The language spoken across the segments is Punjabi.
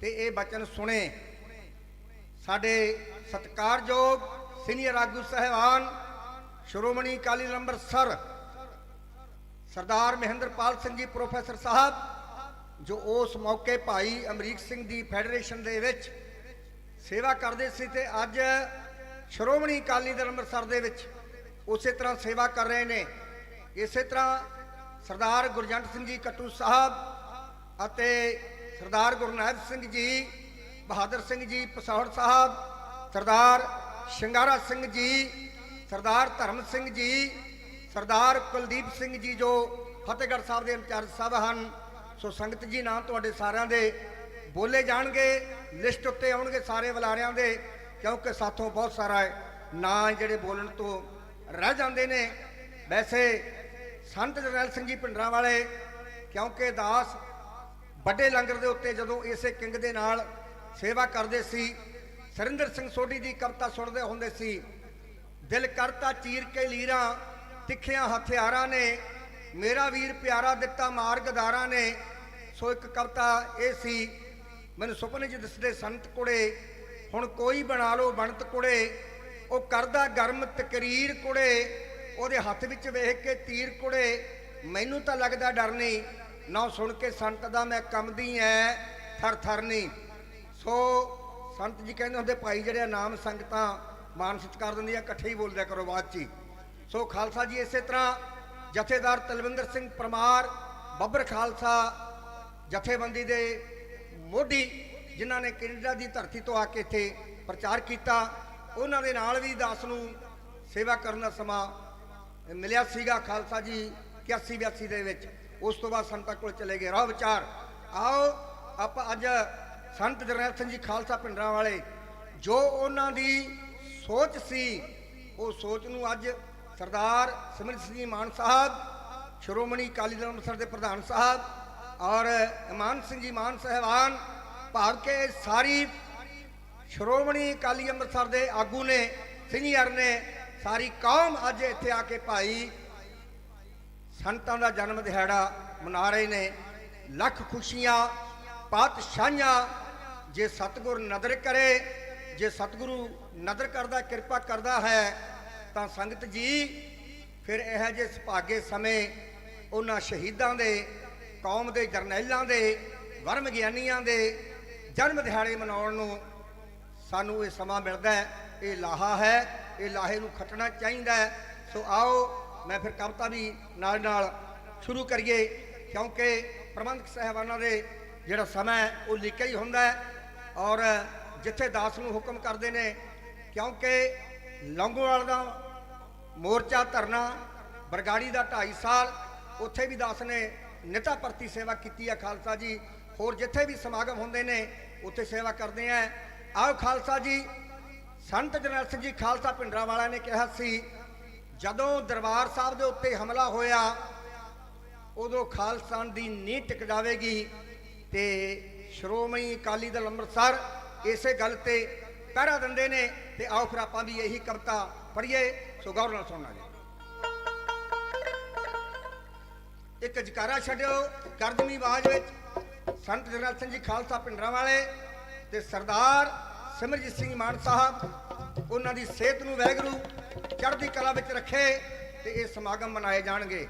ਤੇ ਇਹ ਬਚਨ ਸੁਣੇ। ਸਾਡੇ ਸਤਿਕਾਰਯੋਗ ਸੀਨੀਅਰ ਆਗੂ ਸਾਹਿਬਾਨ ਸ਼੍ਰੋਮਣੀ ਅਕਾਲੀ ਦਲ ਅੰਮ੍ਰਿਤਸਰ सरदार महेंद्रपाल सिंह जी प्रोफैसर साहब, जो उस मौके भाई अमरीक सिंह की फैडरेशन दे विच सेवा करते सी ते अज श्रोमणी अकाली दल अंमृतसर दे विच उस तरह सेवा कर रहे हैं। इस तरह सरदार गुरजंट सिंह जी कट्टू साहब अते सरदार गुरनायब सिंह जी, बहादुर सिंह जी पसौड़ साहब, सरदार शंगारा सिंह जी, सरदार धर्म सिंह जी, सरदार कुलदीप सिंह जी जो फतेहगढ़ साहब के इंचार्ज साहब हैं। सो संगत जी नाम तुहाडे सारिਆਂ ਦੇ बोले जाणगे, लिस्ट उत्ते आउणगे सारे बुलारिਆਂ ਦੇ, क्योंकि साथों बहुत सारा ना ਜਿਹੜੇ बोलण तो रह जाते हैं। वैसे संत जरनैल सिंह जी पिंडरां वाले, क्योंकि दास बड़े लंगर के उत्ते जदों इसे किंग दे नाल सेवा करते सी, सरिंदर सिंह सोढी की कविता सुनते होंदे सी, दिल करता चीर के लीरा तिखिया हथियारा ने, मेरा वीर प्यारा दिता मार गदारा ने। सो एक कविता ये सी, मैनूं सुपने च दिसदे संत कुड़े, हुण कोई बना लो बनत कुड़े, वो करदा गर्म तकरीर कुड़े, ਉਹਦੇ हथ विच वेख के तीर कुड़े, मैनूं तां लगदा डर नहीं, ना सुन के संत दा मैं कंबदी ऐ थर थर नहीं। सो संत जी कहंदे हुंदे भाई जिहड़े नाम संगतां मान सत्कार दिंदियां इकट्ठे ही बोलदे करो बात ची। सो खालसा जी इस तरह जथेदार तलविंदर सिंह परमार बब्बर खालसा जथेबंदी दे मोढी, जिन्हों ने कैनेडा की धरती तो आके इत्थे प्रचार किया, उन्होंने दे नाल भी दास नूं सेवा करने का समा मिलिया सीगा। खालसा जी 81-82 दे विच, उस तो बाद संतां कोल चले गए राह विचार। आओ आप अज संत जरनैल सिंह जी खालसा पिंडरां वाले जो उन्हां दी सोच सी, वो सोच नूं अज सरदार सिमरन सिंह जी मान साहब, श्रोमणी अकाली दल अंमृतसर के प्रधान साहब और ईमान सिंह जी मान साहबान, भाव के सारी श्रोमणी अकाली अंमृतसर के आगू ने, सीनियर ने, सारी कौम अज इत्थे आके भाई संतां दा जन्म दिहाड़ा मना रहे ने। लख खुशियां पातशाहियां, जे सतगुर नदर करे, जे सतगुरु नदर करदा किरपा करदा है ਤਾਂ संगत जी फिर यह जे सुभागे समय उन्हां शहीदां दे, कौम के जरनैलों के, वर विग्यानियां के जन्म दिहाड़े मनाउण नूं सानू ये समा मिलता है। ये लाहा है, ये लाहे नूं खटना चाहिए। सो आओ मैं फिर कविता भी नाल नाल शुरू करिए, क्योंकि प्रबंधक साहबानां दे जिहड़ा समय वो लिखा ही हुंदा है और जिथे दास नूं हुक्म करते हैं, क्योंकि लौंगोवाल दा मोर्चा धरना बरगाड़ी का 2.5 साल उत्थे भी दास ने निता भर्ती सेवा की है। खालसा जी होर जिथे भी समागम होंदे ने उत्थे सेवा करते हैं। आओ खालसा जी, संत जरनैल सिंह जी खालसा पिंडरां वाला ने कहा सी, जदों दरबार साहब के उत्ते हमला होया उदों खालसा की नींह टिक जाएगी। तो श्रोमणी अकाली दल अंमृतसर इसे गल ते पहरा दिंदे ने। ते आओ फिर आपां भी यही कविता पढ़िए। सो गौर नाल सुनना जी। एक जकारा छड्डिओ गर्जमी आवाज विच संत जरनैल सिंह जी खालसा पिंडरां वाले ते सरदार सिमरजीत सिंह मान साहब, उन्हां दी सेहत नूं वैगुरू चढ़दी कला विच रखे ते ये समागम मनाए जाणगे।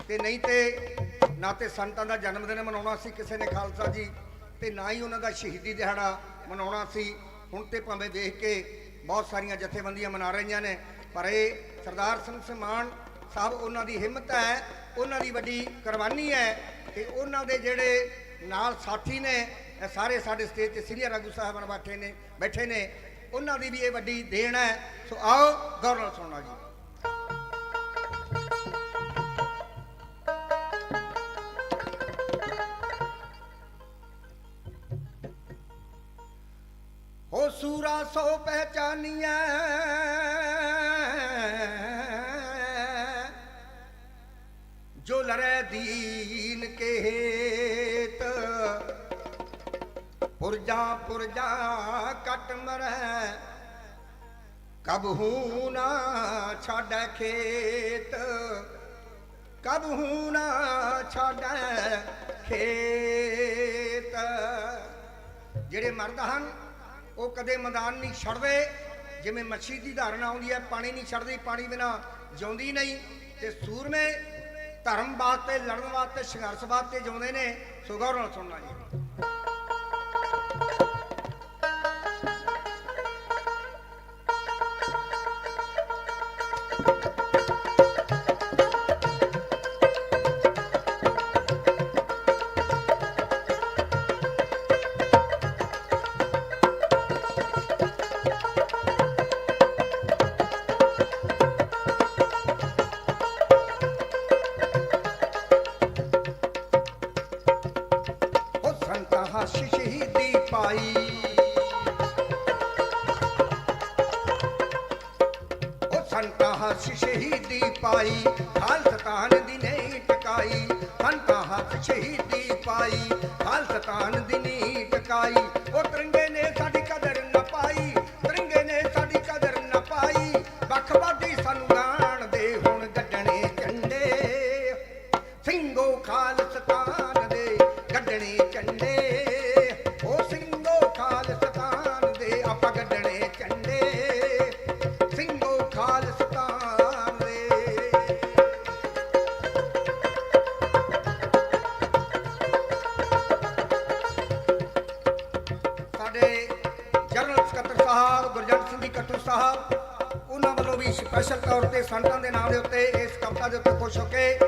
ते नहीं ते ना ते संतां दा जन्मदिन मनाउणा सी किसी ने खालसा जी, ते ना ही उन्हां दा शहीदी दिहाड़ा मनाउणा सी। हुण ते भावें देख के बहुत सारियां जथेबंदियां मना रही ने, पर ये सरदार सिमरन मान साहब उन्हां दी हिम्मत है, उन्हां दी वड्डी कुरबानी है। ते उन्हां दे जिहड़े नाल साथी ने सारे साडे स्टेज ते सीनियर आगू साहबान बैठे ने उन्हां दी भी ये वड्डी देन है। सो आओ गौर नाल सुणना जी। हो सूरा सो पहचानिया जो लड़े दीन के हेत, पुरजा पुरजा कट मरै कबहू ना छाड़े खेत, कबहू ना छाड़े खेत। ਜਿਹੜੇ ਮਰਦ ਹਨ ਉਹ ਕਦੇ ਮੈਦਾਨ ਨਹੀਂ ਛੱਡਦੇ। ਜਿਵੇਂ ਮੱਛੀ ਦੀ ਧਾਰਨਾ ਆਉਂਦੀ ਹੈ, ਪਾਣੀ ਨਹੀਂ ਛੱਡਦੀ, ਪਾਣੀ ਬਿਨਾਂ ਜਿਉਂਦੀ ਨਹੀਂ। ਤੇ ਸੂਰਮੇ ਧਰਮ ਵਾਸਤੇ, ਲੜਨ ਵਾਸਤੇ, ਸੰਘਰਸ਼ ਵਾਸਤੇ ਜਿਉਂਦੇ ਨੇ। ਸੋ ਗੌਰ ਨਾਲ ਸੁਣਨਾ ਜੀ। ਸ਼ਹੀਦੀ ਪਾਈ, ਉਹ ਸੰਤਾਂ ਹੱਥ ਸ਼ਹੀਦੀ ਪਾਈ, ਖਾਲਸਤਾਨ ਦੀ ਨਹੀਂ ਟਿਕਾਈ। ਸੰਤਾਂ ਹੱਥ ਸ਼ਹੀਦੀ ਪਾਈ, ਖਾਲਸਤਾਨ ਦੀ ਨਹੀਂ ਟਿਕਾਈ। ਉਹ ਤਿਰੰਗੇ ਨੇ ਸਾਡੀ ਕਦਰ ਨਾ ਪਾਈ, ਤਿਰੰਗੇ ਨੇ ਸਾਡੀ ਕਦਰ ਨਾ ਪਾਈ। ਵੱਖਵਾਦੀ ਸਾਨੂੰ ਜਾਣ ਦੇ, ਹੁਣ ਗੱਡਣੇ ਝੰਡੇ, ਸਿੰਘੋ ਖਾਲਸਤਾਨ ਦੇ ਗੱਡਣੇ ਝੰਡੇ। ਉਹਨਾਂ ਵੱਲੋਂ ਵੀ ਸਪੈਸ਼ਲ ਤੌਰ ਤੇ ਸੰਤਾਂ ਦੇ ਨਾਮ ਦੇ ਉੱਤੇ ਇਸ ਕਵਿਤਾ ਦੇ ਉੱਤੇ ਖੁਸ਼ ਹੋ ਕੇ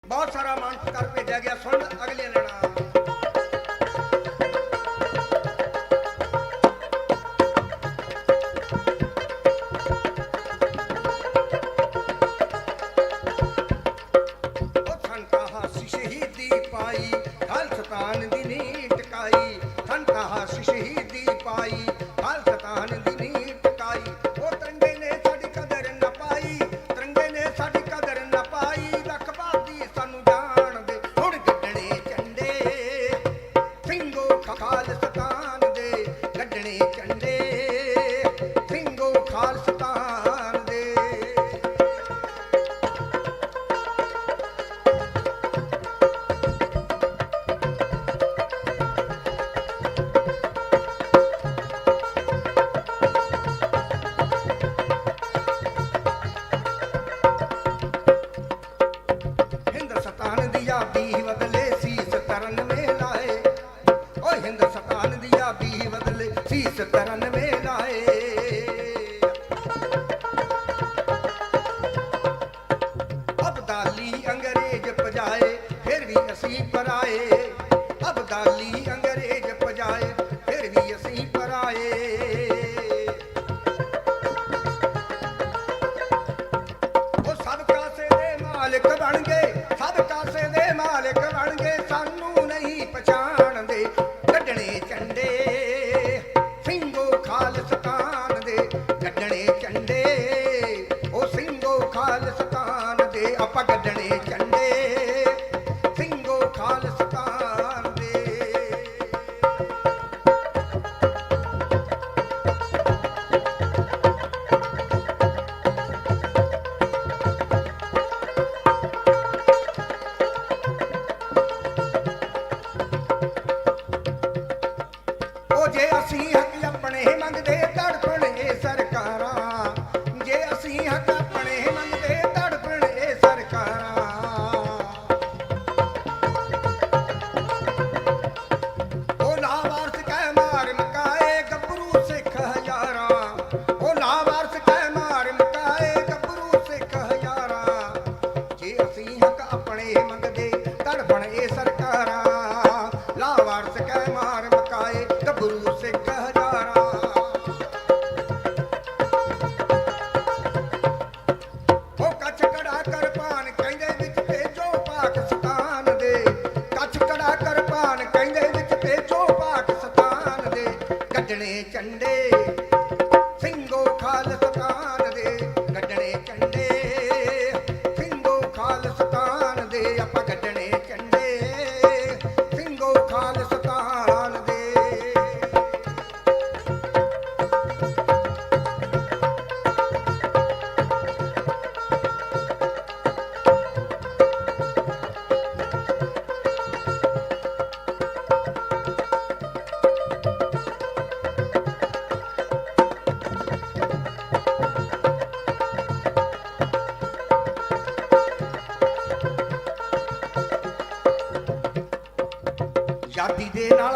ਬਹੁਤ ਸਾਰਾ ਮਾਨ ਸਤਿਕਾਰ ਭੇਜਿਆ ਗਿਆ। ਸੁਣ ਅਗਲੇ ਲੈਣਾ। ਉਹ ਸੰਤਾਂ ਹੱਥ ਸ਼ਹੀਦੀ ਪਾਈ, ਖਾਲਸਤਾਨ ਦੀ ਨੀ ਟਿਕਾਈ। ਸੰਤਾਂ ਹੱਥ ਸ਼ਹੀਦੀ ਪਾਈ, ਖਾਲਸਤਾਨ ਦੀ ਨੀ ਟਿਕਾਈ। ਉਹ ਤਿਰੰਗੇ ਨੇ ਸਾਡੀ ਕਦਰ ਨਾ ਪਾਈ, ਤਿਰੰਗੇ ਨੇ ਸਾਡੀ ਕਦਰ ਨਾ ਪਾਈ। ਸਾਨੂੰ ਜਾਣਦੇ ਹੁਣ ਗੱਡਣੇ ਝੰਡੇ, ਸਿੰਘੋ ਖਾਲਸਤਾਨ ਦੇ ਗੱਡਣੇ ਝੰਡੇ, ਸਿੰਘੋ ਖਾਲਸਤਾਨ ਦੇ। ਹਿੰਦੁਸਤਾਨ ਦੀ ਆਜ਼ਾਦੀ ਬਦਲੇ ਸੀਸ ਤਰਨ ਮੇ ਲਾਏ, ਓ ਹਿੰਦੁਸਤਾਨ ਦੀ ਆਜ਼ਾਦੀ ਬਦਲੇ ਸੀਸ ਤਰਨ ਮੇ ਲਾਏ। ਅਬਦਾਲੀ ਅੰਗਰੇਜ਼ ਭਜਾਏ, ਫਿਰ ਵੀ ਅਸੀਂ ਪਰਾਏ। ਅਬਦਾਲੀ ਅੰਗਰੇਜ਼ ਭਜਾਏ, ਫਿਰ ਵੀ ਅਸੀਂ ਪਰਾਏ। ਉਹ ਸਭ ਕਾਸੇ ਦੇ ਮਾਲਕ ਬਣ ਗਏ, ਸਭ ਕਾਸੇ ਦੇ ਮਾਲਕ ਬਣ ਗਏ। ਸਾਨੂੰ ਨਹੀਂ ਪਛਾਣਦੇ ਗੱਡਣੇ ਝੰਡੇ, ਸਿੰਘੋ ਖਾਲਸਤਾਨ ਦੇ ਗੱਡਣੇ ਝੰਡੇ। ਉਹ ਸਿੰਘੋ ਖਾਲਸਤਾਨ ਦੇ, ਆਪਾਂ ਗੱਡਣੇ ਝੰਡੇ, ਸਿੰਘੋ ਖਾਲਸਤਾਨ ਦੇ। ਜੇ ਅਸੀਂ ਹੱਕ ਆਪਣੇ ਮੰਗਦੇ ਤੜਫਣ ਇਹ ਸਰਕਾਰਾਂ, ਜੇ ਅਸੀਂ ਹੱਕ ਆਪਣੇ ਮੰਗਦੇ ਤੜਫਣ ਇਹ ਸਰਕਾਰਾਂ। ਉਹ ਲਾਵਾਰਸ ਕਹਿ ਮਾਰ ਮਕਾਏ ਗੱਭਰੂ ਸਿੱਖ ਹਜ਼ਾਰਾਂ, ਉਹ ਲਾਵਾਰਸ ਕਹਿ ਮਾਰ ਮਕਾਏ ਗੱਭਰੂ ਸਿੱਖ ਹਜ਼ਾਰਾਂ। ਜੇ ਅਸੀਂ ਹੱਕ ਆਪਣੇ ਮੰਗਦੇ ਤੜਫਣ ਇਹ ਸਰਕਾਰਾਂ, ਲਾਵਾਰਸ ਕਹਿ ਮਾਰ ਮਕਾਏ ਗੱਭਰੂ ਸਿੱਖ ਹਜ਼ਾਰਾਂ। ਜਾਦੀ ਦੇ ਨਾਲ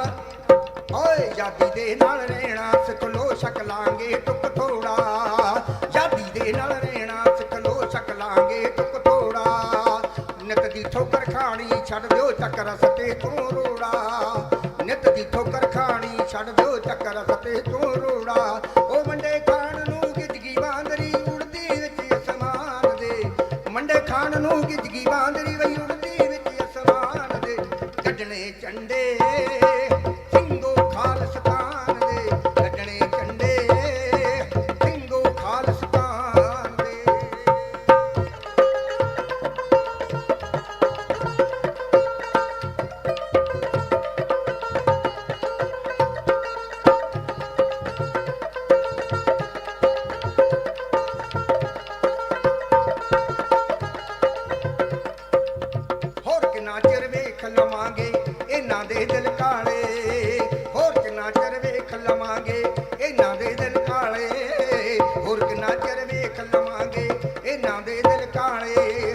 ਓਏ ਜਾਦੀ ਦੇ ਨਾਲ ਰਹਿਣਾ ਸਿੱਖ ਲੋ ਛਕ ਲਾਂਗੇ ਟੁੱਕ ਥੋੜਾ ਜਾਦੀ ਦੇ ਨਾਲ ਰਹਿਣਾ ਸਿੱਖ ਲੋ ਛਕ ਲਾਂਗੇ ਟੁੱਕ ਥੋੜਾ ਨਿਤ ਦੀ ਠੋਕਰ ਖਾਣੀ ਛੱਡ ਦਿਓ ਚੱਕਰ ਰਸਤੇ ਤੋਂ ਰੋੜਾ ਨਿਤ ਦੀ ਠੋਕਰ ਖਾਣੀ ਛੱਡ ਦਿਓ ਚੱਕਰ ਰਸਤੇ ਤੋਂ ਰੋੜਾ ਉਹ ਮੰਡੇ ਖਾਣ ਨੂੰ ਗਿੱਜਗੀ ਬਾਂਦਰੀ ਉੜਦੀ ਵਿੱਚ ਅਸਮਾਨ ਦੇ ਮੰਡੇ ਖਾਣ ਨੂੰ ਗਿੱਜਗੀ ਬਾਂਦਰੀ ਵਈ ਉੜਦੀ ਵਿੱਚ ਅਸਮਾਨ ਦੇ ਕੱਢਣੇ ਝੰਡੇ ਸਿੰਘੋ ਖਾਲਸਤਾਨ ਦੇ ਕੱਢਣੇ ਝੰਡੇ ਸਿੰਘੋ ਖਾਲਸਤਾਨ ਦੇ ਹੋਰ ਕਿੰਨਾ ਚਿਰ ਵੇਖ ਲਵਾਂਗੇ ਇਹਨਾਂ ਦੇ ਦਿਲ ਕਾਲੇ ਹੋਰ ਕਿੰਨਾ ਚਿਰ ਵੇਖ ਲਵਾਂਗੇ ਇਹਨਾਂ ਦੇ ਦਿਲ ਕਾਲੇ ਹੋਰ ਕਿੰਨਾ ਚਿਰ ਵੇਖ ਲਵਾਂਗੇ ਇਹਨਾਂ ਦੇ ਦਿਲ ਕਾਲੇ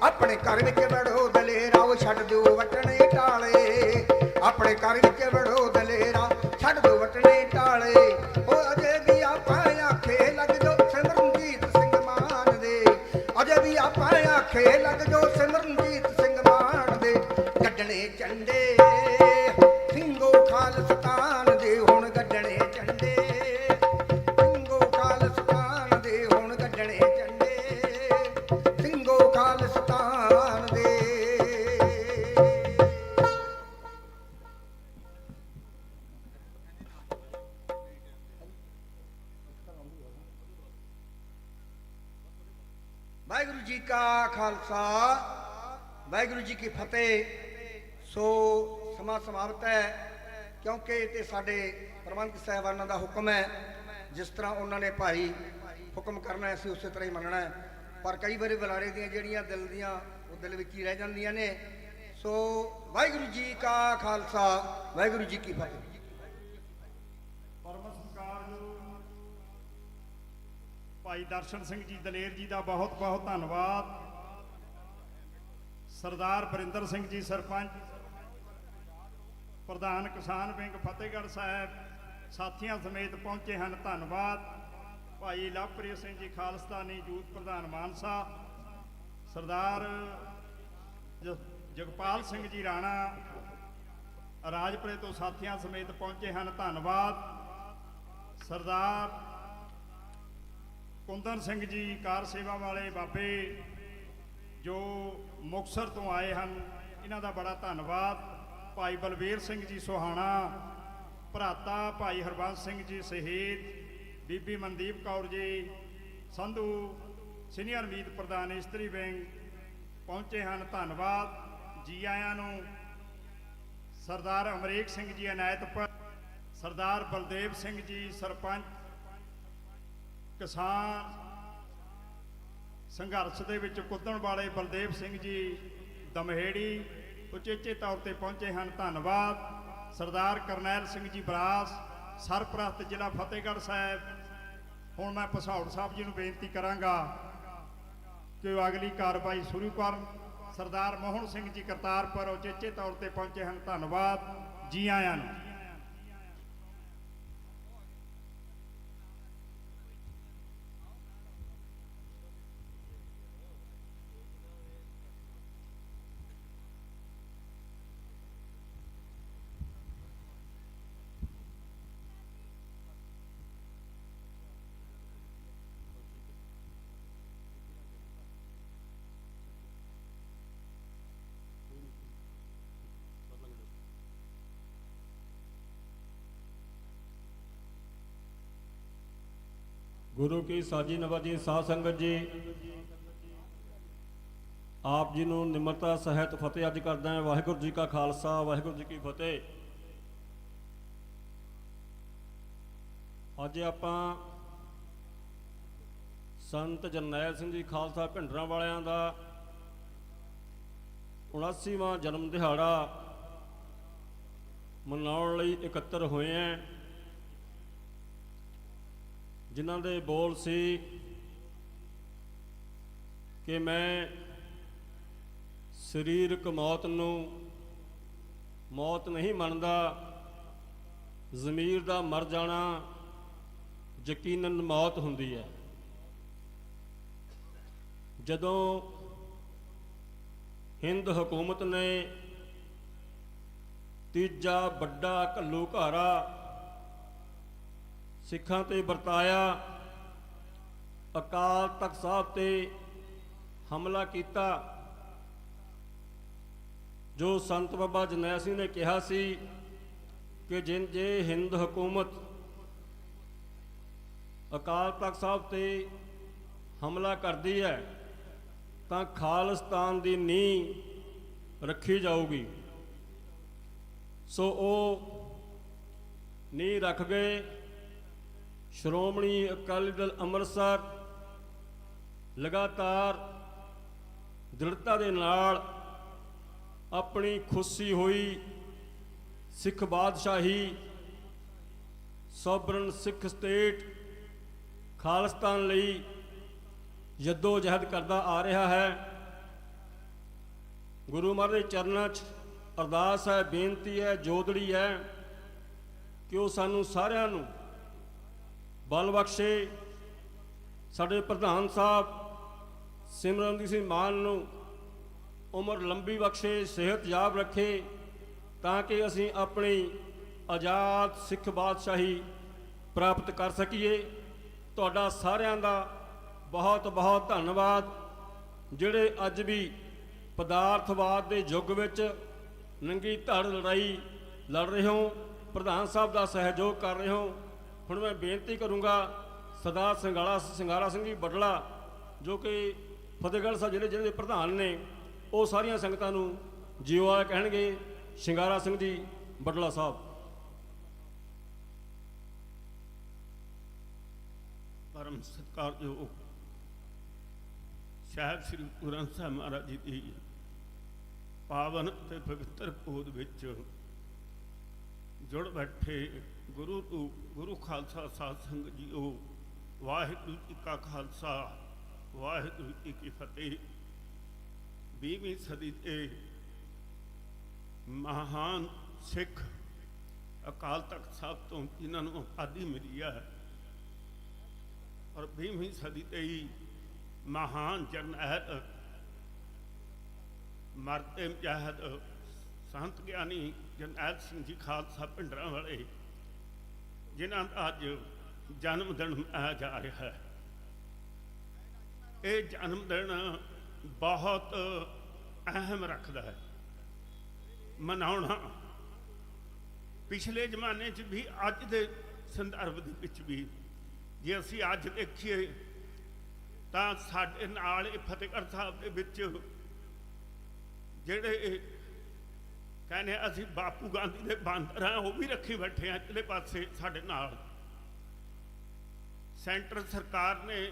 ਆਪਣੇ ਘਰ ਵਿੱਚ ਵੜੋ ਦਲੇਰਾ ਉਹ ਛੱਡ ਦਿਓ ਵਟਣੇ ਟਾਲੇ ਆਪਣੇ ਘਰ ਵਿੱਚ ਵੜੋ ਦਲੇਰਾ ਛੱਡ ਦਿਓ ਵਟਣੇ ਟਾਲੇ ਉਹ ਅਜੇ ਵੀ ਆਪਾਂ ਆਖੇ ਲੱਗ ਜੋ ਸਿਮਰਨਜੀਤ ਸਿੰਘ ਮਾਨ ਦੇ ਅਜੇ ਵੀ ਆਪਾਂ ਆਖੇ ਲੱਗ ਜੋ ਸਿਮਰਨਜੀਤ ਸਿੰਘ ਮਾਨ ਦੇ ਕੱਢਣੇ ਝੰਡੇ ਸਿੰਘੋ ਖਾਲਸਤਾਨ ਦੇ ਹੁਣ ਕੱਢਣੇ ਝੰਡੇ ਸਿੰਘੋ ਖਾਲਸਤਾਨ ਦੇ ਹੁਣ ਕੱਢਣੇ ਝੰਡੇ ਸਿੰਘੋ ਖਾਲਸਤਾਨ ਦੇ ਵਾਹਿਗੁਰੂ ਜੀ ਕਾ ਖਾਲਸਾ ਵਾਹਿਗੁਰੂ ਜੀ ਕੀ ਫਤਿਹ। ਸੋ ਸਮਾਂ ਸਮਾਪਤ ਹੈ ਕਿਉਂਕਿ ਇਹ ਤੇ ਸਾਡੇ ਪ੍ਰਬੰਧਕ ਸਾਹਿਬਾਨਾਂ ਦਾ ਹੁਕਮ ਹੈ ਜਿਸ ਤਰ੍ਹਾਂ ਉਹਨਾਂ ਨੇ ਭਾਈ ਹੁਕਮ ਕਰਨਾ ਅਸੀਂ ਉਸੇ ਤਰ੍ਹਾਂ ਹੀ ਮੰਨਣਾ ਹੈ ਪਰ ਕਈ ਵਾਰੀ ਬੁਲਾਰੇ ਦੀਆਂ ਜਿਹੜੀਆਂ ਦਿਲ ਦੀਆਂ ਉਹ ਦਿਲ ਵਿੱਚ ਹੀ ਰਹਿ ਜਾਂਦੀਆਂ ਨੇ। ਸੋ ਵਾਹਿਗੁਰੂ ਜੀ ਕਾ ਖਾਲਸਾ ਵਾਹਿਗੁਰੂ ਜੀ ਕੀ ਫਤਿਹ। ਪਰਮ ਸਤਿਕਾਰਯੋਗ ਭਾਈ ਦਰਸ਼ਨ ਸਿੰਘ ਜੀ ਦਲੇਰ ਜੀ ਦਾ ਬਹੁਤ ਬਹੁਤ ਧੰਨਵਾਦ। ਸਰਦਾਰ ਬਰਿੰਦਰ ਸਿੰਘ ਜੀ ਸਰਪੰਚ ਪ੍ਰਧਾਨ ਕਿਸਾਨ ਵਿੰਗ ਫਤਿਹਗੜ੍ਹ ਸਾਹਿਬ ਸਾਥੀਆਂ ਸਮੇਤ ਪਹੁੰਚੇ ਹਨ, ਧੰਨਵਾਦ। ਭਾਈ ਲਵਪ੍ਰੀਤ ਸਿੰਘ ਜੀ ਖਾਲਸਤਾਨੀ ਯੂਥ ਪ੍ਰਧਾਨ ਮਾਨਸਾ, ਸਰਦਾਰ ਜਗਪਾਲ ਸਿੰਘ ਜੀ ਰਾਣਾ ਰਾਜਪੁਰੇ ਤੋਂ ਸਾਥੀਆਂ ਸਮੇਤ ਪਹੁੰਚੇ ਹਨ, ਧੰਨਵਾਦ। ਸਰਦਾਰ ਕੁੰਦਨ ਸਿੰਘ ਜੀ ਕਾਰ ਸੇਵਾ ਵਾਲੇ ਬਾਬੇ ਜੋ ਮੁਕਤਸਰ ਤੋਂ ਆਏ ਹਨ, ਇਹਨਾਂ ਦਾ ਬੜਾ ਧੰਨਵਾਦ। ਭਾਈ ਬਲਵੀਰ ਸਿੰਘ ਜੀ ਸੋਹਾਣਾ, ਭਰਾਤਾ ਭਾਈ ਹਰਬੰਸ ਸਿੰਘ ਜੀ ਸ਼ਹੀਦ, ਬੀਬੀ ਮਨਦੀਪ ਕੌਰ ਜੀ ਸੰਧੂ ਸੀਨੀਅਰ ਮੀਤ ਪ੍ਰਧਾਨ ਇਸਤਰੀ ਵਿੰਗ ਪਹੁੰਚੇ ਹਨ, ਧੰਨਵਾਦ ਜੀ ਆਇਆਂ ਨੂੰ। ਸਰਦਾਰ ਅਮਰੀਕ ਸਿੰਘ ਜੀ ਅਨਾਇਤਪੁਰ, ਸਰਦਾਰ ਬਲਦੇਵ ਸਿੰਘ ਜੀ ਸਰਪੰਚ ਕਿਸਾਨ ਸੰਘਰਸ਼ ਦੇ ਵਿੱਚ ਕੁੱਦਣ ਵਾਲੇ ਬਲਦੇਵ ਸਿੰਘ ਜੀ ਦਮਹੇੜੀ ਉਚੇਚੇ ਤੌਰ ਤੇ ਪਹੁੰਚੇ ਹਨ, ਧੰਨਵਾਦ। ਸਰਦਾਰ ਕਰਨੈਲ ਸਿੰਘ ਜੀ ਬਰਾਸ ਸਰਪ੍ਰਸਤ ਜ਼ਿਲ੍ਹਾ ਫਤਿਹਗੜ੍ਹ ਸਾਹਿਬ। ਹੁਣ ਮੈਂ ਭਸੌੜ ਸਾਹਿਬ ਜੀ ਨੂੰ ਬੇਨਤੀ ਕਰਾਂਗਾ ਕਿ ਉਹ ਅਗਲੀ ਕਾਰਵਾਈ ਸ਼ੁਰੂ ਕਰਨ। ਸਰਦਾਰ ਮੋਹਨ ਸਿੰਘ ਜੀ ਕਰਤਾਰਪੁਰ ਉਚੇਚੇ ਤੌਰ ਤੇ ਪਹੁੰਚੇ ਹਨ, ਧੰਨਵਾਦ ਜੀ ਆਇਆਂ ਨੂੰ। गुरु की साजी नवाजी साध संगत जी, आप जी ਨੂੰ ਨਿਮਰਤਾ ਸਹਿਤ ਫਤਿਹ ਅੱਜ ਕਰਦਾ ਹਾਂ। ਵਾਹਿਗੁਰੂ ਜੀ ਕਾ ਖਾਲਸਾ ਵਾਹਿਗੁਰੂ ਜੀ ਕੀ ਫਤਿਹ। ਅੱਜ ਆਪਾਂ ਸੰਤ ਜਰਨੈਲ ਸਿੰਘ ਜੀ ਖਾਲਸਾ ਭਿੰਡਰਾਂ ਵਾਲਿਆਂ ਦਾ 79ਵਾਂ ਜਨਮ ਦਿਹਾੜਾ ਮਨਾਉਣ ਲਈ ਇਕੱਤਰ ਹੋਏ ਹਾਂ, ਜਿਨ੍ਹਾਂ ਦੇ ਬੋਲ ਸੀ ਕਿ ਮੈਂ ਸਰੀਰਕ ਮੌਤ ਨੂੰ ਮੌਤ ਨਹੀਂ ਮੰਨਦਾ, ਜ਼ਮੀਰ ਦਾ ਮਰ ਜਾਣਾ ਯਕੀਨਨ ਮੌਤ ਹੁੰਦੀ ਹੈ। ਜਦੋਂ ਹਿੰਦ ਹਕੂਮਤ ਨੇ ਤੀਜਾ ਵੱਡਾ ਘੱਲੂਘਾਰਾ ਸਿੱਖਾਂ ਤੇ ਵਰਤਾਇਆ, ਅਕਾਲ ਤਖਤ ਸਾਹਿਬ ਤੇ ਹਮਲਾ ਕੀਤਾ, ਜੋ ਸੰਤ ਬਾਬਾ ਜਰਨੈਲ ਸਿੰਘ ਨੇ ਕਿਹਾ ਸੀ ਕਿ ਜੇ ਹਿੰਦ ਹਕੂਮਤ ਅਕਾਲ ਤਖਤ ਸਾਹਿਬ ਤੇ ਹਮਲਾ ਕਰਦੀ ਹੈ ਤਾਂ ਖਾਲਿਸਤਾਨ ਦੀ ਨੀਂਹ ਰੱਖੀ ਜਾਊਗੀ। ਸੋ ਉਹ ਨੀਂਹ ਰੱਖ ਗਏ। ਸ਼੍ਰੋਮਣੀ ਅਕਾਲੀ ਦਲ ਅੰਮ੍ਰਿਤਸਰ ਲਗਾਤਾਰ ਦ੍ਰਿੜਤਾ ਦੇ ਨਾਲ ਆਪਣੀ ਖੁੱਸੀ ਹੋਈ ਸਿੱਖ ਬਾਦਸ਼ਾਹੀ, ਸੋਵਰਨ ਸਿੱਖ ਸਟੇਟ ਖਾਲਿਸਤਾਨ ਲਈ ਜੱਦੋ ਜਹਿਦ ਕਰਦਾ ਆ ਰਿਹਾ ਹੈ। ਗੁਰੂ ਮਹਾਰਾਜ ਦੇ ਚਰਨਾਂ 'ਚ ਅਰਦਾਸ ਹੈ, ਬੇਨਤੀ ਹੈ, ਜੋਦੜੀ ਹੈ ਕਿ ਉਹ ਸਾਨੂੰ ਸਾਰਿਆਂ ਨੂੰ ਬਲ ਬਖਸ਼ੇ। ਸਾਡੇ ਪ੍ਰਧਾਨ ਸਾਹਿਬ ਸਿਮਰਨਜੀਤ ਸਿੰਘ ਮਾਨ ਨੂੰ ਉਮਰ ਲੰਬੀ ਬਖਸ਼ੇ, ਸਿਹਤਯਾਬ ਰੱਖੇ, ਤਾਂ ਕਿ ਅਸੀਂ ਆਪਣੀ ਆਜ਼ਾਦ ਸਿੱਖ ਬਾਦਸ਼ਾਹੀ ਪ੍ਰਾਪਤ ਕਰ ਸਕੀਏ। ਤੁਹਾਡਾ ਸਾਰਿਆਂ ਦਾ ਬਹੁਤ ਬਹੁਤ ਧੰਨਵਾਦ, ਜਿਹੜੇ ਅੱਜ ਵੀ ਪਦਾਰਥਵਾਦ ਦੇ ਯੁੱਗ ਵਿੱਚ ਨੰਗੀ ਧੜ ਲੜਾਈ ਲੜ ਰਹੇ ਹੋ, ਪ੍ਰਧਾਨ ਸਾਹਿਬ ਦਾ ਸਹਿਯੋਗ ਕਰ ਰਹੇ ਹੋ। ਹੁਣ ਮੈਂ ਬੇਨਤੀ ਕਰੂੰਗਾ ਸਰਦਾਰ ਸਿੰਗਾਰਾ ਸਿੰਘ ਜੀ ਬਟਲਾ, ਜੋ ਕਿ ਫਤਿਹਗੜ੍ਹ ਸਾਹਿਬ ਜ਼ਿਲ੍ਹੇ ਦੇ ਪ੍ਰਧਾਨ ਨੇ, ਉਹ ਸਾਰੀਆਂ ਸੰਗਤਾਂ ਨੂੰ ਜੀਓ ਆ ਕਹਿਣਗੇ। ਸਿੰਗਾਰਾ ਸਿੰਘ ਜੀ ਬਟਲਾ ਸਾਹਿਬ। ਪਰਮ ਸਤਿਕਾਰਯੋਗ ਸਾਹਿਬ ਸ੍ਰੀ ਗੁਰੂ ਗ੍ਰੰਥ ਸਾਹਿਬ ਮਹਾਰਾਜ ਜੀ ਦੀ ਪਾਵਨ ਅਤੇ ਪਵਿੱਤਰ ਗੋਦ ਵਿੱਚ ਜੁੜ ਬੈਠੇ ਗੁਰੂ ਖਾਲਸਾ ਸਾਧ ਸੰਗਤ ਜੀਓ, ਵਾਹਿਗੁਰੂ ਜੀ ਕਾ ਖਾਲਸਾ, ਵਾਹਿਗੁਰੂ ਜੀ ਕੀ ਫਤਿਹ। 20ਵੀਂ ਸਦੀ ਦੇ ਮਹਾਨ ਸਿੱਖ ਅਕਾਲ ਤਖਤ ਸਾਹਿਬ ਤੋਂ ਜਿਨ੍ਹਾਂ ਨੂੰ ਆਜ਼ਾਦੀ ਮਿਲੀ ਹੈ, ਔਰ 20ਵੀਂ ਸਦੀ ਦੇ ਹੀ ਮਹਾਨ ਜਰਨੈਲ ਮਰਦੇ ਮੁਜਾਹਿਦ ਸੰਤ ਗਿਆਨੀ ਜਰਨੈਲ ਸਿੰਘ ਜੀ ਖਾਲਸਾ ਭਿੰਡਰਾਂ ਵਾਲੇ, ਜਿਨ੍ਹਾਂ ਦਾ ਅੱਜ ਜਨਮ ਦਿਨ ਮਨਾਇਆ ਜਾ ਰਿਹਾ ਹੈ। ਇਹ ਜਨਮ ਦਿਨ ਬਹੁਤ ਅਹਿਮ ਰੱਖਦਾ ਹੈ ਮਨਾਉਣਾ। ਪਿਛਲੇ ਜ਼ਮਾਨੇ 'ਚ ਵੀ, ਅੱਜ ਦੇ ਸੰਦਰਭ ਦੇ ਵਿੱਚ ਵੀ, ਜੇ ਅਸੀਂ ਅੱਜ ਦੇਖੀਏ ਤਾਂ ਸਾਡੇ ਨਾਲ ਇਹ ਫਤਿਹਗੜ੍ਹ ਸਾਹਿਬ ਦੇ ਵਿੱਚ ਜਿਹੜੇ ਕਹਿੰਦੇ ਅਸੀਂ ਬਾਪੂ ਗਾਂਧੀ ਦੇ ਬਾਂਦਰ ਹਾਂ, ਉਹ ਵੀ ਰੱਖੀ ਬੈਠੇ ਆ ਇਕਲੇ ਪਾਸੇ ਸਾਡੇ ਨਾਲ। ਸੈਂਟਰ ਸਰਕਾਰ ਨੇ,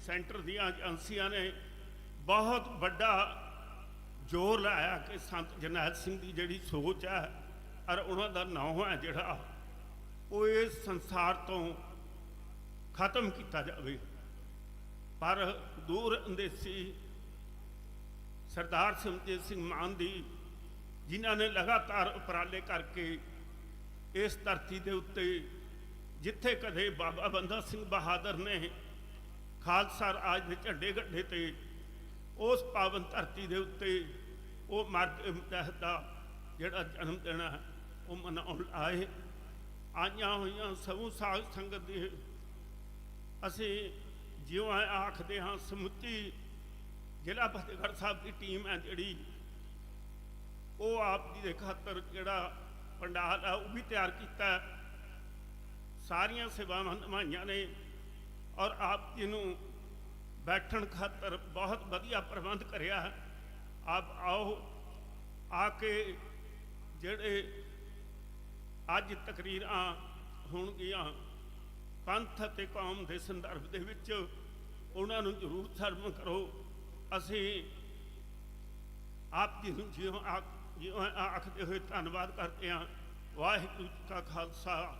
ਸੈਂਟਰ ਦੀਆਂ ਏਜੰਸੀਆਂ ਨੇ ਬਹੁਤ ਵੱਡਾ ਜ਼ੋਰ ਲਾਇਆ ਕਿ ਸੰਤ ਜਰਨੈਲ ਸਿੰਘ ਦੀ ਜਿਹੜੀ ਸੋਚ ਹੈ ਔਰ ਉਹਨਾਂ ਦਾ ਨਾਮ ਹੈ ਜਿਹੜਾ, ਉਹ ਇਸ ਸੰਸਾਰ ਤੋਂ ਖਤਮ ਕੀਤਾ ਜਾਵੇ। ਪਰ ਦੂਰ ਅੰਦੇਸੀ ਸਰਦਾਰ ਸਿਮਰਨਜੀਤ ਸਿੰਘ ਮਾਨ ਦੀ, ਜਿਨ੍ਹਾਂ ਨੇ ਲਗਾਤਾਰ ਉਪਰਾਲੇ ਕਰਕੇ ਇਸ ਧਰਤੀ ਦੇ ਉੱਤੇ, ਜਿੱਥੇ ਕਦੇ ਬਾਬਾ ਬੰਦਾ ਸਿੰਘ ਬਹਾਦਰ ਨੇ ਖਾਲਸਾ ਰਾਜ ਦੇ ਝੰਡੇ ਗੱਡੇ ਤੇ, ਉਸ ਪਾਵਨ ਧਰਤੀ ਦੇ ਉੱਤੇ ਉਹ ਮਰਦ ਮੁਜਾਹਿਦ ਦਾ ਜਿਹੜਾ ਜਨਮ ਦਿਨ ਹੈ ਉਹ ਮਨਾਉਣ ਆਏ। ਆਈਆਂ ਹੋਈਆਂ ਸਭੂ ਸਾਧ ਸੰਗਤ ਦੀ ਅਸੀਂ ਜਿਉਂ ਆਖਦੇ ਹਾਂ, ਸਮੁੱਚੀ ਜ਼ਿਲ੍ਹਾ ਫਤਿਹਗੜ੍ਹ ਸਾਹਿਬ ਦੀ ਟੀਮ ਹੈ ਜਿਹੜੀ, ਉਹ ਆਪ ਜੀ ਦੇ ਖਾਤਰ ਜਿਹੜਾ ਪੰਡਾਲ ਹੈ ਉਹ ਵੀ ਤਿਆਰ ਕੀਤਾ। ਸਾਰੀਆਂ ਸੇਵਾਵਾਂ ਨਿਭਾਈਆਂ ਨੇ ਔਰ ਆਪ ਜੀ ਨੂੰ ਬੈਠਣ ਖਾਤਰ ਬਹੁਤ ਵਧੀਆ ਪ੍ਰਬੰਧ ਕਰਿਆ। ਆਪ ਆਓ, ਆ ਕੇ ਜਿਹੜੇ ਅੱਜ ਤਕਰੀਰਾਂ ਹੋਣਗੀਆਂ ਪੰਥ ਅਤੇ ਕੌਮ ਦੇ ਸੰਦਰਭ ਦੇ ਵਿੱਚ, ਉਹਨਾਂ ਨੂੰ ਜ਼ਰੂਰ ਸਰਵਣ ਕਰੋ। ਅਸੀਂ ਆਪ ਜੀ ਨੂੰ ਜਿਉਂ ਆਖਦੇ ਹੋਏ ਧੰਨਵਾਦ ਕਰਦੇ ਹਾਂ। ਵਾਹਿਗੁਰੂ ਜੀ ਕਾ ਖਾਲਸਾ,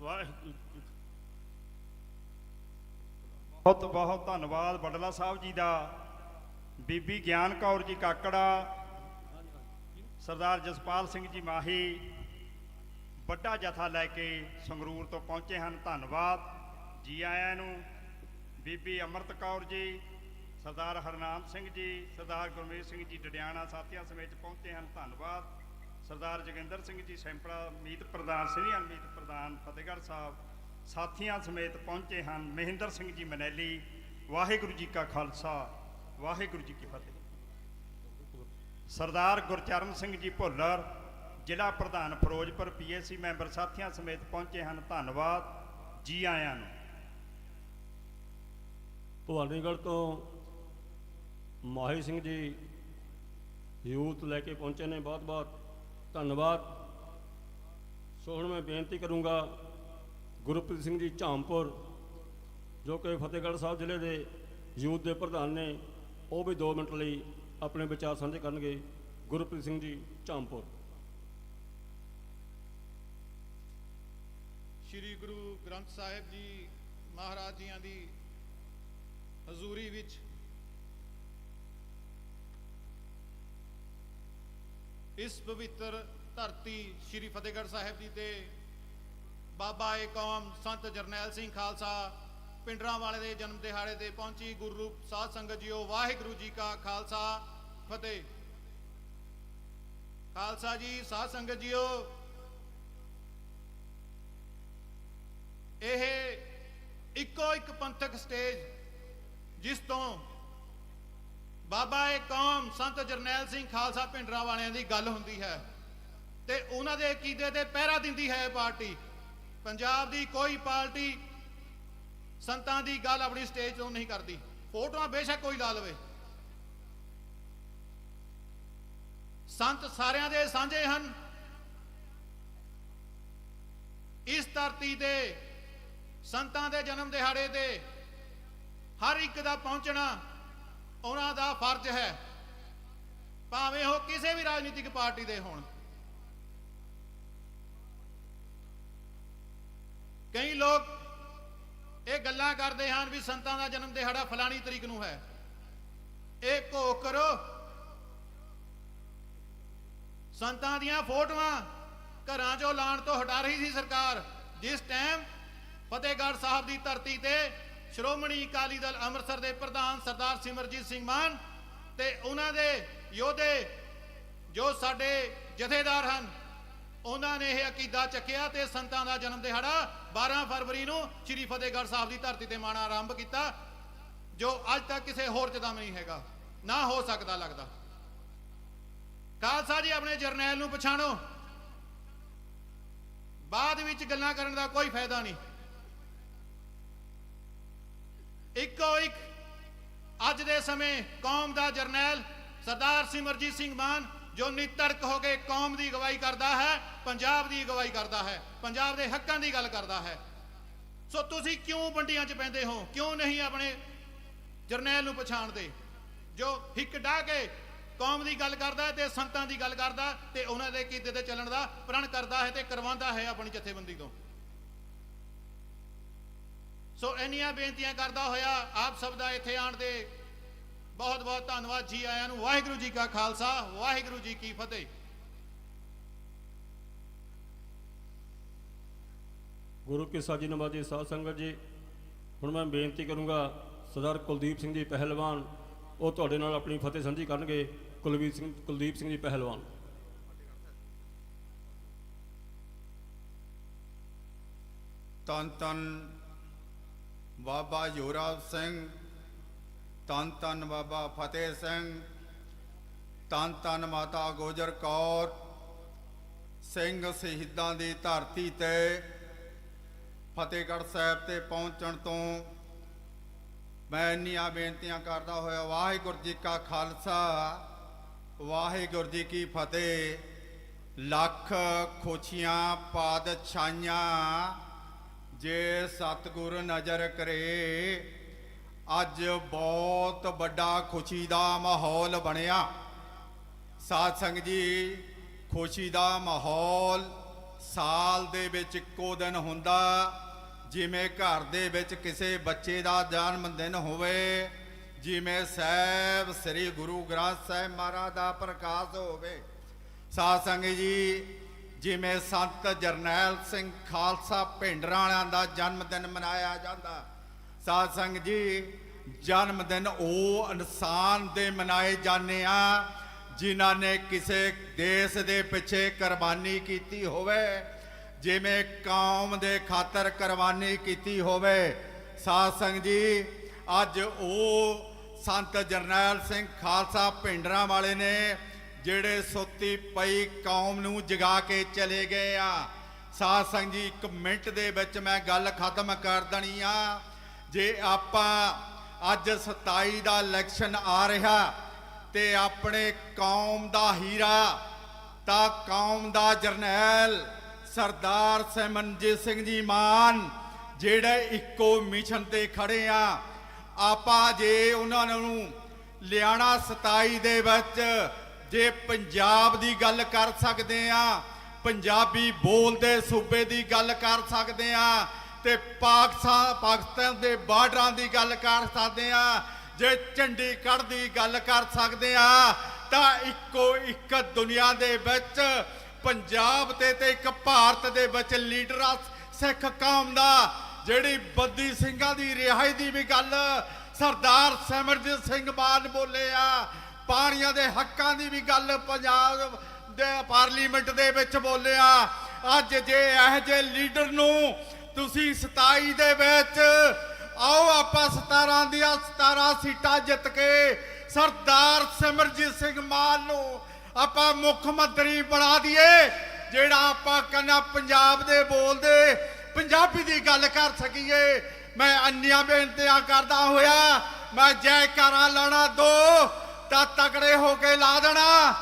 ਵਾਹਿਗੁਰੂ ਜੀ ਕੀ ਫਤਿਹ। ਬਹੁਤ ਬਹੁਤ ਧੰਨਵਾਦ ਬਟਲਾ ਸਾਹਿਬ ਜੀ ਦਾ। ਬੀਬੀ ਗਿਆਨ ਕੌਰ ਜੀ ਕਾਕੜਾ, ਸਰਦਾਰ ਜਸਪਾਲ ਸਿੰਘ ਜੀ ਮਾਹੀ ਵੱਡਾ ਜਥਾ ਲੈ ਕੇ ਸੰਗਰੂਰ ਤੋਂ ਪਹੁੰਚੇ ਹਨ। ਧੰਨਵਾਦ, ਜੀ ਆਇਆਂ ਨੂੰ। ਬੀਬੀ ਅੰਮ੍ਰਿਤ ਕੌਰ ਜੀ, ਸਰਦਾਰ ਹਰਨਾਮ ਸਿੰਘ ਜੀ, ਸਰਦਾਰ ਗੁਰਮੀਤ ਸਿੰਘ ਜੀ ਡਡਿਆਣਾ ਸਾਥੀਆਂ ਸਮੇਤ ਪਹੁੰਚੇ ਹਨ। ਧੰਨਵਾਦ। ਸਰਦਾਰ ਜੋਗਿੰਦਰ ਸਿੰਘ ਜੀ ਸੈਂਪੜਾ ਮੀਤ ਪ੍ਰਧਾਨ, ਸੀਨੀਅਰ ਮੀਤ ਪ੍ਰਧਾਨ ਫਤਿਹਗੜ੍ਹ ਸਾਹਿਬ ਸਾਥੀਆਂ ਸਮੇਤ ਪਹੁੰਚੇ ਹਨ। ਮਹਿੰਦਰ ਸਿੰਘ ਜੀ ਮਨੈਲੀ। ਵਾਹਿਗੁਰੂ ਜੀ ਕਾ ਖਾਲਸਾ, ਵਾਹਿਗੁਰੂ ਜੀ ਕੀ ਫਤਿਹ। ਸਰਦਾਰ ਗੁਰਚਰਨ ਸਿੰਘ ਜੀ ਭੁੱਲਰ, ਜ਼ਿਲ੍ਹਾ ਪ੍ਰਧਾਨ ਫਿਰੋਜ਼ਪੁਰ PAC ਮੈਂਬਰ ਸਾਥੀਆਂ ਸਮੇਤ ਪਹੁੰਚੇ ਹਨ। ਧੰਨਵਾਦ, ਜੀ ਆਇਆਂ ਨੂੰ। ਭਵਾਨੀਗੜ੍ਹ ਤੋਂ ਮਾਹੀ ਸਿੰਘ ਜੀ ਯੂਥ ਲੈ ਕੇ ਪਹੁੰਚੇ ਨੇ, ਬਹੁਤ ਬਹੁਤ ਧੰਨਵਾਦ। ਸੋ ਹੁਣ ਮੈਂ ਬੇਨਤੀ ਕਰੂੰਗਾ ਗੁਰਪ੍ਰੀਤ ਸਿੰਘ ਜੀ ਝਾਮਪੁਰ, ਜੋ ਕਿ ਫਤਿਹਗੜ੍ਹ ਸਾਹਿਬ ਜ਼ਿਲ੍ਹੇ ਦੇ ਯੂਥ ਦੇ ਪ੍ਰਧਾਨ ਨੇ, ਉਹ ਵੀ 2 ਮਿੰਟ ਲਈ ਆਪਣੇ ਵਿਚਾਰ ਸਾਂਝੇ ਕਰਨਗੇ। ਗੁਰਪ੍ਰੀਤ ਸਿੰਘ ਜੀ ਝਾਮਪੁਰ। ਸ਼੍ਰੀ ਗੁਰੂ ਗ੍ਰੰਥ ਸਾਹਿਬ ਜੀ ਮਹਾਰਾਜ ਜੀਆਂ ਦੀ ਹਜ਼ੂਰੀ ਵਿੱਚ ਇਸ ਪਵਿੱਤਰ ਧਰਤੀ ਸ਼੍ਰੀ ਫਤਿਹਗੜ੍ਹ ਸਾਹਿਬ ਜੀ ਤੇ ਬਾਬਾ ਏ ਕੌਮ ਸੰਤ ਜਰਨੈਲ ਸਿੰਘ ਖਾਲਸਾ ਪਿੰਡਰਾਂਵਾਲੇ ਦੇ ਜਨਮ ਦਿਹਾੜੇ ਤੇ ਪਹੁੰਚੀ ਗੁਰੂ ਰੂਪ ਸਾਧ ਸੰਗਤ ਜੀਓ, ਵਾਹਿਗੁਰੂ ਜੀ ਕਾ ਖਾਲਸਾ, ਫਤਿਹ। ਖਾਲਸਾ ਜੀ, ਸਾਧ ਸੰਗਤ ਜੀਓ, ਇਹ ਇੱਕੋ ਇੱਕ ਪੰਥਕ ਸਟੇਜ ਜਿਸ ਤੋਂ ਬਾਬਾ ਏ ਕੌਮ ਸੰਤ ਜਰਨੈਲ ਸਿੰਘ ਖਾਲਸਾ ਪਿੰਡਰਾਂ ਵਾਲਿਆਂ ਦੀ ਗੱਲ ਹੁੰਦੀ ਹੈ ਤੇ ਉਹਨਾਂ ਦੇ ਅਕੀਦੇ ਤੇ ਪਹਿਰਾ ਦਿੰਦੀ ਹੈ। ਪਾਰਟੀ ਪੰਜਾਬ ਦੀ ਕੋਈ ਪਾਰਟੀ ਸੰਤਾਂ ਦੀ ਗੱਲ ਆਪਣੀ ਸਟੇਜ ਤੋਂ ਨਹੀਂ ਕਰਦੀ। ਫੋਟੋਆਂ ਬੇਸ਼ੱਕ ਕੋਈ ਲਾ ਲਵੇ, ਸੰਤ ਸਾਰਿਆਂ ਦੇ ਸਾਂਝੇ ਹਨ। ਇਸ ਧਰਤੀ ਤੇ ਸੰਤਾਂ ਦੇ ਜਨਮ ਦਿਹਾੜੇ ਤੇ ਹਰ ਇੱਕ ਦਾ ਪਹੁੰਚਣਾ ਉਹਨਾਂ ਦਾ ਫਰਜ਼ ਹੈ, ਭਾਵੇਂ ਉਹ ਕਿਸੇ ਵੀ ਰਾਜਨੀਤਿਕ ਪਾਰਟੀ ਦੇ ਹੋਣ। ਕਈ ਲੋਕ ਇਹ ਗੱਲਾਂ ਕਰਦੇ ਹਨ ਵੀ ਸੰਤਾਂ ਦਾ ਜਨਮ ਦਿਹਾੜਾ ਫਲਾਣੀ ਤਰੀਕ ਨੂੰ ਹੈ। ਇਹ ਘੋਖ ਕਰੋ, ਸੰਤਾਂ ਦੀਆਂ ਫੋਟੋਆਂ ਘਰਾਂ 'ਚੋਂ ਲਾਉਣ ਤੋਂ ਹਟਾ ਰਹੀ ਸੀ ਸਰਕਾਰ, ਜਿਸ ਟਾਈਮ ਫਤਿਹਗੜ੍ਹ ਸਾਹਿਬ ਦੀ ਧਰਤੀ ਤੇ ਸ਼੍ਰੋਮਣੀ ਅਕਾਲੀ ਦਲ ਅੰਮ੍ਰਿਤਸਰ ਦੇ ਪ੍ਰਧਾਨ ਸਰਦਾਰ ਸਿਮਰਜੀਤ ਸਿੰਘ ਮਾਨ ਤੇ ਉਹਨਾਂ ਦੇ ਯੋਧੇ ਜੋ ਸਾਡੇ ਜਥੇਦਾਰ ਹਨ, ਉਹਨਾਂ ਨੇ ਇਹ ਅਕੀਦਾ ਚੱਕਿਆ ਤੇ ਸੰਤਾਂ ਦਾ ਜਨਮ ਦਿਹਾੜਾ 12 ਫਰਵਰੀ ਨੂੰ ਸ਼੍ਰੀ ਫਤਿਹਗੜ੍ਹ ਸਾਹਿਬ ਦੀ ਧਰਤੀ ਤੇ ਮਾਣਾ ਆਰੰਭ ਕੀਤਾ, ਜੋ ਅੱਜ ਤੱਕ ਕਿਸੇ ਹੋਰ ਚ ਦਮ ਨਹੀਂ ਹੈਗਾ, ਨਾ ਹੋ ਸਕਦਾ ਲੱਗਦਾ। ਖਾਲਸਾ ਜੀ, ਆਪਣੇ ਜਰਨੈਲ ਨੂੰ ਪਛਾਣੋ, ਬਾਅਦ ਵਿੱਚ ਗੱਲਾਂ ਕਰਨ ਦਾ ਕੋਈ ਫਾਇਦਾ ਨਹੀਂ। ਇੱਕੋ ਇੱਕ ਅੱਜ ਦੇ ਸਮੇਂ ਕੌਮ ਦਾ ਜਰਨੈਲ ਸਰਦਾਰ ਸਿਮਰਜੀਤ ਸਿੰਘ ਮਾਨ, ਜੋ ਨਿਤੜਕ ਹੋ ਕੇ ਕੌਮ ਦੀ ਅਗਵਾਈ ਕਰਦਾ ਹੈ, ਪੰਜਾਬ ਦੀ ਅਗਵਾਈ ਕਰਦਾ ਹੈ, ਪੰਜਾਬ ਦੇ ਹੱਕਾਂ ਦੀ ਗੱਲ ਕਰਦਾ ਹੈ। ਸੋ ਤੁਸੀਂ ਕਿਉਂ ਵੰਡੀਆਂ 'ਚ ਪੈਂਦੇ ਹੋ? ਕਿਉਂ ਨਹੀਂ ਆਪਣੇ ਜਰਨੈਲ ਨੂੰ ਪਛਾਣਦੇ, ਜੋ ਹਿੱਕ ਡਾਹ ਕੇ ਕੌਮ ਦੀ ਗੱਲ ਕਰਦਾ ਹੈ ਤੇ ਸੰਤਾਂ ਦੀ ਗੱਲ ਕਰਦਾ ਤੇ ਉਹਨਾਂ ਦੇ ਕੀਤੇ ਤੇ ਚੱਲਣ ਦਾ ਪ੍ਰਣ ਕਰਦਾ ਹੈ ਤੇ ਕਰਵਾਉਂਦਾ ਹੈ ਆਪਣੀ ਜਥੇਬੰਦੀ ਤੋਂ। ਸੋ ਇੰਨੀਆਂ ਬੇਨਤੀਆਂ ਕਰਦਾ ਹੋਇਆ ਆਪ ਸਭ ਦਾ ਇੱਥੇ ਆਉਣ ਦੇ ਬਹੁਤ ਬਹੁਤ ਧੰਨਵਾਦ। ਜੀ ਆਇਆਂ ਨੂੰ। ਵਾਹਿਗੁਰੂ ਜੀ ਕਾ ਖਾਲਸਾ, ਵਾਹਿਗੁਰੂ ਜੀ ਕੀ ਫਤਿਹ। ਗੁਰੂ ਕੀ ਸਾਜੀ ਨਵਾਜੀ ਸਾਧ ਸੰਗਤ ਜੀ, ਹੁਣ ਮੈਂ ਬੇਨਤੀ ਕਰੂੰਗਾ ਸਰਦਾਰ ਕੁਲਦੀਪ ਸਿੰਘ ਜੀ ਪਹਿਲਵਾਨ, ਉਹ ਤੁਹਾਡੇ ਨਾਲ ਆਪਣੀ ਫਤਿਹ ਸਾਂਝੀ ਕਰਨਗੇ। ਕੁਲਦੀਪ ਸਿੰਘ ਜੀ ਪਹਿਲਵਾਨ। ਧੰਨ ਧੰਨ ਬਾਬਾ ਯੁਵਰਾਜ ਸਿੰਘ, ਧੰਨ ਧੰਨ ਬਾਬਾ ਫਤਿਹ ਸਿੰਘ, ਧੰਨ ਧੰਨ ਮਾਤਾ ਗੋਜਰ ਕੌਰ ਸਿੰਘ ਸ਼ਹੀਦਾਂ ਦੀ ਧਰਤੀ ਤੇ ਫਤਿਹਗੜ੍ਹ ਸਾਹਿਬ ਤੇ ਪਹੁੰਚਣ ਤੋਂ ਮੈਂ ਇੰਨੀਆਂ ਬੇਨਤੀਆਂ ਕਰਦਾ ਹੋਇਆ ਵਾਹਿਗੁਰੂ ਜੀ ਕਾ ਖਾਲਸਾ, ਵਾਹਿਗੁਰੂ ਜੀ ਕੀ ਫਤਿਹ। ਲੱਖ ਖੁਸ਼ੀਆਂ ਪਾਤਸ਼ਾਹੀਆਂ ਜੇ ਸਤਿਗੁਰ ਨਜ਼ਰ ਕਰੇ। ਅੱਜ ਬਹੁਤ ਵੱਡਾ ਖੁਸ਼ੀ ਦਾ ਮਾਹੌਲ ਬਣਿਆ ਸਾਧ ਸੰਗਤ ਜੀ। ਖੁਸ਼ੀ ਦਾ ਮਾਹੌਲ ਸਾਲ ਦੇ ਵਿੱਚ ਇੱਕੋ ਦਿਨ ਹੁੰਦਾ, ਜਿਵੇਂ ਘਰ ਦੇ ਵਿੱਚ ਕਿਸੇ ਬੱਚੇ ਦਾ ਜਨਮ ਦਿਨ ਹੋਵੇ, ਜਿਵੇਂ ਸਾਹਿਬ ਸ੍ਰੀ ਗੁਰੂ ਗ੍ਰੰਥ ਸਾਹਿਬ ਮਹਾਰਾਜ ਦਾ ਪ੍ਰਕਾਸ਼ ਹੋਵੇ। ਸਾਧ ਸੰਗਤ ਜੀ, ਜਿਵੇਂ ਸੰਤ ਜਰਨੈਲ ਸਿੰਘ ਖਾਲਸਾ ਭਿੰਡਰਾਂ ਵਾਲਿਆਂ ਦਾ ਜਨਮ ਦਿਨ ਮਨਾਇਆ ਜਾਂਦਾ, ਸਾਧ ਸੰਗਤ ਜੀ ਜਨਮ ਦਿਨ ਉਹ ਇਨਸਾਨ ਦੇ ਮਨਾਏ ਜਾਂਦੇ ਆ ਜਿਨ੍ਹਾਂ ਨੇ ਕਿਸੇ ਦੇਸ਼ ਦੇ ਪਿੱਛੇ ਕੁਰਬਾਨੀ ਕੀਤੀ ਹੋਵੇ, ਜਿਵੇਂ ਕੌਮ ਦੇ ਖਾਤਰ ਕੁਰਬਾਨੀ ਕੀਤੀ ਹੋਵੇ। ਸਾਧ ਸੰਗਤ ਜੀ, ਅੱਜ ਉਹ ਸੰਤ ਜਰਨੈਲ ਸਿੰਘ ਖਾਲਸਾ ਭਿੰਡਰਾਂ ਵਾਲੇ ਨੇ ਜਿਹੜੇ ਸੁੱਤੀ ਪਈ ਕੌਮ ਨੂੰ ਜਗਾ ਕੇ ਚਲੇ ਗਏ ਆ। ਸਾਧ ਸੰਗਤ ਜੀ, 1 ਮਿੰਟ ਦੇ ਵਿੱਚ ਮੈਂ ਗੱਲ ਖਤਮ ਕਰ ਦੇਣੀ ਆ। ਜੇ ਆਪਾਂ ਅੱਜ 27 ਦਾ ਇਲੈਕਸ਼ਨ ਆ ਰਿਹਾ ਤੇ ਆਪਣੇ ਕੌਮ ਦਾ ਹੀਰਾ ਤਾਂ ਕੌਮ ਦਾ ਜਰਨੈਲ ਸਰਦਾਰ ਸਿਮਰਨਜੀਤ ਸਿੰਘ ਜੀ ਮਾਨ ਜਿਹੜੇ ਇੱਕੋ ਮਿਸ਼ਨ ਤੇ ਖੜੇ ਆ, ਆਪਾਂ ਜੇ ਉਹਨਾਂ ਨੂੰ ਲਿਆਣਾ 27 ਦੇ ਵਿੱਚ ਜੇ ਪੰਜਾਬ ਦੀ ਗੱਲ ਕਰ ਸਕਦੇ ਆ, ਪੰਜਾਬੀ ਬੋਲਦੇ ਸੂਬੇ ਦੀ ਗੱਲ ਕਰ ਸਕਦੇ ਆ, ਤੇ ਪਾਕਿਸਤਾਨ ਦੇ ਬਾਰਡਰਾਂ ਦੀ ਗੱਲ ਕਰ ਸਕਦੇ ਆ, ਜੇ ਚੰਡੀਗੜ੍ਹ ਦੀ ਗੱਲ ਕਰ ਸਕਦੇ ਆ, ਤਾਂ ਇੱਕੋ ਇੱਕ ਦੁਨੀਆ ਦੇ ਵਿੱਚ ਪੰਜਾਬ ਤੇ ਇੱਕ ਭਾਰਤ ਦੇ ਵਿੱਚ ਲੀਡਰ ਆ ਸਿੱਖ ਕੌਮ ਦਾ, ਜਿਹੜੀ ਬੰਦੀ ਸਿੰਘਾਂ ਦੀ ਰਿਹਾਈ ਦੀ ਵੀ ਗੱਲ ਸਰਦਾਰ ਸਿਮਰਜੀਤ ਸਿੰਘ ਮਾਨ ਬੋਲੇ ਆ, ਪਾਣੀਆਂ ਦੇ ਹੱਕਾਂ ਦੀ ਵੀ ਗੱਲ ਪੰਜਾਬ ਦੇ ਪਾਰਲੀਮੈਂਟ ਦੇ ਵਿੱਚ ਬੋਲਿਆ। ਅੱਜ ਜੇ ਇਹੋ ਜਿਹੇ ਲੀਡਰ ਨੂੰ ਤੁਸੀਂ 27 ਦੇ ਵਿੱਚ ਆਓ ਆਪਾਂ 17 ਦੀਆਂ 17 ਸੀਟਾਂ ਜਿੱਤ ਕੇ ਸਰਦਾਰ ਸਿਮਰਜੀਤ ਸਿੰਘ ਮਾਨ ਨੂੰ ਆਪਾਂ ਮੁੱਖ ਮੰਤਰੀ ਬਣਾ ਦਈਏ, ਜਿਹੜਾ ਆਪਾਂ ਕਹਿੰਦਾ ਪੰਜਾਬ ਦੇ ਬੋਲਦੇ ਪੰਜਾਬੀ ਦੀ ਗੱਲ ਕਰ ਸਕੀਏ। ਮੈਂ ਅੰਨੀਆਂ ਬੇਨਤੀਆਂ ਕਰਦਾ ਹੋਇਆ ਮੈਂ ਜੈਕਾਰਾ ਲਾਣਾ ਦੋ ਤਾਂ ਤਕੜੇ ਹੋ ਕੇ ਲਾ ਦੇਣਾ।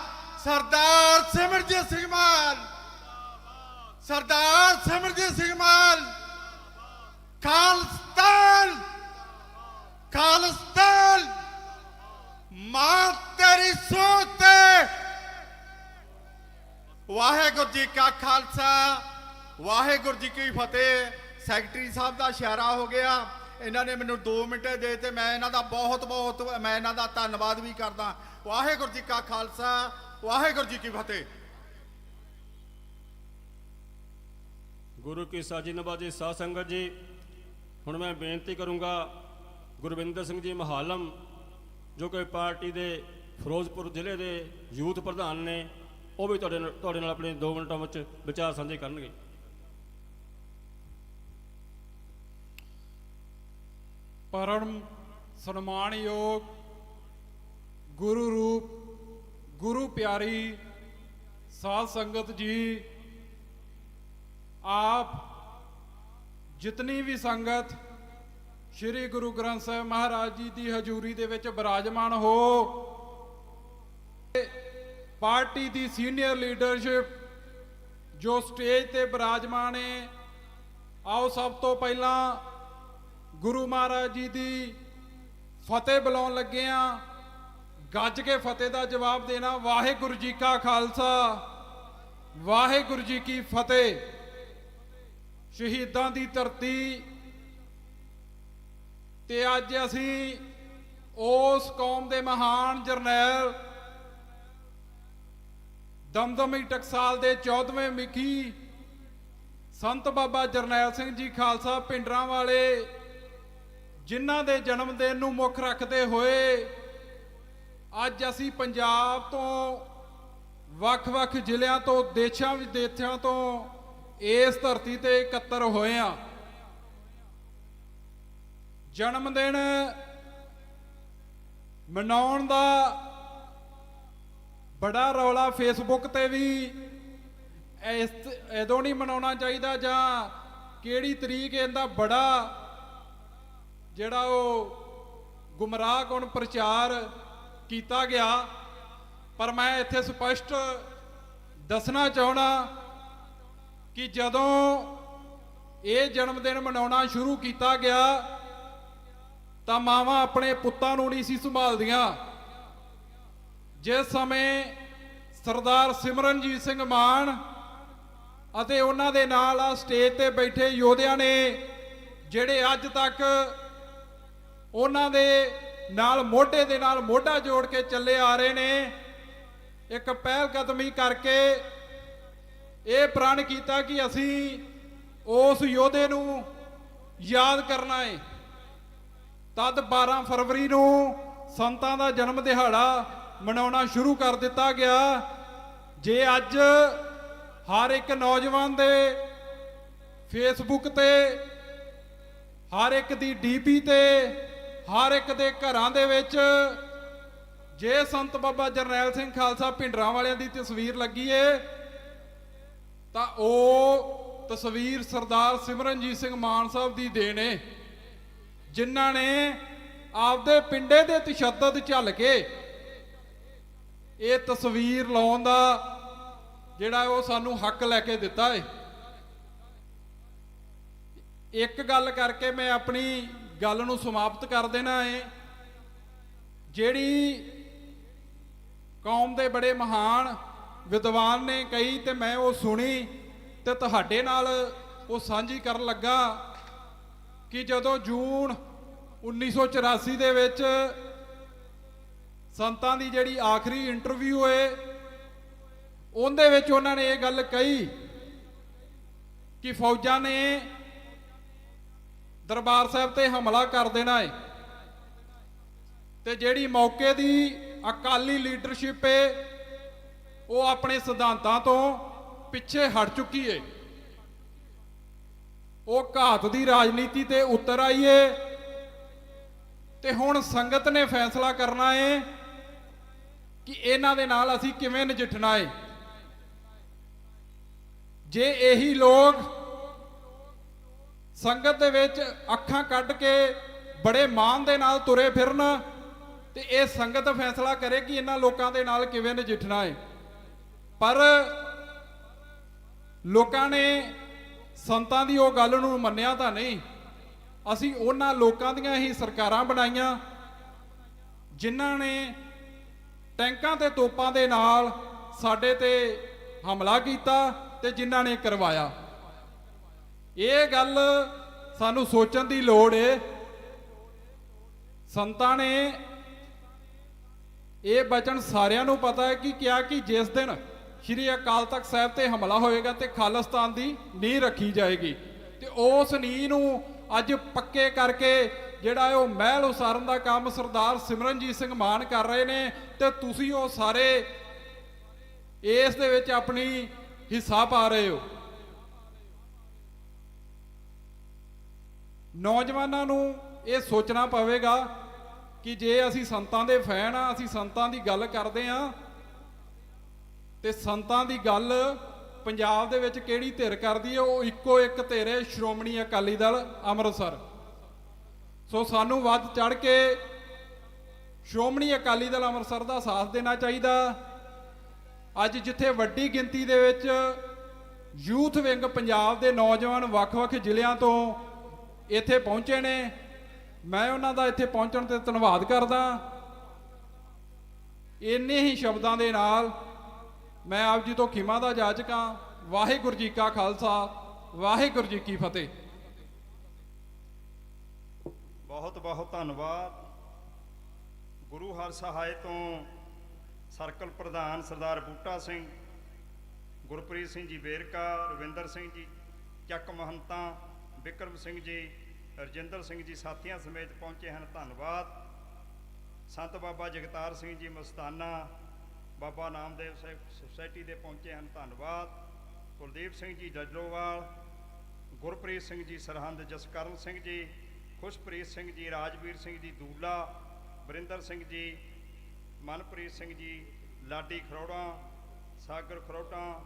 ਸਰਦਾਰ ਸਿਮਰਜੀਤ ਸਿੰਘ ਮਾਨ, ਸਰਦਾਰ ਸਿਮਰਜੀਤ ਸਿੰਘ ਮਾਨ, ਖਾਲਿਸਤਾਨ, ਖਾਲਿਸਤਾਨ, ਮਾਂ ਤੇਰੀ ਸੋਚ ਤੇ। ਵਾਹਿਗੁਰੂ ਜੀ ਕਾ ਖਾਲਸਾ, ਵਾਹਿਗੁਰੂ ਜੀ ਕੀ ਫਤਿਹ। ਸੈਕਟਰੀ ਸਾਹਿਬ ਦਾ ਇਸ਼ਾਰਾ ਹੋ ਗਿਆ, ਇਹਨਾਂ ਨੇ ਮੈਨੂੰ 2 ਮਿੰਟ ਦੇ ਤੇ ਮੈਂ ਇਹਨਾਂ ਦਾ ਬਹੁਤ ਮੈਂ ਇਹਨਾਂ ਦਾ ਧੰਨਵਾਦ ਵੀ ਕਰਦਾ। ਵਾਹਿਗੁਰੂ ਜੀ ਕਾ ਖਾਲਸਾ, ਵਾਹਿਗੁਰੂ ਜੀ ਕੀ ਫਤਿਹ। ਗੁਰੂ ਕੀ ਸਾਜੀ ਨਵਾਜੇ ਸਾਧ ਸੰਗਤ ਜੀ, ਹੁਣ ਮੈਂ ਬੇਨਤੀ ਕਰੂੰਗਾ ਗੁਰਵਿੰਦਰ ਸਿੰਘ ਜੀ ਮਹਾਲਮ ਜੋ ਕਿ ਪਾਰਟੀ ਦੇ ਫਿਰੋਜ਼ਪੁਰ ਜ਼ਿਲ੍ਹੇ ਦੇ ਯੂਥ ਪ੍ਰਧਾਨ ਨੇ, ਉਹ ਵੀ ਤੁਹਾਡੇ ਨਾਲ ਆਪਣੇ 2 ਮਿੰਟਾਂ ਵਿੱਚ ਵਿਚਾਰ ਸਾਂਝੇ ਕਰਨਗੇ। ਪਰਮ ਸਨਮਾਨਯੋਗ ਗੁਰੂ ਰੂਪ ਗੁਰੂ ਪਿਆਰੀ ਸਾਧ ਸੰਗਤ ਜੀ, ਆਪ ਜਿਤਨੀ ਵੀ ਸੰਗਤ ਸ਼੍ਰੀ ਗੁਰੂ ਗ੍ਰੰਥ ਸਾਹਿਬ ਮਹਾਰਾਜ ਜੀ ਦੀ ਹਜ਼ੂਰੀ ਦੇ ਵਿੱਚ ਬਿਰਾਜਮਾਨ ਹੋ, ਪਾਰਟੀ ਦੀ ਸੀਨੀਅਰ ਲੀਡਰਸ਼ਿਪ ਜੋ ਸਟੇਜ ਤੇ ਬਿਰਾਜਮਾਨ ਹੈ, ਆਓ ਸਭ ਤੋਂ ਪਹਿਲਾਂ ਗੁਰੂ ਮਹਾਰਾਜ ਜੀ ਦੀ ਫਤਿਹ ਬੁਲਾਉਣ ਲੱਗੇ ਆ। ਗੱਜ ਕੇ ਫਤਿਹ ਦਾ ਜਵਾਬ ਦੇਣਾ। ਵਾਹਿਗੁਰੂ ਜੀ ਕਾ ਖਾਲਸਾ, ਵਾਹਿਗੁਰੂ ਜੀ ਕੀ ਫਤਿਹ। ਸ਼ਹੀਦਾਂ ਦੀ ਧਰਤੀ ਤੇ ਅੱਜ ਅਸੀਂ ਉਸ ਕੌਮ ਦੇ ਮਹਾਨ ਜਰਨੈਲ ਦਮਦਮੀ ਟਕਸਾਲ ਦੇ 14ਵੇਂ ਮਿਖੀ ਸੰਤ ਬਾਬਾ ਜਰਨੈਲ ਸਿੰਘ ਜੀ ਖਾਲਸਾ ਭਿੰਡਰਾਂ ਵਾਲੇ, ਜਿਨ੍ਹਾਂ ਦੇ ਜਨਮ ਦਿਨ ਨੂੰ ਮੁੱਖ ਰੱਖਦੇ ਹੋਏ ਅੱਜ ਅਸੀਂ ਪੰਜਾਬ ਤੋਂ ਵੱਖ-ਵੱਖ ਜ਼ਿਲ੍ਹਿਆਂ ਤੋਂ ਦੇਸ਼ਾਂ ਵਿਦੇਸ਼ਾਂ ਤੋਂ ਇਸ ਧਰਤੀ ਤੇ ਇਕੱਤਰ ਹੋਏ ਆ। ਜਨਮ ਦਿਨ ਮਨਾਉਣ ਦਾ ਬੜਾ ਰੌਲਾ ਫੇਸਬੁੱਕ ਤੇ ਵੀ, ਇਦੋਂ ਨਹੀਂ ਮਨਾਉਣਾ ਚਾਹੀਦਾ ਜਾਂ ਕਿਹੜੀ ਤਰੀਕ ਇਹਦਾ ਬੜਾ ਜਿਹੜਾ ਉਹ ਗੁੰਮਰਾਹ ਕੌਣ ਪ੍ਰਚਾਰ ਕੀਤਾ ਗਿਆ। ਪਰ ਮੈਂ ਇੱਥੇ ਸਪਸ਼ਟ ਦੱਸਣਾ ਚਾਹੁੰਦਾ ਕਿ ਜਦੋਂ ਇਹ ਜਨਮ ਦਿਨ ਮਨਾਉਣਾ ਸ਼ੁਰੂ ਕੀਤਾ ਗਿਆ ਤਾਂ ਮਾਵਾਂ ਆਪਣੇ ਪੁੱਤਾਂ ਨੂੰ ਨਹੀਂ ਸੀ ਸੰਭਾਲਦੀਆਂ। ਜਿਸ ਸਮੇਂ ਸਰਦਾਰ ਸਿਮਰਨਜੀਤ ਸਿੰਘ ਮਾਨ ਅਤੇ ਉਹਨਾਂ ਦੇ ਨਾਲ ਆ ਸਟੇਜ ਤੇ ਬੈਠੇ ਯੋਧਿਆਂ ਨੇ, ਜਿਹੜੇ ਅੱਜ ਤੱਕ ਉਹਨਾਂ ਦੇ ਨਾਲ ਮੋਢੇ ਦੇ ਨਾਲ ਮੋਢਾ ਜੋੜ ਕੇ ਚੱਲੇ ਆ ਰਹੇ ਨੇ, ਇੱਕ ਪਹਿਲ ਕਦਮੀ ਕਰਕੇ ਇਹ ਪ੍ਰਣ ਕੀਤਾ ਕਿ ਅਸੀਂ ਉਸ ਯੋਧੇ ਨੂੰ ਯਾਦ ਕਰਨਾ ਹੈ। ਤਦ 12 ਫਰਵਰੀ ਨੂੰ ਸੰਤਾਂ ਦਾ ਜਨਮ ਦਿਹਾੜਾ ਮਨਾਉਣਾ ਸ਼ੁਰੂ ਕਰ ਦਿੱਤਾ ਗਿਆ। ਜੇ ਅੱਜ ਹਰ ਇੱਕ ਨੌਜਵਾਨ ਦੇ ਫੇਸਬੁੱਕ ਤੇ, ਹਰ ਇੱਕ ਦੀ ਡੀਪੀ ਤੇ, ਹਰ ਇੱਕ ਦੇ ਘਰਾਂ ਦੇ ਵਿੱਚ ਜੇ ਸੰਤ ਬਾਬਾ ਜਰਨੈਲ ਸਿੰਘ ਖਾਲਸਾ ਭਿੰਡਰਾਂ ਵਾਲਿਆਂ ਦੀ ਤਸਵੀਰ ਲੱਗੀ ਏ ਤਾਂ ਉਹ ਤਸਵੀਰ ਸਰਦਾਰ ਸਿਮਰਨਜੀਤ ਸਿੰਘ ਮਾਨ ਸਾਹਿਬ ਦੀ ਦੇਣ ਏ, ਜਿਨ੍ਹਾਂ ਨੇ ਆਪਦੇ ਪਿੰਡੇ ਦੇ ਤਸ਼ੱਦਦ ਝੱਲ ਕੇ ਇਹ ਤਸਵੀਰ ਲਾਉਣ ਦਾ ਜਿਹੜਾ ਉਹ ਸਾਨੂੰ ਹੱਕ ਲੈ ਕੇ ਦਿੱਤਾ ਏ। ਇੱਕ ਗੱਲ ਕਰਕੇ ਮੈਂ ਆਪਣੀ ਗੱਲ ਨੂੰ ਸਮਾਪਤ ਕਰ ਦੇਣਾ ਏ। ਜਿਹੜੀ ਕੌਮ ਦੇ ਬੜੇ ਮਹਾਨ ਵਿਦਵਾਨ ਨੇ ਕਹੀ ਤੇ ਮੈਂ ਉਹ ਸੁਣੀ ਤੇ ਤੁਹਾਡੇ ਨਾਲ ਉਹ ਸਾਂਝੀ ਕਰਨ ਲੱਗਾ ਕਿ ਜਦੋਂ ਜੂਨ 1984 ਦੇ ਵਿੱਚ ਸੰਤਾਂ ਦੀ ਜਿਹੜੀ ਆਖਰੀ ਇੰਟਰਵਿਊ ਏ ਉਹਦੇ ਵਿੱਚ ਉਹਨਾਂ ਨੇ ਇਹ ਗੱਲ ਕਹੀ ਕਿ ਫੌਜਾਂ ਨੇ ਦਰਬਾਰ ਸਾਹਿਬ ਤੇ ਹਮਲਾ ਕਰ ਦੇਣਾ ਏ ਤੇ ਜਿਹੜੀ ਮੌਕੇ ਦੀ ਅਕਾਲੀ ਲੀਡਰਸ਼ਿਪ ਏ ਉਹ ਆਪਣੇ ਸਿਧਾਂਤਾਂ ਤੋਂ ਪਿੱਛੇ ਹਟ ਚੁੱਕੀ ਏ। ਉਹ ਘਾਤ ਦੀ ਰਾਜਨੀਤੀ ਤੇ ਉਤਰ ਆਈ ਏ ਤੇ ਹੁਣ ਸੰਗਤ ਨੇ ਫੈਸਲਾ ਕਰਨਾ ਏ ਕਿ ਇਹਨਾਂ ਦੇ ਨਾਲ ਅਸੀਂ ਕਿਵੇਂ ਨਜਿੱਠਣਾ ਏ। ਜੇ ਇਹੀ ਲੋਕ ਸੰਗਤ ਦੇ ਵਿੱਚ ਅੱਖਾਂ ਕੱਢ ਕੇ ਬੜੇ ਮਾਣ ਦੇ ਨਾਲ ਤੁਰੇ ਫਿਰਨ ਤੇ ਇਹ ਸੰਗਤ ਫੈਸਲਾ ਕਰੇ ਕਿ ਇਹਨਾਂ ਲੋਕਾਂ ਦੇ ਨਾਲ ਕਿਵੇਂ ਨਜਿੱਠਣਾ ਹੈ। ਪਰ ਲੋਕਾਂ ਨੇ ਸੰਤਾਂ ਦੀ ਉਹ ਗੱਲ ਨੂੰ ਮੰਨਿਆ ਤਾਂ ਨਹੀਂ। ਅਸੀਂ ਉਹਨਾਂ ਲੋਕਾਂ ਦੀਆਂ ਹੀ ਸਰਕਾਰਾਂ ਬਣਾਈਆਂ ਜਿਨ੍ਹਾਂ ਨੇ ਟੈਂਕਾਂ ਤੇ ਤੋਪਾਂ ਦੇ ਨਾਲ ਸਾਡੇ ਤੇ ਹਮਲਾ ਕੀਤਾ ਤੇ ਜਿਨ੍ਹਾਂ ਨੇ ਕਰਵਾਇਆ। ਇਹ ਗੱਲ ਸਾਨੂੰ ਸੋਚਣ ਦੀ ਲੋੜ ਏ। ਸੰਤਾਂ ਨੇ ਇਹ ਬਚਨ ਸਾਰਿਆਂ ਨੂੰ ਪਤਾ ਹੈ ਕਿ ਕਿਹਾ ਕਿ ਜਿਸ ਦਿਨ ਸ਼੍ਰੀ ਅਕਾਲ ਤਖਤ ਸਾਹਿਬ ਤੇ ਹਮਲਾ ਹੋਏਗਾ ਤੇ ਖਾਲਿਸਤਾਨ ਦੀ ਨੀਂਹ ਰੱਖੀ ਜਾਏਗੀ ਤੇ ਉਸ ਨੀਂਹ ਨੂੰ ਅੱਜ ਪੱਕੇ ਕਰਕੇ ਜਿਹੜਾ ਉਹ ਮਹਿਲ ਉਸਾਰਨ ਦਾ ਕੰਮ ਸਰਦਾਰ ਸਿਮਰਨਜੀਤ ਸਿੰਘ ਮਾਨ ਕਰ ਰਹੇ ਨੇ ਤੇ ਤੁਸੀਂ ਉਹ ਸਾਰੇ ਇਸ ਦੇ ਵਿੱਚ ਆਪਣੀ ਹਿੱਸਾ ਪਾ ਰਹੇ ਹੋ। ਨੌਜਵਾਨਾਂ ਨੂੰ ਇਹ ਸੋਚਣਾ ਪਵੇਗਾ ਕਿ ਜੇ ਅਸੀਂ ਸੰਤਾਂ ਦੇ ਫੈਨ ਆ, ਅਸੀਂ ਸੰਤਾਂ ਦੀ ਗੱਲ ਕਰਦੇ ਆ ਤੇ ਸੰਤਾਂ ਦੀ ਗੱਲ ਪੰਜਾਬ ਦੇ ਵਿੱਚ ਕਿਹੜੀ ਧਿਰ ਕਰਦੀ ਹੈ? ਉਹ ਇੱਕੋ ਇੱਕ ਧਿਰ ਹੈ, ਸ਼੍ਰੋਮਣੀ ਅਕਾਲੀ ਦਲ ਅੰਮ੍ਰਿਤਸਰ। ਸੋ ਸਾਨੂੰ ਵੱਧ ਚੜ ਕੇ ਸ਼੍ਰੋਮਣੀ ਅਕਾਲੀ ਦਲ ਅੰਮ੍ਰਿਤਸਰ ਦਾ ਸਾਥ ਦੇਣਾ ਚਾਹੀਦਾ। ਅੱਜ ਜਿੱਥੇ ਵੱਡੀ ਗਿਣਤੀ ਦੇ ਵਿੱਚ ਯੂਥ ਵਿੰਗ ਪੰਜਾਬ ਦੇ ਨੌਜਵਾਨ ਵੱਖ-ਵੱਖ ਜ਼ਿਲ੍ਹਿਆਂ ਤੋਂ ਇੱਥੇ ਪਹੁੰਚੇ ਨੇ, ਮੈਂ ਉਹਨਾਂ ਦਾ ਇੱਥੇ ਪਹੁੰਚਣ ਤੇ ਧੰਨਵਾਦ ਕਰਦਾ। ਇੰਨੇ ਹੀ ਸ਼ਬਦਾਂ ਦੇ ਨਾਲ ਮੈਂ ਆਪ ਜੀ ਤੋਂ ਖਿਮਾ ਦਾ ਜਾਚਕ ਹਾਂ। ਵਾਹਿਗੁਰੂ ਜੀ ਕਾ ਖਾਲਸਾ, ਵਾਹਿਗੁਰੂ ਜੀ ਕੀ ਫਤਿਹ। ਬਹੁਤ ਬਹੁਤ ਧੰਨਵਾਦ। ਗੁਰੂ ਹਰ ਸਹਾਇ ਤੋਂ ਸਰਕਲ ਪ੍ਰਧਾਨ ਸਰਦਾਰ ਬੂਟਾ ਸਿੰਘ, ਗੁਰਪ੍ਰੀਤ ਸਿੰਘ ਜੀ ਵੇਰਕਾ, ਰਵਿੰਦਰ ਸਿੰਘ ਜੀ ਚੱਕ ਮਹੰਤਾ, ਵਿਕਰਮ ਸਿੰਘ ਜੀ, ਰਜਿੰਦਰ ਸਿੰਘ ਜੀ ਸਾਥੀਆਂ ਸਮੇਤ ਪਹੁੰਚੇ ਹਨ, ਧੰਨਵਾਦ। ਸੰਤ ਬਾਬਾ ਜਗਤਾਰ ਸਿੰਘ ਜੀ ਮਸਤਾਨਾ, ਬਾਬਾ ਨਾਮਦੇਵ ਸੁਸਾਇਟੀ ਦੇ ਪਹੁੰਚੇ ਹਨ, ਧੰਨਵਾਦ। ਕੁਲਦੀਪ ਸਿੰਘ ਜੀ ਜੱਜਲੋਵਾਲ, ਗੁਰਪ੍ਰੀਤ ਸਿੰਘ ਜੀ ਸਰਹੰਦ, ਜਸਕਰਨ ਸਿੰਘ ਜੀ, ਖੁਸ਼ਪ੍ਰੀਤ ਸਿੰਘ ਜੀ, ਰਾਜਵੀਰ ਸਿੰਘ ਜੀ ਦੂਲਾ, ਵਰਿੰਦਰ ਸਿੰਘ ਜੀ, ਮਨਪ੍ਰੀਤ ਸਿੰਘ ਜੀ, ਲਾਡੀ ਖਰੋੜਾ, ਸਾਗਰ ਖਰੋਟਾ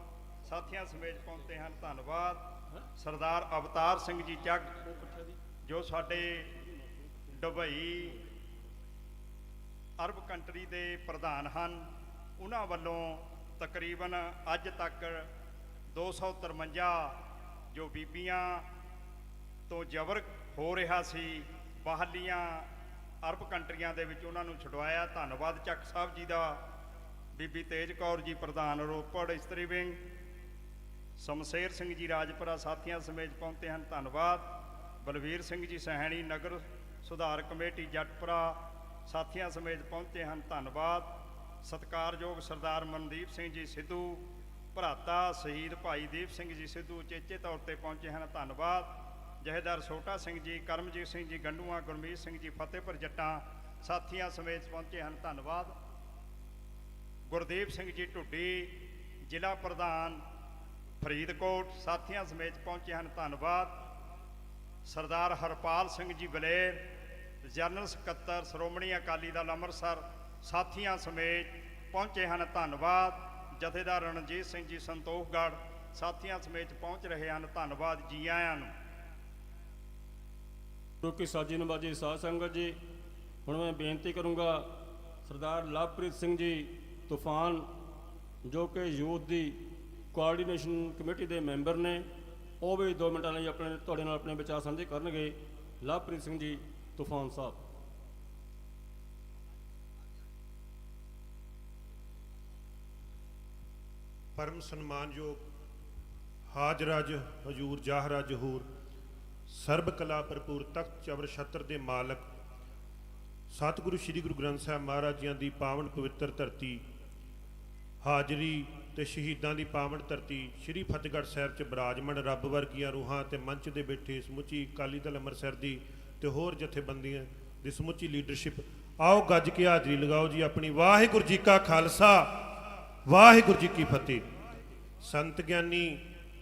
ਸਾਥੀਆਂ ਸਮੇਤ ਪਹੁੰਚੇ ਹਨ, ਧੰਨਵਾਦ। ਸਰਦਾਰ ਅਵਤਾਰ ਸਿੰਘ ਜੀ ਚੱਕ ਜੋ ਸਾਡੇ ਦੁਬਈ ਅਰਬ ਕੰਟਰੀ ਦੇ ਪ੍ਰਧਾਨ ਹਨ, ਉਹਨਾਂ ਵੱਲੋਂ ਤਕਰੀਬਨ ਅੱਜ ਤੱਕ 253 ਜੋ ਬੀਬੀਆਂ ਤੋਂ ਜ਼ਬਰ ਹੋ ਰਿਹਾ ਸੀ ਬਾਹਰਲੀਆਂ ਅਰਬ ਕੰਟਰੀਆਂ ਦੇ ਵਿੱਚ, ਉਹਨਾਂ ਨੂੰ ਛੁਡਵਾਇਆ, ਧੰਨਵਾਦ ਚੱਕ ਸਾਹਿਬ ਜੀ ਦਾ। ਬੀਬੀ ਤੇਜ ਕੌਰ ਜੀ ਪ੍ਰਧਾਨ ਰੋਪੜ ਇਸਤਰੀ ਵਿੰਗ, ਸ਼ਮਸ਼ੇਰ ਸਿੰਘ ਜੀ ਰਾਜਪੁਰਾ ਸਾਥੀਆਂ ਸਮੇਤ ਪਹੁੰਚੇ ਹਨ, ਧੰਨਵਾਦ। ਬਲਵੀਰ ਸਿੰਘ ਜੀ ਸਹਿਣੀ ਨਗਰ ਸੁਧਾਰ ਕਮੇਟੀ ਜੱਟਪੁਰਾ ਸਾਥੀਆਂ ਸਮੇਤ ਪਹੁੰਚੇ ਹਨ, ਧੰਨਵਾਦ। ਸਤਿਕਾਰਯੋਗ ਸਰਦਾਰ ਮਨਦੀਪ ਸਿੰਘ ਜੀ ਸਿੱਧੂ, ਭਰਾਤਾ ਸ਼ਹੀਦ ਭਾਈ ਦੀਪ ਸਿੰਘ ਜੀ ਸਿੱਧੂ ਉਚੇਚੇ ਤੌਰ ਤੇ ਪਹੁੰਚੇ ਹਨ, ਧੰਨਵਾਦ। ਜਥੇਦਾਰ ਛੋਟਾ ਸਿੰਘ ਜੀ, ਕਰਮਜੀਤ ਸਿੰਘ ਜੀ ਗੰਡੂਆਂ, ਗੁਰਮੀਤ ਸਿੰਘ ਜੀ ਫਤਿਹਪੁਰ ਜੱਟਾਂ ਸਾਥੀਆਂ ਸਮੇਤ ਪਹੁੰਚੇ ਹਨ, ਧੰਨਵਾਦ। ਗੁਰਦੀਪ ਸਿੰਘ ਜੀ ਢੁੱਡੀ, ਜ਼ਿਲ੍ਹਾ ਪ੍ਰਧਾਨ ਫਰੀਦਕੋਟ ਸਾਥੀਆਂ ਸਮੇਤ ਪਹੁੰਚੇ ਹਨ, ਧੰਨਵਾਦ। ਸਰਦਾਰ ਹਰਪਾਲ ਸਿੰਘ ਜੀ ਬਲੇਰ, ਜਨਰਲ ਸਕੱਤਰ ਸ਼੍ਰੋਮਣੀ ਅਕਾਲੀ ਦਲ ਅੰਮ੍ਰਿਤਸਰ ਸਾਥੀਆਂ ਸਮੇਤ ਪਹੁੰਚੇ ਹਨ, ਧੰਨਵਾਦ। ਜਥੇਦਾਰ ਰਣਜੀਤ ਸਿੰਘ ਜੀ ਸੰਤੋਖਗੜ੍ਹ ਸਾਥੀਆਂ ਸਮੇਤ ਪਹੁੰਚ ਰਹੇ ਹਨ, ਧੰਨਵਾਦ ਜੀ ਆਇਆਂ ਨੂੰ। ਕਿਉਂਕਿ ਸਾਜੀ ਨਵਾਜੀ ਸਾਧ ਸੰਗਤ ਜੀ, ਹੁਣ ਮੈਂ ਬੇਨਤੀ ਕਰੂੰਗਾ ਸਰਦਾਰ ਲਵਪ੍ਰੀਤ ਸਿੰਘ ਜੀ ਤੂਫਾਨ, ਜੋ ਕਿ ਯੂਥ ਦੀ ਕੋਆਰਡੀਨੇਸ਼ਨ ਕਮੇਟੀ ਦੇ ਮੈਂਬਰ ਨੇ, ਉਹ ਵੀ 2 ਮਿੰਟਾਂ ਲਈ ਤੁਹਾਡੇ ਨਾਲ ਆਪਣੇ ਵਿਚਾਰ ਸਾਂਝੇ ਕਰਨਗੇ। ਲਵਪ੍ਰੀਤ ਸਿੰਘ ਜੀ ਤੂਫਾਨ ਸਾਹਿਬ। ਪਰਮ ਸਨਮਾਨਯੋਗ ਹਾਜਰਾਜ ਹਜੂਰ ਜਾਹਰਾ ਜਹੂਰ ਸਰਬ ਕਲਾ ਭਰਪੂਰ ਤਖਤ ਚਵਰ ਛਤਰ ਦੇ ਮਾਲਕ ਸਤਿਗੁਰੂ ਸ੍ਰੀ ਗੁਰੂ ਗ੍ਰੰਥ ਸਾਹਿਬ ਮਹਾਰਾਜ ਜੀਆਂ ਦੀ ਪਾਵਨ ਪਵਿੱਤਰ ਧਰਤੀ, ਹਾਜ਼ਰੀ ਤੇ ਸ਼ਹੀਦਾਂ ਦੀ ਪਾਵਨ ਧਰਤੀ ਸ੍ਰੀ ਫਤਿਹਗੜ੍ਹ ਸਾਹਿਬ 'ਚ ਬਿਰਾਜਮਾਨ ਰੱਬ ਵਰਗੀਆਂ ਰੂਹਾਂ ਤੇ ਮੰਚ ਦੇ ਬੈਠੇ ਸਮੁੱਚੀ ਅਕਾਲੀ ਦਲ ਅੰਮ੍ਰਿਤਸਰ ਦੀ ਤੇ ਹੋਰ ਜਥੇਬੰਦੀਆਂ ਦੀ ਸਮੁੱਚੀ ਲੀਡਰਸ਼ਿਪ, ਆਓ ਗੱਜ ਕੇ ਹਾਜ਼ਰੀ ਲਗਾਓ ਜੀ ਆਪਣੀ। ਵਾਹਿਗੁਰੂ ਜੀ ਕਾ ਖਾਲਸਾ, ਵਾਹਿਗੁਰੂ ਜੀ ਕੀ ਫਤਿਹ। ਸੰਤ ਗਿਆਨੀ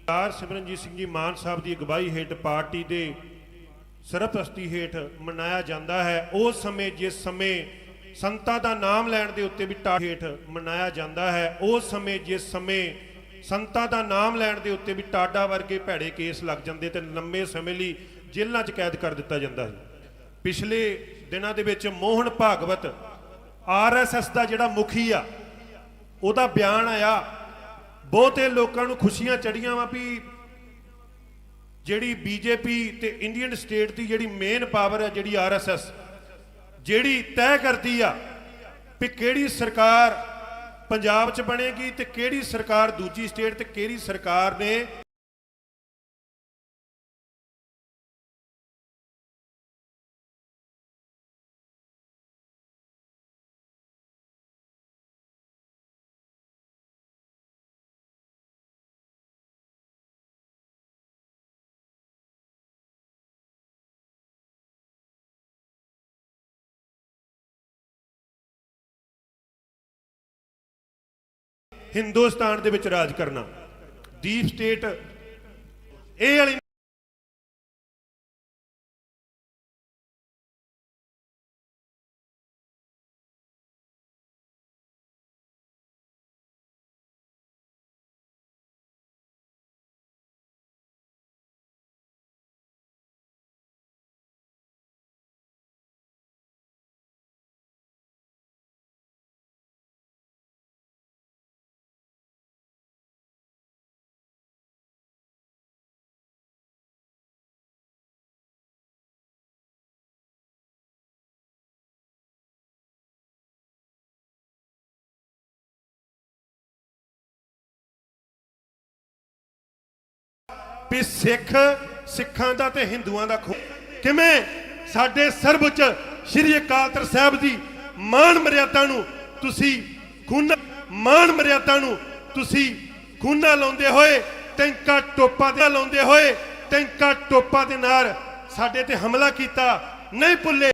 ਸਰਦਾਰ ਸਿਮਰਨਜੀਤ ਸਿੰਘ ਜੀ ਮਾਨ ਸਾਹਿਬ ਦੀ ਅਗਵਾਈ ਹੇਠ ਪਾਰਟੀ ਦੇ ਸਰਪ੍ਰਸਤੀ ਹੇਠ ਮਨਾਇਆ ਜਾਂਦਾ ਹੈ। ਉਸ ਸਮੇਂ ਜਿਸ ਸਮੇਂ ਸੰਤਾਂ ਦਾ ਨਾਮ ਲੈਣ ਦੇ ਉੱਤੇ ਵੀ ਹੇਠ ਮਨਾਇਆ ਜਾਂਦਾ ਹੈ, ਉਸ ਸਮੇਂ ਜਿਸ ਸਮੇਂ ਸੰਤਾਂ ਦਾ ਨਾਮ ਲੈਣ ਦੇ ਉੱਤੇ ਵੀ ਟਾਡਾ ਵਰਗੇ ਭੈੜੇ ਕੇਸ ਲੱਗ ਜਾਂਦੇ ਤੇ ਲੰਮੇ ਸਮੇਂ ਲਈ ਜੇਲ੍ਹਾਂ 'ਚ ਕੈਦ ਕਰ ਦਿੱਤਾ ਜਾਂਦਾ ਸੀ। ਪਿਛਲੇ ਦਿਨਾਂ ਦੇ ਵਿੱਚ ਮੋਹਨ ਭਾਗਵਤ RSS ਦਾ ਜਿਹੜਾ ਮੁਖੀ ਆ, ਉਹਦਾ ਬਿਆਨ ਆਇਆ। ਬਹੁਤੇ ਲੋਕਾਂ ਨੂੰ ਖੁਸ਼ੀਆਂ ਚੜੀਆਂ ਵਾ ਵੀ ਜਿਹੜੀ BJP ਤੇ ਇੰਡੀਅਨ ਸਟੇਟ ਦੀ ਜਿਹੜੀ ਮੇਨ ਪਾਵਰ ਹੈ, ਜਿਹੜੀ RSS, ਜਿਹੜੀ ਤੈਅ ਕਰਦੀ ਆ ਵੀ ਕਿਹੜੀ ਸਰਕਾਰ ਪੰਜਾਬ 'ਚ ਬਣੇਗੀ ਤੇ ਕਿਹੜੀ ਸਰਕਾਰ ਦੂਜੀ ਸਟੇਟ ਤੇ ਕਿਹੜੀ ਸਰਕਾਰ ਨੇ ਹਿੰਦੁਸਤਾਨ ਦੇ ਵਿੱਚ ਰਾਜ ਕਰਨਾ। ਦੀਪ ਸਟੇਟ ਇਹ ਵਾਲੀ ਵੀ ਸਿੱਖਾਂ ਦਾ ਤੇ ਹਿੰਦੂਆਂ ਦਾ ਕਿਵੇਂ ਸਾਡੇ ਸਰਵਉੱਚ ਸ਼੍ਰੀ ਅਕਾਲ ਤਖਤ ਸਾਹਿਬ ਦੀ ਮਾਣ ਮਰਿਆਦਾ ਨੂੰ ਤੁਸੀਂ ਖੂਨਾ ਲਾਉਂਦੇ ਹੋਏ ਟੈਂਕਾਂ ਟੋਪਾਂ ਦੇ ਨਾਲ ਸਾਡੇ ਤੇ ਹਮਲਾ ਕੀਤਾ, ਨਹੀਂ ਭੁੱਲੇ।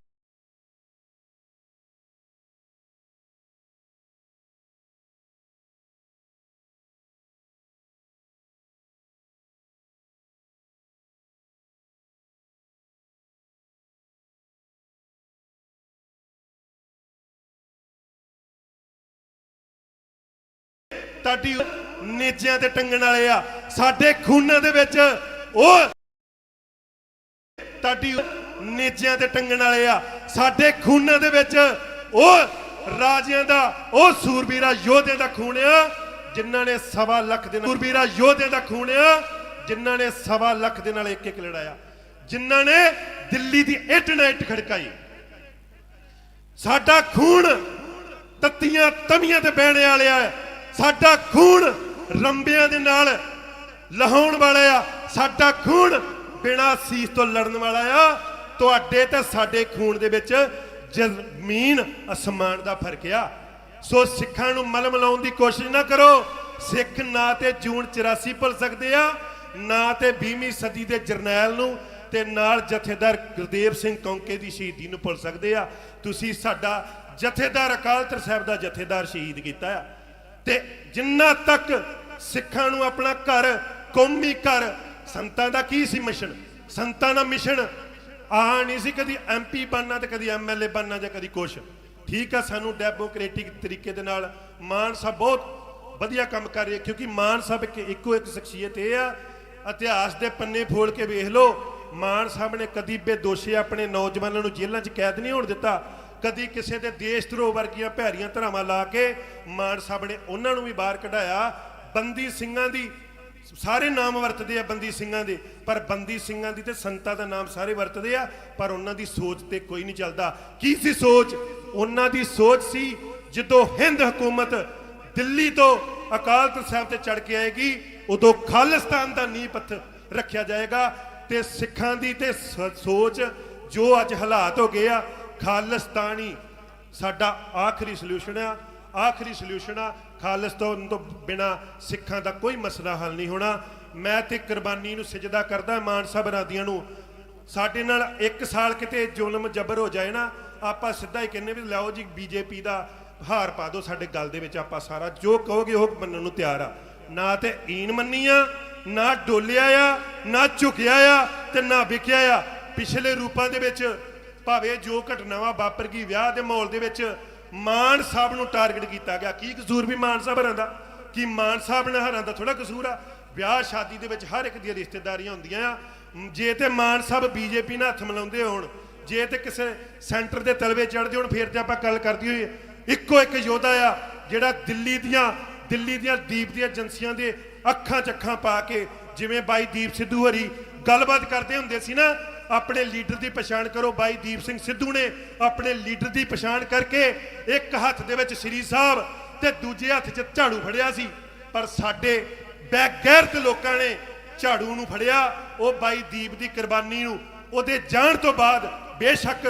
ਤੁਹਾਡੀ ਨੇਜਿਆਂ ਤੇ ਟੰਗਣ ਵਾਲੇ ਆ, ਸਾਡੇ ਖੂਨਾਂ ਦੇ ਵਿੱਚ ਉਹ ਤੁਹਾਡੀ ਨੇਜਿਆਂ ਤੇ ਟੰਗਣ ਵਾਲੇ ਆ, ਸਾਡੇ ਖੂਨਾਂ ਦੇ ਵਿੱਚ ਉਹ ਰਾਜਿਆਂ ਦਾ, ਉਹ ਸੂਰਬੀਰਾਂ ਯੋਧਿਆਂ ਦਾ ਖੂਨ ਆ ਜਿਨ੍ਹਾਂ ਨੇ 1.25 ਲੱਖ ਦੇ ਨਾਲ ਸੂਰਬੀਰਾਂ ਯੋਧਿਆਂ ਦਾ ਖੂਨ ਆ ਜਿਨ੍ਹਾਂ ਨੇ 1.25 ਲੱਖ ਦੇ ਨਾਲ ਇੱਕ ਲੜਾਇਆ, ਜਿਨ੍ਹਾਂ ਨੇ ਦਿੱਲੀ ਦੀ ਇੱਟ ਨਾਲ ਇੱਟ ਖੜਕਾਈ। ਸਾਡਾ ਖੂਨ ਤੱਤੀਆਂ ਤਵੀਆਂ ਤੇ ਬਹਿਣੇ ਵਾਲੇ ਆ, ਸਾਡਾ ਖੂਨ ਰੰਬਿਆਂ ਦੇ ਨਾਲ ਲਹਾਉਣ ਵਾਲਾ ਆ, ਸਾਡਾ ਖੂਨ ਬਿਨਾਂ ਸੀਸ ਤੋਂ ਲੜਨ ਵਾਲਾ ਆ। ਤੁਹਾਡੇ ਤੇ ਸਾਡੇ ਖੂਨ ਦੇ ਵਿੱਚ ਜ਼ਮੀਨ ਅਸਮਾਨ ਦਾ ਫਰਕ ਆ। ਸੋ ਸਿੱਖਾਂ ਨੂੰ ਮਲਮ ਲਾਉਣ ਦੀ ਕੋਸ਼ਿਸ਼ ਨਾ ਕਰੋ। ਸਿੱਖ ਨਾ ਤੇ ਜੂਨ 84 ਭੁੱਲ ਸਕਦੇ ਆ, ਨਾ ਤੇ 20ਵੀਂ ਸਦੀ ਦੇ ਜਰਨੈਲ ਨੂੰ, ਤੇ ਨਾਲ ਜਥੇਦਾਰ ਗੁਰਦੇਵ ਸਿੰਘ ਕੌਂਕੇ ਦੀ ਸ਼ਹੀਦੀ ਨੂੰ ਭੁੱਲ ਸਕਦੇ ਆ। ਤੁਸੀਂ ਸਾਡਾ ਜਥੇਦਾਰ ਅਕਾਲ ਤਖਤ ਸਾਹਿਬ ਦਾ ਜਥੇਦਾਰ ਸ਼ਹੀਦ ਕੀਤਾ ਆ। ਤੇ ਜਿੰਨਾ ਤੱਕ ਸਿੱਖਾਂ ਨੂੰ ਆਪਣਾ ਘਰ, ਕੌਮੀ ਘਰ, ਸੰਤਾਂ ਦਾ ਕੀ ਸੀ ਮਿਸ਼ਨ? ਸੰਤਾਂ ਦਾ ਮਿਸ਼ਨ ਆ ਨਹੀਂ ਸੀ ਕਦੀ MP ਬਣਨਾ ਤੇ ਕਦੀ MLA ਬਣਨਾ ਜਾਂ ਕਦੀ ਕੁਛ। ਠੀਕ ਆ, ਸਾਨੂੰ ਡੈਮੋਕ੍ਰੈਟਿਕ ਤਰੀਕੇ ਦੇ ਨਾਲ ਮਾਨ ਸਾਹਿਬ ਬਹੁਤ ਵਧੀਆ ਕੰਮ ਕਰ ਰਹੇ, ਕਿਉਂਕਿ ਮਾਨ ਸਾਹਿਬ ਇੱਕੋ ਇੱਕ ਸ਼ਖਸੀਅਤ ਇਹ ਆ, ਇਤਿਹਾਸ ਦੇ ਪੰਨੇ ਫੋਲ ਕੇ ਵੇਖ ਲਓ, ਮਾਨ ਸਾਹਿਬ ਨੇ ਕਦੀ ਬੇਦੋਸ਼ੀ ਆਪਣੇ ਨੌਜਵਾਨਾਂ ਨੂੰ ਜੇਲ੍ਹਾਂ 'ਚ ਕੈਦ ਨਹੀਂ ਹੋਣ ਦਿੱਤਾ। ਕਦੀ ਕਿਸੇ ਦੇ ਦੇਸ਼ ਧਰੋਹ ਵਰਗੀਆਂ ਭੈੜੀਆਂ ਧਰਾਵਾਂ ਲਾ ਕੇ ਮਾਨ ਸਾਹਿਬ ਨੇ ਉਹਨਾਂ ਨੂੰ ਵੀ ਬਾਹਰ ਕਢਾਇਆ। ਬੰਦੀ ਸਿੰਘਾਂ ਦੀ ਸਾਰੇ ਨਾਮ ਵਰਤਦੇ ਆ, ਬੰਦੀ ਸਿੰਘਾਂ ਦੇ, ਪਰ ਬੰਦੀ ਸਿੰਘਾਂ ਦੀ ਤੇ ਸੰਤਾਂ ਦਾ ਨਾਮ ਸਾਰੇ ਵਰਤਦੇ ਆ, ਪਰ ਉਹਨਾਂ ਦੀ ਸੋਚ ਤੇ ਕੋਈ ਨਹੀਂ ਚੱਲਦਾ। ਕੀ ਸੀ ਸੋਚ? ਉਹਨਾਂ ਦੀ ਸੋਚ ਸੀ ਜਦੋਂ ਹਿੰਦ ਹਕੂਮਤ ਦਿੱਲੀ ਤੋਂ ਅਕਾਲ ਤਖਤ ਸਾਹਿਬ ਤੇ ਚੜ ਕੇ ਆਏਗੀ, ਉਦੋਂ ਖਾਲਿਸਤਾਨ ਦਾ ਨੀਂਹ ਪੱਥਰ ਰੱਖਿਆ ਜਾਏਗਾ। ਤੇ ਸਿੱਖਾਂ ਦੀ ਤੇ ਸੋਚ ਜੋ ਅੱਜ ਹਾਲਾਤ ਹੋ ਗਏ ਆ, ਖਾਲਿਸਤਾਨੀ ਸਾਡਾ ਆਖਰੀ ਸੋਲੂਸ਼ਨ ਆ, ਆਖਰੀ ਸੋਲੂਸ਼ਨ ਆ। ਖਾਲਿਸਤਾਨ ਤੋਂ ਬਿਨਾ ਸਿੱਖਾਂ ਦਾ ਕੋਈ ਮਸਲਾ ਹੱਲ ਨਹੀਂ ਹੋਣਾ। ਮੈਂ ਤੇ ਕੁਰਬਾਨੀ ਨੂੰ ਸਜਦਾ ਕਰਦਾ ਮਾਨ ਸਾਹਿਬ ਰਾਦੀਆਂ ਨੂੰ। ਸਾਡੇ ਨਾਲ 1 ਸਾਲ ਕਿਤੇ ਜ਼ੁਲਮ ਜਬਰ ਹੋ ਜਾਏ ਨਾ, ਆਪਾਂ ਸਿੱਧਾ ਹੀ ਕਹਿੰਦੇ ਵੀ ਲਿਆਓ ਜੀ BJP ਦਾ ਹਾਰ ਪਾ ਦਿਓ ਸਾਡੇ ਗੱਲ ਦੇ ਵਿੱਚ, ਆਪਾਂ ਸਾਰਾ ਜੋ ਕਹੋਗੇ ਉਹ ਮੰਨਣ ਨੂੰ ਤਿਆਰ ਆ। ਨਾ ਤੇ ਈਨ ਮੰਨੀ ਆ, ਨਾ ਡੋਲਿਆ ਆ, ਨਾ ਝੁਕਿਆ ਆ, ਤੇ ਨਾ ਵਿਕਿਆ ਆ। ਪਿਛਲੇ ਰੂਪਾਂ ਦੇ ਵਿੱਚ ਭਾਵੇਂ ਜੋ ਘਟਨਾਵਾਂ ਵਾਪਰ ਗਈ ਵਿਆਹ ਦੇ ਮਾਹੌਲ ਦੇ ਵਿੱਚ, ਮਾਨ ਸਾਹਿਬ ਨੂੰ ਟਾਰਗੇਟ ਕੀਤਾ ਗਿਆ। ਕੀ ਕਸੂਰ ਵੀ ਮਾਨ ਸਾਹਿਬ ਹਰਾਂ ਦਾ? ਕੀ ਮਾਨ ਸਾਹਿਬ ਨੇ ਹਰਾਂ ਦਾ ਥੋੜਾ ਕਸੂਰ ਆ? ਵਿਆਹ ਸ਼ਾਦੀ ਦੇ ਵਿੱਚ ਹਰ ਇੱਕ ਦੀਆਂ ਰਿਸ਼ਤੇਦਾਰੀਆਂ ਹੁੰਦੀਆਂ ਆ। ਜੇ ਤੇ ਮਾਨ ਸਾਹਿਬ BJP ਨਾਲ ਹੱਥ ਮਿਲਾਉਂਦੇ ਹੋਣ, ਜੇ ਤੇ ਕਿਸੇ ਸੈਂਟਰ ਦੇ ਤਲਵੇ ਚੜ੍ਹਦੇ ਹੋਣ, ਫਿਰ ਤੇ ਆਪਾਂ ਗੱਲ ਕਰਦੀ ਹੋਈ। ਇੱਕੋ ਇੱਕ ਯੋਧਾ ਆ ਜਿਹੜਾ ਦਿੱਲੀ ਦੀਆਂ ਦੀਪ ਦੀਆਂ ਏਜੰਸੀਆਂ ਦੇ ਅੱਖਾਂ 'ਚ ਅੱਖਾਂ ਪਾ ਕੇ, ਜਿਵੇਂ ਬਾਈ ਦੀਪ ਸਿੱਧੂ ਹਰੀ ਗੱਲਬਾਤ ਕਰਦੇ ਹੁੰਦੇ ਸੀ ਨਾ, ਆਪਣੇ ਲੀਡਰ ਦੀ ਪਛਾਣ ਕਰੋ। ਬਾਈ ਦੀਪ ਸਿੰਘ ਸਿੱਧੂ ਨੇ ਆਪਣੇ ਲੀਡਰ ਦੀ ਪਛਾਣ ਕਰਕੇ ਇੱਕ ਹੱਥ ਦੇ ਵਿੱਚ ਸ੍ਰੀ ਸਾਹਿਬ ਤੇ ਦੂਜੇ ਹੱਥ 'ਚ ਝਾੜੂ ਫੜਿਆ ਸੀ, ਪਰ ਸਾਡੇ ਬੇਗੈਰਤ ਲੋਕਾਂ ਨੇ ਝਾੜੂ ਨੂੰ ਫੜਿਆ। ਉਹ ਬਾਈ ਦੀਪ ਦੀ ਕੁਰਬਾਨੀ ਨੂੰ, ਉਹਦੇ ਜਾਣ ਤੋਂ ਬਾਅਦ ਬੇਸ਼ੱਕ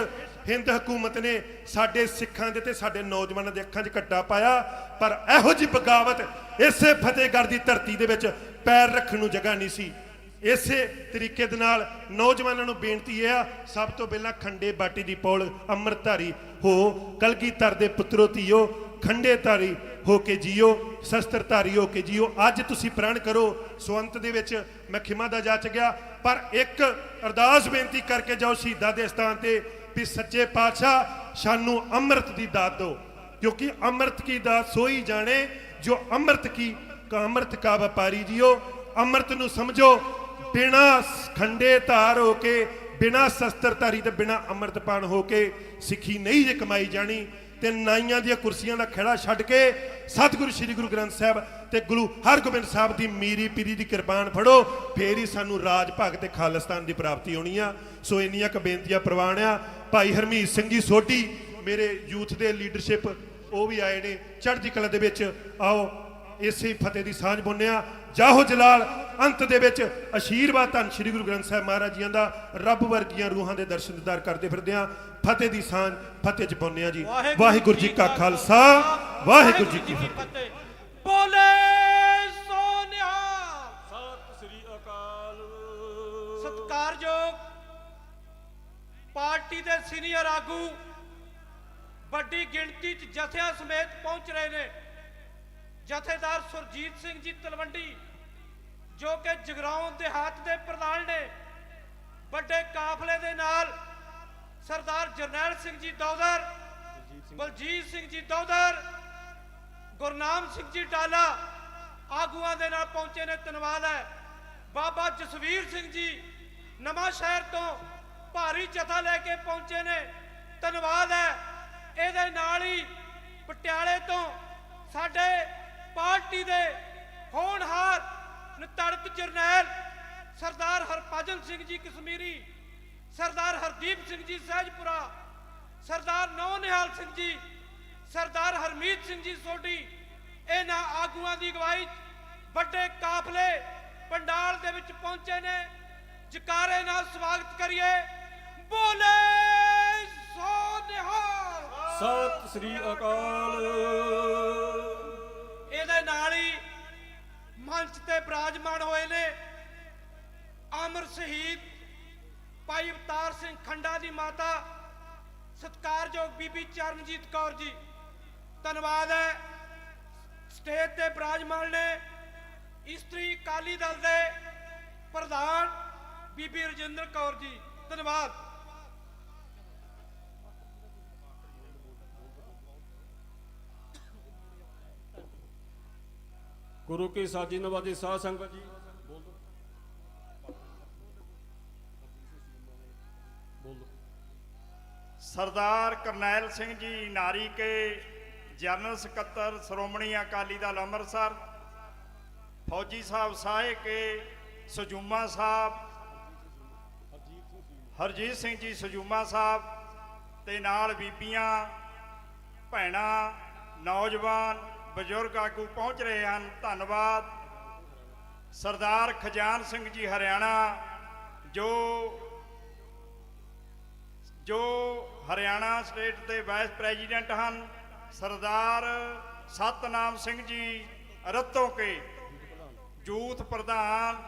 ਹਿੰਦ ਹਕੂਮਤ ਨੇ ਸਾਡੇ ਸਿੱਖਾਂ ਦੇ ਤੇ ਸਾਡੇ ਨੌਜਵਾਨਾਂ ਦੇ ਅੱਖਾਂ 'ਚ ਘੱਟਾ ਪਾਇਆ, ਪਰ ਇਹੋ ਜਿਹੀ ਬਗਾਵਤ ਇਸੇ ਫਤਿਹਗੜ੍ਹ ਦੀ ਧਰਤੀ ਦੇ ਵਿੱਚ ਪੈਰ ਰੱਖਣ ਨੂੰ ਜਗ੍ਹਾ ਨਹੀਂ ਸੀ। ਇਸੇ ਤਰੀਕੇ ਦੇ ਨਾਲ ਨੌਜਵਾਨਾਂ ਨੂੰ ਬੇਨਤੀ ਹੈ, ਸਭ ਤੋਂ ਪਹਿਲਾਂ ਖੰਡੇ ਬਾਟੀ ਦੀ ਪੌਲ ਅੰਮ੍ਰਿਤਧਾਰੀ ਹੋ, ਕਲਗੀਧਰ ਦੇ ਪੁੱਤਰੋ ਧੀਓ, ਖੰਡੇ ਧਾਰੀ ਹੋ ਕੇ ਜੀਓ, ਸ਼ਸਤਰਧਾਰੀ ਹੋ ਕੇ ਜੀਓ। ਅੱਜ ਤੁਸੀਂ ਪ੍ਰਣ ਕਰੋ। ਸੁਅੰਤ ਦੇ ਵਿੱਚ ਮੈਂ ਖਿਮਾ ਦਾ ਜਾਚ ਗਿਆ, ਪਰ ਇੱਕ ਅਰਦਾਸ ਬੇਨਤੀ ਕਰਕੇ ਜਾਓ ਸ਼ਹੀਦਾਂ ਦੇ ਸਥਾਨ ਤੇ ਵੀ ਸੱਚੇ ਪਾਤਸ਼ਾਹ ਸਾਨੂੰ ਅੰਮ੍ਰਿਤ ਦੀ ਦਾਤ ਦਿਓ, ਕਿਉਂਕਿ ਅੰਮ੍ਰਿਤ ਕੀ ਦਾਤ ਸੋਈ ਜਾਣੇ ਜੋ ਅੰਮ੍ਰਿਤ ਕਾ ਵਪਾਰੀ ਜੀਓ। ਅੰਮ੍ਰਿਤ ਨੂੰ ਸਮਝੋ, ਬਿਨਾ ਖੰਡੇ ਧਾਰ ਹੋ ਕੇ, ਬਿਨਾ ਸ਼ਸਤਰਧਾਰੀ ਤੇ ਬਿਨਾ ਅੰਮ੍ਰਿਤਪਾਨ ਹੋ ਕੇ ਸਿੱਖੀ ਨਹੀਂ ਜੇ ਕਮਾਈ ਜਾਣੀ। ਤੇ ਨਾਈਆਂ ਦੀਆਂ ਕੁਰਸੀਆਂ ਦਾ ਖੜਾ ਛੱਡ ਕੇ ਸਤਿਗੁਰੂ ਸ੍ਰੀ ਗੁਰੂ ਗ੍ਰੰਥ ਸਾਹਿਬ ਤੇ ਗੁਰੂ ਹਰਗੋਬਿੰਦ ਸਾਹਿਬ ਦੀ ਮੀਰੀ ਪੀਰੀ ਦੀ ਕਿਰਪਾਨ ਫੜੋ, ਫੇਰ ਹੀ ਸਾਨੂੰ ਰਾਜ ਭਾਗ ਤੇ ਖਾਲਿਸਤਾਨ ਦੀ ਪ੍ਰਾਪਤੀ ਹੋਣੀ ਆ। ਸੋ ਇੰਨੀਆਂ ਕੁ ਬੇਨਤੀਆਂ ਪ੍ਰਵਾਨ ਆ। ਭਾਈ ਹਰਮੀਤ ਸਿੰਘ ਜੀ ਸੋਢੀ ਮੇਰੇ ਯੂਥ ਦੇ ਲੀਡਰਸ਼ਿਪ, ਉਹ ਵੀ ਆਏ ਨੇ ਚੜ੍ਹਦੀ ਕਲਾ ਦੇ ਵਿੱਚ। ਆਓ ਇਸੇ ਫਤਿਹ ਦੀ ਸਾਂਝ ਬੁੰਨਿਆ। ਜਾਹੋ ਜਲਾਲ ਅੰਤ ਦੇ ਵਿੱਚ ਅਸ਼ੀਰਵਾਦ ਧੰਨ ਸ੍ਰੀ ਗੁਰੂ ਗ੍ਰੰਥ ਸਾਹਿਬ ਮਹਾਰਾਜ ਜੀਆਂ ਦਾ, ਰੱਬ ਵਰਗੀਆਂ ਰੂਹਾਂ ਦੇ ਦਰਸ਼ਨ ਦੀਦਾਰ ਕਰਦੇ ਫਿਰਦੇ ਆ। ਫਤਿਹ ਦੀ ਸਾਂਝ ਫਤਿਹ ਚ ਪਾਉਂਦੇ ਜੀ। ਵਾਹਿਗੁਰੂ ਜੀ ਕਾ ਖਾਲਸਾ, ਵਾਹਿਗੁਰੂ ਜੀ ਕੀ ਫਤਿਹ। ਬੋਲੇ ਸੋ ਨਿਹਾਲ। ਸਤਿ ਸ੍ਰੀ ਅਕਾਲ। ਸਤਿਕਾਰਯੋਗ ਪਾਰਟੀ ਦੇ ਸੀਨੀਅਰ ਆਗੂ ਵੱਡੀ ਗਿਣਤੀ 'ਚ ਜਥਿਆਂ ਸਮੇਤ ਪਹੁੰਚ ਰਹੇ ਨੇ। ਜਥੇਦਾਰ ਸੁਰਜੀਤ ਸਿੰਘ ਜੀ ਤਲਵੰਡੀ, ਜੋ ਕਿ ਜਗਰਾਉਂ ਦਿਹਾਤ ਦੇ ਪ੍ਰਧਾਨ ਨੇ, ਵੱਡੇ ਕਾਫਲੇ ਦੇ ਨਾਲ ਸਰਦਾਰ ਜਰਨੈਲ ਸਿੰਘ ਜੀ ਦੌਦਰ, ਬਲਜੀਤ ਸਿੰਘ ਜੀ ਦੌਦਰ, ਗੁਰਨਾਮ ਸਿੰਘ ਜੀ ਡਾਲਾ ਆਗੂਆਂ ਦੇ ਨਾਲ ਪਹੁੰਚੇ ਨੇ। ਧੰਨਵਾਦ ਹੈ। ਬਾਬਾ ਜਸਵੀਰ ਸਿੰਘ ਜੀ ਨਵਾਂ ਸ਼ਹਿਰ ਤੋਂ ਭਾਰੀ ਜਥਾ ਲੈ ਕੇ ਪਹੁੰਚੇ ਨੇ। ਧੰਨਵਾਦ ਹੈ। ਇਹਦੇ ਨਾਲ ਹੀ ਪਟਿਆਲੇ ਤੋਂ ਸਾਡੇ ਪਾਰਟੀ ਦੇ ਹੋਣਹਾਰ ਨਿਤੜਕ ਜਰਨੈਲ ਸਰਦਾਰ ਹਰਭਜਨ ਸਿੰਘ ਜੀ ਕਸ਼ਮੀਰੀ, ਸਰਦਾਰ ਹਰਦੀਪ ਸਿੰਘ ਜੀ ਸਹਿਜਪੁਰਾ, ਸਰਦਾਰ ਨੌ ਨਿਹਾਲ ਸਿੰਘ ਜੀ, ਸਰਦਾਰ ਹਰਮੀਤ ਸਿੰਘ ਜੀ ਸੋਢੀ, ਇਹਨਾਂ ਆਗੂਆਂ ਦੀ ਅਗਵਾਈ ਵੱਡੇ ਕਾਫਲੇ ਪੰਡਾਲ ਦੇ ਵਿੱਚ ਪਹੁੰਚੇ ਨੇ। ਜਕਾਰੇ ਨਾਲ ਸਵਾਗਤ ਕਰੀਏ। ਬੋਲੇ ਸੋ ਨਿਹਾਲ। ਸਤਿ ਸ੍ਰੀ ਅਕਾਲ। ਇਹਦੇ ਨਾਲ ਹੀ ਮੰਚ ਤੇ ਬਿਰਾਜਮਾਨ ਹੋਏ ਨੇ ਅਮਰ ਸ਼ਹੀਦ ਭਾਈ ਅਵਤਾਰ ਸਿੰਘ ਖੰਡਾ ਦੀ ਮਾਤਾ ਸਤਿਕਾਰਯੋਗ ਬੀਬੀ ਚਰਨਜੀਤ ਕੌਰ ਜੀ। ਧੰਨਵਾਦ ਹੈ। ਸਟੇਜ ਤੇ ਬਿਰਾਜਮਾਨ ਨੇ ਇਸਤਰੀ ਅਕਾਲੀ ਦਲ ਦੇ ਪ੍ਰਧਾਨ ਬੀਬੀ ਰਜਿੰਦਰ ਕੌਰ ਜੀ। ਧੰਨਵਾਦ। ਗੁਰੂ ਕੀ ਸਾਜੀ ਨਿਵਾਜੀ ਸਾਧ ਸੰਗਤ ਜੀ, ਸਰਦਾਰ ਕਰਨੈਲ ਸਿੰਘ ਜੀ ਨਾਰੀ ਕੇ ਜਨਰਲ ਸਕੱਤਰ ਸ਼੍ਰੋਮਣੀ ਅਕਾਲੀ ਦਲ ਅੰਮ੍ਰਿਤਸਰ, ਫੌਜੀ ਸਾਹਿਬ ਸਾਹੇ ਕੇ ਸਜੂਮਾ ਸਾਹਿਬ, ਹਰਜੀਤ ਸਿੰਘ ਜੀ ਸਜੂਮਾ ਸਾਹਿਬ ਤੇ ਨਾਲ ਬੀਬੀਆਂ ਭੈਣਾਂ ਨੌਜਵਾਨ ਬਜ਼ੁਰਗ ਆਗੂ ਪਹੁੰਚ ਰਹੇ ਹਨ। ਧੰਨਵਾਦ। ਸਰਦਾਰ ਖਜਾਨ ਸਿੰਘ ਜੀ ਹਰਿਆਣਾ ਜੋ ਹਰਿਆਣਾ ਸਟੇਟ ਦੇ ਵਾਈਸ ਪ੍ਰੈਜ਼ੀਡੈਂਟ ਹਨ। ਸਰਦਾਰ ਸਤਨਾਮ ਸਿੰਘ ਜੀ ਰਤੋਂ ਕੇ ਯੂਥ ਪ੍ਰਧਾਨ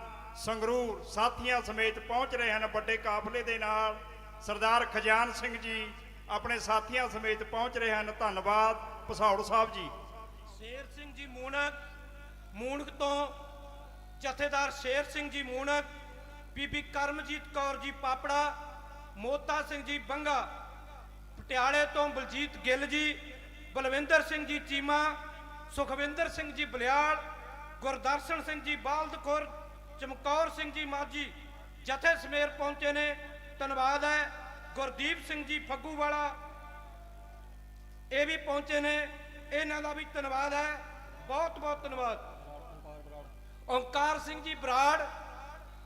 ਸੰਗਰੂਰ ਸਾਥੀਆਂ ਸਮੇਤ ਪਹੁੰਚ ਰਹੇ ਹਨ ਵੱਡੇ ਕਾਫਲੇ ਦੇ ਨਾਲ। ਸਰਦਾਰ ਖਜਾਨ ਸਿੰਘ ਜੀ ਆਪਣੇ ਸਾਥੀਆਂ ਸਮੇਤ ਪਹੁੰਚ ਰਹੇ ਹਨ। ਧੰਨਵਾਦ। ਭਸੌੜ ਸਾਹਿਬ ਜੀ। ਸ਼ੇਰ ਸਿੰਘ ਜੀ ਮੂਣਕ ਤੋਂ ਜਥੇਦਾਰ ਸ਼ੇਰ ਸਿੰਘ ਜੀ ਮੂਣਕ, ਬੀਬੀ ਕਰਮਜੀਤ ਕੌਰ ਜੀ ਪਾਪੜਾ, ਮੋਤਾ ਸਿੰਘ ਜੀ ਬੰਗਾ, ਪਟਿਆਲੇ ਤੋਂ ਬਲਜੀਤ ਗਿੱਲ ਜੀ, ਬਲਵਿੰਦਰ ਸਿੰਘ ਜੀ ਚੀਮਾ, ਸੁਖਵਿੰਦਰ ਸਿੰਘ ਜੀ ਬਲਿਆਲ, ਗੁਰਦਰਸ਼ਨ ਸਿੰਘ ਜੀ ਬਾਲਦਖੁਰ, ਚਮਕੌਰ ਸਿੰਘ ਜੀ ਮਾਝੀ ਜਥੇ ਸਮੇਰ ਪਹੁੰਚੇ ਨੇ। ਧੰਨਵਾਦ ਹੈ। ਗੁਰਦੀਪ ਸਿੰਘ ਜੀ ਫੱਗੂਵਾਲਾ ਇਹ ਵੀ ਪਹੁੰਚੇ ਨੇ, ਇਹਨਾਂ ਦਾ ਵੀ ਧੰਨਵਾਦ ਹੈ। ਬਹੁਤ ਬਹੁਤ ਧੰਨਵਾਦ। ਓਂਕਾਰ ਸਿੰਘ ਜੀ ਬਰਾੜ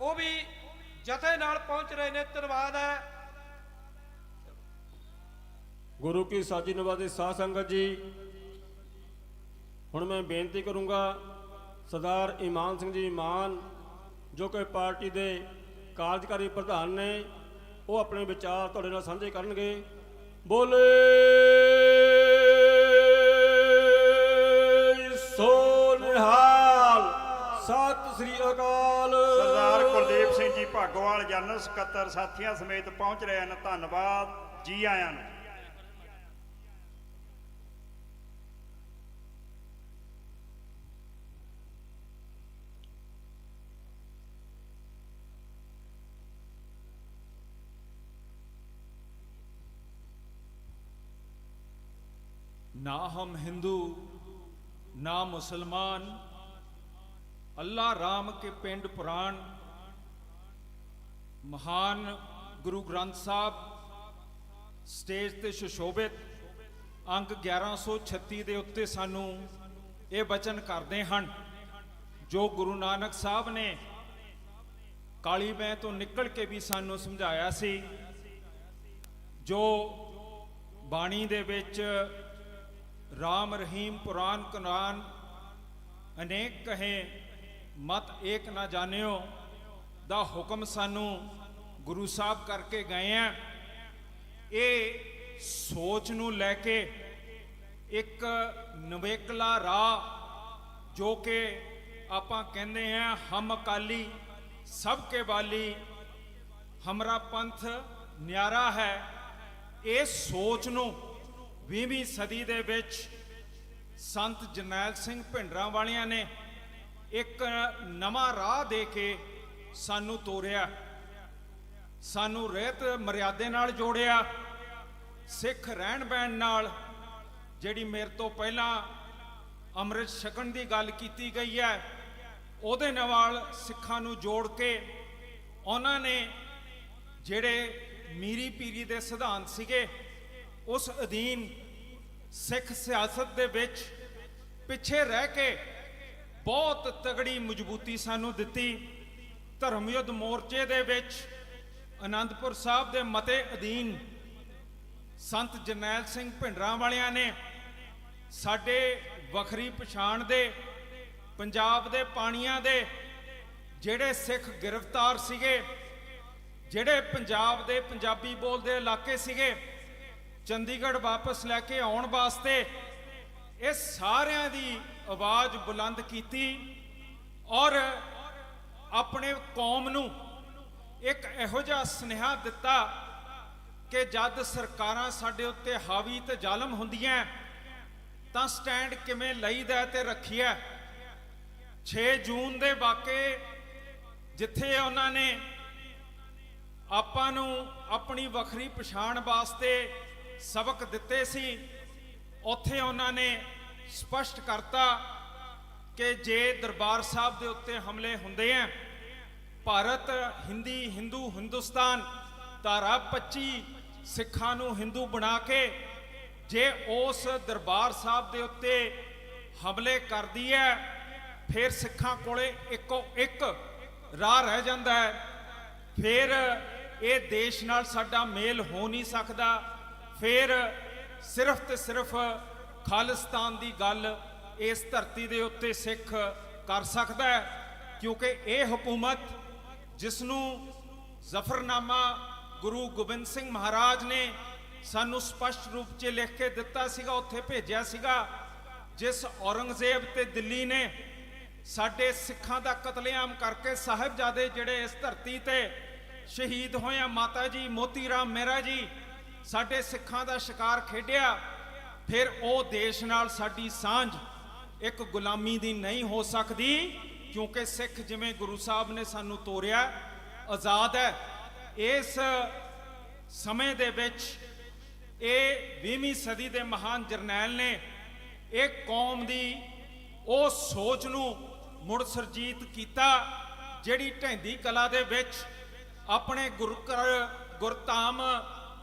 ਉਹ ਵੀ ਜਥੇ ਨਾਲ ਪਹੁੰਚ ਰਹੇ ਨੇ। ਧੰਨਵਾਦ ਹੈ। ਗੁਰੂ ਕੀ ਸਾਜੀ ਨਿਵਾਜੀ ਸਾਧ ਸੰਗਤ ਜੀ, ਹੁਣ ਮੈਂ ਬੇਨਤੀ ਕਰੂੰਗਾ ਸਰਦਾਰ ਇਮਾਨ ਸਿੰਘ ਜੀ ਇਮਾਨ ਜੋ ਕਿ ਪਾਰਟੀ ਦੇ ਕਾਰਜਕਾਰੀ ਪ੍ਰਧਾਨ ਨੇ, ਉਹ ਆਪਣੇ ਵਿਚਾਰ ਤੁਹਾਡੇ ਨਾਲ ਸਾਂਝੇ ਕਰਨਗੇ। ਬੋਲੇ ਸੋ ਨਿਹਾਲ। ਸਤਿ ਸ੍ਰੀ ਅਕਾਲ। ਸਰਦਾਰ ਕੁਲਦੀਪ ਸਿੰਘ ਜੀ ਭਾਗੋਵਾਲ ਜਨਰਲ ਸਕੱਤਰ ਸਾਥੀਆਂ ਸਮੇਤ ਪਹੁੰਚ ਰਹੇ ਹਨ। ਧੰਨਵਾਦ। ਜੀ ਆਇਆਂ ਨੂੰ। ना हम हिंदू ना मुसलमान, अल्लाह राम के पिंड पुराण, महान गुरु ग्रंथ साहब स्टेज ते सुशोभित अंक 1136 ਦੇ ਉੱਤੇ ਸਾਨੂੰ ਇਹ ਬਚਨ ਕਰਦੇ ਹਨ ਜੋ ਗੁਰੂ ਨਾਨਕ ਸਾਹਿਬ ਨੇ ਕਾਲੀ ਬੈਂ ਤੋਂ ਨਿਕਲ ਕੇ ਵੀ ਸਾਨੂੰ ਸਮਝਾਇਆ ਸੀ। ਜੋ ਬਾਣੀ ਦੇ ਵਿੱਚ ਰਾਮ ਰਹੀਮ ਪੁਰਾਨ ਕੁਰਾਨ ਅਨੇਕ ਕਹੇ ਮਤ ਏਕ ਨਾ ਜਾਣਿਓ ਦਾ ਹੁਕਮ ਸਾਨੂੰ ਗੁਰੂ ਸਾਹਿਬ ਕਰਕੇ ਗਏ ਆ। ਇਹ ਸੋਚ ਨੂੰ ਲੈ ਕੇ ਇੱਕ ਨਵੇਕਲਾ ਰਾਹ ਜੋ ਕਿ ਆਪਾਂ ਕਹਿੰਦੇ ਆ ਹਮ ਅਕਾਲੀ ਸਭ ਕੇ ਵਾਲੀ, ਹਮਰਾ ਪੰਥ ਨਿਆਰਾ ਹੈ। ਇਹ ਸੋਚ ਨੂੰ 20ਵੀਂ ਸਦੀ ਦੇ ਵਿੱਚ ਸੰਤ ਜਰਨੈਲ ਸਿੰਘ ਭਿੰਡਰਾਂ ਵਾਲਿਆਂ ਨੇ ਇੱਕ ਨਵਾਂ ਰਾਹ ਦੇ ਕੇ ਸਾਨੂੰ ਤੋਰਿਆ, ਸਾਨੂੰ ਰਹਿਤ ਮਰਿਆਦੇ ਨਾਲ ਜੋੜਿਆ, ਸਿੱਖ ਰਹਿਣ ਬਹਿਣ ਨਾਲ। ਜਿਹੜੀ ਮੇਰੇ ਤੋਂ ਪਹਿਲਾਂ ਅੰਮ੍ਰਿਤ ਛਕਣ ਦੀ ਗੱਲ ਕੀਤੀ ਗਈ ਹੈ, ਉਹਦੇ ਨਾਲ ਸਿੱਖਾਂ ਨੂੰ ਜੋੜ ਕੇ ਉਹਨਾਂ ਨੇ ਜਿਹੜੇ ਮੀਰੀ ਪੀਰੀ ਦੇ ਸਿਧਾਂਤ ਸੀਗੇ ਉਸ ਅਧੀਨ ਸਿੱਖ ਸਿਆਸਤ ਦੇ ਵਿੱਚ ਪਿੱਛੇ ਰਹਿ ਕੇ ਬਹੁਤ ਤਗੜੀ ਮਜ਼ਬੂਤੀ ਸਾਨੂੰ ਦਿੱਤੀ। ਧਰਮ ਯੁੱਧ ਮੋਰਚੇ ਦੇ ਵਿੱਚ ਆਨੰਦਪੁਰ ਸਾਹਿਬ ਦੇ ਮਤੇ ਅਧੀਨ ਸੰਤ ਜਰਨੈਲ ਸਿੰਘ ਭਿੰਡਰਾਂ ਵਾਲਿਆਂ ਨੇ ਸਾਡੇ ਵੱਖਰੀ ਪਛਾਣ ਦੇ ਪੰਜਾਬ ਦੇ ਪਾਣੀਆਂ ਦੇ ਜਿਹੜੇ ਸਿੱਖ ਗ੍ਰਿਫਤਾਰ ਸੀਗੇ, ਜਿਹੜੇ ਪੰਜਾਬ ਦੇ ਪੰਜਾਬੀ ਬੋਲਦੇ ਇਲਾਕੇ ਸੀਗੇ, ਚੰਡੀਗੜ੍ਹ ਵਾਪਸ ਲੈ ਕੇ ਆਉਣ ਵਾਸਤੇ ਇਹ ਸਾਰਿਆਂ ਦੀ ਆਵਾਜ਼ ਬੁਲੰਦ ਕੀਤੀ ਔਰ ਆਪਣੇ ਕੌਮ ਨੂੰ ਇੱਕ ਇਹੋ ਜਿਹਾ ਸੁਨੇਹਾ ਦਿੱਤਾ ਕਿ ਜਦ ਸਰਕਾਰਾਂ ਸਾਡੇ ਉੱਤੇ ਹਾਵੀ ਤੇ ਜ਼ਾਲਮ ਹੁੰਦੀਆਂ ਤਾਂ ਸਟੈਂਡ ਕਿਵੇਂ ਲਈਦਾ ਤੇ ਰੱਖੀਆ। 6 ਜੂਨ ਦੇ ਵਾਕੇ ਜਿੱਥੇ ਉਹਨਾਂ ਨੇ ਆਪਾਂ ਨੂੰ ਆਪਣੀ ਵੱਖਰੀ ਪਛਾਣ ਵਾਸਤੇ ਸਬਕ ਦਿੱਤੇ ਸੀ, ਉੱਥੇ ਉਹਨਾਂ ਨੇ ਸਪਸ਼ਟ ਕਰਤਾ ਕਿ ਜੇ ਦਰਬਾਰ ਸਾਹਿਬ ਦੇ ਉੱਤੇ ਹਮਲੇ ਹੁੰਦੇ ਆ, ਭਾਰਤ ਹਿੰਦੂ ਹਿੰਦੁਸਤਾਨ ਧਾਰਾ 25 ਸਿੱਖਾਂ ਨੂੰ ਹਿੰਦੂ ਬਣਾ ਕੇ ਜੇ ਉਸ ਦਰਬਾਰ ਸਾਹਿਬ ਦੇ ਉੱਤੇ ਹਮਲੇ ਕਰਦੀ ਹੈ, ਫਿਰ ਸਿੱਖਾਂ ਕੋਲੇ ਇੱਕੋ ਇੱਕ ਰਾਹ ਰਹਿ ਜਾਂਦਾ ਹੈ, ਫਿਰ ਇਹ ਦੇਸ਼ ਨਾਲ ਸਾਡਾ ਮੇਲ ਹੋ ਨਹੀਂ ਸਕਦਾ, ਫਿਰ ਸਿਰਫ ਤੇ ਸਿਰਫ ਖਾਲਿਸਤਾਨ ਦੀ ਗੱਲ ਇਸ ਧਰਤੀ ਦੇ ਉੱਤੇ ਸਿੱਖ ਕਰ ਸਕਦਾ ਹੈ। ਕਿਉਂਕਿ ਇਹ ਹਕੂਮਤ ਜਿਸ ਨੂੰ ਜ਼ਫਰਨਾਮਾ ਗੁਰੂ ਗੋਬਿੰਦ ਸਿੰਘ ਮਹਾਰਾਜ ਨੇ ਸਾਨੂੰ ਸਪਸ਼ਟ ਰੂਪ 'ਚ ਲਿਖ ਕੇ ਦਿੱਤਾ ਸੀਗਾ, ਉੱਥੇ ਭੇਜਿਆ ਸੀਗਾ, ਜਿਸ ਔਰੰਗਜ਼ੇਬ ਤੇ ਦਿੱਲੀ ਨੇ ਸਾਡੇ ਸਿੱਖਾਂ ਦਾ ਕਤਲੇਆਮ ਕਰਕੇ ਸਾਹਿਬਜ਼ਾਦੇ ਜਿਹੜੇ ਇਸ ਧਰਤੀ ਤੇ ਸ਼ਹੀਦ ਹੋਏ ਆ, ਮਾਤਾ ਜੀ ਮੋਤੀ ਰਾਮ ਮਹਿਰਾ ਜੀ ਸਾਡੇ ਸਿੱਖਾਂ ਦਾ ਸ਼ਿਕਾਰ ਖੇਡਿਆ, ਫਿਰ ਉਹ ਦੇਸ਼ ਨਾਲ ਸਾਡੀ ਸਾਂਝ ਇੱਕ ਗੁਲਾਮੀ ਦੀ ਨਹੀਂ ਹੋ ਸਕਦੀ, ਕਿਉਂਕਿ ਸਿੱਖ ਜਿਵੇਂ ਗੁਰੂ ਸਾਹਿਬ ਨੇ ਸਾਨੂੰ ਤੋਰਿਆ ਆਜ਼ਾਦ ਹੈ। ਇਸ ਸਮੇਂ ਦੇ ਵਿੱਚ ਇਹ 20ਵੀਂ ਸਦੀ ਦੇ ਮਹਾਨ ਜਰਨੈਲ ਨੇ ਇਹ ਕੌਮ ਦੀ ਉਹ ਸੋਚ ਨੂੰ ਮੁੜ ਸੁਰਜੀਤ ਕੀਤਾ ਜਿਹੜੀ ਢਹਿੰਦੀ ਕਲਾ ਦੇ ਵਿੱਚ ਆਪਣੇ ਗੁਰਧਾਮ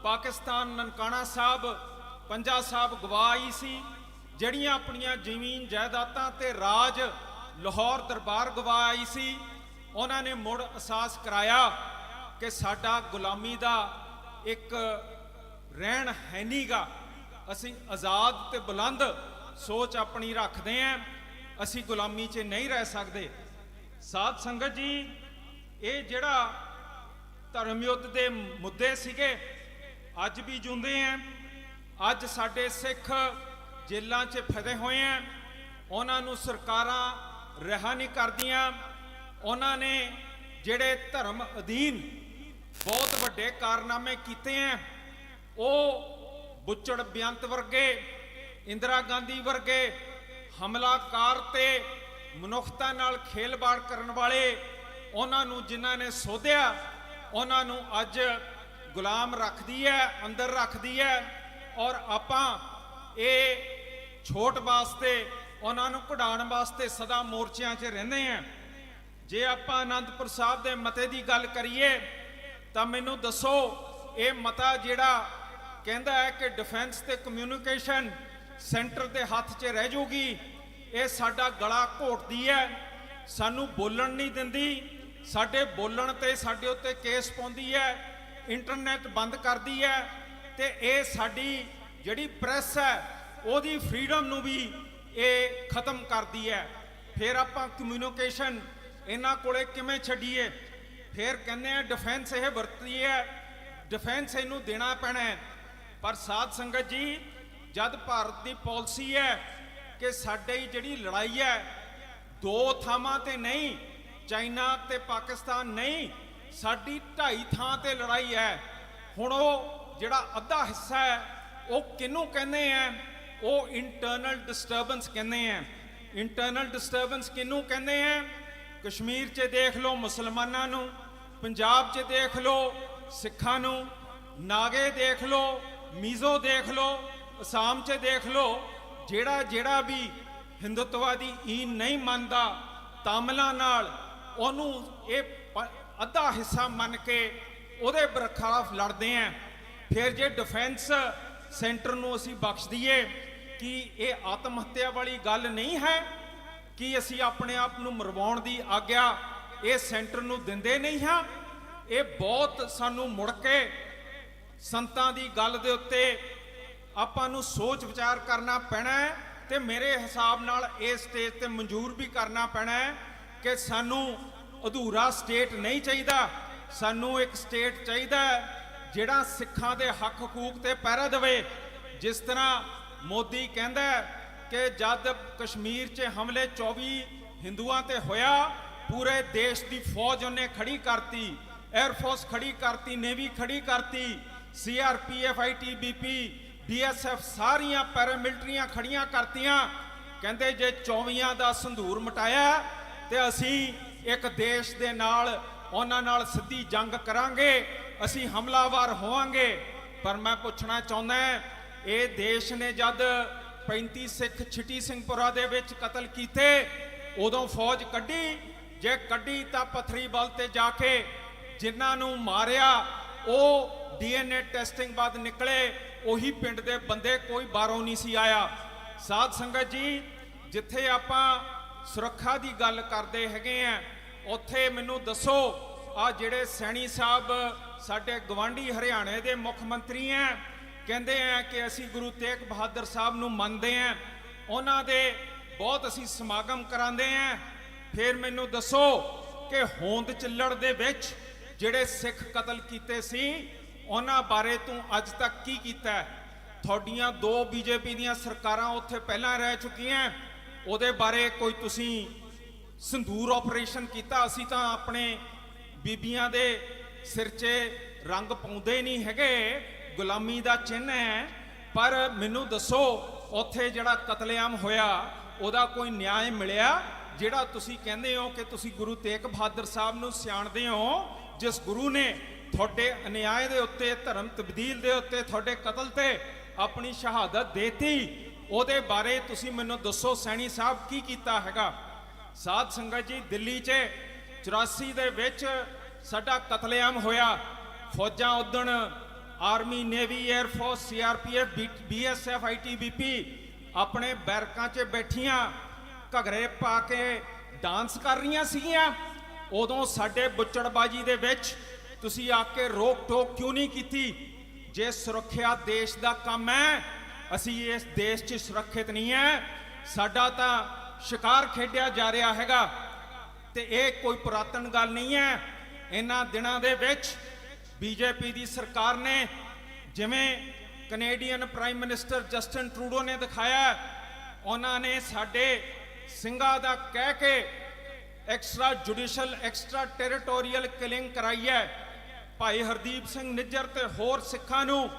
ਪਾਕਿਸਤਾਨ ਨਨਕਾਣਾ ਸਾਹਿਬ ਪੰਜਾ ਸਾਹਿਬ ਗਵਾ ਆਈ ਸੀ, ਜਿਹੜੀਆਂ ਆਪਣੀਆਂ ਜ਼ਮੀਨ ਜਾਇਦਾਦਾਂ ਤੇ ਰਾਜ ਲਾਹੌਰ ਦਰਬਾਰ ਗਵਾ ਆਈ ਸੀ, ਉਹਨਾਂ ਨੇ ਮੁੜ ਅਹਿਸਾਸ ਕਰਾਇਆ ਕਿ ਸਾਡਾ ਗੁਲਾਮੀ ਦਾ ਇੱਕ ਰਹਿਣ ਹੈ ਨਹੀਂਗਾ, ਅਸੀਂ ਆਜ਼ਾਦ ਤੇ ਬੁਲੰਦ ਸੋਚ ਆਪਣੀ ਰੱਖਦੇ ਆਂ, ਅਸੀਂ ਗੁਲਾਮੀ 'ਚ ਨਹੀਂ ਰਹਿ ਸਕਦੇ। ਸਾਧ ਸੰਗਤ ਜੀ, ਇਹ ਜਿਹੜਾ ਧਰਮ ਯੁੱਧ ਦੇ ਮੁੱਦੇ ਸੀਗੇ ਅੱਜ ਵੀ ਜੁੰਦੇ ਆਂ। ਅੱਜ ਸਾਡੇ ਸਿੱਖ ਜੇਲ੍ਹਾਂ 'ਚ ਫਸੇ ਹੋਏ ਆਂ, ਉਹਨਾਂ ਨੂੰ ਸਰਕਾਰਾਂ ਰਿਹਾ ਨਹੀਂ ਕਰਦੀਆਂ, ਉਹਨਾਂ ਨੇ ਜਿਹੜੇ ਧਰਮ ਅਧੀਨ ਬਹੁਤ ਵੱਡੇ ਕਾਰਨਾਮੇ ਕੀਤੇ ਆਂ, ਉਹ ਬੁੱਚੜ ਬੇਅੰਤ ਵਰਗੇ ਇੰਦਰਾ ਗਾਂਧੀ ਵਰਗੇ ਹਮਲਾਕਾਰ ਤੇ ਮਨੁੱਖਤਾ ਨਾਲ ਖੇਲਵਾੜ ਕਰਨ ਵਾਲੇ, ਉਹਨਾਂ ਨੂੰ ਜਿਨ੍ਹਾਂ ਨੇ ਸੋਧਿਆ ਉਹਨਾਂ ਨੂੰ ਅੱਜ ਗੁਲਾਮ ਰੱਖਦੀ ਹੈ, ਅੰਦਰ ਰੱਖਦੀ ਹੈ, ਔਰ ਆਪਾਂ ਇਹ ਛੋਟ ਵਾਸਤੇ ਉਹਨਾਂ ਨੂੰ ਕਢਾਉਣ ਵਾਸਤੇ ਸਦਾ ਮੋਰਚਿਆਂ 'ਚ ਰਹਿੰਦੇ ਆਂ। ਜੇ ਆਪਾਂ ਆਨੰਦਪੁਰ ਸਾਹਿਬ ਦੇ ਮਤੇ ਦੀ ਗੱਲ ਕਰੀਏ ਤਾਂ ਮੈਨੂੰ ਦੱਸੋ, ਇਹ ਮਤਾ ਜਿਹੜਾ ਕਹਿੰਦਾ ਹੈ ਕਿ ਡਿਫੈਂਸ ਤੇ ਕਮਿਊਨੀਕੇਸ਼ਨ ਸੈਂਟਰ ਦੇ ਹੱਥ 'ਚ ਰਹਿ ਜਾਊਗੀ, ਇਹ ਸਾਡਾ ਗਲਾ ਘੋਟਦੀ ਹੈ, ਸਾਨੂੰ ਬੋਲਣ ਨਹੀਂ ਦਿੰਦੀ, ਸਾਡੇ ਬੋਲਣ ਤੇ ਸਾਡੇ ਉੱਤੇ ਕੇਸ ਪਾਉਂਦੀ ਹੈ, ਇੰਟਰਨੈਟ ਬੰਦ ਕਰਦੀ ਹੈ, ਤੇ ਇਹ ਸਾਡੀ ਜਿਹੜੀ ਪ੍ਰੈਸ ਹੈ ਉਹਦੀ ਫਰੀडम ਨੂੰ ਵੀ ਇਹ ਖਤਮ ਕਰਦੀ ਹੈ। ਫਿਰ ਆਪਾਂ ਕਮਿਊਨੀਕੇਸ਼ਨ ਇਹਨਾਂ ਕੋਲੇ ਕਿਵੇਂ ਛੱਡੀਏ? ਫਿਰ ਕਹਿੰਦੇ ਆ ਡਿਫੈਂਸ ਇਹ ਵਰਤੀ ਹੈ, ਡਿਫੈਂਸ ਇਹਨੂੰ ਦੇਣਾ ਪੈਣਾ ਹੈ। ਪਰ ਸਾਧ ਸੰਗਤ ਜੀ, ਜਦ ਭਾਰਤ ਦੀ ਪਾਲਿਸੀ ਹੈ ਕਿ ਸਾਡੀ ਜਿਹੜੀ ਲੜਾਈ ਹੈ ਦੋ ਥਾਵਾਂ ਤੇ ਨਹੀਂ, ਚਾਈਨਾ ਤੇ ਪਾਕਿਸਤਾਨ ਨਹੀਂ, ਸਾਡੀ 2.5 ਥਾਂ ਤੇ ਲੜਾਈ ਹੈ। ਹੁਣ ਉਹ ਜਿਹੜਾ ਅੱਧਾ ਹਿੱਸਾ ਹੈ ਉਹ ਕਿਹਨੂੰ ਕਹਿੰਦੇ ਆ? ਉਹ ਇੰਟਰਨਲ ਡਿਸਟਰਬੈਂਸ ਕਹਿੰਦੇ ਆ। ਇੰਟਰਨਲ ਡਿਸਟਰਬੈਂਸ ਕਿਹਨੂੰ ਕਹਿੰਦੇ ਆ? ਕਸ਼ਮੀਰ 'ਚ ਦੇਖ ਲਓ ਮੁਸਲਮਾਨਾਂ ਨੂੰ, ਪੰਜਾਬ 'ਚ ਦੇਖ ਲਓ ਸਿੱਖਾਂ ਨੂੰ, ਨਾਗੇ ਦੇਖ ਲਓ, ਮੀਜ਼ੋ ਦੇਖ ਲਓ, ਅਸਾਮ 'ਚ ਦੇਖ ਲਓ, ਜਿਹੜਾ ਵੀ ਹਿੰਦੂਤਵਾਦੀ ਈਨ ਨਹੀਂ ਮੰਨਦਾ ਤਾਮਿਲਾਂ ਨਾਲ, ਉਹਨੂੰ ਇਹ ਅੱਧਾ ਹਿੱਸਾ ਮੰਨ ਕੇ ਉਹਦੇ ਬਰਖਲਾਫ ਲੜਦੇ ਆਂ। ਫਿਰ ਜੇ ਡਿਫੈਂਸ ਸੈਂਟਰ ਨੂੰ ਅਸੀਂ ਬਖਸ਼ ਦਈਏ, ਕਿ ਇਹ ਆਤਮ ਹੱਤਿਆ ਵਾਲੀ ਗੱਲ ਨਹੀਂ ਹੈ ਕਿ ਅਸੀਂ ਆਪਣੇ ਆਪ ਨੂੰ ਮਰਵਾਉਣ ਦੀ ਆਗਿਆ ਇਹ ਸੈਂਟਰ ਨੂੰ ਦਿੰਦੇ ਨਹੀਂ ਹਾਂ? ਇਹ ਬਹੁਤ ਸਾਨੂੰ ਮੁੜ ਕੇ ਸੰਤਾਂ ਦੀ ਗੱਲ ਦੇ ਉੱਤੇ ਆਪਾਂ ਨੂੰ ਸੋਚ ਵਿਚਾਰ ਕਰਨਾ ਪੈਣਾ ਹੈ, ਤੇ ਮੇਰੇ ਹਿਸਾਬ ਨਾਲ ਇਹ ਸਟੇਜ ਤੇ ਮਨਜ਼ੂਰ ਵੀ ਕਰਨਾ ਪੈਣਾ ਹੈ ਕਿ ਸਾਨੂੰ ਅਧੂਰਾ ਸਟੇਟ ਨਹੀਂ ਚਾਹੀਦਾ, ਸਾਨੂੰ ਇੱਕ ਸਟੇਟ ਚਾਹੀਦਾ ਜਿਹੜਾ ਸਿੱਖਾਂ ਦੇ ਹੱਕ ਹਕੂਕ ਤੇ ਪਹਿਰਾ ਦੇਵੇ। ਜਿਸ ਤਰ੍ਹਾਂ ਮੋਦੀ ਕਹਿੰਦਾ ਕਿ ਜਦ ਕਸ਼ਮੀਰ 'ਚ ਹਮਲੇ 24 ਹਿੰਦੂਆਂ ਤੇ ਹੋਇਆ, ਪੂਰੇ ਦੇਸ਼ ਦੀ ਫੌਜ ਉਹਨੇ ਖੜੀ ਕਰਤੀ, 에ਅਰਫੋਰਸ ਖੜੀ ਕਰਤੀ, ਨੇਵੀ ਖੜੀ ਕਰਤੀ, CRPF, ITBP, BSF ਸਾਰੀਆਂ ਪੈਰਾਮਿਲਟਰੀਆਂ ਖੜੀਆਂ ਕਰਤੀਆਂ। ਕਹਿੰਦੇ ਜੇ 24 ਦਾ ਸੰਧੂਰ ਮਟਾਇਆ ਤੇ ਅਸੀਂ ਇੱਕ ਦੇਸ਼ ਦੇ ਨਾਲ ਉਹਨਾਂ ਨਾਲ ਸਿੱਧੀ ਜੰਗ ਕਰਾਂਗੇ, ਅਸੀਂ ਹਮਲਾਵਰ ਹੋਵਾਂਗੇ। ਪਰ ਮੈਂ ਪੁੱਛਣਾ ਚਾਹੁੰਦਾ, ਇਹ ਦੇਸ਼ ਨੇ ਜਦ 35 ਸਿੱਖ ਛਿਟੀ ਸਿੰਘਪੁਰਾ ਦੇ ਵਿੱਚ ਕਤਲ ਕੀਤੇ, ਉਦੋਂ ਫੌਜ ਕੱਢੀ? ਜੇ ਕੱਢੀ ਤਾਂ ਪੱਥਰੀ ਬਲ ਤੇ ਜਾ ਕੇ ਜਿਨ੍ਹਾਂ ਨੂੰ ਮਾਰਿਆ ਉਹ DNA ਟੈਸਟਿੰਗ ਬਾਅਦ ਨਿਕਲੇ ਉਹੀ ਪਿੰਡ ਦੇ ਬੰਦੇ, ਕੋਈ ਬਾਹਰੋਂ ਨਹੀਂ ਸੀ ਆਇਆ। ਸਾਧ ਸੰਗਤ ਜੀ, ਜਿੱਥੇ ਆਪਾਂ ਸੁਰੱਖਿਆ ਦੀ ਗੱਲ ਕਰਦੇ ਹੈਗੇ ਆ, ਉੱਥੇ ਮੈਨੂੰ ਦੱਸੋ ਆ ਜਿਹੜੇ ਸੈਣੀ ਸਾਹਿਬ ਸਾਡੇ ਗਵਾਂਢੀ ਹਰਿਆਣੇ ਦੇ ਮੁੱਖ ਮੰਤਰੀ ਆ, ਕਹਿੰਦੇ ਆ ਕਿ ਅਸੀਂ ਗੁਰੂ ਤੇਗ ਬਹਾਦਰ ਸਾਹਿਬ ਨੂੰ ਮੰਨਦੇ ਆ, ਉਹਨਾਂ ਦੇ ਬਹੁਤ ਅਸੀਂ ਸਮਾਗਮ ਕਰਾਉਂਦੇ ਆ। ਫਿਰ ਮੈਨੂੰ ਦੱਸੋ ਕਿ ਹੋਂਦ ਚੱਲੜ ਦੇ ਵਿੱਚ ਜਿਹੜੇ ਸਿੱਖ ਕਤਲ ਕੀਤੇ ਸੀ ਉਹਨਾਂ ਬਾਰੇ ਤੂੰ ਅੱਜ ਤੱਕ ਕੀ ਕੀਤਾ? ਤੁਹਾਡੀਆਂ 2 BJP ਦੀਆਂ ਸਰਕਾਰਾਂ ਉੱਥੇ ਪਹਿਲਾਂ ਰਹਿ ਚੁੱਕੀਆਂ, ਉਹਦੇ ਬਾਰੇ ਕੋਈ ਤੁਸੀਂ ਸੰਧੂਰ ਆਪਰੇਸ਼ਨ ਕੀਤਾ? ਅਸੀਂ ਤਾਂ ਆਪਣੇ ਬੀਬੀਆਂ ਦੇ ਸਿਰ 'ਚ ਰੰਗ ਪਾਉਂਦੇ ਨਹੀਂ ਹੈਗੇ, ਗੁਲਾਮੀ ਦਾ ਚਿੰਨ੍ਹ ਹੈ। ਪਰ ਮੈਨੂੰ ਦੱਸੋ ਉੱਥੇ ਜਿਹੜਾ ਕਤਲੇਆਮ ਹੋਇਆ ਉਹਦਾ ਕੋਈ ਨਿਆਂ ਮਿਲਿਆ? ਜਿਹੜਾ ਤੁਸੀਂ ਕਹਿੰਦੇ ਹੋ ਕਿ ਤੁਸੀਂ ਗੁਰੂ ਤੇਗ ਬਹਾਦਰ ਸਾਹਿਬ ਨੂੰ ਸਿਆਣਦੇ ਹੋ, ਜਿਸ ਗੁਰੂ ਨੇ ਤੁਹਾਡੇ ਅਨਿਆਏ ਦੇ ਉੱਤੇ, ਧਰਮ ਤਬਦੀਲ ਦੇ ਉੱਤੇ, ਤੁਹਾਡੇ ਕਤਲ ਤੇ ਆਪਣੀ ਸ਼ਹਾਦਤ ਦੇਤੀ, ਉਹਦੇ ਬਾਰੇ ਤੁਸੀਂ ਮੈਨੂੰ ਦੱਸੋ ਸੈਣੀ ਸਾਹਿਬ ਕੀ ਕੀਤਾ ਹੈਗਾ? ਸਾਧ ਸੰਗਤ ਜੀ, ਦਿੱਲੀ 'ਚ 84 ਦੇ ਵਿੱਚ ਸਾਡਾ ਕਤਲੇਆਮ ਹੋਇਆ। ਫੌਜਾਂ ਉਦਣ army, navy, air force, CRPF, BSF, ITBP ਆਪਣੇ ਬੈਰਕਾਂ 'ਚ ਬੈਠੀਆਂ ਘਗਰੇ ਪਾ ਕੇ ਡਾਂਸ ਕਰ ਰਹੀਆਂ ਸੀਗੀਆਂ। ਉਦੋਂ ਸਾਡੇ ਬੁੱਚੜਬਾਜੀ ਦੇ ਵਿੱਚ ਤੁਸੀਂ ਆ ਕੇ ਰੋਕ ਟੋਕ ਕਿਉਂ ਨਹੀਂ ਕੀਤੀ? ਜੇ ਸੁਰੱਖਿਆ ਦੇਸ਼ ਦਾ ਕੰਮ ਹੈ, ਅਸੀਂ ਇਸ ਦੇਸ਼ 'ਚ ਸੁਰੱਖਿਅਤ ਨਹੀਂ ਹੈ। ਸਾਡਾ ਤਾਂ ਸ਼ਿਕਾਰ ਖੇਡਿਆ ਜਾ ਰਿਹਾ ਹੈਗਾ ਤੇ ਇਹ ਕੋਈ ਪੁਰਾਤਨ ਗੱਲ ਨਹੀਂ ਹੈ। ਇਹਨਾਂ ਦਿਨਾਂ ਦੇ ਵਿੱਚ BJP ਦੀ ਸਰਕਾਰ ਨੇ, ਜਿਵੇਂ Canadian prime minister Justin Trudeau ਨੇ ਦਿਖਾਇਆ, ਉਹਨਾਂ ਨੇ ਸਾਡੇ ਸਿੰਘਾਂ ਦਾ ਕਹਿ ਕੇ extra judicial, extra territorial killing ਕਰਾਈ ਹੈ। ਭਾਈ ਹਰਦੀਪ ਸਿੰਘ ਨਿੱਜਰ ਤੇ ਹੋਰ ਸਿੱਖਾਂ ਨੂੰ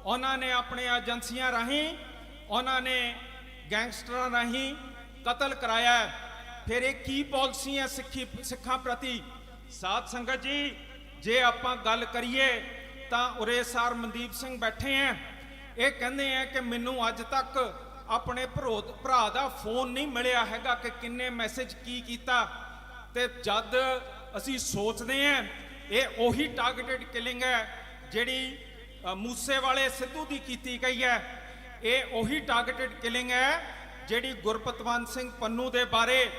ਉਹਨਾਂ ਨੇ ਆਪਣੇ ਏਜੰਸੀਆਂ ਰਾਹੀਂ, ਉਹਨਾਂ ਨੇ ਗੈਂਗਸਟਰਾਂ ਰਾਹੀਂ ਕਤਲ ਕਰਾਇਆ। ਫਿਰ ਇਹ ਕੀ ਪਾਲਿਸੀ ਹੈ ਸਿੱਖਾਂ ਪ੍ਰਤੀ? ਸਾਧ ਸੰਗਤ ਜੀ, ਜੇ ਆਪਾਂ ਗੱਲ ਕਰੀਏ ਤਾਂ ਉਰੇ ਸਾਰ ਮਨਦੀਪ ਸਿੰਘ ਬੈਠੇ ਆ, ਇਹ ਕਹਿੰਦੇ ਆ ਕਿ ਮੈਨੂੰ ਅੱਜ ਤੱਕ ਆਪਣੇ ਭਰਾ ਦਾ ਫੋਨ ਨਹੀਂ ਮਿਲਿਆ ਹੈਗਾ ਕਿ ਕਿੰਨੇ ਮੈਸੇਜ ਕੀ ਕੀਤਾ। ਤੇ ਜਦ ਅਸੀਂ ਸੋਚਦੇ ਆ ਇਹ ਉਹੀ ਟਾਰਗੇਟਡ ਕਿਲਿੰਗ ਹੈ ਜਿਹੜੀ ਮੂਸੇ ਵਾਲੇ ਸਿੱਧੂ ਦੀ ਕੀਤੀ ਗਈ ਹੈ। ਇਹ ਉਹੀ ਟਾਰਗੇਟਡ ਕਿਲਿੰਗ ਹੈ ਜਿਹੜੀ ਗੁਰਪਤਵੰਤ ਸਿੰਘ ਪੰਨੂ ਦੇ ਬਾਰੇ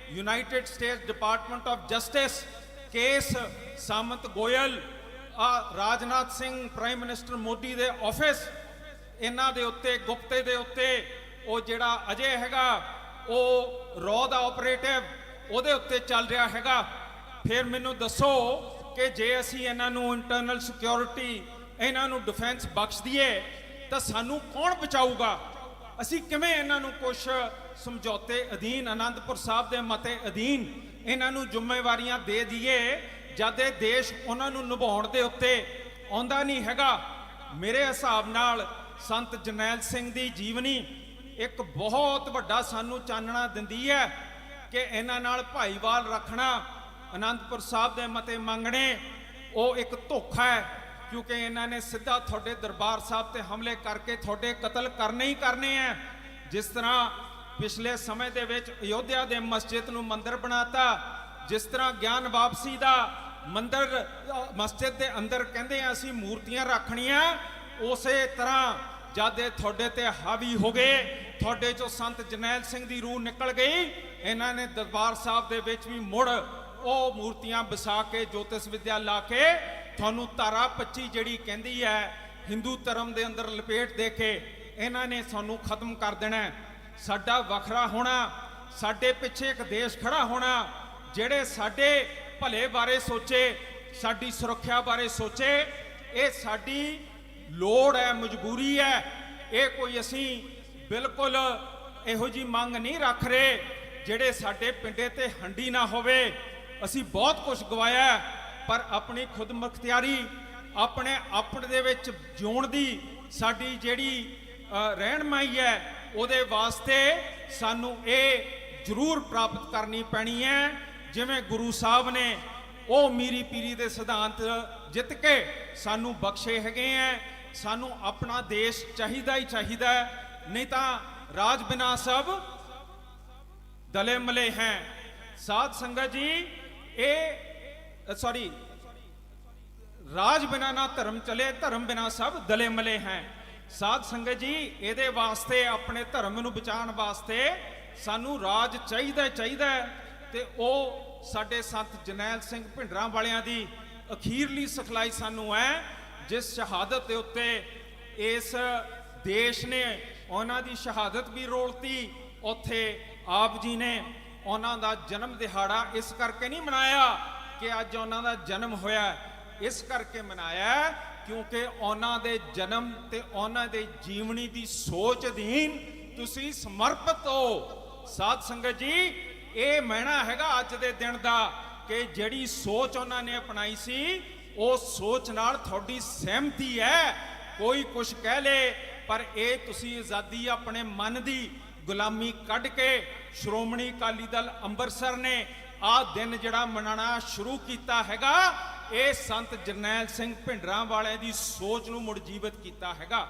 United States Department of Justice case, Samant Goyal, Rajnath Singh, prime minister Modi ਦੇ ਆਫਿਸ, ਇਹਨਾਂ ਦੇ ਉੱਤੇ, ਗੁਪਤੇ ਦੇ ਉੱਤੇ, ਉਹ ਜਿਹੜਾ ਅਜੇ ਹੈਗਾ ਉਹ ਰੌ ਦਾ ਆਪਰੇਟਿਵ, ਉਹਦੇ ਉੱਤੇ ਚੱਲ ਰਿਹਾ ਹੈਗਾ। ਫਿਰ ਮੈਨੂੰ ਦੱਸੋ ਕਿ ਜੇ ਅਸੀਂ ਇਹਨਾਂ ਨੂੰ ਇੰਟਰਨਲ ਸਿਕਿਉਰਿਟੀ, ਇਹਨਾਂ ਨੂੰ ਡਿਫੈਂਸ ਬਖਸ਼ ਦਈਏ ਤਾਂ ਸਾਨੂੰ ਕੌਣ ਬਚਾਊਗਾ? ਅਸੀਂ ਕਿਵੇਂ ਇਹਨਾਂ ਨੂੰ ਕੁਝ ਸਮਝੌਤੇ ਅਧੀਨ, ਆਨੰਦਪੁਰ ਸਾਹਿਬ ਦੇ ਮਤੇ ਅਧੀਨ ਇਹਨਾਂ ਨੂੰ ਜ਼ਿੰਮੇਵਾਰੀਆਂ ਦੇ ਦਈਏ ਜਦ ਇਹ ਦੇਸ਼ ਉਹਨਾਂ ਨੂੰ ਨਿਭਾਉਣ ਦੇ ਉੱਤੇ ਆਉਂਦਾ ਨਹੀਂ ਹੈਗਾ? ਮੇਰੇ ਹਿਸਾਬ ਨਾਲ ਸੰਤ ਜਰਨੈਲ ਸਿੰਘ ਦੀ ਜੀਵਨੀ ਇੱਕ ਬਹੁਤ ਵੱਡਾ ਸਾਨੂੰ ਚਾਨਣਾ ਦਿੰਦੀ ਹੈ ਕਿ ਇਹਨਾਂ ਨਾਲ ਭਾਈਵਾਲ ਰੱਖਣਾ, ਆਨੰਦਪੁਰ ਸਾਹਿਬ ਦੇ ਮਤੇ ਮੰਗਣੇ, ਉਹ ਇੱਕ ਧੋਖਾ ਹੈ, ਕਿਉਂਕਿ ਇਹਨਾਂ ਨੇ ਸਿੱਧਾ ਤੁਹਾਡੇ ਦਰਬਾਰ ਸਾਹਿਬ ਤੇ ਹਮਲੇ ਕਰਕੇ ਤੁਹਾਡੇ ਕਤਲ ਕਰਨੇ ਹੀ ਕਰਨੇ ਆ। ਜਿਸ ਤਰ੍ਹਾਂ ਪਿਛਲੇ ਸਮੇਂ ਦੇ ਵਿੱਚ ਅਯੋਧਿਆ ਦੇ ਮਸਜਿਦ ਨੂੰ ਮੰਦਿਰ ਬਣਾਤਾ, ਜਿਸ ਤਰ੍ਹਾਂ ਗਿਆਨ ਵਾਪਸੀ ਦਾ ਮੰਦਿਰ, ਮਸਜਿਦ ਦੇ ਅੰਦਰ ਕਹਿੰਦੇ ਆ ਅਸੀਂ ਮੂਰਤੀਆਂ ਰੱਖਣੀਆਂ, ਉਸੇ ਤਰ੍ਹਾਂ ਜਦ ਇਹ ਤੁਹਾਡੇ ਤੇ ਹਾਵੀ ਹੋ ਗਏ, ਤੁਹਾਡੇ ਚੋਂ ਸੰਤ ਜਰਨੈਲ ਸਿੰਘ ਦੀ ਰੂਹ ਨਿਕਲ ਗਈ, ਇਹਨਾਂ ਨੇ ਦਰਬਾਰ ਸਾਹਿਬ ਦੇ ਵਿੱਚ ਵੀ ਮੁੜ ਉਹ ਮੂਰਤੀਆਂ ਵਸਾ ਕੇ, ਜੋਤਿਸ਼ ਵਿਦਿਆ ਲਾ ਕੇ ਤੁਹਾਨੂੰ ਧਾਰਾ 25 ਜਿਹੜੀ ਕਹਿੰਦੀ ਹੈ ਹਿੰਦੂ ਧਰਮ ਦੇ ਅੰਦਰ ਲਪੇਟ ਦੇ ਕੇ ਇਹਨਾਂ ਨੇ ਸਾਨੂੰ ਖਤਮ ਕਰ ਦੇਣਾ। ਸਾਡਾ ਵੱਖਰਾ ਹੋਣਾ, ਸਾਡੇ ਪਿੱਛੇ ਇੱਕ ਦੇਸ਼ ਖੜਾ ਹੋਣਾ ਜਿਹੜੇ ਸਾਡੇ ਭਲੇ ਬਾਰੇ ਸੋਚੇ, ਸਾਡੀ ਸੁਰੱਖਿਆ ਬਾਰੇ ਸੋਚੇ, ਇਹ ਸਾਡੀ ਲੋੜ ਹੈ, ਮਜਬੂਰੀ ਹੈ। ਇਹ ਕੋਈ ਅਸੀਂ ਬਿਲਕੁਲ ਇਹੋ ਜੀ ਮੰਗ ਨਹੀਂ ਰੱਖ ਰਹੇ ਜਿਹੜੇ ਸਾਡੇ ਪਿੰਡੇ ਤੇ ਹੰਡੀ ਨਾ ਹੋਵੇ। ਅਸੀਂ ਬਹੁਤ ਕੁਝ ਗਵਾਇਆ ਹੈ, ਪਰ ਆਪਣੀ ਖੁਦ ਮੁਖਤਿਆਰੀ ਆਪਣੇ ਦੇ ਵਿੱਚ ਜਿਉਣ ਦੀ ਸਾਡੀ ਜਿਹੜੀ ਰਹਿਨਮਾਈ ਹੈ, ਉਹਦੇ ਵਾਸਤੇ ਸਾਨੂੰ ਇਹ ਜ਼ਰੂਰ ਪ੍ਰਾਪਤ ਕਰਨੀ ਪੈਣੀ ਹੈ। ਜਿਵੇਂ ਗੁਰੂ ਸਾਹਿਬ ਨੇ ਉਹ ਮੀਰੀ ਪੀਰੀ ਦੇ ਸਿਧਾਂਤ ਜਿੱਤ ਕੇ ਸਾਨੂੰ ਬਖਸ਼ੇ ਹੈਗੇ ਹੈ। ਸਾਨੂੰ ਆਪਣਾ ਦੇਸ਼ ਚਾਹੀਦਾ ਹੀ ਚਾਹੀਦਾ ਹੈ, ਨਹੀਂ ਤਾਂ ਰਾਜ ਬਿਨਾ ਸਭ ਦਲੇ ਮਲੇ ਹੈ। ਸਾਧ ਸੰਗਤ ਜੀ, ਰਾਜ ਬਿਨਾ ਨਾ ਧਰਮ ਚਲੇ, ਧਰਮ ਬਿਨਾ ਸਭ ਦਲੇ ਮਲੇ ਹੈ। ਸਾਧ ਸੰਗਤ ਜੀ, ਇਹਦੇ ਵਾਸਤੇ ਆਪਣੇ ਧਰਮ ਨੂੰ ਬਚਾਉਣ ਵਾਸਤੇ ਸਾਨੂੰ ਰਾਜ ਚਾਹੀਦਾ ਹੈ ਤੇ ਉਹ ਸਾਡੇ ਸੰਤ ਜਰਨੈਲ ਸਿੰਘ ਭਿੰਡਰਾਂ ਵਾਲਿਆਂ ਦੀ ਅਖੀਰਲੀ ਸਿਖਲਾਈ ਸਾਨੂੰ ਹੈ, ਜਿਸ ਸ਼ਹਾਦਤ ਦੇ ਉੱਤੇ ਇਸ ਦੇਸ਼ ਨੇ ਉਹਨਾਂ ਦੀ ਸ਼ਹਾਦਤ ਵੀ ਰੋਲਤੀ। ਉੱਥੇ ਆਪ ਜੀ ਨੇ ਉਹਨਾਂ ਦਾ ਜਨਮ ਦਿਹਾੜਾ ਇਸ ਕਰਕੇ ਨਹੀਂ ਮਨਾਇਆ ਕਿ ਅੱਜ ਉਹਨਾਂ ਦਾ ਜਨਮ ਹੋਇਆ, ਇਸ ਕਰਕੇ ਮਨਾਇਆ ਕਿਉਂਕਿ ਉਹਨਾਂ ਦੇ ਜਨਮ ਤੇ ਉਹਨਾਂ ਦੇ ਜੀਵਨੀ ਦੀ ਸੋਚ ਅਧੀਨ ਤੁਸੀਂ ਸਮਰਪਿਤ ਹੋ। ਸਾਧ ਸੰਗਤ ਜੀ, ਇਹ ਮਹਿਣਾ ਹੈਗਾ ਅੱਜ ਦੇ ਦਿਨ ਦਾ ਕਿ ਜਿਹੜੀ ਸੋਚ ਉਹਨਾਂ ਨੇ ਅਪਣਾਈ ਸੀ, ਉਹ ਸੋਚ ਨਾਲ ਤੁਹਾਡੀ ਸਹਿਮਤੀ ਹੈ। ਕੋਈ ਕੁਝ ਕਹਿ ਲੇ, ਪਰ ਇਹ ਤੁਸੀਂ ਆਜ਼ਾਦੀ ਆਪਣੇ ਮਨ ਦੀ ਗੁਲਾਮੀ ਕੱਢ ਕੇ ਸ਼੍ਰੋਮਣੀ ਅਕਾਲੀ ਦਲ ਅੰਮ੍ਰਿਤਸਰ ਨੇ ਆਹ ਦਿਨ ਜਿਹੜਾ ਮਨਾਉਣਾ ਸ਼ੁਰੂ ਕੀਤਾ ਹੈਗਾ, ਇਹ ਸੰਤ ਜਰਨੈਲ ਸਿੰਘ ਭਿੰਡਰਾਂ ਵਾਲਿਆਂ ਦੀ ਸੋਚ ਨੂੰ ਮੁੜ ਜੀਵਤ ਕੀਤਾ ਹੈਗਾ।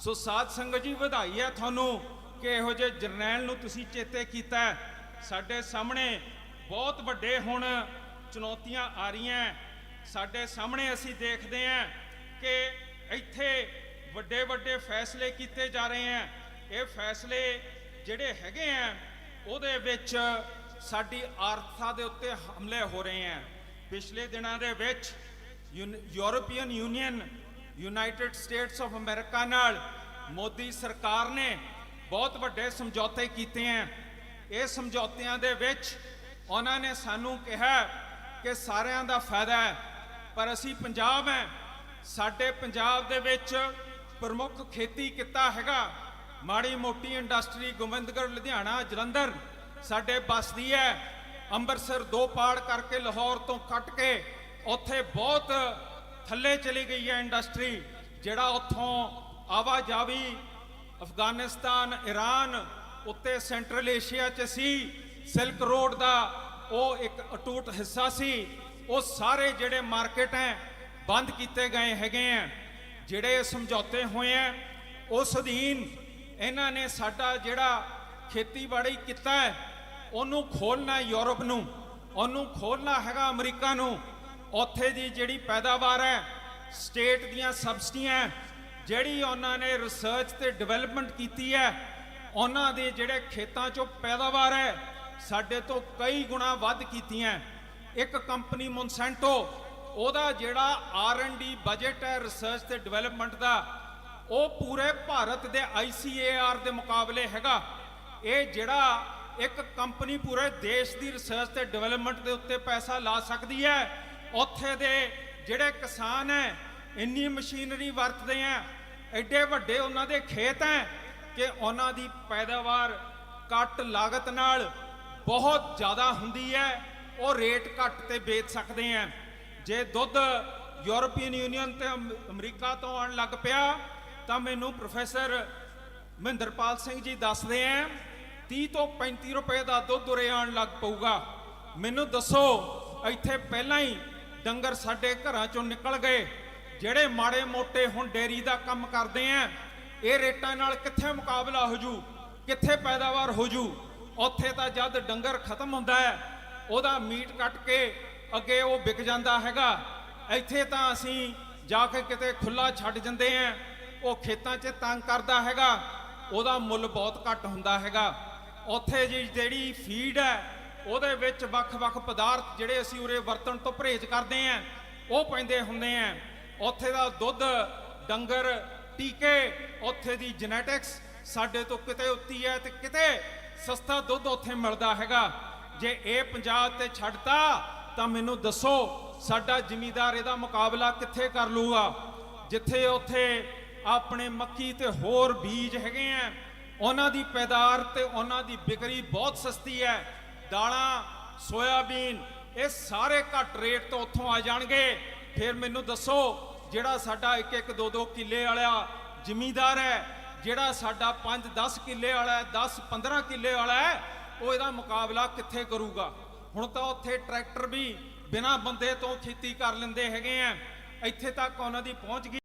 ਸੋ ਸਾਧ ਸੰਗਤ ਜੀ, ਵਧਾਈ ਹੈ ਤੁਹਾਨੂੰ ਕਿ ਇਹੋ ਜਿਹੇ ਜਰਨੈਲ ਨੂੰ ਤੁਸੀਂ ਚੇਤੇ ਕੀਤਾ। ਸਾਡੇ ਸਾਹਮਣੇ ਬਹੁਤ ਵੱਡੇ ਹੁਣ ਚੁਣੌਤੀਆਂ ਆ ਰਹੀਆਂ। ਸਾਡੇ ਸਾਹਮਣੇ ਅਸੀਂ ਦੇਖਦੇ ਹਾਂ ਕਿ ਇੱਥੇ ਵੱਡੇ ਵੱਡੇ ਫੈਸਲੇ ਕੀਤੇ ਜਾ ਰਹੇ ਹਨ। ਇਹ ਫੈਸਲੇ ਜਿਹੜੇ ਹੈਗੇ ਆ, ਉਹਦੇ ਵਿੱਚ ਸਾਡੀ ਆਰਥਿਕਤਾ ਦੇ ਉੱਤੇ ਹਮਲੇ ਹੋ ਰਹੇ ਹਨ। ਪਿਛਲੇ ਦਿਨਾਂ ਦੇ ਵਿੱਚ European union, United States of America ਨਾਲ ਮੋਦੀ ਸਰਕਾਰ ਨੇ ਬਹੁਤ ਵੱਡੇ ਸਮਝੌਤੇ ਕੀਤੇ ਹਨ। ਇਹ ਸਮਝੌਤਿਆਂ ਦੇ ਵਿੱਚ ਉਹਨਾਂ ਨੇ ਸਾਨੂੰ ਕਿਹਾ ਕਿ ਸਾਰਿਆਂ ਦਾ ਫਾਇਦਾ ਹੈ, ਪਰ ਅਸੀਂ ਪੰਜਾਬ ਹੈ, ਸਾਡੇ ਪੰਜਾਬ ਦੇ ਵਿੱਚ ਪ੍ਰਮੁੱਖ ਖੇਤੀ ਕਿੱਤਾ ਹੈਗਾ। ਮਾੜੀ ਮੋਟੀ ਇੰਡਸਟਰੀ ਗੋਬਿੰਦਗੜ੍ਹ, ਲੁਧਿਆਣਾ, ਜਲੰਧਰ ਸਾਡੇ ਬਸਦੀ ਹੈ। ਅੰਮ੍ਰਿਤਸਰ ਦੋ ਪਾੜ ਕਰਕੇ ਲਾਹੌਰ ਤੋਂ ਕੱਟ ਕੇ ਉੱਥੇ ਬਹੁਤ ਥੱਲੇ ਚਲੀ ਗਈ ਹੈ ਇੰਡਸਟਰੀ। ਜਿਹੜਾ ਉੱਥੋਂ ਆਵਾਜਾਵੀ ਅਫਗਾਨਿਸਤਾਨ, ਈਰਾਨ ਉੱਤੇ ਸੈਂਟਰਲ ਏਸ਼ੀਆ 'ਚ ਸੀ, ਸਿਲਕ ਰੋਡ ਦਾ ਉਹ ਇੱਕ ਅਟੁੱਟ ਹਿੱਸਾ ਸੀ। ਉਹ ਸਾਰੇ ਜਿਹੜੇ ਮਾਰਕੀਟ ਹੈ ਬੰਦ ਕੀਤੇ ਗਏ ਹੈਗੇ ਆ। ਜਿਹੜੇ ਸਮਝੌਤੇ ਹੋਏ ਆ ਉਸ ਅਧੀਨ ਇਹਨਾਂ ਨੇ ਸਾਡਾ ਜਿਹੜਾ ਖੇਤੀਬਾੜੀ ਕੀਤਾ ਹੈ ਉਹਨੂੰ ਖੋਲ੍ਹਣਾ ਯੂਰਪ ਨੂੰ, ਉਹਨੂੰ ਖੋਲ੍ਹਣਾ ਹੈਗਾ ਅਮਰੀਕਾ ਨੂੰ। ਉੱਥੇ ਦੀ ਜਿਹੜੀ ਪੈਦਾਵਾਰ ਹੈ, ਸਟੇਟ ਦੀਆਂ ਸਬਸਿਡੀਆਂ ਜਿਹੜੀ ਉਹਨਾਂ ਨੇ ਰਿਸਰਚ ਤੇ ਡਿਵੈਲਪਮੈਂਟ ਕੀਤੀ ਹੈ, ਉਹਨਾਂ ਦੇ ਜਿਹੜੇ ਖੇਤਾਂ 'ਚੋਂ ਪੈਦਾਵਾਰ ਹੈ ਸਾਡੇ ਤੋਂ ਕਈ ਗੁਣਾ ਵੱਧ ਕੀਤੀਆਂ। ਇੱਕ ਕੰਪਨੀ ਮੋਨਸੈਂਟੋ, ਉਹਦਾ ਜਿਹੜਾ R&D ਬਜਟ ਹੈ ਰਿਸਰਚ ਤੇ ਡਿਵੈਲਪਮੈਂਟ ਦਾ, ਉਹ ਪੂਰੇ ਭਾਰਤ ਦੇ ICAR ਦੇ ਮੁਕਾਬਲੇ ਹੈਗਾ। ਇਹ ਜਿਹੜਾ ਇੱਕ ਕੰਪਨੀ ਪੂਰੇ ਦੇਸ਼ ਦੀ ਰਿਸਰਚ ਤੇ ਡਿਵੈਲਪਮੈਂਟ ਦੇ ਉੱਤੇ ਪੈਸਾ ਲਾ ਸਕਦੀ ਹੈ, ਉੱਥੇ ਦੇ ਜਿਹੜੇ ਕਿਸਾਨ ਹੈ ਇੰਨੀ ਮਸ਼ੀਨਰੀ ਵਰਤਦੇ ਆ, ਐਡੇ ਵੱਡੇ ਉਹਨਾਂ ਦੇ ਖੇਤ ਹੈ ਕਿ ਉਹਨਾਂ ਦੀ ਪੈਦਾਵਾਰ ਘੱਟ ਲਾਗਤ ਨਾਲ ਬਹੁਤ ਜ਼ਿਆਦਾ ਹੁੰਦੀ ਹੈ। ਉਹ ਰੇਟ ਘੱਟ ਤੇ ਵੇਚ ਸਕਦੇ ਆ। ਜੇ ਦੁੱਧ ਯੂਰਪੀਅਨ ਯੂਨੀਅਨ ਤੇ ਅਮਰੀਕਾ ਤੋਂ ਆਉਣ ਲੱਗ ਪਿਆ ਤਾਂ ਮੈਨੂੰ ਪ੍ਰੋਫੈਸਰ ਮਹਿੰਦਰਪਾਲ ਸਿੰਘ ਜੀ ਦੱਸਦੇ ਆ 30 ਤੋਂ 35 ਰੁਪਏ ਦਾ ਦੁੱਧ ਉਰੇ ਆਉਣ ਲੱਗ ਪਊਗਾ। ਮੈਨੂੰ ਦੱਸੋ, ਇੱਥੇ ਪਹਿਲਾਂ ਹੀ ਡੰਗਰ ਸਾਡੇ ਘਰਾਂ ਚੋਂ ਨਿਕਲ ਗਏ। ਜਿਹੜੇ ਮਾੜੇ ਮੋਟੇ ਹੁਣ ਡੇਰੀ ਦਾ ਕੰਮ ਕਰਦੇ ਆ, ਇਹ ਰੇਟਾਂ ਨਾਲ ਕਿੱਥੇ ਮੁਕਾਬਲਾ ਹੋ ਜੂ, ਕਿੱਥੇ ਪੈਦਾਵਾਰ ਹੋ ਜੂ। ਉੱਥੇ ਤਾਂ ਜਦ ਡੰਗਰ ਖਤਮ ਹੁੰਦਾ ਹੈ ਉਹਦਾ ਮੀਟ ਕੱਟ ਕੇ ਅੱਗੇ ਉਹ ਵਿਕ ਜਾਂਦਾ ਹੈਗਾ। ਇੱਥੇ ਤਾਂ ਅਸੀਂ ਜਾ ਕੇ ਕਿਤੇ ਖੁੱਲਾ ਛੱਡ ਜਾਂਦੇ ਆ, ਉਹ ਖੇਤਾਂ 'ਚ ਤੰਗ ਕਰਦਾ ਹੈਗਾ, ਉਹਦਾ ਮੁੱਲ ਬਹੁਤ ਘੱਟ ਹੁੰਦਾ ਹੈਗਾ। ਉੱਥੇ ਜਿਹੜੀ ਫੀਡ ਹੈ ਉਹਦੇ ਵਿੱਚ ਵੱਖ-ਵੱਖ ਪਦਾਰਥ ਜਿਹੜੇ ਅਸੀਂ ਉਰੇ ਵਰਤਣ ਤੋਂ ਪਰਹੇਜ਼ ਕਰਦੇ ਆ ਉਹ ਪੈਂਦੇ ਹੁੰਦੇ ਆ। ਉੱਥੇ ਦਾ ਦੁੱਧ, ਡੰਗਰ, ਟੀਕੇ, ਉੱਥੇ ਦੀ ਜੈਨੇਟਿਕਸ ਸਾਡੇ ਤੋਂ ਕਿਤੇ ਉੱਤੀ ਹੈ ਤੇ ਕਿਤੇ ਸਸਤਾ ਦੁੱਧ ਉੱਥੇ ਮਿਲਦਾ ਹੈਗਾ। ਜੇ ਇਹ ਪੰਜਾਬ ਤੇ ਛੱਡਤਾ ਤਾਂ ਮੈਨੂੰ ਦੱਸੋ ਸਾਡਾ ਜ਼ਿਮੀਦਾਰ ਇਹਦਾ ਮੁਕਾਬਲਾ ਕਿੱਥੇ ਕਰ ਲੂਗਾ। ਜਿੱਥੇ ਉੱਥੇ ਆਪਣੇ ਮੱਕੀ ਤੇ ਹੋਰ ਬੀਜ ਹੈਗੇ ਆ, ਉਹਨਾਂ ਦੀ ਪੈਦਾਵਾਰ ਤੇ ਉਹਨਾਂ ਦੀ ਵਿਕਰੀ ਬਹੁਤ ਸਸਤੀ ਹੈ। ਦਾਲਾਂ, ਸੋਇਆਬੀਨ, ਇਹ ਸਾਰੇ ਘੱਟ ਰੇਟ ਤੋਂ ਉੱਥੋਂ ਆ ਜਾਣਗੇ। ਫਿਰ ਮੈਨੂੰ ਦੱਸੋ, ਜਿਹੜਾ ਸਾਡਾ 1-1, 2-2 ਕਿੱਲੇ ਵਾਲਾ ਜ਼ਿਮੀਂਦਾਰ ਹੈ, ਜਿਹੜਾ ਸਾਡਾ 5-10 ਕਿੱਲੇ ਵਾਲਾ ਹੈ, 10-15 ਕਿੱਲੇ ਵਾਲਾ ਹੈ, ਉਹ ਇਹਦਾ ਮੁਕਾਬਲਾ ਕਿੱਥੇ ਕਰੂਗਾ? ਹੁਣ ਤਾਂ ਉੱਥੇ ਟਰੈਕਟਰ ਵੀ ਬਿਨਾਂ ਬੰਦੇ ਤੋਂ ਖੇਤੀ ਕਰ ਲੈਂਦੇ ਹੈਗੇ ਆ, ਇੱਥੇ ਤੱਕ ਉਹਨਾਂ ਦੀ ਪਹੁੰਚ ਗਈ।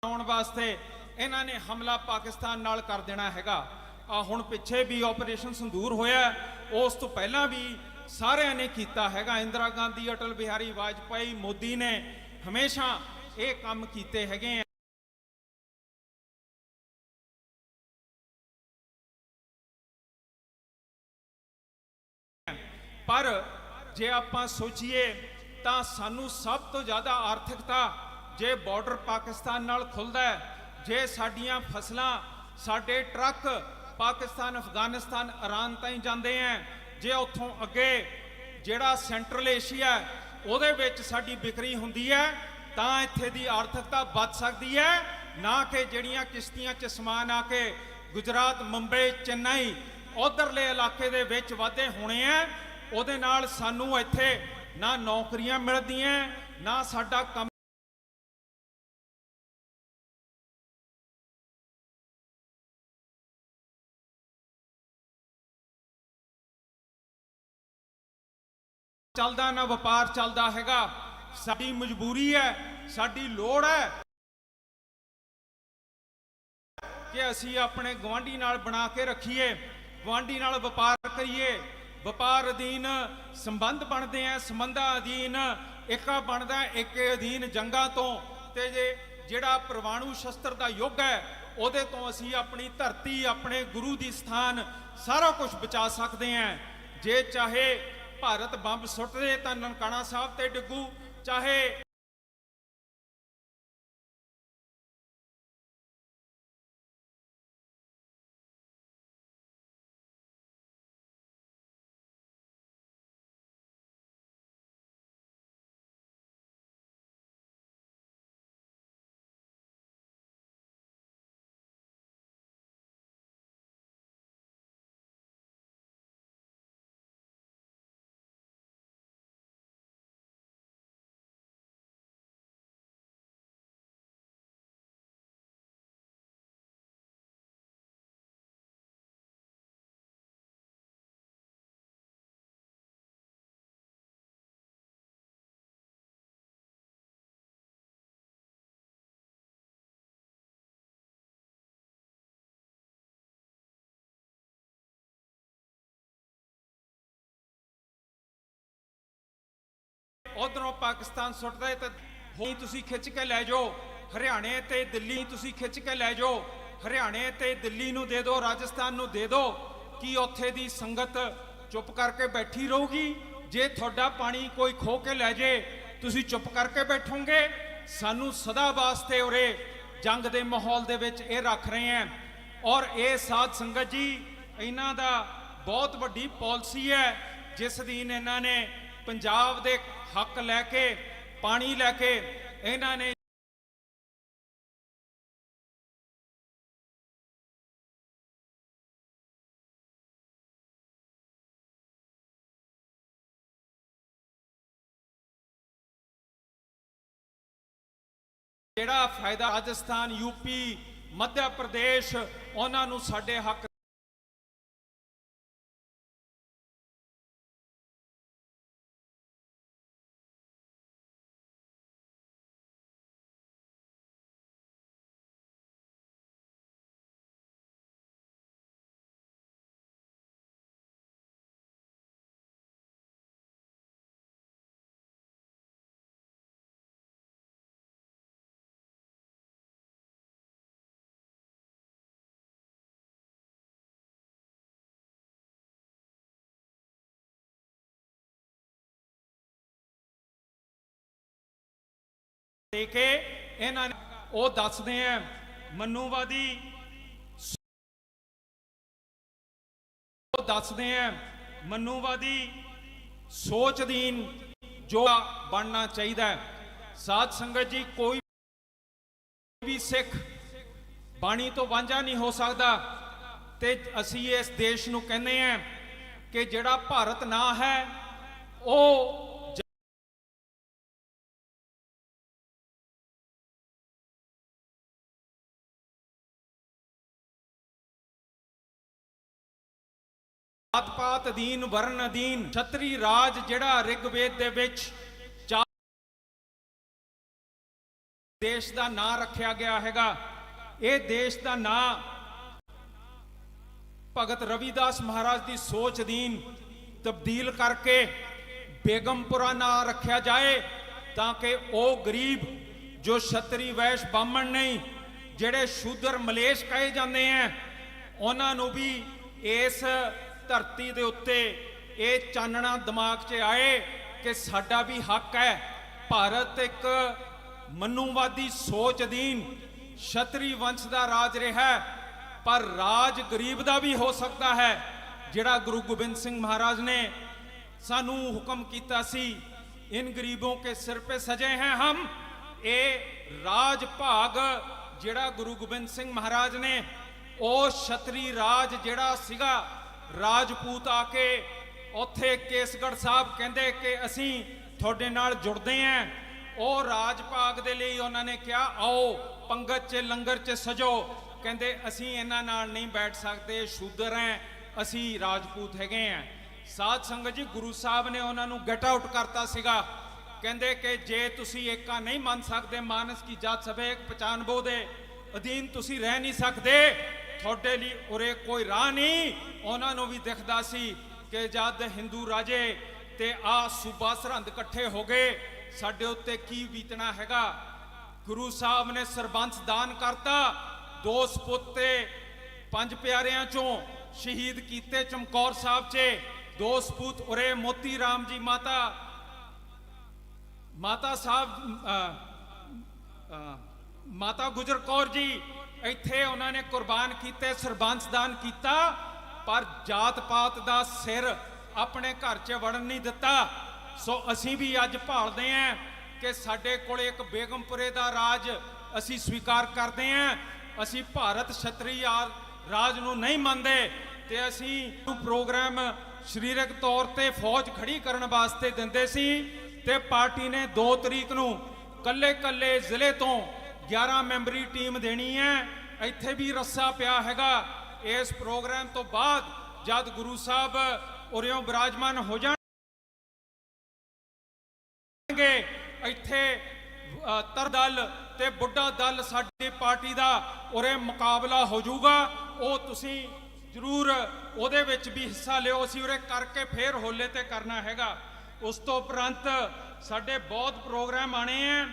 ਆਉਣ ਵਾਸਤੇ ਇਹਨਾਂ ਨੇ ਹਮਲਾ ਪਾਕਿਸਤਾਨ ਨਾਲ ਕਰ ਦੇਣਾ ਹੈਗਾ। ਆ ਹੁਣ ਪਿੱਛੇ ਵੀ ਆਪਰੇਸ਼ਨ ਸੰਦੂਰ ਹੋਇਆ, ਉਸ ਤੋਂ ਪਹਿਲਾਂ ਵੀ ਸਾਰਿਆਂ ਨੇ ਕੀਤਾ ਹੈਗਾ। ਇੰਦਰਾ ਗਾਂਧੀ, ਅਟਲ ਬਿਹਾਰੀ ਵਾਜਪਾਈ, ਮੋਦੀ ਨੇ ਹਮੇਸ਼ਾ ਇਹ ਕੰਮ ਕੀਤੇ ਹੈਗੇ ਆ। ਪਰ ਜੇ ਆਪਾਂ ਸੋਚੀਏ ਤਾਂ ਸਾਨੂੰ ਸਭ ਤੋਂ ਜ਼ਿਆਦਾ ਆਰਥਿਕਤਾ ਜੇ ਬਾਰਡਰ ਪਾਕਿਸਤਾਨ ਨਾਲ ਖੁੱਲਦਾ ਹੈ, ਜੇ ਸਾਡੀਆਂ ਫਸਲਾਂ, ਸਾਡੇ ਟਰੱਕ ਪਾਕਿਸਤਾਨ, ਅਫਗਾਨਿਸਤਾਨ, ਈਰਾਨ ਤਾਈਂ ਜਾਂਦੇ ਆ, ਜੇ ਉੱਥੋਂ ਅੱਗੇ ਜਿਹੜਾ ਸੈਂਟਰਲ ਏਸ਼ੀਆ ਉਹਦੇ ਵਿੱਚ ਸਾਡੀ ਵਿਕਰੀ ਹੁੰਦੀ ਹੈ, ਤਾਂ ਇੱਥੇ ਦੀ ਆਰਥਿਕਤਾ ਵੱਧ ਸਕਦੀ ਹੈ। ਨਾ ਕਿ ਜਿਹੜੀਆਂ ਕਿਸ਼ਤੀਆਂ 'ਚ ਸਮਾਨ ਆ ਕੇ ਗੁਜਰਾਤ, ਮੁੰਬਈ, ਚੇਨਈ ਉਧਰਲੇ ਇਲਾਕੇ ਦੇ ਵਿੱਚ ਵਾਧੇ ਹੋਣੇ ਆ, ਉਹਦੇ ਨਾਲ ਸਾਨੂੰ ਇੱਥੇ ਨਾ ਨੌਕਰੀਆਂ ਮਿਲਦੀਆਂ, ਨਾ ਸਾਡਾ ਕੰਮ ਚੱਲਦਾ, ਨਾ ਵਪਾਰ ਚੱਲਦਾ ਹੈਗਾ। ਸਾਡੀ ਮਜਬੂਰੀ ਹੈ, ਸਾਡੀ ਲੋੜ ਹੈ ਕਿ ਅਸੀਂ ਆਪਣੇ ਗਵਾਂਢੀ ਨਾਲ ਬਣਾ ਕੇ ਰੱਖੀਏ, ਗਵਾਂਢੀ ਨਾਲ ਵਪਾਰ ਕਰੀਏ। ਵਪਾਰ ਅਧੀਨ ਸੰਬੰਧ ਬਣਦੇ ਆ, ਸੰਬੰਧਾਂ ਅਧੀਨ ਏਕਾ ਬਣਦਾ, ਏਕੇ ਅਧੀਨ ਜੰਗਾਂ ਤੋਂ, ਤੇ ਜਿਹੜਾ ਪਰਮਾਣੂ ਸ਼ਸਤਰ ਦਾ ਯੁੱਗ ਹੈ ਉਹਦੇ ਤੋਂ ਅਸੀਂ ਆਪਣੀ ਧਰਤੀ, ਆਪਣੇ ਗੁਰੂ ਦੀ ਸਥਾਨ ਸਾਰਾ ਕੁਝ ਬਚਾ ਸਕਦੇ ਹਾਂ। ਜੇ ਚਾਹੇ ਭਾਰਤ ਬੰਬ ਸੁੱਟ ਦੇ ਤਾਂ ਨਨਕਾਣਾ ਸਾਹਿਬ ਤੇ ਡਿੱਗੂ, ਚਾਹੇ ਉਧਰੋਂ ਪਾਕਿਸਤਾਨ ਸੁੱਟਦਾ ਤੇ ਹੋਈ ਤੁਸੀਂ ਖਿੱਚ ਕੇ ਲੈ ਜਾਓ ਹਰਿਆਣੇ ਤੇ ਦਿੱਲੀ, ਤੁਸੀਂ ਖਿੱਚ ਕੇ ਲੈ ਜਾਓ ਹਰਿਆਣੇ ਤੇ ਦਿੱਲੀ ਨੂੰ ਦੇ ਦਿਓ, ਰਾਜਸਥਾਨ ਨੂੰ ਦੇ ਦਿਓ। ਕੀ ਉੱਥੇ ਦੀ ਸੰਗਤ ਚੁੱਪ ਕਰਕੇ ਬੈਠੀ ਰਹੂਗੀ? ਜੇ ਤੁਹਾਡਾ ਪਾਣੀ ਕੋਈ ਖੋ ਕੇ ਲੈ ਜੇ, ਤੁਸੀਂ ਚੁੱਪ ਕਰਕੇ ਬੈਠੋਗੇ? ਸਾਨੂੰ ਸਦਾ ਵਾਸਤੇ ਉਰੇ ਜੰਗ ਦੇ ਮਾਹੌਲ ਦੇ ਵਿੱਚ ਇਹ ਰੱਖ ਰਹੇ ਹਨ। ਔਰ ਇਹ ਸਾਧ ਸੰਗਤ ਜੀ, ਇਹਨਾਂ ਦਾ ਬਹੁਤ ਵੱਡੀ ਪਾਲਿਸੀ ਹੈ, ਜਿਸ ਦਿਨ ਇਹਨਾਂ ਨੇ ਪੰਜਾਬ ਦੇ ਹੱਕ ਲੈ ਕੇ, ਪਾਣੀ ਲੈ ਕੇ ਇਹਨਾਂ ਨੇ ਜਿਹੜਾ ਫਾਇਦਾ ਰਾਜਸਥਾਨ, ਯੂਪੀ, ਮੱਧ ਪ੍ਰਦੇਸ਼ ਉਹਨਾਂ ਨੂੰ ਸਾਡੇ ਹੱਕ ਦੇ ਕੇ ਇਹਨਾਂ ਨੇ ਉਹ ਦੱਸਦੇ ਆ ਮਨੂਵਾਦੀ, ਉਹ ਦੱਸਦੇ ਆ ਮਨੂਵਾਦੀ ਸੋਚ ਅਧੀਨ ਜੋ ਬਣਨਾ ਚਾਹੀਦਾ ਹੈ। ਸਾਧ ਸੰਗਤ ਜੀ, ਕੋਈ ਵੀ ਸਿੱਖ ਬਾਣੀ ਤੋਂ ਵਾਂਝਾ ਨਹੀਂ ਹੋ ਸਕਦਾ, ਤੇ ਅਸੀਂ ਇਸ ਦੇਸ਼ ਨੂੰ ਕਹਿੰਦੇ ਆ ਕਿ ਜਿਹੜਾ ਭਾਰਤ ਨਾ ਹੈ ਉਹ ਜਾਤ ਪਾਤ ਅਧੀਨ, ਵਰਨ ਅਧੀਨ, ਛਤਰੀ ਰਾਜ ਜਿਹੜਾ ਰਿਗਵੇਦ ਦੇ ਵਿੱਚ ਦੇਸ਼ ਦਾ ਨਾਂ ਰੱਖਿਆ ਗਿਆ ਹੈਗਾ। ਇਹ ਦੇਸ਼ ਦਾ ਨਾਂ ਭਗਤ ਰਵਿਦਾਸ ਮਹਾਰਾਜ ਦੀ ਸੋਚ ਅਧੀਨ ਤਬਦੀਲ ਕਰਕੇ ਬੇਗਮਪੁਰਾ ਨਾਂ ਰੱਖਿਆ ਜਾਏ, ਤਾਂ ਕਿ ਉਹ ਗਰੀਬ ਜੋ ਛਤਰੀ ਵੈਸ਼ ਬਾਹਮਣ ਨਹੀਂ, ਜਿਹੜੇ ਸ਼ੂਦਰ ਮਲੇਸ਼ ਕਹੇ ਜਾਂਦੇ ਆ, ਉਹਨਾਂ ਨੂੰ ਵੀ ਇਸ ਧਰਤੀ ਦੇ ਉੱਤੇ ਇਹ ਚਾਨਣਾ ਦਿਮਾਗ 'ਚ ਆਏ ਕਿ ਸਾਡਾ ਵੀ ਹੱਕ ਹੈ। ਭਾਰਤ ਇੱਕ ਮਨੂਵਾਦੀ ਸੋਚ ਅਧੀਨ ਛਤਰੀ ਵੰਸ਼ ਦਾ ਰਾਜ ਰਿਹਾ, ਪਰ ਰਾਜ ਗਰੀਬ ਦਾ ਵੀ ਹੋ ਸਕਦਾ ਹੈ। ਜਿਹੜਾ ਗੁਰੂ ਗੋਬਿੰਦ ਸਿੰਘ ਮਹਾਰਾਜ ਨੇ ਸਾਨੂੰ ਹੁਕਮ ਕੀਤਾ ਸੀ, ਇਨ ਗਰੀਬੋਂ ਕੇ ਸਿਰ पे ਸਜੇ हैं ਹਮ, ਇਹ ਰਾਜ ਭਾਗ ਜਿਹੜਾ ਗੁਰੂ ਗੋਬਿੰਦ ਸਿੰਘ ਮਹਾਰਾਜ ਨੇ, ਉਹ ਛਤਰੀ ਰਾਜ ਜਿਹੜਾ ਸੀਗਾ, ਰਾਜਪੂਤ ਆ ਕੇ ਉੱਥੇ ਕੇਸਗੜ੍ਹ ਸਾਹਿਬ ਕਹਿੰਦੇ ਕਿ ਅਸੀਂ ਤੁਹਾਡੇ ਨਾਲ ਜੁੜਦੇ ਆਂ, ਉਹ ਰਾਜ ਭਾਗ ਦੇ ਲਈ ਉਹਨਾਂ ਨੇ ਕਿਹਾ ਆਓ ਪੰਗਤ 'ਚ ਲੰਗਰ 'ਚ ਸਜੋ। ਕਹਿੰਦੇ ਅਸੀਂ ਇਹਨਾਂ ਨਾਲ ਨਹੀਂ ਬੈਠ ਸਕਦੇ, ਸ਼ੂਦਰ ਆਂ, ਅਸੀਂ ਰਾਜਪੂਤ ਹੈਗੇ ਆਂ। ਸਾਧ ਸੰਗਤ ਜੀ, ਗੁਰੂ ਸਾਹਿਬ ਨੇ ਉਹਨਾਂ ਨੂੰ ਗੈਟ ਆਊਟ ਕਰਤਾ ਸੀਗਾ। ਕਹਿੰਦੇ ਕਿ ਜੇ ਤੁਸੀਂ ਏਕਾ ਨਹੀਂ ਮੰਨ ਸਕਦੇ, ਮਾਨਸ ਕੀ ਜਾਤ ਸਭੇ ਇੱਕ ਪਛਾਨਬੋ ਦੇ ਅਧੀਨ ਤੁਸੀਂ ਰਹਿ ਨਹੀਂ ਸਕਦੇ, ਤੁਹਾਡੇ ਲਈ ਉਰੇ ਕੋਈ ਰਾਹ ਨਹੀਂ। ਉਹਨਾਂ ਨੂੰ ਵੀ ਦਿਖਦਾ ਸੀ ਕਿ ਜਦ ਹਿੰਦੂ ਰਾਜੇ ਤੇ ਆ ਸੂਬਾ ਸਰਹੰਦ ਇਕੱਠੇ ਹੋ ਗਏ, ਸਾਡੇ ਉੱਤੇ ਕੀ ਬੀਤਣਾ ਹੈਗਾ। ਗੁਰੂ ਸਾਹਿਬ ਨੇ ਸਰਬੰਸ ਦਾਨ ਕਰਤਾ, 2 ਸਪੁੱਤ ਤੇ 5 ਪਿਆਰਿਆਂ ਚੋਂ ਸ਼ਹੀਦ ਕੀਤੇ ਚਮਕੌਰ ਸਾਹਿਬ 'ਚ। 2 ਸਪੂਤ ਉਰੇ ਮੋਤੀ ਰਾਮ ਜੀ ਮਾਤਾ ਸਾਹਿਬ ਮਾਤਾ ਗੁਜਰ ਕੌਰ ਜੀ ਇੱਥੇ ਉਹਨਾਂ ਨੇ ਕੁਰਬਾਨ ਕੀਤੇ, ਸਰਬੰਸ ਦਾਨ ਕੀਤਾ, ਪਰ ਜਾਤ ਪਾਤ ਦਾ ਸਿਰ ਆਪਣੇ ਘਰ 'ਚ ਵੜਨ ਨਹੀਂ ਦਿੱਤਾ। ਸੋ ਅਸੀਂ ਵੀ ਅੱਜ ਭਾਲਦੇ ਆਂ ਕਿ ਸਾਡੇ ਕੋਲ ਇੱਕ ਬੇਗਮਪੁਰੇ ਦਾ ਰਾਜ ਅਸੀਂ ਸਵੀਕਾਰ ਕਰਦੇ ਆਂ। ਅਸੀਂ ਭਾਰਤ ਛਤਰੀ ਰਾਜ ਨੂੰ ਨਹੀਂ ਮੰਨਦੇ, ਤੇ ਅਸੀਂ ਪ੍ਰੋਗਰਾਮ ਸਰੀਰਕ ਤੌਰ ਤੇ ਫੌਜ ਖੜੀ ਕਰਨ ਵਾਸਤੇ ਦਿੰਦੇ ਸੀ, ਤੇ ਪਾਰਟੀ ਨੇ 2 ਤਰੀਕ ਨੂੰ ਕੱਲੇ ਜ਼ਿਲ੍ਹੇ ਤੋਂ 11 ਮੈਂਬਰੀ ਟੀਮ ਦੇਣੀ ਹੈ। ਇੱਥੇ ਵੀ ਰੱਸਾ ਪਿਆ ਹੈਗਾ। ਇਸ ਪ੍ਰੋਗਰਾਮ ਤੋਂ ਬਾਅਦ ਜਦ ਗੁਰੂ ਸਾਹਿਬ ਉਰਿਓਂ ਬਿਰਾਜਮਾਨ ਹੋ ਜਾਣਗੇ, ਇੱਥੇ ਤਰਦਲ ਤੇ ਬੁੱਢਾ ਦਲ ਸਾਡੀ ਪਾਰਟੀ ਦਾ ਉਰੇ ਮੁਕਾਬਲਾ ਹੋ ਜਾਊਗਾ। ਉਹ ਤੁਸੀਂ ਜ਼ਰੂਰ ਉਹਦੇ ਵਿੱਚ ਵੀ ਹਿੱਸਾ ਲਿਓ। ਅਸੀਂ ਉਰੇ ਕਰਕੇ ਫੇਰ ਹੋਲੇ ਤੇ ਕਰਨਾ ਹੈਗਾ। ਉਸ ਤੋਂ ਉਪਰੰਤ ਸਾਡੇ ਬਹੁਤ ਪ੍ਰੋਗਰਾਮ ਆਣੇ ਆ,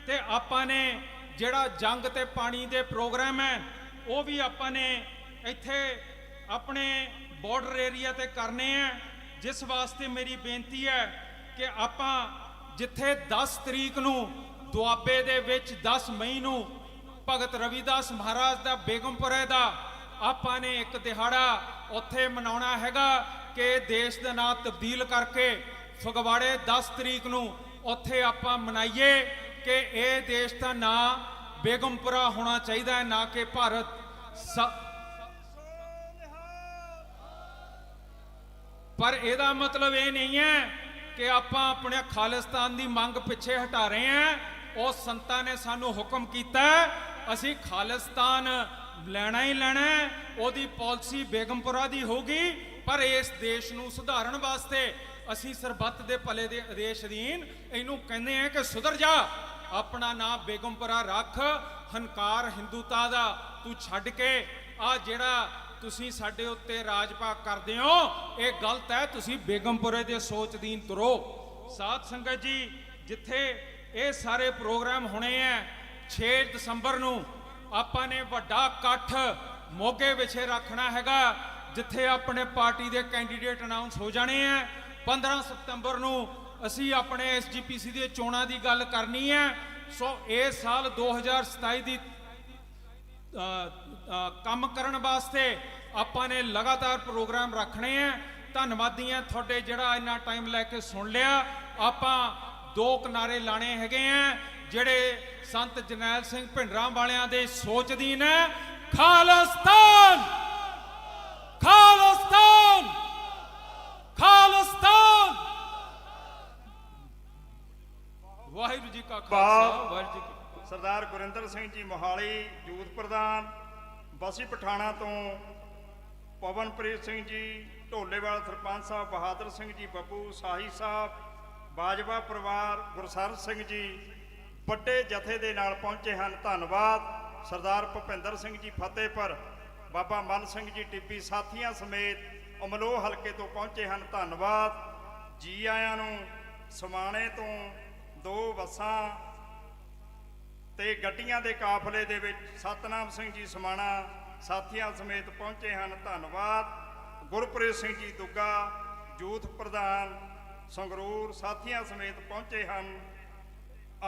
ਤੇ ਆਪਾਂ ਨੇ ਜਿਹੜਾ ਜੰਗ ਤੇ ਪਾਣੀ ਦੇ ਪ੍ਰੋਗਰਾਮ ਹੈ ਉਹ ਵੀ ਆਪਾਂ ਨੇ ਇੱਥੇ ਆਪਣੇ ਬਾਰਡਰ ਏਰੀਆ ਤੇ ਕਰਨੇ ਆ। ਜਿਸ ਵਾਸਤੇ ਮੇਰੀ ਬੇਨਤੀ ਹੈ ਕਿ ਆਪਾਂ ਜਿੱਥੇ 10 ਤਰੀਕ ਨੂੰ ਦੁਆਬੇ ਦੇ ਵਿੱਚ 10 ਮਈ ਨੂੰ ਭਗਤ ਰਵਿਦਾਸ ਮਹਾਰਾਜ ਦਾ ਬੇਗਮਪੁਰੇ ਦਾ ਆਪਾਂ ਨੇ ਇੱਕ ਦਿਹਾੜਾ ਉੱਥੇ ਮਨਾਉਣਾ ਹੈਗਾ ਕਿ ਦੇਸ਼ ਦਾ ਨਾਂ ਤਬਦੀਲ ਕਰਕੇ ਫਗਵਾੜੇ 10 ਤਰੀਕ ਨੂੰ ਉੱਥੇ ਆਪਾਂ ਮਨਾਈਏ ਕਿ ਇਹ ਦੇਸ਼ ਦਾ ਨਾਂ ਬੇਗਮਪੁਰਾ ਹੋਣਾ ਚਾਹੀਦਾ ਹੈ, ਨਾ ਕਿ ਭਾਰਤ। ਪਰ ਇਹਦਾ ਮਤਲਬ ਇਹ ਨਹੀਂ ਹੈ ਕਿ ਆਪਾਂ ਆਪਣੇ ਖਾਲਿਸਤਾਨ ਦੀ ਮੰਗ ਪਿੱਛੇ ਹਟਾ ਰਹੇ ਹਾਂ। ਉਹ ਸੰਤਾਂ ਨੇ ਸਾਨੂੰ ਹੁਕਮ ਕੀਤਾ, ਅਸੀਂ ਖਾਲਿਸਤਾਨ ਲੈਣਾ ਹੀ ਲੈਣਾ, ਉਹਦੀ ਪਾਲਿਸੀ ਬੇਗਮਪੁਰਾ ਦੀ ਹੋਗੀ। ਪਰ ਇਸ ਦੇਸ਼ ਨੂੰ ਸੁਧਾਰਨ ਵਾਸਤੇ ਅਸੀਂ ਸਰਬੱਤ ਦੇ ਭਲੇ ਦੇ ਆਦੇਸ਼ ਅਧੀਨ ਇਹਨੂੰ ਕਹਿੰਦੇ ਆ ਕਿ ਸੁਧਰ ਜਾ, ਆਪਣਾ ਨਾਂ ਬੇਗਮਪੁਰਾ ਰੱਖ, ਹੰਕਾਰ ਹਿੰਦੂਤਾ ਦਾ ਤੂੰ ਛੱਡ ਕੇ ਆ ਜਿਹੜਾ ਤੁਸੀਂ ਸਾਡੇ ਉੱਤੇ ਰਾਜ ਭਾਗ ਕਰਦੇ ਹੋ, ਇਹ ਗਲਤ ਹੈ। ਤੁਸੀਂ ਬੇਗਮਪੁਰੇ ਦੇ ਸੋਚ ਅਧੀਨ ਤੁਰੋ। ਸਾਧ ਸੰਗਤ ਜੀ, ਜਿੱਥੇ ਇਹ ਸਾਰੇ ਪ੍ਰੋਗਰਾਮ ਹੋਣੇ ਆ 6 ਦਸੰਬਰ ਨੂੰ ਆਪਾਂ ਨੇ ਵੱਡਾ ਇਕੱਠ ਮੋਗੇ ਵਿਖੇ ਰੱਖਣਾ ਹੈਗਾ, ਜਿੱਥੇ ਆਪਣੇ ਪਾਰਟੀ ਦੇ ਕੈਂਡੀਡੇਟ ਅਨਾਉਂਸ ਹੋ ਜਾਣੇ ਆ। 15 ਸਤੰਬਰ ਨੂੰ ਅਸੀਂ ਆਪਣੇ SGPC ਦੇ ਚੋਣਾਂ ਦੀ ਗੱਲ ਕਰਨੀ ਹੈ। ਸੋ ਇਸ ਸਾਲ 2027 ਦੀ ਕੰਮ ਕਰਨ ਵਾਸਤੇ ਆਪਾਂ ਨੇ ਲਗਾਤਾਰ ਪ੍ਰੋਗਰਾਮ ਰੱਖਣੇ ਆ। ਧੰਨਵਾਦੀ ਆ ਤੁਹਾਡੇ ਜਿਹੜਾ ਇੰਨਾ ਟਾਈਮ ਲੈ ਕੇ ਸੁਣ ਲਿਆ। ਆਪਾਂ 2 ਕਿਨਾਰੇ ਲਾਣੇ ਹੈਗੇ ਆ ਜਿਹੜੇ ਸੰਤ ਜਰਨੈਲ ਸਿੰਘ ਭਿੰਡਰਾਂ ਵਾਲਿਆਂ ਦੇ ਸੋਚ ਅਧੀਨ ਹੈ। ਖਾਲਿਸਤਾਨ, ਖਾਲਿਸਤਾਨ, ਖਾਲਿਸਤਾਨ। ਵਾਹਿਗੁਰੂ ਜੀ ਕਾ ਖਾਲਸਾ, ਵਾਹਿਗੁਰੂ ਜੀ ਕੀ ਫਤਿਹ। ਸਰਦਾਰ ਗੁਰਿੰਦਰ ਸਿੰਘ ਜੀ ਮੋਹਾਲੀ ਯੂਥ ਪ੍ਰਧਾਨ, ਬਸੀ ਪਠਾਣਾ ਤੋਂ ਪਵਨਪ੍ਰੀਤ ਸਿੰਘ ਜੀ, ਢੋਲੇਵਾਲ ਸਰਪੰਚ ਸਾਹਿਬ, ਬਹਾਦਰ ਸਿੰਘ ਜੀ ਬੱਬੂ, ਸਾਹੀ ਸਾਹਿਬ, ਬਾਜਵਾ ਪਰਿਵਾਰ, ਗੁਰਸਰ ਸਿੰਘ ਜੀ ਵੱਡੇ ਜਥੇ ਦੇ ਨਾਲ ਪਹੁੰਚੇ ਹਨ। ਧੰਨਵਾਦ। ਸਰਦਾਰ ਭੁਪਿੰਦਰ ਸਿੰਘ ਜੀ ਫਤਿਹਪੁਰ, ਬਾਬਾ ਮਨ ਸਿੰਘ ਜੀ ਟਿੱਬੀ ਸਾਥੀਆਂ ਸਮੇਤ ਅਮਲੋਹ ਹਲਕੇ ਤੋਂ ਪਹੁੰਚੇ ਹਨ। ਧੰਨਵਾਦ। ਜੀ ਆਇਆਂ ਨੂੰ। ਸਮਾਣੇ ਤੋਂ 2 ਬੱਸਾਂ ਤੇ ਗੱਡੀਆਂ ਦੇ ਕਾਫਲੇ ਦੇ ਵਿੱਚ ਸਤਨਾਮ ਸਿੰਘ ਜੀ ਸਮਾਣਾ ਸਾਥੀਆਂ ਸਮੇਤ ਪਹੁੰਚੇ ਹਨ। ਧੰਨਵਾਦ। ਗੁਰਪ੍ਰੀਤ ਸਿੰਘ ਜੀ ਦੁੱਗਾ ਯੂਥ ਪ੍ਰਧਾਨ ਸੰਗਰੂਰ ਸਾਥੀਆਂ ਸਮੇਤ ਪਹੁੰਚੇ ਹਨ।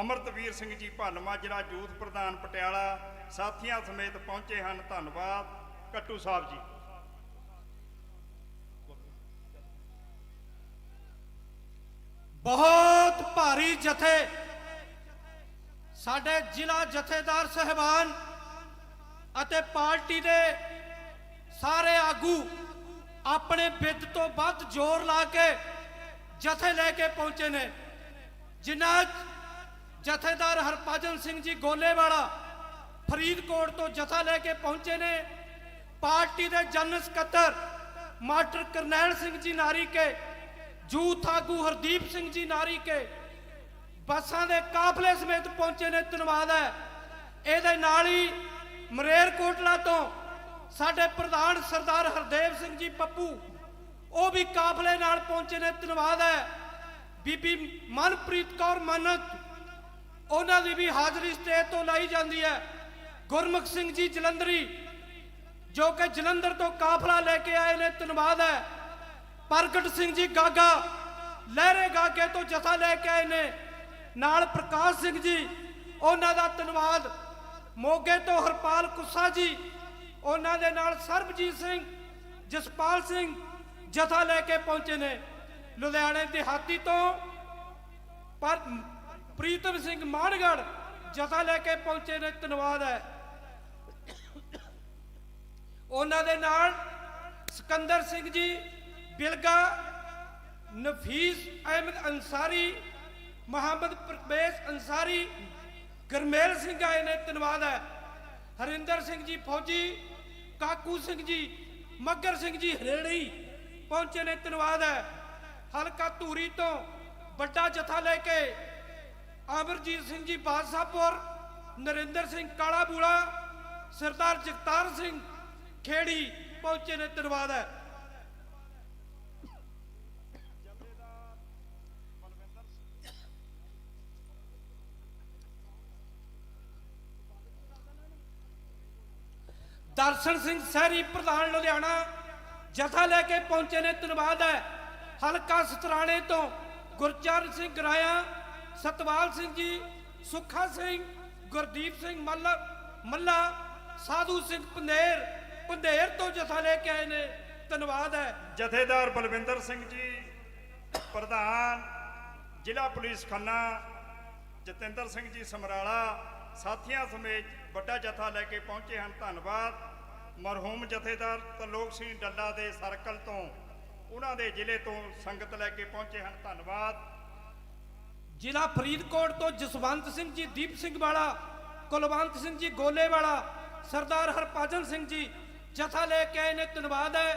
ਅਮਰਤਵੀਰ ਸਿੰਘ ਜੀ ਭਾਲਮਾਜਰਾ ਯੂਥ ਪ੍ਰਧਾਨ ਪਟਿਆਲਾ ਸਾਥੀਆਂ ਸਮੇਤ ਪਹੁੰਚੇ ਹਨ। ਧੰਨਵਾਦ। ਕੱਟੂ ਸਾਹਿਬ ਜੀ। ਬਹੁਤ ਭਾਰੀ ਜਥੇ ਸਾਡੇ ਜ਼ਿਲ੍ਹਾ ਜਥੇਦਾਰ ਸਹਿਬਾਨ ਅਤੇ ਪਾਰਟੀ ਦੇ ਸਾਰੇ ਆਗੂ ਆਪਣੇ ਬਿੱਦ ਤੋਂ ਵੱਧ ਜ਼ੋਰ ਲਾ ਕੇ ਜਥੇ ਲੈ ਕੇ ਪਹੁੰਚੇ ਨੇ, ਜਿਨ੍ਹਾਂ ਜਥੇਦਾਰ ਹਰਭਜਨ ਸਿੰਘ ਜੀ ਗੋਲੇਵਾਲਾ ਫਰੀਦਕੋਟ ਤੋਂ ਜਥਾ ਲੈ ਕੇ ਪਹੁੰਚੇ ਨੇ। ਪਾਰਟੀ ਦੇ ਜਨਰਲ ਸਕੱਤਰ ਮਾਸਟਰ ਕਰਨੈਲ ਸਿੰਘ ਜੀ ਨਾਰੀਕੇ, ਯੂਥ ਆਗੂ ਹਰਦੀਪ ਸਿੰਘ ਜੀ ਨਾਰੀਕੇ ਬੱਸਾਂ ਦੇ ਕਾਫਲੇ ਸਮੇਤ ਪਹੁੰਚੇ ਨੇ। ਧੰਨਵਾਦ ਹੈ। ਇਹਦੇ ਨਾਲ ਹੀ ਮਰੇਰਕੋਟਲਾ ਤੋਂ ਸਾਡੇ ਪ੍ਰਧਾਨ ਸਰਦਾਰ ਹਰਦੇਵ ਸਿੰਘ ਜੀ ਪੱਪੂ, ਉਹ ਵੀ ਕਾਫਲੇ ਨਾਲ ਪਹੁੰਚੇ ਨੇ। ਧੰਨਵਾਦ ਹੈ। ਬੀਬੀ ਮਨਪ੍ਰੀਤ ਕੌਰ ਮਾਨਤ, ਉਹਨਾਂ ਦੀ ਵੀ ਹਾਜ਼ਰੀ ਸਟੇਜ ਤੋਂ ਲਾਈ ਜਾਂਦੀ ਹੈ। ਗੁਰਮੁਖ ਸਿੰਘ ਜੀ ਜਲੰਧਰੀ, ਜੋ ਕਿ ਜਲੰਧਰ ਤੋਂ ਕਾਫਲਾ ਲੈ ਕੇ ਆਏ ਨੇ। ਧੰਨਵਾਦ ਹੈ। ਪ੍ਰਗਟ ਸਿੰਘ ਜੀ ਗਾਗਾ ਲਹਿਰੇ ਗਾਗੇ ਤੋਂ ਜਥਾ ਲੈ ਕੇ ਆਏ ਨੇ, ਨਾਲ ਪ੍ਰਕਾਸ਼ ਸਿੰਘ ਜੀ, ਉਹਨਾਂ ਦਾ ਧੰਨਵਾਦ। ਮੋਗੇ ਤੋਂ ਹਰਪਾਲ ਕੁੱਸਾ ਜੀ, ਉਹਨਾਂ ਦੇ ਨਾਲ ਸਰਬਜੀਤ ਸਿੰਘ, ਜਸਪਾਲ ਸਿੰਘ ਜਥਾ ਲੈ ਕੇ ਪਹੁੰਚੇ ਨੇ। ਲੁਧਿਆਣੇ ਦਿਹਾਤੀ ਤੋਂ ਪਰ ਪ੍ਰੀਤਮ ਸਿੰਘ ਮਾਨਗੜ ਜਥਾ ਲੈ ਕੇ ਪਹੁੰਚੇ ਨੇ। ਧੰਨਵਾਦ ਹੈ। ਉਹਨਾਂ ਦੇ ਨਾਲ ਸਿਕੰਦਰ ਸਿੰਘ ਜੀ ਬਿਲਗਾ, ਨਫੀਸ ਅਹਿਮਦ ਅੰਸਾਰੀ, ਮੁਹੰਮਦ ਪ੍ਰਵੇਸ਼ ਅੰਸਾਰੀ, ਗਰਮੇਲ ਸਿੰਘ ਆਏ ਨੇ। ਧੰਨਵਾਦ ਹੈ। ਹਰਿੰਦਰ ਸਿੰਘ ਜੀ ਫੌਜੀ, ਕਾਕੂ ਸਿੰਘ ਜੀ, ਮੱਗਰ ਸਿੰਘ ਜੀ ਹਰੇੜੀ ਪਹੁੰਚੇ ਨੇ। ਧੰਨਵਾਦ ਹੈ। ਹਲਕਾ ਧੂਰੀ ਤੋਂ ਵੱਡਾ ਜਥਾ ਲੈ ਕੇ ਅਮਰਜੀਤ ਸਿੰਘ ਜੀ ਬਾਦਸ਼ਾਹਪੁਰ, ਨਰਿੰਦਰ ਸਿੰਘ ਕਾਲਾਬੂਲਾ, ਸਰਦਾਰ ਜਗਤਾਰ ਸਿੰਘ ਖੇੜੀ ਪਹੁੰਚੇ ਨੇ। ਧੰਨਵਾਦ ਹੈ। ਦਰਸ਼ਨ ਸਿੰਘ ਸਹਿਰੀ ਪ੍ਰਧਾਨ ਲੁਧਿਆਣਾ ਜਥਾ ਲੈ ਕੇ ਪਹੁੰਚੇ ਨੇ। ਧੰਨਵਾਦ ਹੈ। ਹਲਕਾ ਸਤਰਾਣੇ ਤੋਂ ਗੁਰਚਰਨ ਸਿੰਘ ਗਰਾਇਆ, ਸਤਵਾਲ ਸਿੰਘ ਜੀ, ਸੁੱਖਾ ਸਿੰਘ, ਗੁਰਦੀਪ ਸਿੰਘ ਮੱਲਾ, ਸਾਧੂ ਸਿੰਘ ਪੰਦੇਰ ਪੰਧੇਰ ਤੋਂ ਜਥਾ ਲੈ ਕੇ ਆਏ ਨੇ, ਧੰਨਵਾਦ ਹੈ। ਜਥੇਦਾਰ ਬਲਵਿੰਦਰ ਸਿੰਘ ਜੀ, ਪ੍ਰਧਾਨ ਜ਼ਿਲ੍ਹਾ ਪੁਲਿਸ ਖੰਨਾ ਜਤਿੰਦਰ ਸਿੰਘ ਜੀ ਸਮਰਾਲਾ, ਸਾਥੀਆਂ ਸਮੇਤ ਵੱਡਾ ਜਥਾ ਲੈ ਕੇ ਪਹੁੰਚੇ ਹਨ, ਧੰਨਵਾਦ। ਮਰਹੂਮ ਜਥੇਦਾਰ ਤਰਲੋਕ ਸਿੰਘ ਡੱਲਾ ਦੇ ਸਰਕਲ ਤੋਂ, ਉਹਨਾਂ ਦੇ ਜ਼ਿਲ੍ਹੇ ਤੋਂ ਸੰਗਤ ਲੈ ਕੇ ਪਹੁੰਚੇ ਹਨ, ਧੰਨਵਾਦ। ਜ਼ਿਲ੍ਹਾ ਫਰੀਦਕੋਟ ਤੋਂ ਜਸਵੰਤ ਸਿੰਘ ਜੀ ਦੀਪ ਸਿੰਘ ਵਾਲਾ, ਕੁਲਵੰਤ ਸਿੰਘ ਜੀ ਗੋਲੇ ਵਾਲਾ, ਸਰਦਾਰ ਹਰਭਜਨ ਸਿੰਘ ਜੀ ਜਥਾ ਲੈ ਕੇ ਆਏ ਨੇ, ਧੰਨਵਾਦ ਹੈ।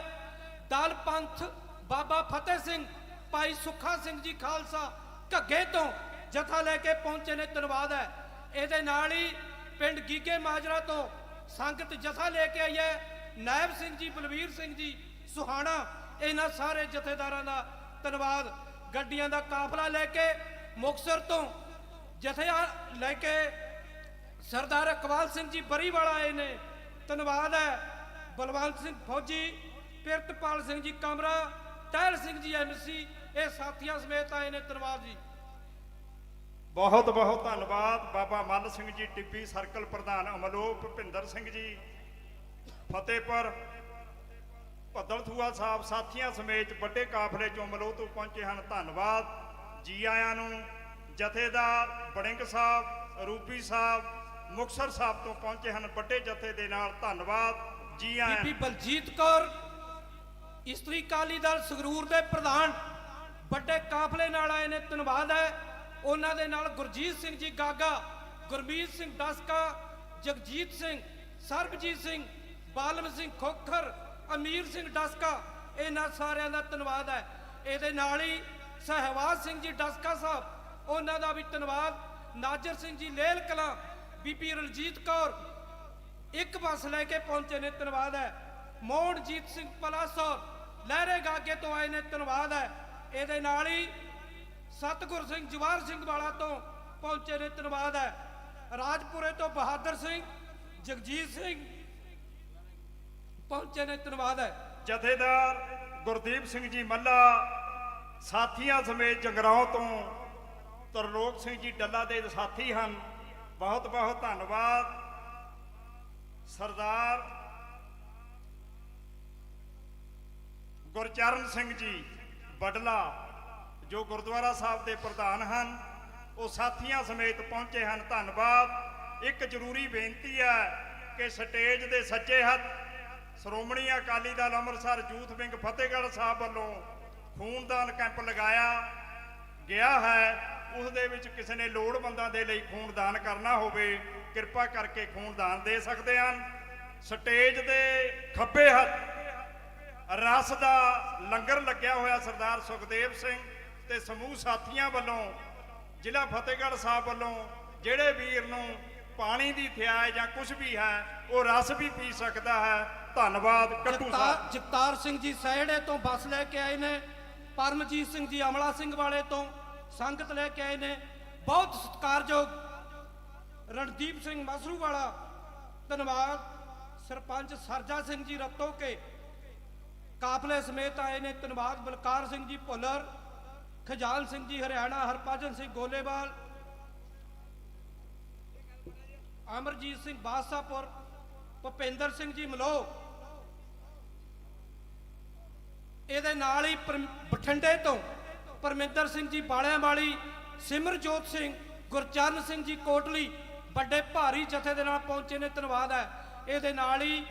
ਦਲ ਪੰਥ ਬਾਬਾ ਫਤਿਹ ਸਿੰਘ, ਭਾਈ ਸੁੱਖਾ ਸਿੰਘ ਜੀ ਖਾਲਸਾ ਘੱਗੇ ਤੋਂ ਜਥਾ ਲੈ ਕੇ ਪਹੁੰਚੇ ਨੇ, ਧੰਨਵਾਦ ਹੈ। ਇਹਦੇ ਨਾਲ ਹੀ ਪਿੰਡ ਗੀਗੇ ਮਾਜਰਾ ਤੋਂ ਸੰਗਤ ਜਥਾ ਲੈ ਕੇ ਆਈ ਹੈ, ਨਾਇਬ ਸਿੰਘ ਜੀ, ਬਲਵੀਰ ਸਿੰਘ ਜੀ ਸੁਹਾਣਾ, ਇਹਨਾਂ ਸਾਰੇ ਜਥੇਦਾਰਾਂ ਦਾ ਧੰਨਵਾਦ। ਗੱਡੀਆਂ ਦਾ ਕਾਫਲਾ ਲੈ ਕੇ ਮੁਕਤਸਰ ਤੋਂ ਜਥੇ ਲੈ ਕੇ ਸਰਦਾਰ ਇਕਬਾਲ ਸਿੰਘ ਜੀ ਬਰੀਵਾਲਾ ਆਏ ਨੇ, ਧੰਨਵਾਦ ਹੈ। ਬਲਵੰਤ ਸਿੰਘ ਫੌਜੀ, ਪਿਰਤਪਾਲ ਸਿੰਘ ਜੀ ਕਮਰਾ, ਟਹਿਲ ਸਿੰਘ ਜੀ MC, ਇਹ ਸਾਥੀਆਂ ਸਮੇਤ ਆਏ ਨੇ, ਧੰਨਵਾਦ ਜੀ। ਬਹੁਤ ਬਹੁਤ ਧੰਨਵਾਦ। ਬਾਬਾ ਮੱਲ ਸਿੰਘ ਜੀ ਟਿੱਬੀ ਸਰਕਲ ਪ੍ਰਧਾਨ, ਅਮਲੋਕ ਭੁਪਿੰਦਰ ਸਿੰਘ ਜੀ ਫਤਿਹਪੁਰ, ਭੱਦਲਥੂਆ ਸਾਹਿਬ, ਸਾਥੀਆਂ ਸਮੇਤ ਵੱਡੇ ਕਾਫਲੇ ਚੋਂ ਅਮਲੋਹ ਤੋਂ ਪਹੁੰਚੇ ਹਨ, ਧੰਨਵਾਦ। ਜੀ ਆਇਆਂ ਨੂੰ। ਜਥੇਦਾਰ ਬੜਿੰਗ ਸਾਹਿਬ, ਰੂਪੀ ਸਾਹਿਬ, ਮੁਕਤਸਰ ਸਾਹਿਬ ਤੋਂ ਪਹੁੰਚੇ ਹਨ ਵੱਡੇ ਜਥੇ ਦੇ ਨਾਲ, ਧੰਨਵਾਦ। ਜੀ ਆਇਆਂ। ਬੀਬੀ ਬਲਜੀਤ ਕੌਰ ਇਸਤਰੀ ਅਕਾਲੀ ਦਲ ਸੰਗਰੂਰ ਦੇ ਪ੍ਰਧਾਨ ਵੱਡੇ ਕਾਫਲੇ ਨਾਲ ਆਏ ਨੇ, ਧੰਨਵਾਦ ਹੈ। ਉਹਨਾਂ ਦੇ ਨਾਲ ਗੁਰਜੀਤ ਸਿੰਘ ਜੀ ਗਾਗਾ, ਗੁਰਮੀਤ ਸਿੰਘ ਡਸਕਾ, ਜਗਜੀਤ ਸਿੰਘ, ਸਰਬਜੀਤ ਸਿੰਘ, ਬਾਲਮ ਸਿੰਘ ਖੋਖਰ, ਅਮੀਰ ਸਿੰਘ ਡਸਕਾ, ਇਹਨਾਂ ਸਾਰਿਆਂ ਦਾ ਧੰਨਵਾਦ ਹੈ। ਇਹਦੇ ਨਾਲ ਹੀ ਸਹਿਵਾਜ ਸਿੰਘ ਜੀ ਡਸਕਾ ਸਾਹਿਬ, ਉਹਨਾਂ ਦਾ ਵੀ ਧੰਨਵਾਦ। ਨਾਜਰ ਸਿੰਘ ਜੀ ਲੇਲ ਕਲਾਂ, ਬੀਬੀ ਰਣਜੀਤ ਕੌਰ ਇੱਕ ਬੱਸ ਲੈ ਕੇ ਪਹੁੰਚੇ ਨੇ, ਧੰਨਵਾਦ ਹੈ। ਮੋਹਨਜੀਤ ਸਿੰਘ ਪਲਾਸੌਰ ਲਹਿਰੇ ਗਾਗੇ ਤੋਂ ਆਏ ਨੇ, ਧੰਨਵਾਦ ਹੈ। ਇਹਦੇ ਨਾਲ ਹੀ ਸਤਗੁਰ ਸਿੰਘ ਜਵਾਰ ਸਿੰਘ ਵਾਲਾ ਤੋਂ ਪਹੁੰਚੇ ਨੇ, ਧੰਨਵਾਦ ਹੈ। ਰਾਜਪੁਰੇ ਤੋਂ ਬਹਾਦਰ ਸਿੰਘ, ਜਗਜੀਤ ਸਿੰਘ ਪਹੁੰਚੇ ਨੇ, ਧੰਨਵਾਦ ਹੈ। ਜਥੇਦਾਰ ਗੁਰਦੀਪ ਸਿੰਘ ਜੀ ਮੱਲਾ, ਸਾਥੀਆਂ ਸਮੇਤ ਜੰਗਰਾਉਂ ਤੋਂ ਤਰਲੋਕ ਸਿੰਘ ਜੀ ਡੱਲਾ ਦੇ ਸਾਥੀ ਹਨ, ਬਹੁਤ ਬਹੁਤ ਧੰਨਵਾਦ। ਸਰਦਾਰ ਗੁਰਚਰਨ ਸਿੰਘ ਜੀ ਬਡਲਾ, ਜੋ ਗੁਰਦੁਆਰਾ ਸਾਹਿਬ ਦੇ ਪ੍ਰਧਾਨ ਹਨ, ਉਹ ਸਾਥੀਆਂ ਸਮੇਤ ਪਹੁੰਚੇ ਹਨ, ਧੰਨਵਾਦ। ਇੱਕ ਜ਼ਰੂਰੀ ਬੇਨਤੀ ਹੈ ਕਿ ਸਟੇਜ ਦੇ ਸੱਜੇ ਹੱਥ ਸ਼੍ਰੋਮਣੀ ਅਕਾਲੀ ਦਲ ਅੰਮ੍ਰਿਤਸਰ ਯੂਥ ਵਿੰਗ ਫਤਿਹਗੜ੍ਹ ਸਾਹਿਬ ਵੱਲੋਂ ਖੂਨਦਾਨ ਕੈਂਪ ਲਗਾਇਆ ਗਿਆ ਹੈ, ਉਸ ਦੇ ਵਿੱਚ ਕਿਸੇ ਨੇ ਲੋੜਵੰਦਾਂ ਦੇ ਲਈ ਖੂਨਦਾਨ ਕਰਨਾ ਹੋਵੇ, ਕਿਰਪਾ ਕਰਕੇ ਖੂਨਦਾਨ ਦੇ ਸਕਦੇ ਹਨ। ਸਟੇਜ ਦੇ ਖੱਬੇ ਹੱਥ ਰਸ ਦਾ ਲੰਗਰ ਲੱਗਿਆ ਹੋਇਆ ਸਰਦਾਰ ਸੁਖਦੇਵ ਸਿੰਘ ਤੇ ਸਮੂਹ ਸਾਥੀਆਂ ਵੱਲੋਂ, ਜ਼ਿਲ੍ਹਾ ਫਤਿਹਗੜ੍ਹ ਸਾਹਿਬ ਵੱਲੋਂ, ਜਿਹੜੇ ਵੀਰ ਨੂੰ ਪਾਣੀ ਦੀ ਥਿਆਏ ਜਾਂ ਕੁਝ ਵੀ ਹੈ ਉਹ ਰਸ ਵੀ ਪੀ ਸਕਦਾ ਹੈ, ਧੰਨਵਾਦ। ਕੱਟੂ ਸਾਹਿਬ। ਜਗਤਾਰ ਸਿੰਘ ਜੀ ਸਹਿੜੇ ਤੋਂ ਬੱਸ ਲੈ ਕੇ ਆਏ ਨੇ, ਪਰਮਜੀਤ ਸਿੰਘ ਜੀ ਅਮਲਾ ਸਿੰਘ ਵਾਲੇ ਤੋਂ ਸੰਗਤ ਲੈ ਕੇ ਆਏ ਨੇ, ਬਹੁਤ ਸਤਿਕਾਰਯੋਗ। ਰਣਦੀਪ ਸਿੰਘ ਮਸਰੂ ਵਾਲਾ, ਧੰਨਵਾਦ। ਸਰਪੰਚ ਸਰਜਾ ਸਿੰਘ ਜੀ ਰਤੋ ਕੇ ਕਾਫਲੇ ਸਮੇਤ ਆਏ ਨੇ, ਧੰਨਵਾਦ। ਬਲਕਾਰ ਸਿੰਘ ਜੀ ਭੁੱਲਰ, ਖਜਾਨ ਸਿੰਘ ਜੀ ਹਰਿਆਣਾ, ਹਰਭਜਨ ਸਿੰਘ ਗੋਲੇਵਾਲ, ਅਮਰਜੀਤ ਸਿੰਘ ਬਾਦਸ਼ਾਹਪੁਰ, ਭੁਪਿੰਦਰ ਸਿੰਘ ਜੀ ਮਲੋਹ। ਇਹਦੇ ਨਾਲ ਹੀ ਬਠਿੰਡੇ ਤੋਂ ਪਰਮਿੰਦਰ ਸਿੰਘ ਜੀ ਬਾਲਿਆਂ ਵਾਲੀ, ਸਿਮਰਜੋਤ ਸਿੰਘ, ਗੁਰਚਰਨ ਸਿੰਘ ਜੀ ਕੋਟਲੀ ਵੱਡੇ ਭਾਰੀ ਜਥੇ ਦੇ ਨਾਲ ਪਹੁੰਚੇ ਨੇ, ਧੰਨਵਾਦ ਹੈ। ਇਹਦੇ ਨਾਲ ਹੀ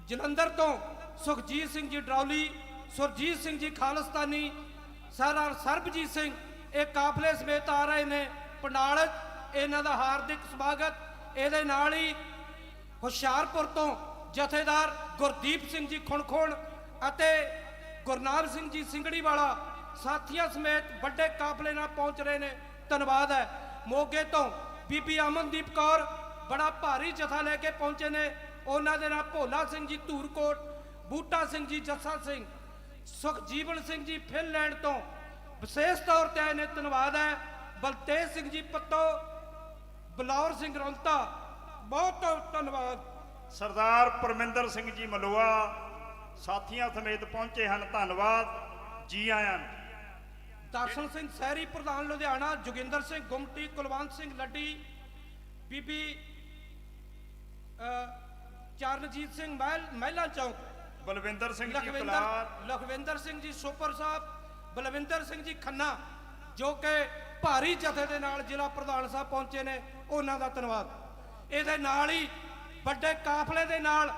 ਜਲੰਧਰ ਤੋਂ ਸੁਖਜੀਤ ਸਿੰਘ ਜੀ ਡਰੌਲੀ, ਸੁਰਜੀਤ ਸਿੰਘ ਜੀ ਖਾਲਿਸਤਾਨੀ, ਸਰਦਾਰ ਸਰਬਜੀਤ ਸਿੰਘ, ਇਹ ਕਾਫਲੇ ਸਮੇਤ ਆ ਰਹੇ ਨੇ ਪੰਡਾਲ, ਇਹਨਾਂ ਦਾ ਹਾਰਦਿਕ ਸਵਾਗਤ। ਇਹਦੇ ਨਾਲ ਹੀ ਹੁਸ਼ਿਆਰਪੁਰ ਤੋਂ ਜਥੇਦਾਰ ਗੁਰਦੀਪ ਸਿੰਘ ਜੀ ਖੁਣਖੁਣ ਅਤੇ ਗੁਰਨਾਮ ਸਿੰਘ ਜੀ ਸਿੰਗੜੀ ਵਾਲਾ ਸਾਥੀਆਂ ਸਮੇਤ ਵੱਡੇ ਕਾਫਲੇ ਨਾਲ ਪਹੁੰਚ ਰਹੇ ਨੇ, ਧੰਨਵਾਦ ਹੈ। ਮੋਗੇ ਤੋਂ ਬੀਬੀ ਅਮਨਦੀਪ ਕੌਰ ਬੜਾ ਭਾਰੀ ਜਥਾ ਲੈ ਕੇ ਪਹੁੰਚੇ ਨੇ, ਉਹਨਾਂ ਦੇ ਨਾਲ ਭੋਲਾ ਸਿੰਘ ਜੀ ਧੂਰਕੋਟ, ਬੂਟਾ ਸਿੰਘ ਜੀ ਜੱਸਾ ਸਿੰਘ, ਸੁਖਜੀਵਨ ਸਿੰਘ ਜੀ ਫਿਨਲੈਂਡ ਤੋਂ ਵਿਸ਼ੇਸ਼ ਤੌਰ ਤੇ ਆਏ ਨੇ, ਧੰਨਵਾਦ ਹੈ। ਬਲਤੇਜ ਸਿੰਘ ਜੀ ਪੱਤੋ, ਬਲੌਰ ਸਿੰਘ ਰੌਂਤਾ, ਬਹੁਤ ਬਹੁਤ ਧੰਨਵਾਦ। ਸਰਦਾਰ ਪਰਮਿੰਦਰ ਸਿੰਘ ਜੀ ਮਲੋਆ ਸਾਥੀਆਂ ਸਮੇਤ ਪਹੁੰਚੇ ਹਨ, ਧੰਨਵਾਦ। ਜੀ ਆਇਆਂ ਨੂੰ। ਦਰਸ਼ਨ ਸਿੰਘ ਸਹਿਰੀ ਪ੍ਰਧਾਨ ਲੁਧਿਆਣਾ, ਜੋਗਿੰਦਰ ਸਿੰਘ ਗੁਮਟੀ, ਕੁਲਵੰਤ ਸਿੰਘ ਲੱਡੀ, ਬੀਬੀ ਚਰਨਜੀਤ ਸਿੰਘ ਮਹਿਲਾ ਚੌਕ, ਬਲਵਿੰਦਰ ਸਿੰਘ ਜੀ ਪਲਾਰ, ਲਖਵਿੰਦਰ ਸਿੰਘ ਜੀ ਸੁਪਰ ਸਾਹਿਬ, ਬਲਵਿੰਦਰ ਸਿੰਘ ਜੀ ਖੰਨਾ, ਜੋ ਕਿ ਭਾਰੀ ਜਥੇ ਦੇ ਨਾਲ ਜ਼ਿਲ੍ਹਾ ਪ੍ਰਧਾਨ ਸਾਹਿਬ ਪਹੁੰਚੇ ਨੇ, ਉਹਨਾਂ ਦਾ ਧੰਨਵਾਦ। ਇਹਦੇ ਨਾਲ ਹੀ ਵੱਡੇ ਕਾਫਲੇ ਦੇ ਨਾਲ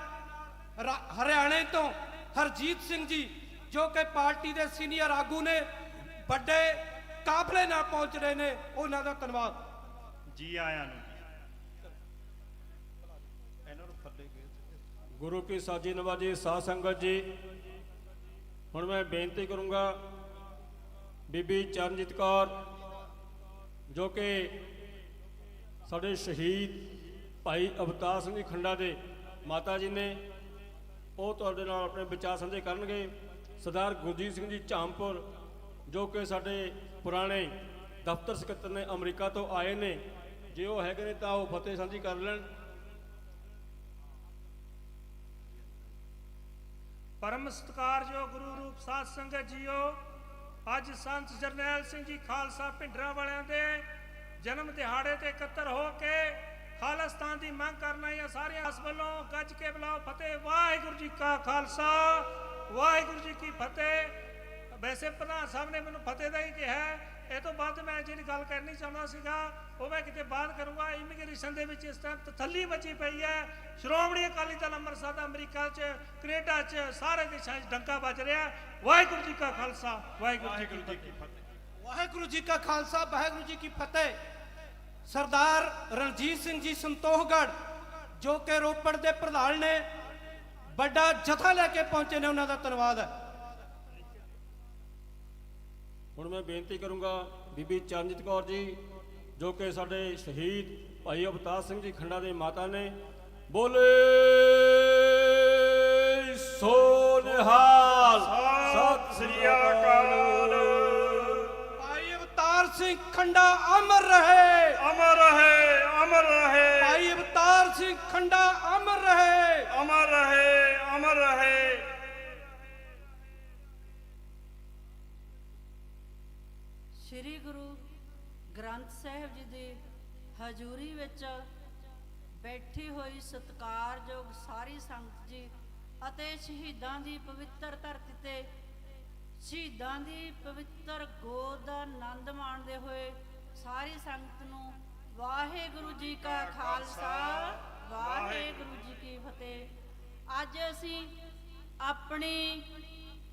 ਹਰਿਆਣੇ ਤੋਂ ਹਰਜੀਤ ਸਿੰਘ ਜੀ, ਜੋ ਕਿ ਪਾਰਟੀ ਦੇ ਸੀਨੀਅਰ ਆਗੂ ਨੇ, ਵੱਡੇ ਕਾਫਲੇ ਨਾਲ ਪਹੁੰਚ ਰਹੇ ਨੇ, ਉਹਨਾਂ ਦਾ ਧੰਨਵਾਦ। ਜੀ ਆਇਆਂ ਨੂੰ। ਗੁਰੂ ਕੀ ਸਾਜੀ ਨਵਾਜੀ ਸਾਧ ਸੰਗਤ ਜੀ, ਹੁਣ ਮੈਂ ਬੇਨਤੀ ਕਰੂੰਗਾ ਬੀਬੀ ਚਰਨਜੀਤ ਕੌਰ, ਜੋ ਕਿ ਸਾਡੇ ਸ਼ਹੀਦ ਭਾਈ ਅਵਤਾਰ ਸਿੰਘ ਜੀ ਖੰਡਾ ਦੇ ਮਾਤਾ ਜੀ ਨੇ, ਉਹ ਤੁਹਾਡੇ ਨਾਲ ਆਪਣੇ ਵਿਚਾਰ ਸਾਂਝੇ ਕਰਨਗੇ। ਸਰਦਾਰ ਗੁਰਜੀਤ ਸਿੰਘ ਜੀ ਝਾਮਪੁਰ, ਜੋ ਕਿ ਸਾਡੇ ਪੁਰਾਣੇ ਦਫ਼ਤਰ ਸਕੱਤਰ ਨੇ, ਅਮਰੀਕਾ ਤੋਂ ਆਏ ਨੇ, ਜੇ ਉਹ ਹੈਗੇ ਨੇ ਤਾਂ ਉਹ ਫਤਿਹ ਸਾਂਝੀ ਕਰ ਲੈਣ। ਪਰਮ ਸਤਿਕਾਰਯੋਗ ਗੁਰੂ ਰੂਪ ਸਾਧ ਸੰਗਤ ਜੀਓ, ਅੱਜ ਸੰਤ ਜਰਨੈਲ ਸਿੰਘ ਜੀ ਖਾਲਸਾ ਭਿੰਡਰਾਂ ਵਾਲਿਆਂ ਦੇ ਜਨਮ ਦਿਹਾੜੇ ਤੇ ਇਕੱਤਰ ਹੋ ਕੇ ਖਾਲਿਸਤਾਨ ਦੀ ਮੰਗ ਕਰਨਾ ਹੈ। ਸਾਰਿਆਂ ਇਸ ਵੱਲੋਂ ਗੱਜ ਕੇ ਬੁਲਾਓ ਫਤਿਹ। ਵਾਹਿਗੁਰੂ ਜੀ ਕਾ ਖਾਲਸਾ, ਵਾਹਿਗੁਰੂ ਜੀ ਕੀ ਫਤਿਹ। ਵੈਸੇ ਪ੍ਰਧਾਨ ਸਾਹਿਬ ਨੇ ਮੈਨੂੰ ਫਤਿਹ ਦਾ ਹੀ ਕਿਹਾ, ਇਹ ਤੋਂ ਬਾਅਦ ਮੈਂ ਜਿਹੜੀ ਗੱਲ ਕਰਨੀ ਚਾਹੁੰਦਾ ਸੀਗਾ ਉਹ ਮੈਂ ਕਿਤੇ ਬਾਅਦ ਕਰੂੰਗਾ। ਇਮੀਗ੍ਰੇਸ਼ਨ ਦੇ ਵਿੱਚ ਇਸ ਟਾਈਮ ਤਸੱਲੀ ਮਚੀ ਪਈ ਹੈ। ਸ਼੍ਰੋਮਣੀ ਅਕਾਲੀ ਦਲ ਅੰਮ੍ਰਿਤਸਰ ਦਾ ਅਮਰੀਕਾ 'ਚ, ਕੈਨੇਡਾ 'ਚ, ਸਾਰੇ ਦੇਸ਼ਾਂ 'ਚ ਡੰਕਾ ਵੱਜ ਰਿਹਾ। ਵਾਹਿਗੁਰੂ ਜੀ ਕਾ ਖਾਲਸਾ, ਵਾਹਿਗੁਰੂ ਜੀ ਕੀ ਫਤਿਹ। ਵਾਹਿਗੁਰੂ ਜੀ ਕਾ ਖਾਲਸਾ, ਵਾਹਿਗੁਰੂ ਜੀ ਕੀ ਫਤਿਹ। ਸਰਦਾਰ ਰਣਜੀਤ ਸਿੰਘ ਜੀ ਸੰਤੋਖਗੜ੍ਹ, ਜੋ ਕਿ ਰੋਪੜ ਦੇ ਪ੍ਰਧਾਨ ਨੇ, ਵੱਡਾ ਜਥਾ ਲੈ ਕੇ ਪਹੁੰਚੇ ਨੇ, ਉਹਨਾਂ ਦਾ ਧੰਨਵਾਦ ਹੈ। ਹੁਣ ਮੈਂ ਬੇਨਤੀ ਕਰੂੰਗਾ ਬੀਬੀ ਚਰਨਜੀਤ ਕੌਰ ਜੀ, ਜੋ ਕਿ ਸਾਡੇ ਸ਼ਹੀਦ ਭਾਈ ਅਵਤਾਰ ਸਿੰਘ ਜੀ ਖੰਡਾ ਦੇ ਮਾਤਾ ਨੇ। ਬੋਲੇ ਸੋ ਨਿਹਾਲ, ਸਤਿ ਸ੍ਰੀ ਅਕਾਲ। ਭਾਈ ਅਵਤਾਰ ਸਿੰਘ ਖੰਡਾ ਅਮਰ ਰਹੇ, ਅਮਰ ਰਹੇ, ਅਮਰ ਰਹੇ। ਭਾਈ ਅਵਤਾਰ ਸਿੰਘ ਖੰਡਾ ਅਮਰ ਰਹੇ, ਅਮਰ ਰਹੇ, ਅਮਰ ਰਹੇ। ਸ਼੍ਰੀ ਗੁਰੂ ਗ੍ਰੰਥ ਸਾਹਿਬ ਜੀ ਦੀ ਹਜ਼ੂਰੀ ਵਿੱਚ ਬੈਠੀ ਹੋਈ ਸਤਿਕਾਰਯੋਗ ਸਾਰੀ ਸੰਗਤ ਜੀ ਅਤੇ ਸ਼ਹੀਦਾਂ ਦੀ ਪਵਿੱਤਰ ਧਰਤੀ ਤੇ ਸ਼ਹੀਦਾਂ ਦੀ ਪਵਿੱਤਰ ਗੋਦ ਦਾ ਆਨੰਦ ਮਾਣਦੇ ਹੋਏ ਸਾਰੀ ਸੰਗਤ ਨੂੰ ਵਾਹਿਗੁਰੂ ਜੀ ਕਾ ਖਾਲਸਾ, ਵਾਹਿਗੁਰੂ ਜੀ ਕੀ ਫਤਿਹ। ਅੱਜ ਅਸੀਂ ਆਪਣੀ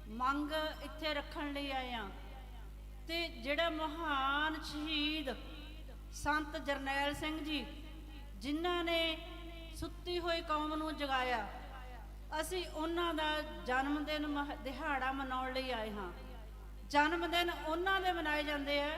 ਮੰਗ ਇੱਥੇ ਰੱਖਣ ਲਈ ਆਏ ਹਾਂ ਤੇ ਜਿਹੜਾ ਮਹਾਨ ਸ਼ਹੀਦ ਸੰਤ ਜਰਨੈਲ ਸਿੰਘ ਜੀ, ਜਿਨ੍ਹਾਂ ਨੇ ਸੁੱਤੀ ਹੋਈ ਕੌਮ ਨੂੰ ਜਗਾਇਆ, ਅਸੀਂ ਉਹਨਾਂ ਦਾ ਜਨਮ ਦਿਨ ਦਿਹਾੜਾ ਮਨਾਉਣ ਲਈ ਆਏ ਹਾਂ। ਜਨਮ ਦਿਨ ਉਹਨਾਂ ਦੇ ਮਨਾਏ ਜਾਂਦੇ ਆ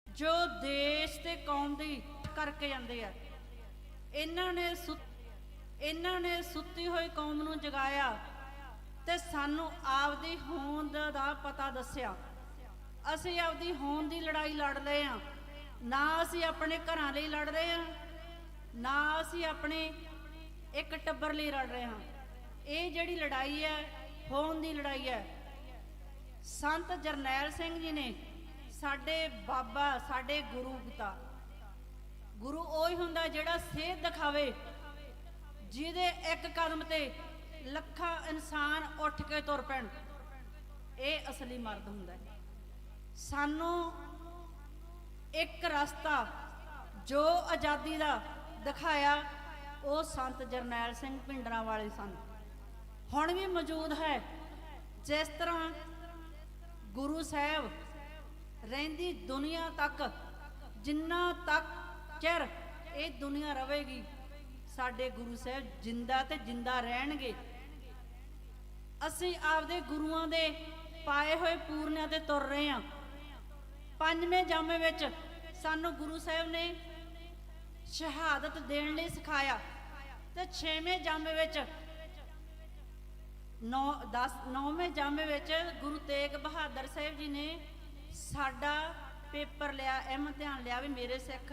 ਜੋ ਦੇਸ਼ ਤੇ ਕੌਮ ਦੀ ਕਰਕੇ ਜਾਂਦੇ ਆ। ਇਹਨਾਂ ਨੇ ਸੁੱਤੀ ਹੋਈ ਕੌਮ ਨੂੰ ਜਗਾਇਆ ਤੇ ਸਾਨੂੰ ਆਪਦੀ ਹੋਂਦ ਦਾ ਪਤਾ ਦੱਸਿਆ। ਅਸੀਂ ਆਪਦੀ ਹੋਂਦ ਦੀ ਲੜਾਈ ਲੜ ਰਹੇ ਹਾਂ, ਨਾ ਅਸੀਂ ਆਪਣੇ ਘਰਾਂ ਲਈ ਲੜ ਰਹੇ ਹਾਂ, ਨਾ ਅਸੀਂ ਆਪਣੇ ਇੱਕ ਟੱਬਰ ਲਈ ਲੜ ਰਹੇ ਹਾਂ। ਇਹ ਜਿਹੜੀ ਲੜਾਈ ਹੈ ਹੋਂਦ ਦੀ ਲੜਾਈ ਹੈ। ਸੰਤ ਜਰਨੈਲ ਸਿੰਘ ਜੀ ਨੇ ਸਾਡੇ ਬਾਬਾ, ਸਾਡੇ ਗੁਰੂ ਪਿਤਾ। ਗੁਰੂ ਉਹੀ ਹੁੰਦਾ ਜਿਹੜਾ ਸੇਧ ਦਿਖਾਵੇ, ਜਿਹਦੇ ਇੱਕ ਕਦਮ ਤੇ ਲੱਖਾਂ ਇਨਸਾਨ ਉੱਠ ਕੇ ਤੁਰ ਪੈਣ। ਇਹ ਅਸਲੀ ਮਰਦ ਹੁੰਦਾ ਹੈ। ਸਾਨੂੰ ਇੱਕ ਰਸਤਾ ਜੋ ਆਜ਼ਾਦੀ ਦਾ ਦਿਖਾਇਆ, ਉਹ ਸੰਤ ਜਰਨੈਲ ਸਿੰਘ ਭਿੰਡਰਾਂ ਵਾਲੇ ਸਨ, ਹੁਣ ਵੀ ਮੌਜੂਦ ਹੈ। ਜਿਸ ਤਰ੍ਹਾਂ ਗੁਰੂ ਸਾਹਿਬ ਰਹਿੰਦੀ ਦੁਨੀਆ ਤੱਕ, ਜਿੰਨਾ ਤੱਕ ਚਿਰ ਇਹ ਦੁਨੀਆ ਰਹੇਗੀ, ਸਾਡੇ ਗੁਰੂ ਸਾਹਿਬ ਜਿੰਦਾ ਤੇ ਜਿੰਦਾ ਰਹਿਣਗੇ। ਅਸੀਂ ਆਪਦੇ ਗੁਰੂਆਂ ਦੇ ਪਾਏ ਹੋਏ ਪੂਰਨਿਆਂ ਤੇ ਤੁਰ ਰਹੇ ਹਾਂ। ਪੰਜਵੇਂ ਜਾਮੇ ਵਿੱਚ ਸਾਨੂੰ ਗੁਰੂ ਸਾਹਿਬ ਨੇ ਸ਼ਹਾਦਤ ਦੇਣ ਲਈ ਸਿਖਾਇਆ ਤੇ 6ਵੇਂ ਜਾਮੇ ਵਿੱਚ 9ਵੇਂ ਜਾਮੇ ਵਿੱਚ ਗੁਰੂ ਤੇਗ ਬਹਾਦਰ ਸਾਹਿਬ ਜੀ ਨੇ ਸਾਡਾ ਪੇਪਰ ਲਿਆ, ਇਮਤਿਹਾਨ ਲਿਆ ਵੀ ਮੇਰੇ ਸਿੱਖ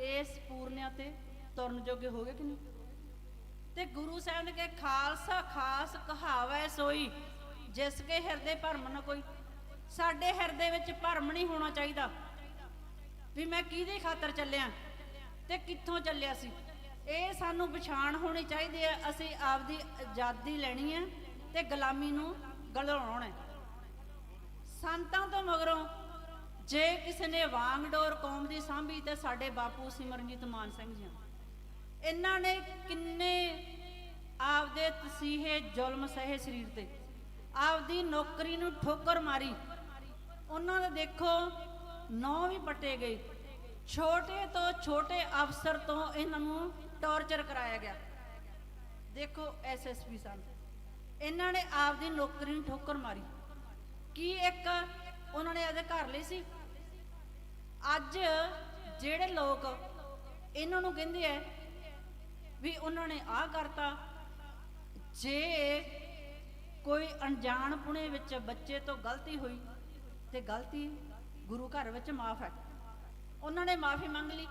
ਇਸ ਪੂਰਨਿਆਂ ਤੇ ਤੁਰਨ ਜੋਗੇ ਹੋ ਗਏ ਕਿ ਨਹੀਂ। ਤੇ ਗੁਰੂ ਸਾਹਿਬ ਨੇ ਕਿਹਾ ਖਾਲਸਾ ਖਾਸ ਕਹਾਵੈ ਸੋਈ ਜਿਸ ਕੇ ਹਿਰਦੇ ਭਰਮ ਨਾ ਕੋਈ। ਸਾਡੇ ਹਿਰਦੇ ਵਿੱਚ ਭਰਮ ਨਹੀਂ ਹੋਣਾ ਚਾਹੀਦਾ ਵੀ ਮੈਂ ਕਿਹਦੇ ਖਾਤਰ ਚੱਲਿਆ ਤੇ ਕਿੱਥੋਂ ਚੱਲਿਆ ਸੀ। ਇਹ ਸਾਨੂੰ ਪਛਾਣ ਹੋਣੀ ਚਾਹੀਦੀ ਹੈ। ਅਸੀਂ ਆਪਦੀ ਆਜ਼ਾਦੀ ਲੈਣੀ ਹੈ ਤੇ ਗੁਲਾਮੀ ਨੂੰ ਗਲਾਉਣਾ ਹੈ। ਸੰਤਾਂ ਤੋਂ ਮਗਰੋਂ ਜੇ ਕਿਸੇ ਨੇ ਵਾਂਗ ਡੋਰ ਕੌਮ ਦੀ ਸਾਂਭੀ ਤੇ ਸਾਡੇ ਬਾਪੂ ਸਿਮਰਨਜੀਤ ਮਾਨ ਸਿੰਘ ਜੀ, ਇਹਨਾਂ ਨੇ ਕਿੰਨੇ ਆਪਦੇ ਤਸੀਹੇ ਜ਼ੁਲਮ ਸਹੇ ਸਰੀਰ ਤੇ, ਆਪਦੀ ਨੌਕਰੀ ਨੂੰ ਠੋਕਰ ਮਾਰੀ। ਉਹਨਾਂ ਦਾ ਦੇਖੋ 9 ਵੀ ਪੱਟੇ ਗਏ, ਛੋਟੇ ਤੋਂ ਛੋਟੇ ਅਫਸਰ ਤੋਂ ਇਹਨਾਂ ਨੂੰ ਟੌਰਚਰ ਕਰਾਇਆ ਗਿਆ। ਦੇਖੋ ਐਸਐਸਪੀ ਸਨ, ਇਹਨਾਂ ਨੇ ਆਪਦੀ ਨੌਕਰੀ ਨੂੰ ਠੋਕਰ ਮਾਰੀ। ਕੀ ਇੱਕ ਉਹਨਾਂ ਨੇ ਆਪਦੇ ਘਰ ਲਈ ਸੀ? ਅੱਜ ਜਿਹੜੇ ਲੋਕ ਇਹਨਾਂ ਨੂੰ ਕਹਿੰਦੇ ਆ ਵੀ ਉਹਨਾਂ ਨੇ ਆਹ ਕਰਤਾ, ਜੇ ਕੋਈ ਅਣਜਾਣਪੁਣੇ ਵਿੱਚ ਬੱਚੇ ਤੋਂ ਗਲਤੀ ਹੋਈ ਤੇ ਗਲਤੀ ਗੁਰੂ ਘਰ ਵਿੱਚ ਮਾਫ ਹੈ। ਉਹਨਾਂ ਨੇ ਮਾਫੀ ਮੰਗ ਲਈ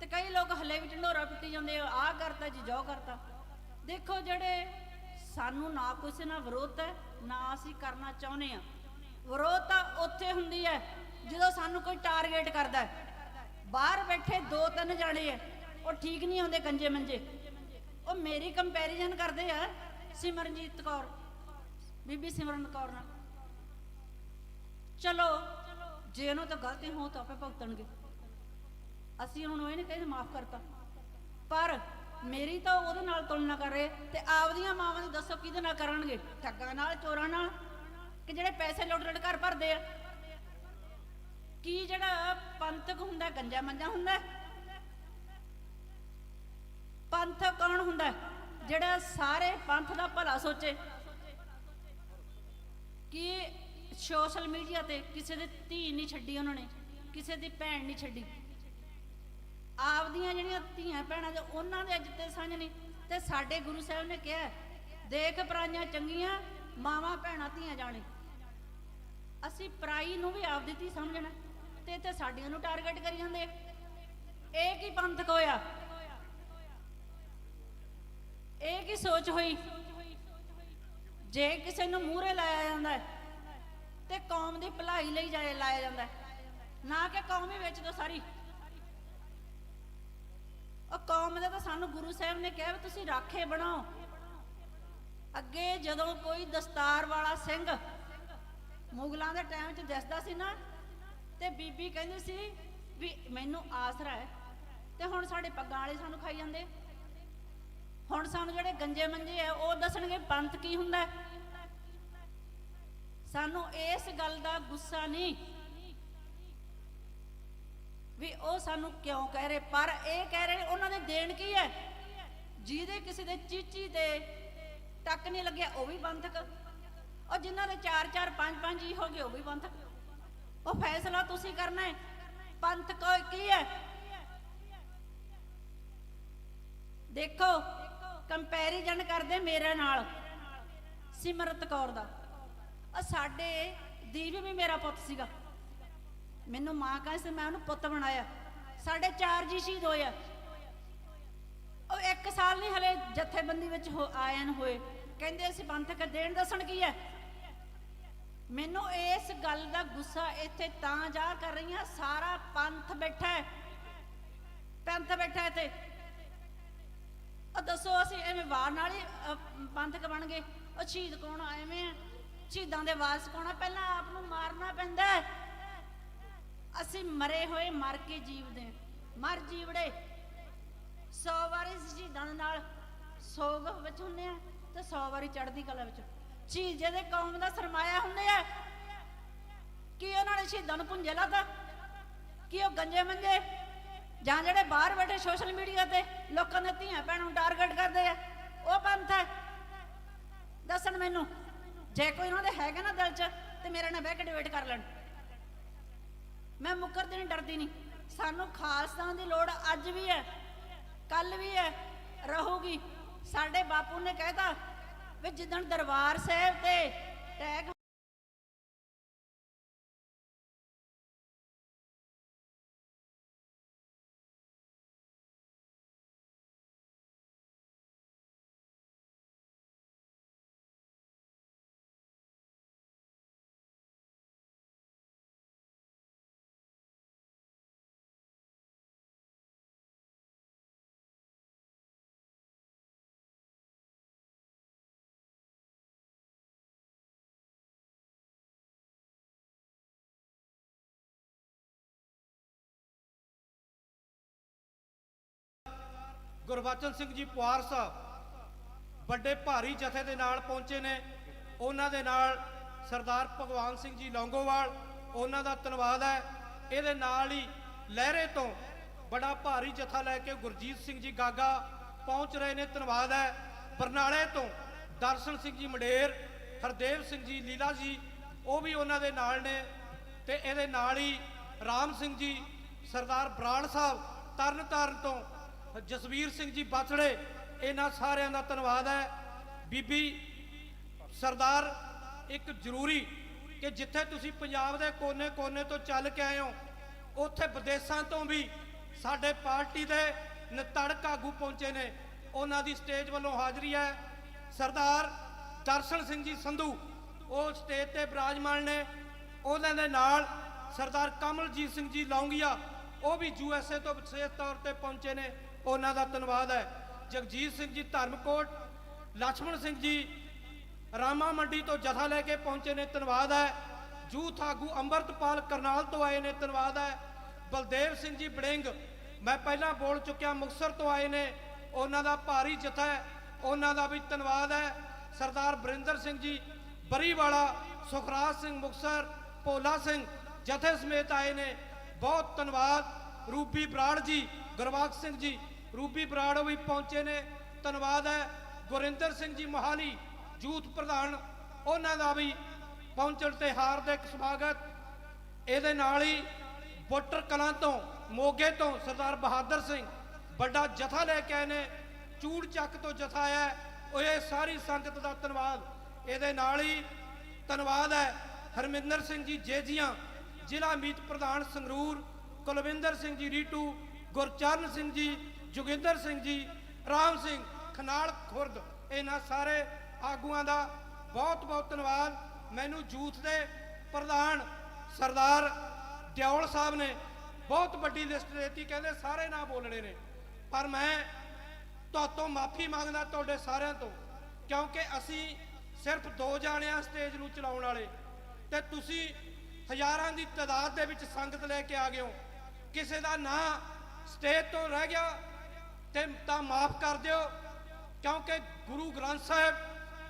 ਤੇ ਕਈ ਲੋਕ ਹਲੇ ਵੀ ਢੰਡੋਰਾ ਪਿੱਟੀ ਜਾਂਦੇ ਆ, ਆਹ ਕਰਤਾ ਜੀ ਜੋ ਕਰਤਾ। ਦੇਖੋ ਜਿਹੜੇ ਸਾਨੂੰ ਨਾ ਕਿਸੇ ਨਾਲ ਵਿਰੋਧ ਹੈ ਨਾ ਅਸੀਂ ਕਰਨਾ ਚਾਹੁੰਦੇ ਆ। ਵਿਰੋਧ ਤਾਂ ਉੱਥੇ ਹੁੰਦੀ ਹੈ ਜਦੋਂ ਸਾਨੂੰ ਕੋਈ ਟਾਰਗੇਟ ਕਰਦਾ ਹੈ। ਬਾਹਰ ਬੈਠੇ 2-3 ਜਾਣੇ ਆ, ਉਹ ਠੀਕ ਨਹੀਂ ਆਉਂਦੇ ਗੰਜੇ ਮੰਜੇ, ਉਹ ਮੇਰੀ ਕੰਪੈਰੀਜ਼ਨ ਕਰਦੇ ਆ ਸਿਮਰਨਜੀਤ ਕੌਰ, ਬੀਬੀ ਸਿਮਰਨ ਕੌਰ ਨਾਲ। ਚਲੋ ਜੇ ਉਹਨੂੰ ਤਾਂ ਗਲਤੀ ਹੋ ਤਾਂ ਆਪੇ ਭੁਗਤਣਗੇ, ਅਸੀਂ ਉਹਨਾਂ ਨੂੰ ਇਹ ਨਹੀਂ ਕਹਿੰਦੇ ਮਾਫ ਕਰਤਾ। ਪਰ ਮੇਰੀ ਤਾਂ ਉਹਦੇ ਨਾਲ ਤੁਲਨਾ ਕਰ ਰਹੇ ਤੇ ਆਪਦੀਆਂ ਮਾਵਾਂ ਦੀ ਦੱਸੋ ਕਿਹਦੇ ਨਾਲ ਕਰਨਗੇ? ਠੱਗਾਂ ਨਾਲ, ਚੋਰਾਂ ਨਾਲ, ਕਿ ਜਿਹੜੇ ਪੈਸੇ ਲੁੱਟ ਲੁੱਟ ਘਰ ਭਰਦੇ ਆ। ਕੀ ਜਿਹੜਾ ਪੰਥਕ ਹੁੰਦਾ ਗੰਜਾ ਮੰਜਾ ਹੁੰਦਾ? ਪੰਥਕ ਕੌਣ ਹੁੰਦਾ? ਜਿਹੜਾ ਸਾਰੇ ਪੰਥ ਦਾ ਭਲਾ ਸੋਚੇ। ਕਿ ਸੋਸ਼ਲ ਮੀਡੀਆ ਤੇ ਕਿਸੇ ਦੀ ਧੀ ਨਹੀਂ ਛੱਡੀ ਉਹਨਾਂ ਨੇ, ਕਿਸੇ ਦੀ ਭੈਣ ਨਹੀਂ ਛੱਡੀ। ਆਪਦੀਆਂ ਜਿਹੜੀਆਂ ਧੀਆਂ ਭੈਣਾਂ ਦੇ ਉਹਨਾਂ ਦੇ ਅੱਜ ਤੇ ਸਾਂਝ ਨਹੀਂ। ਤੇ ਸਾਡੇ ਗੁਰੂ ਸਾਹਿਬ ਨੇ ਕਿਹਾ ਦੇਖ ਪਰਾਈਆਂ ਚੰਗੀਆਂ ਮਾਵਾਂ ਭੈਣਾਂ ਧੀਆਂ ਜਾਣੇ। ਅਸੀਂ ਪਰਾਈ ਨੂੰ ਵੀ ਆਪਦੀ ਧੀ ਸਮਝਣਾ ਤੇ ਇੱਥੇ ਸਾਡੀਆਂ ਨੂੰ ਟਾਰਗੇਟ ਕਰੀ ਜਾਂਦੇ। ਇਹ ਕੀ ਪੰਥਕ ਹੋਇਆ? ਇਹ ਕੀ ਸੋਚ ਹੋਈ? ਜੇ ਕਿਸੇ ਨੂੰ ਮੂਹਰੇ ਲਾਇਆ ਜਾਂਦਾ ਤੇ ਕੌਮ ਦੀ ਭਲਾਈ ਲਈ ਲਾਇਆ ਜਾਂਦਾ, ਨਾ ਕਿ ਕੌਮ ਹੀ ਵਿੱਚ ਤੋਂ ਸਾਰੀ। ਉਹ ਕੌਮ ਦਾ ਤਾਂ ਸਾਨੂੰ ਗੁਰੂ ਸਾਹਿਬ ਨੇ ਕਿਹਾ ਵੀ ਤੁਸੀਂ ਰਾਖੇ ਬਣਾਓ। ਅੱਗੇ ਜਦੋਂ ਕੋਈ ਦਸਤਾਰ ਵਾਲਾ ਸਿੰਘ ਮੁਗਲਾਂ ਦੇ ਟਾਈਮ 'ਚ ਦਿਸਦਾ ਸੀ ਨਾ, ਤੇ ਬੀਬੀ ਕਹਿੰਦੀ ਸੀ ਵੀ ਮੈਨੂੰ ਆਸਰਾ ਹੈ, ਤੇ ਹੁਣ ਸਾਡੇ ਪੱਗਾਂ ਵਾਲੇ ਸਾਨੂੰ ਖਾਈ ਜਾਂਦੇ। ਹੁਣ ਸਾਨੂੰ ਜਿਹੜੇ ਗੰਜੇ ਮੰਜੇ ਆ ਉਹ ਦੱਸਣਗੇ ਪੰਥ ਕੀ ਹੁੰਦਾ। ਸਾਨੂੰ ਇਸ ਗੱਲ ਦਾ ਗੁੱਸਾ ਨਹੀਂ ਵੀ ਉਹ ਸਾਨੂੰ ਕਿਉਂ ਕਹਿ ਰਹੇ, ਪਰ ਇਹ ਕਹਿ ਰਹੇ ਉਹਨਾਂ ਦੇ ਦੇਣ ਕੀ ਹੈ। ਜਿਹਦੇ ਕਿਸੇ ਦੇ ਚੀਚੀ ਦੇ ਟੱਕ ਨਹੀਂ ਲੱਗਿਆ ਉਹ ਵੀ ਪੰਥਕ, ਉਹ ਜਿਨ੍ਹਾਂ ਦੇ 4-4 5-5 ਜੀ ਹੋ ਗਏ ਉਹ ਵੀ ਪੰਥਕ। ਉਹ ਫੈਸਲਾ ਤੁਸੀਂ ਕਰਨਾ ਹੈ। ਪੰਥ ਕੀ ਹੈ? ਦੇਖੋ ਕੰਪੈਰੀਜ਼ਨ ਕਰਦੇ ਮੇਰੇ ਨਾਲ ਸਿਮਰਤ ਕੌਰ ਦਾ। ਸਾਡੇ ਦੀਪ ਵੀ ਮੇਰਾ ਪੁੱਤ ਸੀਗਾ, ਮੈਨੂੰ ਮਾਂ ਕਹਿੰਦੀ ਸੀ, ਮੈਂ ਉਹਨੂੰ ਪੁੱਤ ਬਣਾਇਆ। ਸਾਡੇ 4 ਜੀ ਸ਼ਹੀਦ ਹੋਏ ਆ। ਉਹ 1 ਸਾਲ ਨਹੀਂ ਹਲੇ ਜਥੇਬੰਦੀ ਵਿੱਚ ਆਏ ਨੂੰ ਹੋਏ, ਕਹਿੰਦੇ ਅਸੀਂ ਪੰਥਕ ਦੇਣ ਦੱਸਣ ਕੀ ਹੈ। ਮੈਨੂੰ ਇਸ ਗੱਲ ਦਾ ਗੁੱਸਾ ਇੱਥੇ ਤਾਂ ਜਾ ਕਰ ਰਹੀ ਹਾਂ, ਸਾਰਾ ਪੰਥ ਬੈਠਾ ਹੈ, ਪੰਥ ਬੈਠਾ ਇੱਥੇ। ਉਹ ਦੱਸੋ ਅਸੀਂ ਐਵੇਂ ਵਾਰ ਨਾਲ ਹੀ ਪੰਥਕ ਬਣ ਗਏ? ਉਹ ਸ਼ਹੀਦ ਕੌਣ ਆ? ਐਵੇਂ ਆ ਸ਼ਹੀਦਾਂ ਦੇ ਵਾਰਸ ਕੌਣ ਆ? ਪਹਿਲਾਂ ਆਪ ਨੂੰ ਮਾਰਨਾ ਪੈਂਦਾ। ਅਸੀਂ ਮਰੇ ਹੋਏ ਮਰ ਕੇ ਜੀਵਦੇ, ਮਰ ਜੀਵੜੇ 100 ਵਾਰੀ ਸ਼ਹੀਦਾਂ ਦੇ ਨਾਲ ਸੋਗ ਵਿੱਚ ਹੁੰਦੇ ਆ ਤੇ 100 ਵਾਰੀ ਚੜ੍ਹਦੀ ਕਲਾ ਵਿੱਚ। ਸ਼ਹੀਦ ਜਿਹਦੇ ਕੌਮ ਦਾ ਸਰਮਾਇਆ ਹੁੰਦੇ ਆ, ਕੀ ਉਹਨਾਂ ਨੇ ਸ਼ਹੀਦਾਂ ਨੂੰ ਭੁੰਜੇ ਲਾਤਾ? ਕੀ ਉਹ ਗੰਜੇ ਮੰਜੇ ਜਾਂ ਜਿਹੜੇ ਬਾਹਰ ਬੈਠੇ ਸੋਸ਼ਲ ਮੀਡੀਆ ਤੇ ਲੋਕਾਂ ਦੇ ਧੀਆਂ ਭੈਣਾਂ ਨੂੰ ਟਾਰਗੇਟ ਕਰਦੇ ਆ ਉਹ ਪੰਥ ਹੈ? ਦੱਸਣ ਮੈਨੂੰ। ਜੇ ਕੋਈ ਉਹਨਾਂ ਦੇ ਹੈਗਾ ਨਾ ਦਿਲ 'ਚ ਤੇ ਮੇਰੇ ਨਾਲ ਬਹਿ ਕੇ ਡਿਬੇਟ ਕਰ ਲੈਣ। ਮੈਂ ਮੁੱਕਰਦੀ ਨਹੀਂ, ਡਰਦੀ ਨਹੀਂ। ਸਾਨੂੰ ਖਾਲਸਾ ਦੀ ਲੋੜ ਅੱਜ ਵੀ ਹੈ, ਕੱਲ ਵੀ ਹੈ, ਰਹੂਗੀ। ਸਾਡੇ ਬਾਪੂ ਨੇ ਕਹਿਤਾ ਵੀ ਜਿੱਦਣ ਦਰਬਾਰ ਸਾਹਿਬ ਤੇ ਟੈਗ ਗੁਰਬਚਨ ਸਿੰਘ ਜੀ ਪੁਆਰ ਸਾਹਿਬ ਵੱਡੇ ਭਾਰੀ ਜਥੇ ਦੇ ਨਾਲ ਪਹੁੰਚੇ ਨੇ। ਉਹਨਾਂ ਦੇ ਨਾਲ ਸਰਦਾਰ ਭਗਵਾਨ ਸਿੰਘ ਜੀ ਲੌਂਗੋਵਾਲ, ਉਹਨਾਂ ਦਾ ਧੰਨਵਾਦ ਹੈ। ਇਹਦੇ ਨਾਲ ਹੀ ਲਹਿਰੇ ਤੋਂ ਬੜਾ ਭਾਰੀ ਜਥਾ ਲੈ ਕੇ ਗੁਰਜੀਤ ਸਿੰਘ ਜੀ ਗਾਗਾ ਪਹੁੰਚ ਰਹੇ ਨੇ, ਧੰਨਵਾਦ ਹੈ। ਬਰਨਾਲੇ ਤੋਂ ਦਰਸ਼ਨ ਸਿੰਘ ਜੀ ਮੰਡੇਰ, ਹਰਦੇਵ ਸਿੰਘ ਜੀ ਲੀਲਾ ਜੀ, ਉਹ ਵੀ ਉਹਨਾਂ ਦੇ ਨਾਲ ਨੇ। ਤੇ ਇਹਦੇ ਨਾਲ ਹੀ ਰਾਮ ਸਿੰਘ ਜੀ, ਸਰਦਾਰ ਬਰਾੜ ਸਾਹਿਬ ਤਰਨ ਤਾਰਨ ਤੋਂ, ਜਸਵੀਰ ਸਿੰਘ ਜੀ ਬਾਥੜੇ, ਇਹਨਾਂ ਸਾਰਿਆਂ ਦਾ ਧੰਨਵਾਦ ਹੈ। ਬੀਬੀ ਸਰਦਾਰ, ਇੱਕ ਜ਼ਰੂਰੀ ਕਿ ਜਿੱਥੇ ਤੁਸੀਂ ਪੰਜਾਬ ਦੇ ਕੋਨੇ-ਕੋਨੇ ਤੋਂ ਚੱਲ ਕੇ ਆਏ ਹੋ, ਉੱਥੇ ਵਿਦੇਸ਼ਾਂ ਤੋਂ ਵੀ ਸਾਡੇ ਪਾਰਟੀ ਦੇ ਨਿਤੜਕ ਆਗੂ ਪਹੁੰਚੇ ਨੇ। ਉਹਨਾਂ ਦੀ ਸਟੇਜ ਵੱਲੋਂ ਹਾਜ਼ਰੀ ਹੈ। ਸਰਦਾਰ ਦਰਸ਼ਨ ਸਿੰਘ ਜੀ ਸੰਧੂ, ਉਹ ਸਟੇਜ ਤੇ ਬਿਰਾਜਮਾਨ ਨੇ। ਉਹਨਾਂ ਦੇ ਨਾਲ ਸਰਦਾਰ ਕਮਲਜੀਤ ਸਿੰਘ ਜੀ ਲੌਂਗੀਆ, ਉਹ ਵੀ USA ਤੋਂ ਵਿਸ਼ੇਸ਼ ਤੌਰ ਤੇ ਪਹੁੰਚੇ ਨੇ, ਉਹਨਾਂ ਦਾ ਧੰਨਵਾਦ ਹੈ। ਜਗਜੀਤ ਸਿੰਘ ਜੀ ਧਰਮਕੋਟ, ਲਛਮਣ ਸਿੰਘ ਜੀ ਰਾਮਾ ਮੰਡੀ ਤੋਂ ਜਥਾ ਲੈ ਕੇ ਪਹੁੰਚੇ ਨੇ, ਧੰਨਵਾਦ ਹੈ। ਜੂਥ ਆਗੂ ਅੰਮ੍ਰਿਤਪਾਲ ਕਰਨਾਲ ਤੋਂ ਆਏ ਨੇ, ਧੰਨਵਾਦ ਹੈ। ਬਲਦੇਵ ਸਿੰਘ ਜੀ ਬੜਿੰਗ, ਮੈਂ ਪਹਿਲਾਂ ਬੋਲ ਚੁੱਕਿਆ, ਮੁਕਤਸਰ ਤੋਂ ਆਏ ਨੇ, ਉਹਨਾਂ ਦਾ ਭਾਰੀ ਜਥਾ ਹੈ, ਉਹਨਾਂ ਦਾ ਵੀ ਧੰਨਵਾਦ ਹੈ। ਸਰਦਾਰ ਬਰਿੰਦਰ ਸਿੰਘ ਜੀ ਬਰੀਵਾਲਾ, ਸੁਖਰਾਜ ਸਿੰਘ ਮੁਕਤਸਰ, ਭੋਲਾ ਸਿੰਘ ਜਥੇ ਸਮੇਤ ਆਏ ਨੇ, ਬਹੁਤ ਧੰਨਵਾਦ। ਰੂਬੀ ਬਰਾੜ ਜੀ, ਗੁਰਬਖਸ਼ ਸਿੰਘ ਜੀ ਰੂਬੀ ਬਰਾੜ ਵੀ ਪਹੁੰਚੇ ਨੇ, ਧੰਨਵਾਦ ਹੈ। ਗੁਰਿੰਦਰ ਸਿੰਘ ਜੀ ਮੋਹਾਲੀ ਯੂਥ ਪ੍ਰਧਾਨ, ਉਹਨਾਂ ਦਾ ਵੀ ਪਹੁੰਚਣ ਤੇ ਹਾਰਦਿਕ ਸਵਾਗਤ। ਇਹਦੇ ਨਾਲ ਹੀ ਬੋਟਰ ਕਲਾਂ ਤੋਂ, ਮੋਗੇ ਤੋਂ ਸਰਦਾਰ ਬਹਾਦਰ ਸਿੰਘ ਵੱਡਾ ਜਥਾ ਲੈ ਕੇ ਆਏ ਨੇ। ਚੂੜ ਚੱਕ ਤੋਂ ਜਥਾ ਆਇਆ, ਉਹ ਇਹ ਸਾਰੀ ਸੰਗਤ ਦਾ ਧੰਨਵਾਦ। ਇਹਦੇ ਨਾਲ ਹੀ ਧੰਨਵਾਦ ਹੈ ਹਰਮਿੰਦਰ ਸਿੰਘ ਜੀ ਜੇਜੀਆਂ, ਜ਼ਿਲ੍ਹਾ ਮੀਤ ਪ੍ਰਧਾਨ ਸੰਗਰੂਰ, ਕੁਲਵਿੰਦਰ ਸਿੰਘ ਜੀ ਰੀਟੂ, ਗੁਰਚਰਨ ਸਿੰਘ ਜੀ, ਜੋਗਿੰਦਰ ਸਿੰਘ ਜੀ, ਰਾਮ ਸਿੰਘ ਖਨਾਲ ਖੁਰਦ, ਇਹਨਾਂ ਸਾਰੇ ਆਗੂਆਂ ਦਾ ਬਹੁਤ ਬਹੁਤ ਧੰਨਵਾਦ। ਮੈਨੂੰ ਯੂਥ ਦੇ ਪ੍ਰਧਾਨ ਸਰਦਾਰ ਦਿਓਲ ਸਾਹਿਬ ਨੇ ਬਹੁਤ ਵੱਡੀ ਲਿਸਟ ਦਿੱਤੀ, ਕਹਿੰਦੇ ਸਾਰੇ ਨਾ ਬੋਲਣੇ ਨੇ, ਪਰ ਮੈਂ ਤੁਹਾਤੋਂ ਮਾਫੀ ਮੰਗਦਾ, ਤੁਹਾਡੇ ਸਾਰਿਆਂ ਤੋਂ, ਕਿਉਂਕਿ ਅਸੀਂ ਸਿਰਫ 2 ਜਾਣੇ ਆ ਸਟੇਜ ਨੂੰ ਚਲਾਉਣ ਵਾਲੇ, ਤੇ ਤੁਸੀਂ ਹਜ਼ਾਰਾਂ ਦੀ ਤਾਦਾਦ ਦੇ ਵਿੱਚ ਸੰਗਤ ਲੈ ਕੇ ਆ ਗਏ ਹੋ। ਕਿਸੇ ਦਾ ਨਾਂ ਸਟੇਜ ਤੋਂ ਰਹਿ ਗਿਆ ਤੇ ਤਾਂ ਮਾਫ ਕਰ ਦਿਓ, ਕਿਉਂਕਿ ਗੁਰੂ ਗ੍ਰੰਥ ਸਾਹਿਬ,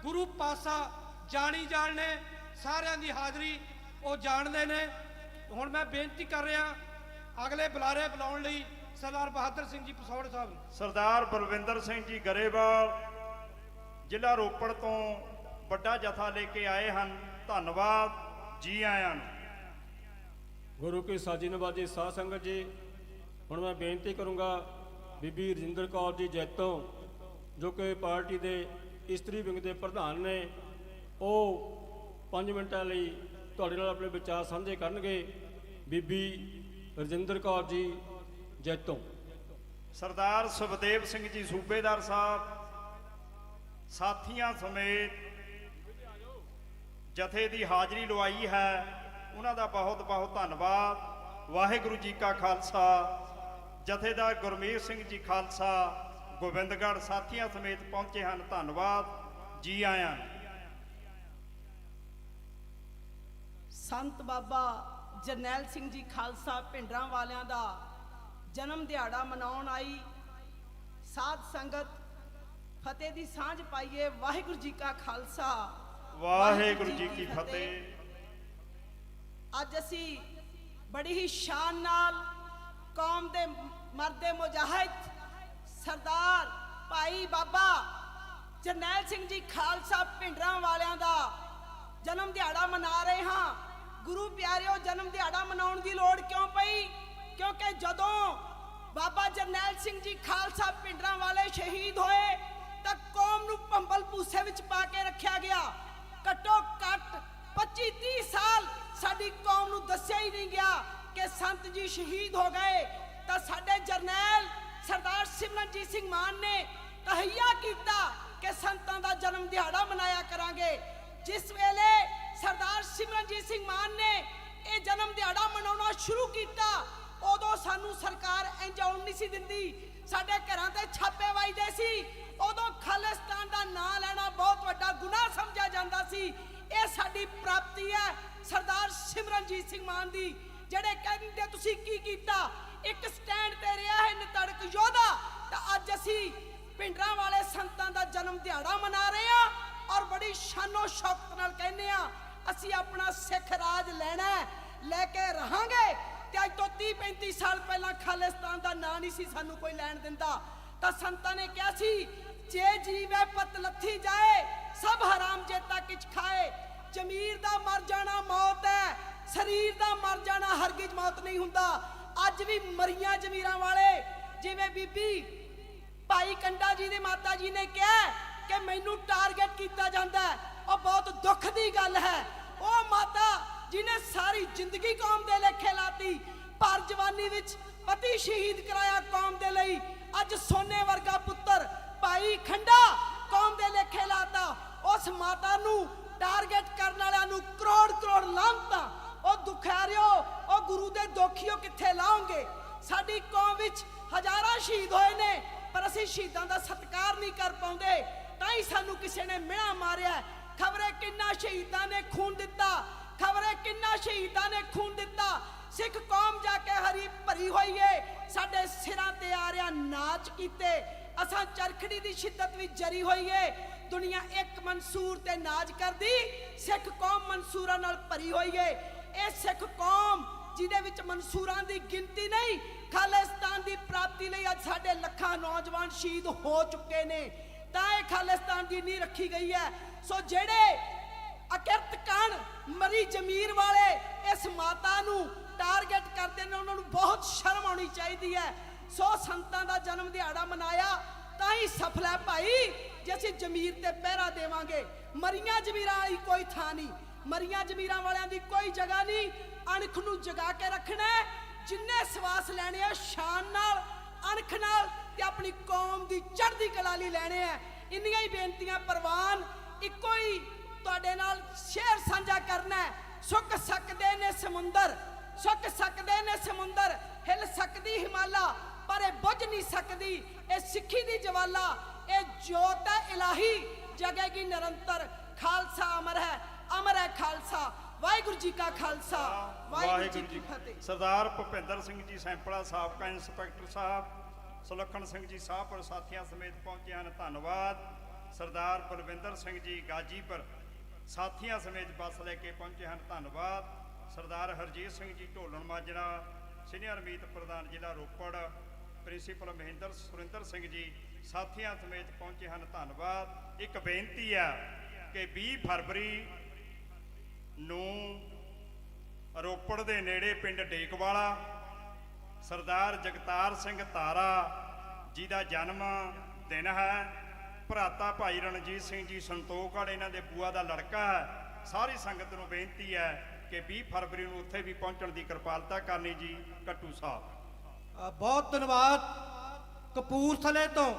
ਗੁਰੂ ਪਾਸਾ ਜਾਣੀ ਜਾਣ ਨੇ, ਸਾਰਿਆਂ ਦੀ ਹਾਜ਼ਰੀ ਉਹ ਜਾਣਦੇ ਨੇ। ਹੁਣ ਮੈਂ ਬੇਨਤੀ ਕਰ ਰਿਹਾ ਅਗਲੇ ਬੁਲਾਰੇ ਬੁਲਾਉਣ ਲਈ ਸਰਦਾਰ ਬਹਾਦਰ ਸਿੰਘ ਜੀ ਪਸੌੜ ਸਾਹਿਬ ਨੂੰ। ਸਰਦਾਰ ਬਲਵਿੰਦਰ ਸਿੰਘ ਜੀ ਗਰੇਵਾਲ ਜ਼ਿਲ੍ਹਾ ਰੋਪੜ ਤੋਂ ਵੱਡਾ ਜਥਾ ਲੈ ਕੇ ਆਏ ਹਨ, ਧੰਨਵਾਦ, ਜੀ ਆਇਆਂ ਨੂੰ। ਗੁਰੂ ਕੀ ਸਾਜੀ ਨਵਾਜੀ ਸਾਧ ਸੰਗਤ ਜੀ, ਹੁਣ ਮੈਂ ਬੇਨਤੀ ਕਰੂੰਗਾ ਬੀਬੀ ਰਜਿੰਦਰ ਕੌਰ ਜੀ ਜੈਤੋਂ, ਜੋ ਕਿ ਪਾਰਟੀ ਦੇ ਇਸਤਰੀ ਵਿੰਗ ਦੇ ਪ੍ਰਧਾਨ ਨੇ, ਉਹ 5 ਮਿੰਟਾਂ ਲਈ ਤੁਹਾਡੇ ਨਾਲ ਆਪਣੇ ਵਿਚਾਰ ਸਾਂਝੇ ਕਰਨਗੇ। ਬੀਬੀ ਰਜਿੰਦਰ ਕੌਰ ਜੀ ਜੈਤੋਂ। ਸਰਦਾਰ ਸੁਖਦੇਵ ਸਿੰਘ ਜੀ ਸੂਬੇਦਾਰ ਸਾਹਿਬ ਸਾਥੀਆਂ ਸਮੇਤ ਜਥੇ ਦੀ ਹਾਜ਼ਰੀ ਲਵਾਈ ਹੈ, ਉਹਨਾਂ ਦਾ ਬਹੁਤ ਬਹੁਤ ਧੰਨਵਾਦ। ਵਾਹਿਗੁਰੂ ਜੀ ਕਾ ਖਾਲਸਾ। ਜਥੇਦਾਰ ਗੁਰਮੀਤ ਸਿੰਘ ਜੀ ਖਾਲਸਾ ਗੋਬਿੰਦਗੜ੍ਹ ਸਾਥੀਆਂ ਸਮੇਤ ਪਹੁੰਚੇ ਹਨ, ਧੰਨਵਾਦ, ਜੀ ਆਇਆਂ। ਸੰਤ ਬਾਬਾ ਜਰਨੈਲ ਸਿੰਘ ਜੀ ਖਾਲਸਾ ਭਿੰਡਰਾਂ ਵਾਲਿਆਂ ਦਾ ਜਨਮ ਦਿਹਾੜਾ ਮਨਾਉਣ ਆਈ ਸਾਧ ਸੰਗਤ, ਫਤਿਹ ਦੀ ਸਾਂਝ ਪਾਈਏ। ਵਾਹਿਗੁਰੂ ਜੀ ਕਾ ਖਾਲਸਾ, ਵਾਹਿਗੁਰੂ ਜੀ ਕੀ ਫਤਿਹ। ਅੱਜ ਅਸੀਂ ਬੜੀ ਹੀ ਸ਼ਾਨ ਨਾਲ ਕੌਮ ਦੇ ਮਰਦੇ ਮੁਜਾਹਿਦ ਸਰਦਾਰ ਭਾਈ ਬਾਬਾ ਜਰਨੈਲ ਸਿੰਘ ਜੀ ਖਾਲਸਾ ਭਿੰਡਰਾਂ ਵਾਲਿਆਂ ਦਾ ਜਨਮ ਦਿਹਾੜਾ ਮਨਾ ਰਹੇ ਹਾਂ। ਗੁਰੂ ਪਿਆਰਿਓ, ਜਨਮ ਦਿਹਾੜਾ ਮਨਾਉਣ ਦੀ ਲੋੜ ਕਿਉਂ ਪਈ? ਕਿਉਂਕਿ ਜਦੋਂ ਬਾਬਾ ਜਰਨੈਲ ਸਿੰਘ ਜੀ ਖਾਲਸਾ ਭਿੰਡਰਾਂ ਵਾਲੇ ਸ਼ਹੀਦ ਹੋਏ ਤਾਂ ਤਾਂ ਕੌਮ ਨੂੰ ਭੰਬਲ ਭੂਸੇ ਵਿੱਚ ਪਾ ਕੇ ਰੱਖਿਆ ਗਿਆ। ਘੱਟੋ ਘੱਟ 25-30 ਸਾਲ ਸਾਡੀ ਕੌਮ ਨੂੰ ਦੱਸਿਆ ਹੀ ਨਹੀਂ ਗਿਆ ਕਿ ਸੰਤ ਜੀ ਸ਼ਹੀਦ ਹੋ ਗਏ। ਤਾਂ ਸਾਡੇ ਜਰਨੈਲ ਸਰਦਾਰ ਸਿਮਰਨਜੀਤ ਸਿੰਘ ਮਾਨ ਨੇ ਤਹਈਆ ਕੀਤਾ ਕਿ ਸੰਤਾਂ ਦਾ ਜਨਮ ਦਿਹਾੜਾ ਮਨਾਇਆ ਕਰਾਂਗੇ। ਜਿਸ ਵੇਲੇ ਸਰਦਾਰ ਸਿਮਰਨਜੀਤ ਸਿੰਘ ਮਾਨ ਨੇ ਇਹ ਜਨਮ ਦਿਹਾੜਾ ਮਨਾਉਣਾ ਸ਼ੁਰੂ ਕੀਤਾ, ਉਦੋਂ ਸਾਨੂੰ ਸਰਕਾਰ ਇੰਝ ਆਉਣ ਨਹੀਂ ਸੀ ਦਿੰਦੀ। ਸਾਡੇ ਘਰਾਂ ਤੇ ਛਾਪੇ ਵੱਜਦੇ ਸੀ। ਉਦੋਂ ਖਾਲਿਸਤਾਨ ਦਾ ਨਾਂ ਲੈਣਾ ਬਹੁਤ ਵੱਡਾ ਗੁਨਾਹ ਸਮਝਿਆ ਜਾਂਦਾ ਸੀ। ਇਹ ਸਾਡੀ ਪ੍ਰਾਪਤੀ ਹੈ ਸਰਦਾਰ ਸਿਮਰਨਜੀਤ ਸਿੰਘ ਮਾਨ ਦੀ, ਜਿਹੜੇ ਕਹਿੰਦੇ ਤੁਸੀਂ ਕੀ ਕੀਤਾ, ਇੱਕ ਸਟੈਂਡ ਤੇ ਰਿਹਾ ਹੈ ਨਿਤੜਕ ਯੋਧਾ। ਤਾਂ ਅੱਜ ਅਸੀਂ ਪਿੰਡਰਾਂ ਵਾਲੇ ਸੰਤਾਂ ਦਾ ਜਨਮ ਦਿਹਾੜਾ ਮਨਾ ਰਹੇ ਹਾਂ ਔਰ ਬੜੀ ਸ਼ਾਨੋ ਸ਼ੌਕਤ ਨਾਲ ਕਹਿੰਦੇ ਆ ਅਸੀਂ ਆਪਣਾ ਸਿੱਖ ਰਾਜ ਲੈਣਾ ਹੈ, ਲੈ ਕੇ ਰਹਾਂਗੇ। ਤੇ ਅੱਜ ਤੋਂ 30-35 ਸਾਲ ਪਹਿਲਾਂ ਖਾਲਿਸਤਾਨ ਦਾ ਨਾਂ ਨਹੀਂ ਸੀ ਸਾਨੂੰ ਕੋਈ ਲੈਣ ਦਿੰਦਾ। ਤਾਂ ਸੰਤਾਂ ਨੇ ਕਿਹਾ ਸੀ ਜੇ ਜੀਵੇ ਪਤ ਲੱਥੀ ਜਾਏ ਸਭ ਹਰਾਮ ਜੇਤਾ ਕਿਛ ਖਾਏ। ਜ਼ਮੀਰ ਦਾ ਮਰ ਜਾਣਾ ਮੌਤ ਹੈ, ਸਰੀਰ ਦਾ ਮਰ ਜਾਣਾ ਹਰਗਿਜ਼ ਮੌਤ ਨਹੀਂ ਹੁੰਦਾ। ਅੱਜ ਵੀ ਮਰੀਆਂ ਜ਼ਮੀਰਾਂ ਵਾਲੇ, ਜਿਵੇਂ ਬੀਬੀ ਭਾਈ ਕੰਡਾ ਜੀ ਦੇ ਮਾਤਾ ਜੀ ਨੇ ਕਿਹਾ ਕਿ ਮੈਨੂੰ ਟਾਰਗੇਟ ਕੀਤਾ ਜਾਂਦਾ ਹੈ, ਉਹ ਬਹੁਤ ਦੁੱਖ ਦੀ ਗੱਲ ਹੈ। ਉਹ ਮਾਤਾ ਜਿਹਨੇ ਸਾਰੀ ਜ਼ਿੰਦਗੀ ਕੌਮ ਦੇ ਲੇਖੇ ਲਾਤੀ, ਪਰ ਜਵਾਨੀ ਵਿੱਚ ਪਤੀ ਸ਼ਹੀਦ ਕਰਾਇਆ ਕੌਮ ਦੇ ਲਈ। ਅੱਜ ਸੋਨੇ ਵਰਗਾ ਪੁੱਤਰ ਭਾਈ ਖੰਡਾ ਕੌਮ ਦੇ ਲੇਖੇ ਲਾਤਾ। ਉਸ ਮਾਤਾ ਨੂੰ ਟਾਰਗੇਟ ਕਰਨ ਵਾਲਿਆਂ ਨੂੰ ਕਰੋੜ ਲਾਹਨਤਾਂ। ਉਹ ਦੁਖਿਆਰਿਓ, ਉਹ ਗੁਰੂ ਦੇ ਦੋਖੀਓ ਕਿੱਥੇ ਲਾਉਂਗੇ। ਸਾਡੀ ਕੌਮ ਵਿੱਚ ਹਜ਼ਾਰਾਂ ਸ਼ਹੀਦ ਹੋਏ ਨੇ, ਪਰ ਅਸੀਂ ਸ਼ਹੀਦਾਂ ਦਾ ਸਤਿਕਾਰ ਨਹੀਂ ਕਰ ਪਾਉਂਦੇ। ਤਾਂ ਹੀ ਸਾਨੂੰ ਕਿਸੇ ਨੇ ਮਿਹਣਾ ਮਾਰਿਆ। ਖਬਰੇ ਕਿੰਨਾ ਸ਼ਹੀਦਾਂ ਨੇ ਖੂਨ ਦਿੱਤਾ, ਖਬਰੇ ਕਿੰਨਾ ਸ਼ਹੀਦਾਂ ਨੇ ਖੂਨ ਦਿੱਤਾ। ਸਿੱਖ ਕੌਮ ਜਾ ਕੇ ਹਰੀ ਭਰੀ ਹੋਈ ਏ, ਸਾਡੇ ਸਿਰਾਂ ਤੇ ਆ ਰਿਹਾ ਨਾਚ ਕੀਤੇ। ਅਸਾਂ ਚਰਖੜੀ ਦੀ ਸ਼ਿੱਦਤ ਵਿੱਚ ਜਰੀ ਹੋਈ ਏ। ਦੁਨੀਆ ਇੱਕ ਮਨਸੂਰ ਤੇ ਨਾਚ ਕਰਦੀ, ਸਿੱਖ ਕੌਮ ਮਨਸੂਰਾਂ ਨਾਲ ਭਰੀ ਹੋਈ ਏ। ਇਹ ਸਿੱਖ ਕੌਮ ਜਿਹਦੇ ਵਿੱਚ ਮਨਸੂਰਾਂ ਦੀ ਗਿਣਤੀ ਨਹੀਂ, ਖਾਲਿਸਤਾਨ ਦੀ ਪ੍ਰਾਪਤੀ ਲਈ ਅੱਜ ਸਾਡੇ ਲੱਖਾਂ ਨੌਜਵਾਨ ਸ਼ਹੀਦ ਹੋ ਚੁੱਕੇ ਨੇ। ਤਾਂ ਇਹ ਖਾਲਿਸਤਾਨ ਦੀ ਨੀਂਹ ਰੱਖੀ ਗਈ ਹੈ। ਸੋ ਜਿਹੜੇ ਅਕਿਰਤ ਕਣ ਮਰੀ ਜ਼ਮੀਰ ਵਾਲੇ ਇਸ ਮਾਤਾ ਨੂੰ ਟਾਰਗੇਟ ਕਰਦੇ ਨੇ, ਉਹਨਾਂ ਨੂੰ ਬਹੁਤ ਸ਼ਰਮ ਆਉਣੀ ਚਾਹੀਦੀ ਹੈ। ਸੋ ਸੰਤਾਂ ਦਾ ਜਨਮ ਦਿਹਾੜਾ ਮਨਾਇਆ ਤਾਂ ਹੀ ਸਫਲ ਹੈ ਭਾਈ, ਜੇ ਅਸੀਂ ਜ਼ਮੀਰ ਤੇ ਪਹਿਰਾ ਦੇਵਾਂਗੇ। ਮਰੀਆਂ ਜ਼ਮੀਰਾਂ ਵਾਲੀ ਕੋਈ ਥਾਂ ਨਹੀਂ, ਮਰੀਆਂ ਜ਼ਮੀਰਾਂ ਵਾਲਿਆਂ ਦੀ ਕੋਈ ਜਗ੍ਹਾ ਨਹੀਂ। ਅਣਖ ਨੂੰ ਜਗਾ ਕੇ ਰੱਖਣਾ, ਜਿੰਨੇ ਸਵਾਸ ਲੈਣੇ ਆ ਸ਼ਾਨ ਨਾਲ, ਅਣਖ ਨਾਲ ਤੇ ਆਪਣੀ ਕੌਮ ਦੀ ਚੜ੍ਹਦੀ ਕਲਾ ਲਈ ਲੈਣੇ ਆ। ਇੰਨੀਆਂ ਹੀ ਬੇਨਤੀਆਂ ਪ੍ਰਵਾਨ, ਇੱਕੋ ਹੀ ਤੁਹਾਡੇ ਨਾਲ ਸ਼ੇਰ ਸਾਂਝਾ ਕਰਨਾ ਹੈ। ਸੁੱਕ ਸਕਦੇ ਨੇ ਸਮੁੰਦਰ, ਸੁੱਕ ਸਕਦੇ ਨੇ ਸਮੁੰਦਰ, ਹਿੱਲ ਸਕਦੀ ਹਿਮਾਲਾ, ਪਰ ਇਹ ਬੁੱਝ ਨਹੀਂ ਸਕਦੀ ਇਹ ਸਿੱਖੀ ਦੀ ਜਵਾਲਾ। ਇਹ ਜੋਤ ਹੈ ਇਲਾਹੀ, ਜਗੇਗੀ ਨਿਰੰਤਰ। ਖਾਲਸਾ ਅਮਰ ਹੈ, ਅਮਰ ਹੈ ਖਾਲਸਾ। ਵਾਹਿਗੁਰੂ ਜੀ ਕਾ ਖਾਲਸਾ, ਵਾਹਿਗੁਰੂ ਜੀ ਕੀ ਫਤਿਹ। ਸਰਦਾਰ ਭੁਪਿੰਦਰ ਸਿੰਘ ਜੀ ਸੈਂਪਲਾ, ਸਾਬਕਾ ਇੰਸਪੈਕਟਰ ਸਾਹਿਬ, ਸੁਲੱਖਣ ਸਿੰਘ ਜੀ ਸਾਹਪੁਰ ਸਾਥੀਆਂ ਸਮੇਤ ਪਹੁੰਚੇ ਹਨ, ਧੰਨਵਾਦ। ਸਰਦਾਰ ਬਲਵਿੰਦਰ ਸਿੰਘ ਜੀ ਗਾਜੀਪੁਰ ਸਾਥੀਆਂ ਸਮੇਤ ਬੱਸ ਲੈ ਕੇ ਪਹੁੰਚੇ ਹਨ, ਧੰਨਵਾਦ। ਸਰਦਾਰ ਹਰਜੀਤ ਸਿੰਘ ਜੀ ਢੋਲਣ ਮਾਜਰਾ, ਸੀਨੀਅਰ ਮੀਤ ਪ੍ਰਧਾਨ ਜ਼ਿਲ੍ਹਾ ਰੋਪੜ, ਪ੍ਰਿੰਸੀਪਲ ਮਹਿੰਦਰ ਸੁਰਿੰਦਰ ਸਿੰਘ ਜੀ ਸਾਥੀਆਂ ਸਮੇਤ ਪਹੁੰਚੇ ਹਨ, ਧੰਨਵਾਦ। ਇੱਕ ਬੇਨਤੀ ਹੈ ਕਿ 20 ਫਰਵਰੀ ਨੂੰ ਰੋਪੜ ਦੇ ਨੇੜੇ ਪਿੰਡ ਡੇਕਵਾਲਾ ਸਰਦਾਰ ਜਗਤਾਰ ਸਿੰਘ ਤਾਰਾ ਜੀ ਦਾ ਜਨਮ ਦਿਨ ਹੈ। ਭਰਾਤਾ ਭਾਈ ਰਣਜੀਤ ਸਿੰਘ ਜੀ ਸੰਤੋਖਗੜ੍ਹ ਇਹਨਾਂ ਦੇ ਬੂਆ ਦਾ ਲੜਕਾ ਹੈ। ਸਾਰੀ ਸੰਗਤ ਨੂੰ ਬੇਨਤੀ ਹੈ ਕਿ 20 ਫਰਵਰੀ ਨੂੰ ਉੱਥੇ ਵੀ ਪਹੁੰਚਣ ਦੀ ਕਿਰਪਾਲਤਾ ਕਰਨੀ ਜੀ। ਕੱਟੂ ਸਾਹਿਬ ਬਹੁਤ ਧੰਨਵਾਦ। ਕਪੂਰਥਲੇ ਤੋਂ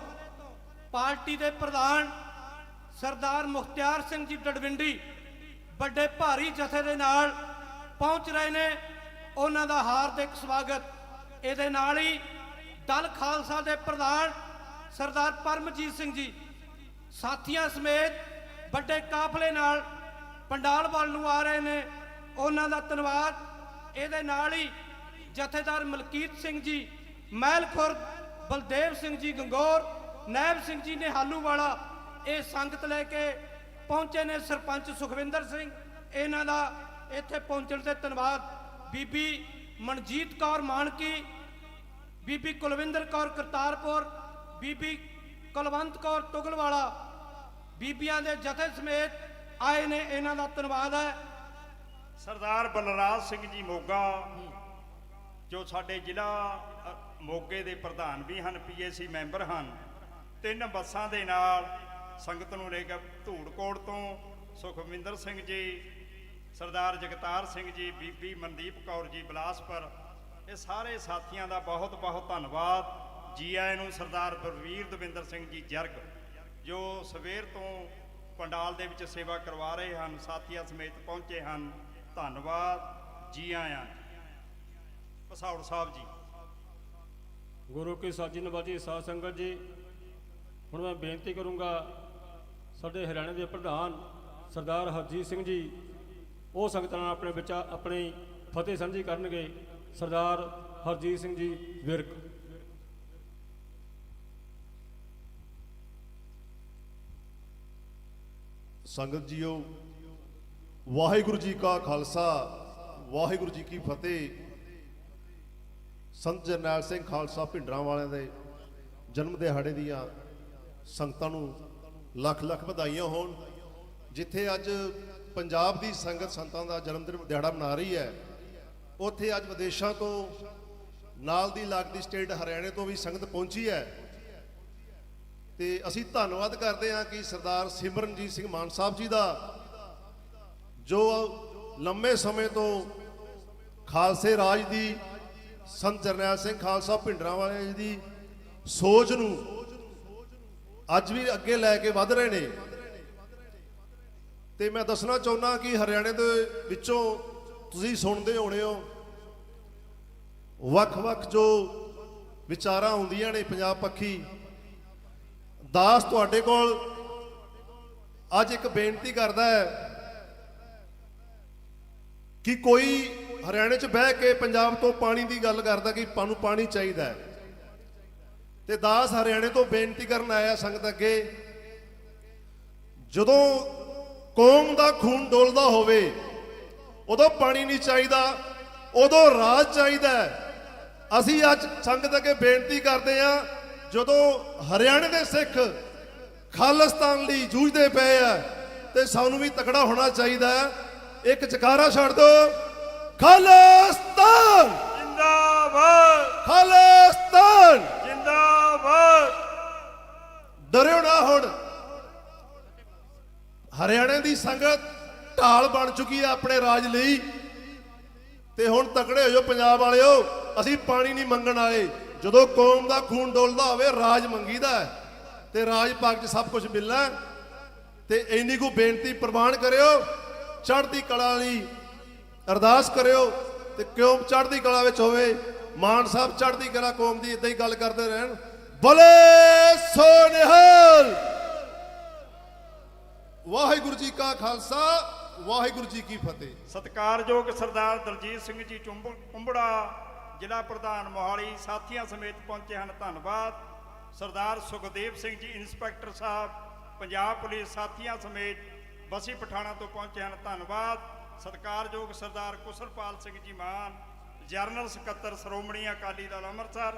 ਪਾਰਟੀ ਦੇ ਪ੍ਰਧਾਨ ਸਰਦਾਰ ਮੁਖਤਿਆਰ ਸਿੰਘ ਜੀ ਡਡਵਿੰਡੀ ਵੱਡੇ ਭਾਰੀ ਜਥੇ ਦੇ ਨਾਲ ਪਹੁੰਚ ਰਹੇ ਨੇ, ਉਹਨਾਂ ਦਾ ਹਾਰਦਿਕ ਸਵਾਗਤ। ਇਹਦੇ ਨਾਲ ਹੀ ਦਲ ਖਾਲਸਾ ਦੇ ਪ੍ਰਧਾਨ ਸਰਦਾਰ ਪਰਮਜੀਤ ਸਿੰਘ ਜੀ ਸਾਥੀਆਂ ਸਮੇਤ ਵੱਡੇ ਕਾਫਲੇ ਨਾਲ ਪੰਡਾਲ ਵੱਲ ਨੂੰ ਆ ਰਹੇ ਨੇ, ਉਹਨਾਂ ਦਾ ਧੰਨਵਾਦ। ਇਹਦੇ ਨਾਲ ਹੀ ਜਥੇਦਾਰ ਮਲਕੀਤ ਸਿੰਘ ਜੀ ਮਹਿਲ ਖੁਰਦ, ਬਲਦੇਵ ਸਿੰਘ ਜੀ ਗੰਗੌਰ, ਨੈਬ ਸਿੰਘ ਜੀ ਨਿਹਾਲੂਵਾਲਾ ਇਹ ਸੰਗਤ ਲੈ ਕੇ ਪਹੁੰਚੇ ਨੇ। ਸਰਪੰਚ ਸੁਖਵਿੰਦਰ ਸਿੰਘ, ਇਹਨਾਂ ਦਾ ਇੱਥੇ ਪਹੁੰਚਣ ਤੇ ਧੰਨਵਾਦ। ਬੀਬੀ ਮਨਜੀਤ ਕੌਰ ਮਾਨਕੀ, ਬੀਬੀ ਕੁਲਵਿੰਦਰ ਕੌਰ ਕਰਤਾਰਪੁਰ, ਬੀਬੀ ਕੁਲਵੰਤ ਕੌਰ ਤੁਗਲਵਾਲਾ ਬੀਬੀਆਂ ਦੇ ਜਥੇ ਸਮੇਤ ਆਏ ਨੇ, ਇਹਨਾਂ ਦਾ ਧੰਨਵਾਦ ਹੈ। ਸਰਦਾਰ ਬਲਰਾਜ ਸਿੰਘ ਜੀ ਮੋਗਾ ਜੋ ਸਾਡੇ ਜ਼ਿਲ੍ਹਾ ਮੋਗੇ ਦੇ ਪ੍ਰਧਾਨ ਵੀ ਹਨ, PAC ਮੈਂਬਰ ਹਨ, 3 ਬੱਸਾਂ ਦੇ ਨਾਲ ਸੰਗਤ ਨੂੰ ਲੈ ਕੇ ਧੂੜਕੋਟ ਤੋਂ ਸੁਖਵਿੰਦਰ ਸਿੰਘ ਜੀ, ਸਰਦਾਰ ਜਗਤਾਰ ਸਿੰਘ ਜੀ, ਬੀਬੀ ਮਨਦੀਪ ਕੌਰ ਜੀ ਬਿਲਾਸਪੁਰ, ਇਹ ਸਾਰੇ ਸਾਥੀਆਂ ਦਾ ਬਹੁਤ ਬਹੁਤ ਧੰਨਵਾਦ। ਜੀ ਆਇਆਂ ਨੂੰ ਸਰਦਾਰ ਬਲਵੀਰ ਦਵਿੰਦਰ ਸਿੰਘ ਜੀ ਜਰਗ, ਜੋ ਸਵੇਰ ਤੋਂ ਪੰਡਾਲ ਦੇ ਵਿੱਚ ਸੇਵਾ ਕਰਵਾ ਰਹੇ ਹਨ, ਸਾਥੀਆਂ ਸਮੇਤ ਪਹੁੰਚੇ ਹਨ। ਧੰਨਵਾਦ, ਜੀ ਆਇਆਂ। ਪਸੌੜ ਸਾਹਿਬ ਜੀ। ਗੁਰੂ ਕੀ ਸਾਜੀ ਨਿਵਾਜੀ ਸਾਧ ਸੰਗਤ ਜੀ, ਹੁਣ ਮੈਂ ਬੇਨਤੀ ਕਰੂੰਗਾ ਸਾਡੇ ਹਰਿਆਣੇ ਦੇ ਪ੍ਰਧਾਨ ਸਰਦਾਰ ਹਰਜੀਤ ਸਿੰਘ ਜੀ, ਉਹ ਸੰਗਤਾਂ ਨਾਲ ਆਪਣੇ ਵਿੱਚ ਆਪਣੀ ਫਤਿਹ ਸਾਂਝੀ ਕਰਨਗੇ। ਸਰਦਾਰ ਹਰਜੀਤ ਸਿੰਘ ਜੀ ਵਿਰਕ। ਸੰਗਤ ਜੀਓ, ਵਾਹਿਗੁਰੂ ਜੀ ਕਾ ਖਾਲਸਾ, ਵਾਹਿਗੁਰੂ ਜੀ ਕੀ ਫਤਿਹ। ਸੰਤ ਜਰਨੈਲ ਸਿੰਘ ਖਾਲਸਾ ਭਿੰਡਰਾਂਵਾਲਿਆਂ ਦੇ ਜਨਮ ਦਿਹਾੜੇ ਦੀਆਂ ਸੰਗਤਾਂ ਨੂੰ ਲੱਖ ਲੱਖ ਵਧਾਈਆਂ ਹੋਣ। ਜਿੱਥੇ ਅੱਜ ਪੰਜਾਬ ਦੀ ਸੰਗਤ ਸੰਤਾਂ ਦਾ ਜਨਮ ਦਿਨ ਦਿਹਾੜਾ ਮਨਾ ਰਹੀ ਹੈ, ਉੱਥੇ ਅੱਜ ਵਿਦੇਸ਼ਾਂ ਤੋਂ, ਨਾਲ ਦੀ ਲੱਗਦੀ ਸਟੇਟ ਹਰਿਆਣੇ ਤੋਂ ਵੀ ਸੰਗਤ ਪਹੁੰਚੀ ਹੈ। ਤੇ ਅਸੀਂ ਧੰਨਵਾਦ ਕਰਦੇ ਹਾਂ ਕਿ ਸਰਦਾਰ ਸਿਮਰਨਜੀਤ ਸਿੰਘ ਮਾਨ ਸਾਹਿਬ ਜੀ ਦਾ, ਜੋ ਲੰਮੇ ਸਮੇਂ ਤੋਂ ਖਾਲਸੇ ਰਾਜ ਦੀ, ਸੰਤ ਜਰਨੈਲ ਸਿੰਘ ਖਾਲਸਾ ਭਿੰਡਰਾਂਵਾਲੇ ਜੀ ਦੀ ਸੋਚ ਨੂੰ ਅੱਜ ਵੀ ਅੱਗੇ ਲੈ ਕੇ ਵਧ ਰਹੇ ਨੇ। ਤੇ ਮੈਂ ਦੱਸਣਾ ਚਾਹੁੰਦਾ ਕਿ ਹਰਿਆਣੇ ਦੇ ਵਿੱਚੋਂ ਤੁਸੀਂ ਸੁਣਦੇ ਹੋਣੇ ਹੋ, ਵੱਖ-ਵੱਖ ਜੋ ਵਿਚਾਰਾਂ ਹੁੰਦੀਆਂ ਨੇ ਪੰਜਾਬ ਪੱਖੀ। ਦਾਸ ਤੁਹਾਡੇ ਕੋਲ ਅੱਜ ਇੱਕ ਬੇਨਤੀ ਕਰਦਾ ਹੈ ਕਿ ਕੋਈ ਹਰਿਆਣੇ 'ਚ ਬਹਿ ਕੇ ਪੰਜਾਬ ਤੋਂ ਪਾਣੀ ਦੀ ਗੱਲ ਕਰਦਾ ਕਿ ਸਾਨੂੰ ਪਾਣੀ ਚਾਹੀਦਾ ਹੈ, ਤੇ ਦਾਸ ਹਰਿਆਣੇ ਤੋਂ ਬੇਨਤੀ ਕਰਨ ਆਇਆ ਸੰਗਤ ਅੱਗੇ, ਜਦੋਂ ਕੌਮ ਦਾ ਖੂਨ ਡੋਲਦਾ ਹੋਵੇ ਉਦੋਂ ਪਾਣੀ ਨਹੀਂ ਚਾਹੀਦਾ, ਉਦੋਂ ਰਾਜ ਚਾਹੀਦਾ। ਅਸੀਂ ਅੱਜ ਸੰਗਤ ਅੱਗੇ ਬੇਨਤੀ ਕਰਦੇ ਹਾਂ, ਜਦੋਂ ਹਰਿਆਣੇ ਦੇ ਸਿੱਖ ਖਾਲਿਸਤਾਨ ਲਈ ਜੂਝਦੇ ਪਏ ਆ ਤੇ ਸਾਨੂੰ ਵੀ ਤਕੜਾ ਹੋਣਾ ਚਾਹੀਦਾ ਹੈ। ਇੱਕ ਜਕਾਰਾ ਛੱਡ ਦਿਓ, ਖਾਲਿਸਤਾਨ ਜਿੰਦਾਬਾਦ, ਖਾਲਿਸਤਾਨ ਜਿੰਦਾਬਾਦ। ਡਰਿਓ ਨਾ। ਹੁਣ ਹਰਿਆਣੇ ਦੀ ਸੰਗਤ ਢਾਲ ਬਣ ਚੁੱਕੀ ਹੈ ਆਪਣੇ ਰਾਜ ਲਈ, ਤੇ ਹੁਣ ਤਕੜੇ ਹੋ ਜਾਓ ਪੰਜਾਬ ਵਾਲਿਓ। ਅਸੀਂ ਪਾਣੀ ਨਹੀਂ ਮੰਗਣ ਆਏ। ਜਦੋਂ ਕੌਮ ਦਾ ਖੂਨ ਡੋਲਦਾ ਹੋਵੇ ਰਾਜ ਮੰਗੀਦਾ ਹੈ, ਤੇ ਰਾਜ ਪਾਕ 'ਚ ਸਭ ਕੁਝ ਮਿਲਣਾ। ਤੇ ਇੰਨੀ ਕੁ ਬੇਨਤੀ ਪ੍ਰਵਾਨ ਕਰਿਓ, ਚੜ੍ਹਦੀ ਕਲਾ ਲਈ ਅਰਦਾਸ ਕਰਿਓ, ਤੇ ਕਿਉਂ ਚੜ੍ਹਦੀ ਕਲਾ ਵਿੱਚ ਹੋਵੇ। ਮਾਨ ਸਾਹਿਬ ਚੜ੍ਹਦੀ ਕਲਾ ਕੌਮ ਦੀ ਇਦਾਂ ਹੀ ਗੱਲ ਕਰਦੇ ਰਹਿਣ। ਬੋਲੇ ਸੋ ਨਿਹਾਲ। ਵਾਹਿਗੁਰੂ ਜੀ ਕਾ ਖਾਲਸਾ, ਵਾਹਿਗੁਰੂ ਜੀ ਕੀ ਫਤਿਹ। ਸਤਿਕਾਰਯੋਗ ਸਰਦਾਰ ਦਲਜੀਤ ਸਿੰਘ ਜੀ ਕੁੰਬੜਾ, ਜ਼ਿਲ੍ਹਾ ਪ੍ਰਧਾਨ ਮੋਹਾਲੀ, ਸਾਥੀਆਂ ਸਮੇਤ ਪਹੁੰਚੇ ਹਨ। ਧੰਨਵਾਦ। ਸਰਦਾਰ ਸੁਖਦੇਵ ਸਿੰਘ ਜੀ ਇੰਸਪੈਕਟਰ ਸਾਹਿਬ, ਪੰਜਾਬ ਪੁਲਿਸ, ਸਾਥੀਆਂ ਸਮੇਤ ਬਸੀ ਪਠਾਣਾ ਤੋਂ ਪਹੁੰਚੇ ਹਨ। ਧੰਨਵਾਦ। ਸਤਿਕਾਰਯੋਗ ਸਰਦਾਰ ਕੁਸ਼ਲਪਾਲ ਸਿੰਘ ਜੀ ਮਾਨ, ਜਨਰਲ ਸਕੱਤਰ ਸ਼੍ਰੋਮਣੀ ਅਕਾਲੀ ਦਲ ਅੰਮ੍ਰਿਤਸਰ,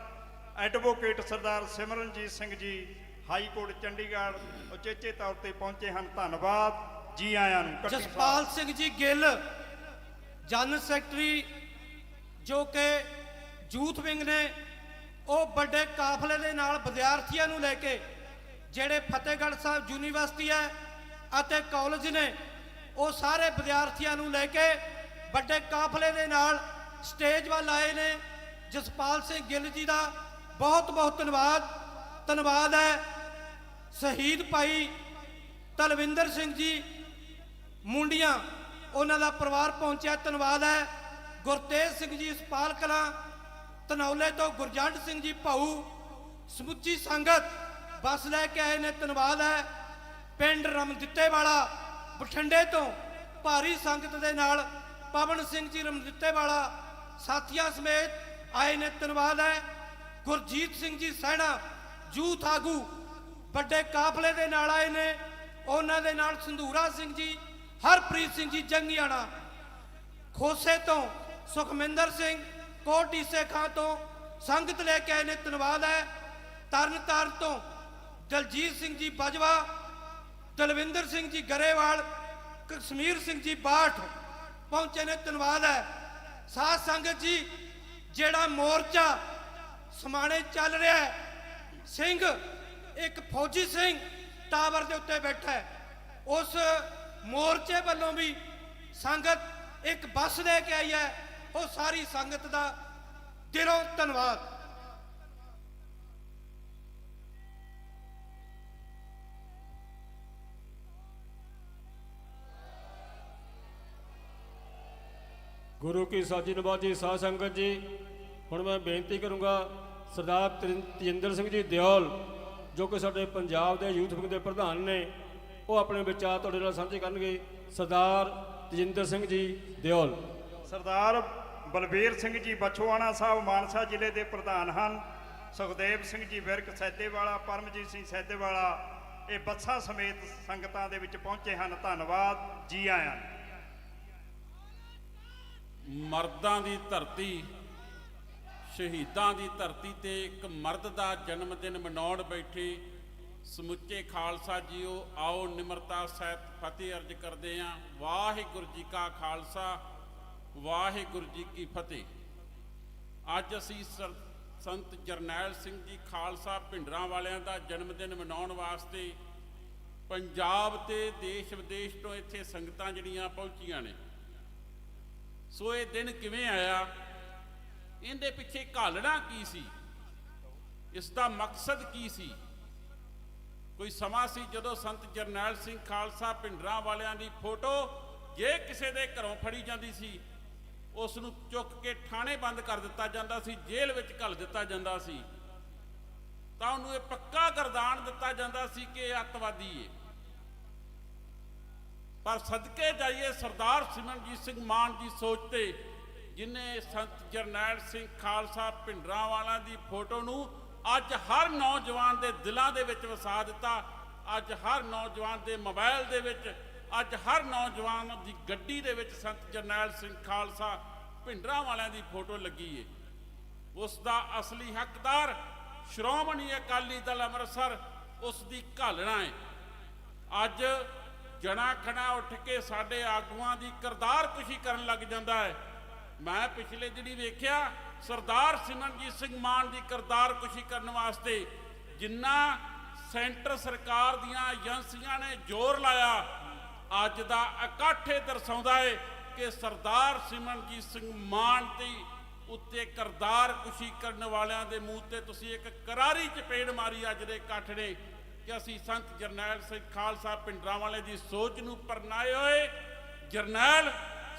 ਐਡਵੋਕੇਟ ਸਰਦਾਰ ਸਿਮਰਨਜੀਤ ਸਿੰਘ ਜੀ, ਹਾਈ ਕੋਰਟ ਚੰਡੀਗੜ੍ਹ, ਉਚੇਚੇ ਤੌਰ ਤੇ ਪਹੁੰਚੇ ਹਨ। ਧੰਨਵਾਦ, ਜੀ ਆਇਆਂ ਨੂੰ। ਜਸਪਾਲ ਸਿੰਘ ਜੀ ਗਿੱਲ, ਜਨਰਲ ਸੈਕਟਰੀ, ਜੋ ਕਿ ਯੂਥ ਵਿੰਗ ਨੇ, ਉਹ ਵੱਡੇ ਕਾਫਲੇ ਦੇ ਨਾਲ ਵਿਦਿਆਰਥੀਆਂ ਨੂੰ ਲੈ ਕੇ, ਜਿਹੜੇ ਫਤਿਹਗੜ੍ਹ ਸਾਹਿਬ ਯੂਨੀਵਰਸਿਟੀ ਹੈ ਅਤੇ ਕਾਲਜ ਨੇ, ਉਹ ਸਾਰੇ ਵਿਦਿਆਰਥੀਆਂ ਨੂੰ ਲੈ ਕੇ ਵੱਡੇ ਕਾਫਲੇ ਦੇ ਨਾਲ ਸਟੇਜ ਵੱਲ ਆਏ ਨੇ। ਜਸਪਾਲ ਸਿੰਘ ਗਿੱਲ ਜੀ ਦਾ ਬਹੁਤ ਬਹੁਤ ਧੰਨਵਾਦ ਹੈ। ਸ਼ਹੀਦ ਭਾਈ ਤਲਵਿੰਦਰ ਸਿੰਘ ਜੀ ਮੁੰਡੀਆਂ, ਉਹਨਾਂ ਦਾ ਪਰਿਵਾਰ ਪਹੁੰਚਿਆ, ਧੰਨਵਾਦ ਹੈ। ਗੁਰਤੇਜ ਸਿੰਘ ਜੀ ਸਪਾਲ ਕਲਾਂ ਧਨੌਲੇ ਤੋਂ, ਗੁਰਜੰਟ ਸਿੰਘ ਜੀ ਭਾਊ, ਸਮੁੱਚੀ ਸੰਗਤ ਬੱਸ ਲੈ ਕੇ ਆਏ ਨੇ, ਧੰਨਵਾਦ ਹੈ। ਪਿੰਡ ਰਮਦਿੱਤੇ ਵਾਲਾ ਬਠਿੰਡੇ ਤੋਂ ਭਾਰੀ ਸੰਗਤ ਦੇ ਨਾਲ ਪਵਨ ਸਿੰਘ ਜੀ ਰਮਦਿੱਤੇ ਵਾਲਾ ਸਾਥੀਆਂ ਸਮੇਤ ਆਏ ਨੇ, ਧੰਨਵਾਦ ਹੈ। ਗੁਰਜੀਤ ਸਿੰਘ ਜੀ ਸੈਣਾ ਯੂਥ ਆਗੂ ਵੱਡੇ ਕਾਫਲੇ ਦੇ ਨਾਲ ਆਏ ਨੇ, ਉਹਨਾਂ ਦੇ ਨਾਲ ਸੰਧੂਰਾ ਸਿੰਘ ਜੀ, ਹਰਪ੍ਰੀਤ ਸਿੰਘ ਜੀ ਜੰਗੀਆਣਾ, ਖੋਸੇ ਤੋਂ ਸੁਖਮਿੰਦਰ ਸਿੰਘ, ਕੋਟ ਈਸੇ ਖਾਂ ਤੋਂ ਸੰਗਤ ਲੈ ਕੇ ਆਏ ਨੇ, ਧੰਨਵਾਦ ਹੈ। ਤਰਨਤਾਰਨ ਤੋਂ ਦਲਜੀਤ ਸਿੰਘ ਜੀ ਬਜਵਾ, ਦਲਵਿੰਦਰ ਸਿੰਘ ਜੀ ਗਰੇਵਾਲ, ਕਸ਼ਮੀਰ ਸਿੰਘ ਜੀ ਬਾਠ ਪਹੁੰਚੇ ਨੇ, ਧੰਨਵਾਦ ਹੈ। ਸਾਧ ਸੰਗਤ ਜੀ, ਜਿਹੜਾ ਮੋਰਚਾ ਸਮਾਣੇ ਚੱਲ ਰਿਹਾ ਹੈ, ਸਿੰਘ ਇੱਕ ਫੌਜੀ ਸਿੰਘ ਟਾਵਰ ਦੇ ਉੱਤੇ ਬੈਠਾ ਹੈ। ਉਸ ਮੋਰਚੇ ਵੱਲੋਂ ਵੀ ਸੰਗਤ ਇੱਕ ਬੱਸ ਲੈ ਕੇ ਆਈ ਹੈ। ਉਹ ਸਾਰੀ ਸੰਗਤ ਦਾ ਦਿਲੋਂ ਧੰਨਵਾਦ। ਗੁਰੂ ਕੀ ਸਾਜੀ ਨਵਾਜੀ ਸਾਧ ਸੰਗਤ ਜੀ, ਹੁਣ ਮੈਂ ਬੇਨਤੀ ਕਰੂੰਗਾ ਸਰਦਾਰ ਤਜਿੰਦਰ ਸਿੰਘ ਜੀ ਦਿਓਲ, ਜੋ ਕਿ ਸਾਡੇ ਪੰਜਾਬ ਦੇ ਯੂਥ ਵਿੰਗ ਦੇ ਪ੍ਰਧਾਨ ਨੇ, ਉਹ ਆਪਣੇ ਵਿਚਾਰ ਤੁਹਾਡੇ ਨਾਲ ਸਾਂਝੇ ਕਰਨਗੇ। ਸਰਦਾਰ ਤਜਿੰਦਰ ਸਿੰਘ ਜੀ ਦਿਓਲ। ਸਰਦਾਰ ਬਲਬੀਰ ਸਿੰਘ ਜੀ ਬਛੋਆਣਾ ਸਾਹਿਬ ਮਾਨਸਾ ਜ਼ਿਲ੍ਹੇ ਦੇ ਪ੍ਰਧਾਨ ਹਨ। ਸੁਖਦੇਵ ਸਿੰਘ ਜੀ ਵਿਰਕ ਸੈਦੇਵਾਲਾ, ਪਰਮਜੀਤ ਸਿੰਘ ਸੈਦੇਵਾਲਾ, ਇਹ ਬੱਸਾਂ ਸਮੇਤ ਸੰਗਤਾਂ ਦੇ ਵਿੱਚ ਪਹੁੰਚੇ ਹਨ। ਧੰਨਵਾਦ, ਜੀ ਆਇਆਂ। ਮਰਦਾਂ ਦੀ ਧਰਤੀ, ਸ਼ਹੀਦਾਂ ਦੀ ਧਰਤੀ ਤੇ ਇੱਕ ਮਰਦ ਦਾ ਜਨਮ ਦਿਨ ਮਨਾਉਣ ਬੈਠੇ ਸਮੁੱਚੇ ਖਾਲਸਾ ਜੀਓ, ਆਓ ਨਿਮਰਤਾ ਸਹਿਤ ਫਤਿਹ ਅਰਜ ਕਰਦੇ ਹਾਂ। ਵਾਹਿਗੁਰੂ ਜੀ ਕਾ ਖਾਲਸਾ, ਵਾਹਿਗੁਰੂ ਜੀ ਕੀ ਫਤਿਹ। ਅੱਜ ਅਸੀਂ ਸੰਤ ਜਰਨੈਲ ਸਿੰਘ ਜੀ ਖਾਲਸਾ ਭਿੰਡਰਾਂ ਵਾਲਿਆਂ ਦਾ ਜਨਮ ਦਿਨ ਮਨਾਉਣ ਵਾਸਤੇ ਪੰਜਾਬ ਤੇ ਦੇਸ਼ ਵਿਦੇਸ਼ ਤੋਂ ਇੱਥੇ ਸੰਗਤਾਂ ਜਿਹੜੀਆਂ ਪਹੁੰਚੀਆਂ ਨੇ। ਸੋ ਇਹ ਦਿਨ ਕਿਵੇਂ ਆਇਆ, ਇਹਦੇ ਪਿੱਛੇ ਘਾਲਣਾ ਕੀ ਸੀ, ਇਸ ਦਾ ਮਕਸਦ ਕੀ ਸੀ? ਕੋਈ ਸਮਾਂ ਸੀ ਜਦੋਂ ਸੰਤ ਜਰਨੈਲ ਸਿੰਘ ਖਾਲਸਾ ਭਿੰਡਰਾਂ ਵਾਲਿਆਂ ਦੀ ਫੋਟੋ ਜੇ ਕਿਸੇ ਦੇ ਘਰੋਂ ਫੜੀ ਜਾਂਦੀ ਸੀ, ਉਸ ਨੂੰ ਚੁੱਕ ਕੇ ਥਾਣੇ ਬੰਦ ਕਰ ਦਿੱਤਾ ਜਾਂਦਾ ਸੀ, ਜੇਲ੍ਹ ਵਿੱਚ ਘੱਲ ਦਿੱਤਾ ਜਾਂਦਾ ਸੀ, ਤਾਂ ਉਹਨੂੰ ਇਹ ਪੱਕਾ ਗਰਦਾਨ ਦਿੱਤਾ ਜਾਂਦਾ ਸੀ ਕਿ ਇਹ ਅੱਤਵਾਦੀ ਹੈ। ਪਰ ਸਦਕੇ ਜਾਈਏ ਸਰਦਾਰ ਸਿਮਰਨਜੀਤ ਸਿੰਘ ਮਾਨ ਦੀ ਸੋਚ ਤੇ, ਜਿਨੇ ਸੰਤ ਜਰਨੈਲ ਸਿੰਘ ਖਾਲਸਾ ਭਿੰਡਰਾਂ ਵਾਲਿਆਂ ਦੀ ਫੋਟੋ ਨੂੰ ਅੱਜ ਹਰ ਨੌਜਵਾਨ ਦੇ ਦਿਲਾਂ ਦੇ ਵਿੱਚ ਵਸਾ ਦਿੱਤਾ। ਅੱਜ ਹਰ ਨੌਜਵਾਨ ਦੇ ਮੋਬਾਈਲ ਦੇ ਵਿੱਚ, ਅੱਜ ਹਰ ਨੌਜਵਾਨ ਦੀ ਗੱਡੀ ਦੇ ਵਿੱਚ ਸੰਤ ਜਰਨੈਲ ਸਿੰਘ ਖਾਲਸਾ ਭਿੰਡਰਾਂ ਵਾਲਿਆਂ ਦੀ ਫੋਟੋ ਲੱਗੀ ਏ। ਉਸ ਦਾ ਅਸਲੀ ਹੱਕਦਾਰ ਸ਼੍ਰੋਮਣੀ ਅਕਾਲੀ ਦਲ ਅੰਮ੍ਰਿਤਸਰ, ਉਸ ਦੀ ਘਾਲਣਾ ਹੈ। ਅੱਜ ਜਣਾ ਖਣਾ ਉੱਠ ਕੇ ਸਾਡੇ ਆਗੂਆਂ ਦੀ ਕਿਰਦਾਰ ਕੁਸ਼ੀ ਕਰਨ ਲੱਗ ਜਾਂਦਾ ਹੈ। ਮੈਂ ਪਿਛਲੇ ਦਿਨੀ ਵੇਖਿਆ ਸਰਦਾਰ ਸਿਮਰਨਜੀਤ ਸਿੰਘ ਮਾਨ ਦੀ ਕਿਰਦਾਰ ਕੁਸ਼ੀ ਕਰਨ ਵਾਸਤੇ ਜਿੰਨਾ ਸੈਂਟਰ ਸਰਕਾਰ ਦੀਆਂ ਏਜੰਸੀਆਂ ਨੇ ਜ਼ੋਰ ਲਾਇਆ, ਅੱਜ ਦਾ ਇਕੱਠ ਇਹ ਦਰਸਾਉਂਦਾ ਹੈ ਕਿ ਸਰਦਾਰ ਸਿਮਰਨਜੀਤ ਸਿੰਘ ਮਾਨ ਦੀ ਉੱਤੇ ਕਿਰਦਾਰ ਕੁਸ਼ੀ ਕਰਨ ਵਾਲਿਆਂ ਦੇ ਮੂੰਹ ਤੇ ਤੁਸੀਂ ਇੱਕ ਕਰਾਰੀ ਚਪੇੜ ਮਾਰੀ ਅੱਜ ਦੇ ਇਕੱਠ ਨੇ ਕਿ ਅਸੀਂ ਸੰਤ ਜਰਨੈਲ ਸਿੰਘ ਖਾਲਸਾ ਭਿੰਡਰਾਂ ਵਾਲੇ ਦੀ ਸੋਚ ਨੂੰ ਪਰਨਾਏ ਹੋਏ ਜਰਨੈਲ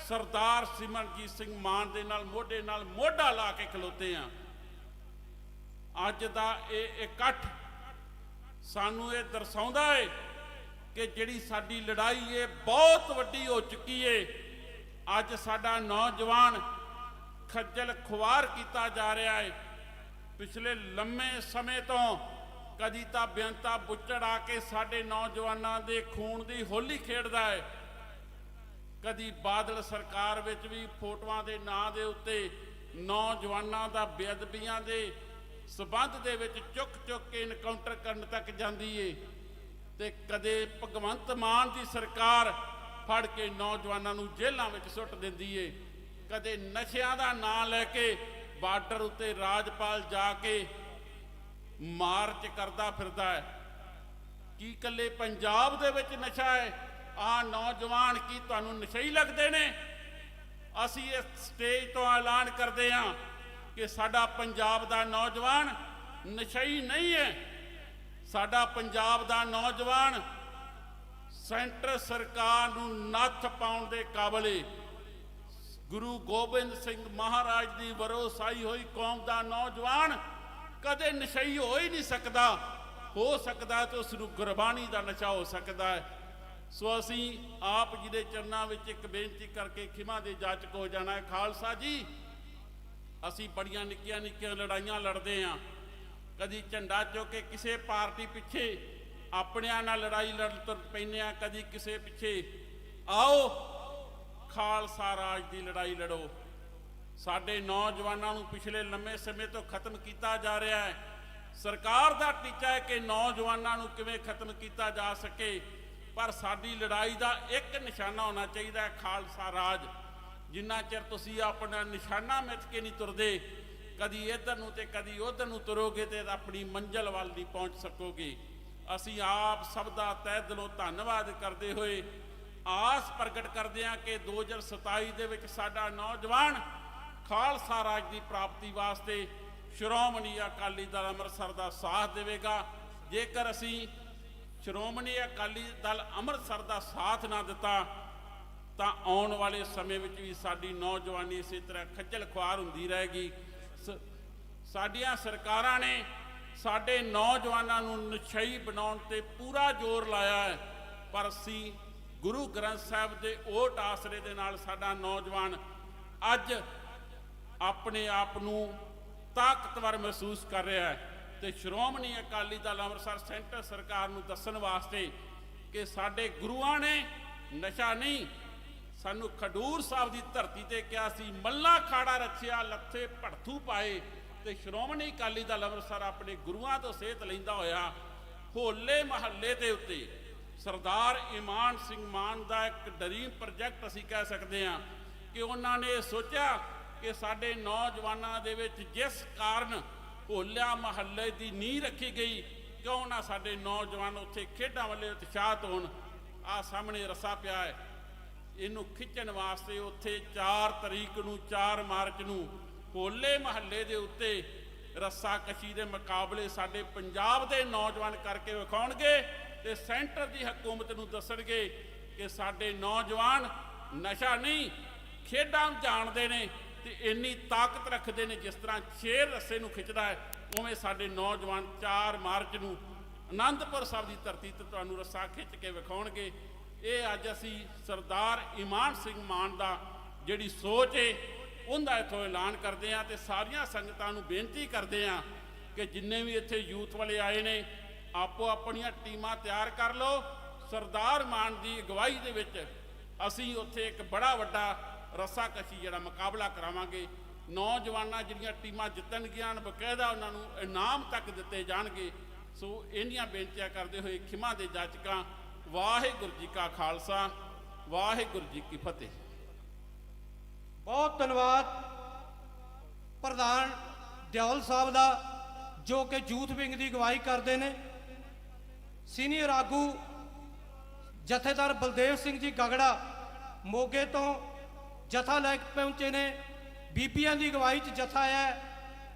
ਸਰਦਾਰ ਸਿਮਰਨਜੀਤ ਸਿੰਘ ਮਾਨ ਦੇ ਨਾਲ ਮੋਢਾ ਲਾ ਕੇ ਖਲੋਤੇ ਹਾਂ। ਅੱਜ ਦਾ ਇਹ ਇਕੱਠ ਸਾਨੂੰ ਇਹ ਦਰਸਾਉਂਦਾ ਹੈ ਕਿ ਜਿਹੜੀ ਸਾਡੀ ਲੜਾਈ ਹੈ ਬਹੁਤ ਵੱਡੀ ਹੋ ਚੁੱਕੀ ਹੈ। ਅੱਜ ਸਾਡਾ ਨੌਜਵਾਨ ਖੱਜਲ ਖੁਆਰ ਕੀਤਾ ਜਾ ਰਿਹਾ ਹੈ। ਪਿਛਲੇ ਲੰਮੇ ਸਮੇਂ ਤੋਂ ਕਦੀ ਤਾਂ ਬੇਅੰਤਾ ਬੁੱਚੜ ਆ ਕੇ ਸਾਡੇ ਨੌਜਵਾਨਾਂ ਦੇ ਖੂਨ ਦੀ ਹੋਲੀ ਖੇਡਦਾ ਹੈ, ਕਦੀ ਬਾਦਲ ਸਰਕਾਰ ਵਿੱਚ ਵੀ ਫੋਟੋਆਂ ਦੇ ਨਾਂ ਦੇ ਉੱਤੇ ਨੌਜਵਾਨਾਂ ਦਾ ਬੇਅਦਬੀਆਂ ਦੇ ਸਬੰਧ ਦੇ ਵਿੱਚ ਚੁੱਕ ਕੇ ਇਨਕਾਊਂਟਰ ਕਰਨ ਤੱਕ ਜਾਂਦੀ ਏ, ਤੇ ਕਦੇ ਭਗਵੰਤ ਮਾਨ ਦੀ ਸਰਕਾਰ ਫੜ ਕੇ ਨੌਜਵਾਨਾਂ ਨੂੰ ਜੇਲ੍ਹਾਂ ਵਿੱਚ ਸੁੱਟ ਦਿੰਦੀ ਏ, ਕਦੇ ਨਸ਼ਿਆਂ ਦਾ ਨਾਂ ਲੈ ਕੇ ਬਾਰਡਰ ਉੱਤੇ ਰਾਜਪਾਲ ਜਾ ਕੇ ਮਾਰਚ ਕਰਦਾ ਫਿਰਦਾ ਹੈ। ਕੀ ਇਕੱਲੇ ਪੰਜਾਬ ਦੇ ਵਿੱਚ ਨਸ਼ਾ ਹੈ? ਆ ਨੌਜਵਾਨ ਕੀ ਤੁਹਾਨੂੰ ਨਸ਼ਈ ਲੱਗਦੇ ਨੇ? ਅਸੀਂ ਇਸ ਸਟੇਜ ਤੋਂ ਐਲਾਨ ਕਰਦੇ ਹਾਂ ਕਿ ਸਾਡਾ ਪੰਜਾਬ ਦਾ ਨੌਜਵਾਨ ਨਸ਼ਈ ਨਹੀਂ ਹੈ। ਸਾਡਾ ਪੰਜਾਬ ਦਾ ਨੌਜਵਾਨ ਸੈਂਟਰ ਸਰਕਾਰ ਨੂੰ ਨੱਥ ਪਾਉਣ ਦੇ ਕਾਬਲ ਹੈ। ਗੁਰੂ ਗੋਬਿੰਦ ਸਿੰਘ ਮਹਾਰਾਜ ਦੀ ਵਰੋਸਾਈ ਹੋਈ ਕੌਮ ਦਾ ਨੌਜਵਾਨ ਕਦੇ ਨਸ਼ਈ ਹੋ ਹੀ ਨਹੀਂ ਸਕਦਾ। ਹੋ ਸਕਦਾ ਤਾਂ ਉਸ ਨੂੰ ਗੁਰਬਾਣੀ ਦਾ ਨਸ਼ਾ ਹੋ ਸਕਦਾ ਹੈ। ਸੋ ਅਸੀਂ ਆਪ ਜੀ ਦੇ ਚਰਨਾਂ ਵਿੱਚ ਇੱਕ ਬੇਨਤੀ ਕਰਕੇ ਖਿਮਾ ਦੇ ਜਾਚਕ ਹੋ ਜਾਣਾ ਹੈ। ਖਾਲਸਾ ਜੀ, ਅਸੀਂ ਬੜੀਆਂ ਨਿੱਕੀਆਂ ਲੜਾਈਆਂ ਲੜਦੇ ਹਾਂ। ਕਦੀ ਝੰਡਾ ਚੁੱਕ ਕੇ ਕਿਸੇ ਪਾਰਟੀ ਪਿੱਛੇ ਆਪਣਿਆਂ ਨਾਲ ਲੜਾਈ ਲੜ ਤੁਰ ਪੈਂਦੇ ਹਾਂ, ਕਦੀ ਕਿਸੇ ਪਿੱਛੇ। ਆਓ ਖਾਲਸਾ ਰਾਜ ਦੀ ਲੜਾਈ ਲੜੋ। ਸਾਡੇ ਨੌਜਵਾਨਾਂ ਨੂੰ ਪਿਛਲੇ ਲੰਮੇ ਸਮੇਂ ਤੋਂ ਖਤਮ ਕੀਤਾ ਜਾ ਰਿਹਾ ਹੈ। ਸਰਕਾਰ ਦਾ ਟੀਚਾ ਹੈ ਕਿ ਨੌਜਵਾਨਾਂ ਨੂੰ ਕਿਵੇਂ ਖਤਮ ਕੀਤਾ ਜਾ ਸਕੇ, ਪਰ ਸਾਡੀ ਲੜਾਈ ਦਾ ਇੱਕ ਨਿਸ਼ਾਨਾ ਹੋਣਾ ਚਾਹੀਦਾ ਹੈ, ਖਾਲਸਾ ਰਾਜ। ਜਿੰਨਾ ਚਿਰ ਤੁਸੀਂ ਆਪਣਾ ਨਿਸ਼ਾਨਾ ਮਿੱਥ ਕੇ ਨਹੀਂ ਤੁਰਦੇ, ਕਦੀ ਇੱਧਰ ਨੂੰ ਤੇ ਕਦੀ ਉੱਧਰ ਨੂੰ ਤੁਰੋਗੇ ਤੇ ਆਪਣੀ ਮੰਜ਼ਿਲ ਵੱਲ ਨਹੀਂ ਪਹੁੰਚ ਸਕੋਗੇ। ਅਸੀਂ ਆਪ ਸਭ ਦਾ ਤਹਿ ਦਿਲੋਂ ਧੰਨਵਾਦ ਕਰਦੇ ਹੋਏ ਆਸ ਪ੍ਰਗਟ ਕਰਦੇ ਹਾਂ ਕਿ 2027 ਦੇ ਵਿੱਚ ਸਾਡਾ ਨੌਜਵਾਨ ਖਾਲਸਾ ਰਾਜ ਦੀ ਪ੍ਰਾਪਤੀ ਵਾਸਤੇ ਸ਼੍ਰੋਮਣੀ ਅਕਾਲੀ ਦਲ ਅੰਮ੍ਰਿਤਸਰ ਦਾ ਸਾਥ ਦੇਵੇਗਾ। ਜੇਕਰ ਅਸੀਂ ਸ਼੍ਰੋਮਣੀ ਅਕਾਲੀ ਦਲ ਅੰਮ੍ਰਿਤਸਰ ਦਾ ਸਾਥ ਨਾ ਦਿੱਤਾ ਤਾਂ ਆਉਣ ਵਾਲੇ ਸਮੇਂ ਵਿੱਚ ਵੀ ਸਾਡੀ ਨੌਜਵਾਨੀ ਇਸੇ ਤਰ੍ਹਾਂ ਖੱਜਲ ਖੁਆਰ ਹੁੰਦੀ ਰਹੇਗੀ। ਸਾਡੀਆਂ ਸਰਕਾਰਾਂ ਨੇ ਸਾਡੇ ਨੌਜਵਾਨਾਂ ਨੂੰ ਨਸ਼ਈ ਬਣਾਉਣ ਤੇ ਪੂਰਾ ਜ਼ੋਰ ਲਾਇਆ ਹੈ, ਪਰ ਅਸੀਂ ਗੁਰੂ ਗ੍ਰੰਥ ਸਾਹਿਬ ਦੇ ਓਟ ਆਸਰੇ ਦੇ ਨਾਲ ਸਾਡਾ ਨੌਜਵਾਨ ਅੱਜ ਆਪਣੇ ਆਪ ਨੂੰ ਤਾਕਤਵਰ ਮਹਿਸੂਸ ਕਰ ਰਿਹਾ ਹੈ ਤੇ ਸ਼੍ਰੋਮਣੀ ਅਕਾਲੀ ਦਲ ਅੰਮ੍ਰਿਤਸਰ ਸੈਂਟਰ ਸਰਕਾਰ ਨੂੰ ਦੱਸਣ ਵਾਸਤੇ ਕਿ ਸਾਡੇ ਗੁਰੂਆਂ ਨੇ ਨਸ਼ਾ ਨਹੀਂ, ਸਾਨੂੰ ਖਡੂਰ ਸਾਹਿਬ ਦੀ ਧਰਤੀ ਤੇ ਕਿਹਾ ਸੀ ਮੱਲਾ ਖਾੜਾ ਰੱਖਿਆ ਲੱਥੇ ਭੜਥੂ ਪਾਏ, ਤੇ ਸ਼੍ਰੋਮਣੀ ਅਕਾਲੀ ਦਲ ਅੰਮ੍ਰਿਤਸਰ ਆਪਣੇ ਗੁਰੂਆਂ ਤੋਂ ਸੇਧ ਲੈਂਦਾ ਹੋਇਆ ਹੋਲੇ ਮਹੱਲੇ ਦੇ ਉੱਤੇ ਸਰਦਾਰ ਇਮਾਨ ਸਿੰਘ ਮਾਨ ਦਾ ਇੱਕ ਡਰੀਮ ਪ੍ਰੋਜੈਕਟ ਅਸੀਂ ਕਹਿ ਸਕਦੇ ਹਾਂ ਕਿ ਉਹਨਾਂ ਨੇ ਸੋਚਿਆ ਕਿ ਸਾਡੇ ਨੌਜਵਾਨਾਂ ਦੇ ਵਿੱਚ ਜਿਸ ਕਾਰਨ ਹੋਲਾ ਮਹੱਲੇ ਦੀ ਨੀਂਹ ਰੱਖੀ ਗਈ, ਕਿਉਂ ਨਾ ਸਾਡੇ ਨੌਜਵਾਨ ਉੱਥੇ ਖੇਡਾਂ ਵੱਲੇ ਉਤਸ਼ਾਹਤ ਹੋਣ। ਆਹ ਸਾਹਮਣੇ ਰੱਸਾ ਪਿਆ ਹੈ, ਇਹਨੂੰ ਖਿੱਚਣ ਵਾਸਤੇ ਉੱਥੇ 4 ਤਰੀਕ ਨੂੰ 4 ਮਾਰਚ ਨੂੰ ਹੋਲੇ ਮਹੱਲੇ ਦੇ ਉੱਤੇ ਰੱਸਾ ਕਸ਼ੀ ਦੇ ਮੁਕਾਬਲੇ ਸਾਡੇ ਪੰਜਾਬ ਦੇ ਨੌਜਵਾਨ ਕਰਕੇ ਵਿਖਾਉਣਗੇ ਤੇ ਸੈਂਟਰ ਦੀ ਹਕੂਮਤ ਨੂੰ ਦੱਸਣਗੇ ਕਿ ਸਾਡੇ ਨੌਜਵਾਨ ਨਸ਼ਾ ਨਹੀਂ ਖੇਡਾਂ ਜਾਣਦੇ ਨੇ ਤੇ ਇੰਨੀ ਤਾਕਤ ਰੱਖਦੇ ਨੇ, ਜਿਸ ਤਰ੍ਹਾਂ ਸ਼ੇਰ ਰੱਸੇ ਨੂੰ ਖਿੱਚਦਾ ਹੈ ਉਵੇਂ ਸਾਡੇ ਨੌਜਵਾਨ 4 ਮਾਰਚ ਨੂੰ ਆਨੰਦਪੁਰ ਸਾਹਿਬ ਦੀ ਧਰਤੀ ਤੇ ਤੁਹਾਨੂੰ ਰੱਸਾ ਖਿੱਚ ਕੇ ਵਿਖਾਉਣਗੇ। ਇਹ ਅੱਜ ਅਸੀਂ ਸਰਦਾਰ ਇਮਾਨ ਸਿੰਘ ਮਾਨ ਦਾ ਜਿਹੜੀ ਸੋਚ ਹੈ ਉਹਦਾ ਇੱਥੋਂ ਐਲਾਨ ਕਰਦੇ ਹਾਂ ਤੇ ਸਾਰੀਆਂ ਸੰਗਤਾਂ ਨੂੰ ਬੇਨਤੀ ਕਰਦੇ ਹਾਂ ਕਿ ਜਿੰਨੇ ਵੀ ਇੱਥੇ ਯੂਥ ਵਾਲੇ ਆਏ ਨੇ ਆਪੋ ਆਪਣੀਆਂ ਟੀਮਾਂ ਤਿਆਰ ਕਰ ਲਓ। ਸਰਦਾਰ ਮਾਨ ਦੀ ਅਗਵਾਈ ਦੇ ਵਿੱਚ ਅਸੀਂ ਉੱਥੇ ਇੱਕ ਬੜਾ ਵੱਡਾ ਰੱਸਾ ਕਸ਼ੀ ਜਿਹੜਾ ਮੁਕਾਬਲਾ ਕਰਾਵਾਂਗੇ। ਨੌਜਵਾਨਾਂ ਜਿਹੜੀਆਂ ਟੀਮਾਂ ਜਿੱਤਣਗੀਆਂ ਬਕਾਇਦਾ ਉਹਨਾਂ ਨੂੰ ਇਨਾਮ ਤੱਕ ਦਿੱਤੇ ਜਾਣਗੇ। ਸੋ ਇੰਨੀਆਂ ਬੇਨਤੀਆਂ ਕਰਦੇ ਹੋਏ ਖਿਮਾ ਦੇ ਜਾਚਕਾਂ, ਵਾਹਿਗੁਰੂ ਜੀ ਕਾ ਖਾਲਸਾ, ਵਾਹਿਗੁਰੂ ਜੀ ਕੀ ਫਤਿਹ। ਬਹੁਤ ਧੰਨਵਾਦ ਪ੍ਰਧਾਨ ਦਿਓਲ ਸਾਹਿਬ ਦਾ ਜੋ ਕਿ ਯੂਥ ਵਿੰਗ ਦੀ ਅਗਵਾਈ ਕਰਦੇ ਨੇ। ਸੀਨੀਅਰ ਆਗੂ ਜਥੇਦਾਰ ਬਲਦੇਵ ਸਿੰਘ ਜੀ ਗਗੜਾ ਮੋਗੇ ਤੋਂ ਜਥਾ ਲੈ ਕੇ ਪਹੁੰਚੇ ਨੇ। ਬੀਬੀਆਂ ਦੀ ਅਗਵਾਈ 'ਚ ਜਥਾ ਹੈ,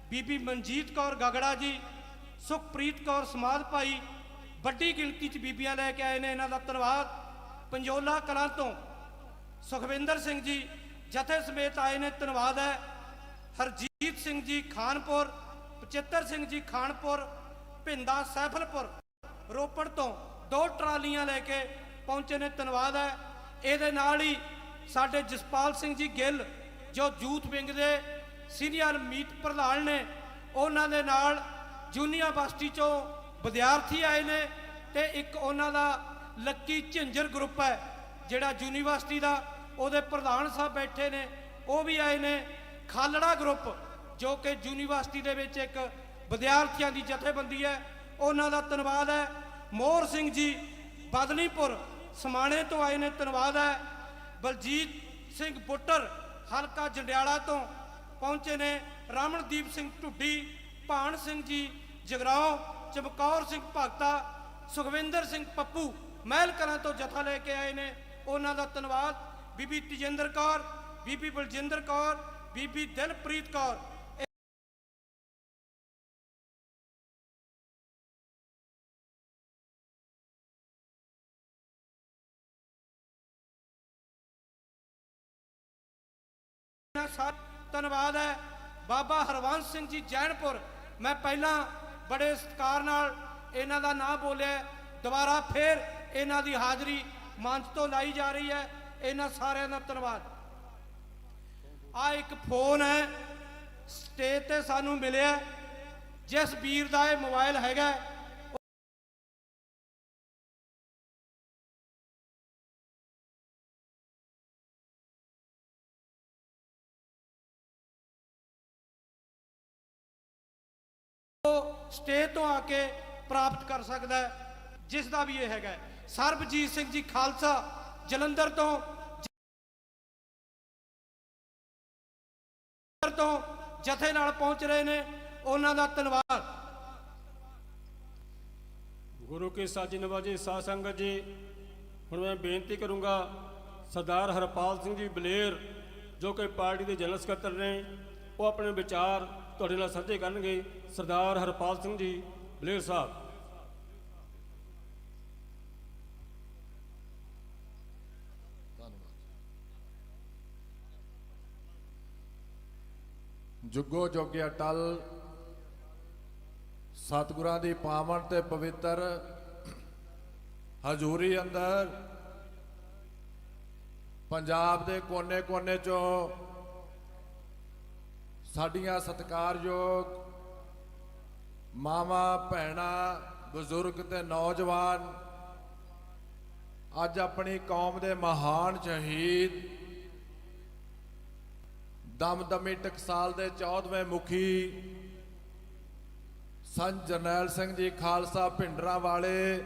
ਬੀਬੀ ਮਨਜੀਤ ਕੌਰ ਗਗੜਾ ਜੀ, ਸੁਖਪ੍ਰੀਤ ਕੌਰ ਸਮਾਧ ਭਾਈ, ਵੱਡੀ ਗਿਣਤੀ 'ਚ ਬੀਬੀਆਂ ਲੈ ਕੇ ਆਏ ਨੇ, ਇਹਨਾਂ ਦਾ ਧੰਨਵਾਦ। ਪੰਜੋਲਾ ਕਲਾਂ ਤੋਂ ਸੁਖਵਿੰਦਰ ਸਿੰਘ ਜੀ ਜਥੇ ਸਮੇਤ ਆਏ ਨੇ, ਧੰਨਵਾਦ ਹੈ। ਹਰਜੀਤ ਸਿੰਘ ਜੀ ਖਾਨਪੁਰ, ਬਚਿੱਤਰ ਸਿੰਘ ਜੀ ਖਾਨਪੁਰ, ਭਿੰਦਾ ਸੈਫਲਪੁਰ ਰੋਪੜ ਤੋਂ 2 ਟਰਾਲੀਆਂ ਲੈ ਕੇ ਪਹੁੰਚੇ ਨੇ, ਧੰਨਵਾਦ ਹੈ। ਇਹਦੇ ਨਾਲ ਹੀ ਸਾਡੇ ਜਸਪਾਲ ਸਿੰਘ ਜੀ ਗਿੱਲ ਜੋ ਯੂਥ ਵਿੰਗ ਦੇ ਸੀਨੀਅਰ ਮੀਤ ਪ੍ਰਧਾਨ ਨੇ, ਉਹਨਾਂ ਦੇ ਨਾਲ ਯੂਨੀਵਰਸਿਟੀ ਚੋਂ ਵਿਦਿਆਰਥੀ ਆਏ ਨੇ ਤੇ ਇੱਕ ਉਹਨਾਂ ਦਾ ਲੱਕੀ ਝਿੰਜਰ ਗਰੁੱਪ ਹੈ ਜਿਹੜਾ ਯੂਨੀਵਰਸਿਟੀ ਦਾ, ਉਹਦੇ ਪ੍ਰਧਾਨ ਸਾਹਿਬ ਬੈਠੇ ਨੇ, ਉਹ ਵੀ ਆਏ ਨੇ। ਖਾਲੜਾ ਗਰੁੱਪ ਜੋ ਕਿ ਯੂਨੀਵਰਸਿਟੀ ਦੇ ਵਿੱਚ ਇੱਕ ਵਿਦਿਆਰਥੀਆਂ ਦੀ ਜਥੇਬੰਦੀ ਹੈ, ਉਹਨਾਂ ਦਾ ਧੰਨਵਾਦ ਹੈ। ਮੋਹਰ ਸਿੰਘ ਜੀ ਬਦਲੀਪੁਰ ਸਮਾਣੇ ਤੋਂ ਆਏ ਨੇ, ਧੰਨਵਾਦ ਹੈ। ਬਲਜੀਤ ਸਿੰਘ ਬੁੱਟਰ ਹਲਕਾ ਜੰਡਿਆਲਾ ਤੋਂ ਪਹੁੰਚੇ ਨੇ। ਰਮਨਦੀਪ ਸਿੰਘ ਢੁੱਡੀ, ਭਾਨ ਸਿੰਘ ਜੀ ਜਗਰਾਉਂ, ਚਮਕੌਰ ਸਿੰਘ ਭਗਤਾ, ਸੁਖਵਿੰਦਰ ਸਿੰਘ ਪੱਪੂ ਮਹਿਲ ਕਲਾਂ ਤੋਂ ਜਥਾ ਲੈ ਕੇ ਆਏ ਨੇ, ਉਹਨਾਂ ਦਾ ਧੰਨਵਾਦ। ਬੀਬੀ ਤੇਜਿੰਦਰ ਕੌਰ, ਬੀਬੀ ਬਲਜਿੰਦਰ ਕੌਰ, ਬੀਬੀ ਦਿਲਪ੍ਰੀਤ ਕੌਰ, ਧੰਨਵਾਦ ਹੈ। ਬਾਬਾ ਹਰਵੰਸ ਸਿੰਘ ਜੀ ਜੈਨਪੁਰ, ਮੈਂ ਪਹਿਲਾਂ ਬੜੇ ਸਤਿਕਾਰ ਨਾਲ ਇਹਨਾਂ ਦਾ ਨਾਮ ਬੋਲਿਆ, ਦੁਬਾਰਾ ਫੇਰ ਇਹਨਾਂ ਦੀ ਹਾਜ਼ਰੀ ਮੰਚ ਤੋਂ ਲਾਈ ਜਾ ਰਹੀ ਹੈ, ਇਹਨਾਂ ਸਾਰਿਆਂ ਦਾ ਧੰਨਵਾਦ। ਆ ਇੱਕ ਫੋਨ ਹੈ ਸਟੇਜ ਤੇ ਸਾਨੂੰ ਮਿਲਿਆ, ਜਿਸ ਵੀਰ ਦਾ ਇਹ ਮੋਬਾਈਲ ਹੈਗਾ ਸਟੇਜ ਤੋਂ ਆ ਕੇ ਪ੍ਰਾਪਤ ਕਰ ਸਕਦਾ ਹੈ, ਜਿਸ ਦਾ ਵੀ ਇਹ ਹੈਗਾ। ਸਰਬਜੀਤ ਸਿੰਘ ਜੀ ਖਾਲਸਾ ਜਲੰਧਰ ਤੋਂ ਜਥੇ ਨਾਲ ਪਹੁੰਚ ਰਹੇ ਨੇ, ਉਹਨਾਂ ਦਾ ਧੰਨਵਾਦ। ਗੁਰੂ ਕੀ ਸਾਜੀ ਨਵਾਜੀ ਸਾਧ ਸੰਗਤ ਜੀ, ਹੁਣ ਮੈਂ ਬੇਨਤੀ ਕਰੂੰਗਾ ਸਰਦਾਰ ਹਰਪਾਲ ਸਿੰਘ ਜੀ ਬਲੇਰ ਜੋ ਕਿ ਪਾਰਟੀ ਦੇ ਜਨਰਲ ਸਕੱਤਰ ਨੇ, ਉਹ ਆਪਣੇ ਵਿਚਾਰ ਤੁਹਾਡੇ ਨਾਲ ਸਾਂਝੇ ਕਰਨਗੇ। ਸਰਦਾਰ ਹਰਪਾਲ ਸਿੰਘ ਜੀ ਬਲੇਰ ਸਾਹਿਬ। ਜੁਗੋ ਜੋਗੇ ਅਟਲ ਸਤਿਗੁਰਾਂ ਦੀ ਪਾਵਨ ਤੇ ਪਵਿੱਤਰ ਹਜ਼ੂਰੀ ਅੰਦਰ ਪੰਜਾਬ ਦੇ ਕੋਨੇ-ਕੋਨੇ ਚੋਂ ਸਾਡੀਆਂ ਸਤਿਕਾਰਯੋਗ ਮਾਵਾਂ, ਭੈਣਾਂ, ਬਜ਼ੁਰਗ ਤੇ ਨੌਜਵਾਨ ਅੱਜ ਆਪਣੀ ਕੌਮ ਦੇ ਮਹਾਨ ਸ਼ਹੀਦ ਦਮਦਮੀ ਟਕਸਾਲ ਦੇ 14ਵੇਂ ਮੁਖੀ ਸੰਤ ਜਰਨੈਲ ਸਿੰਘ ਜੀ ਖਾਲਸਾ ਭਿੰਡਰਾਂ ਵਾਲੇ,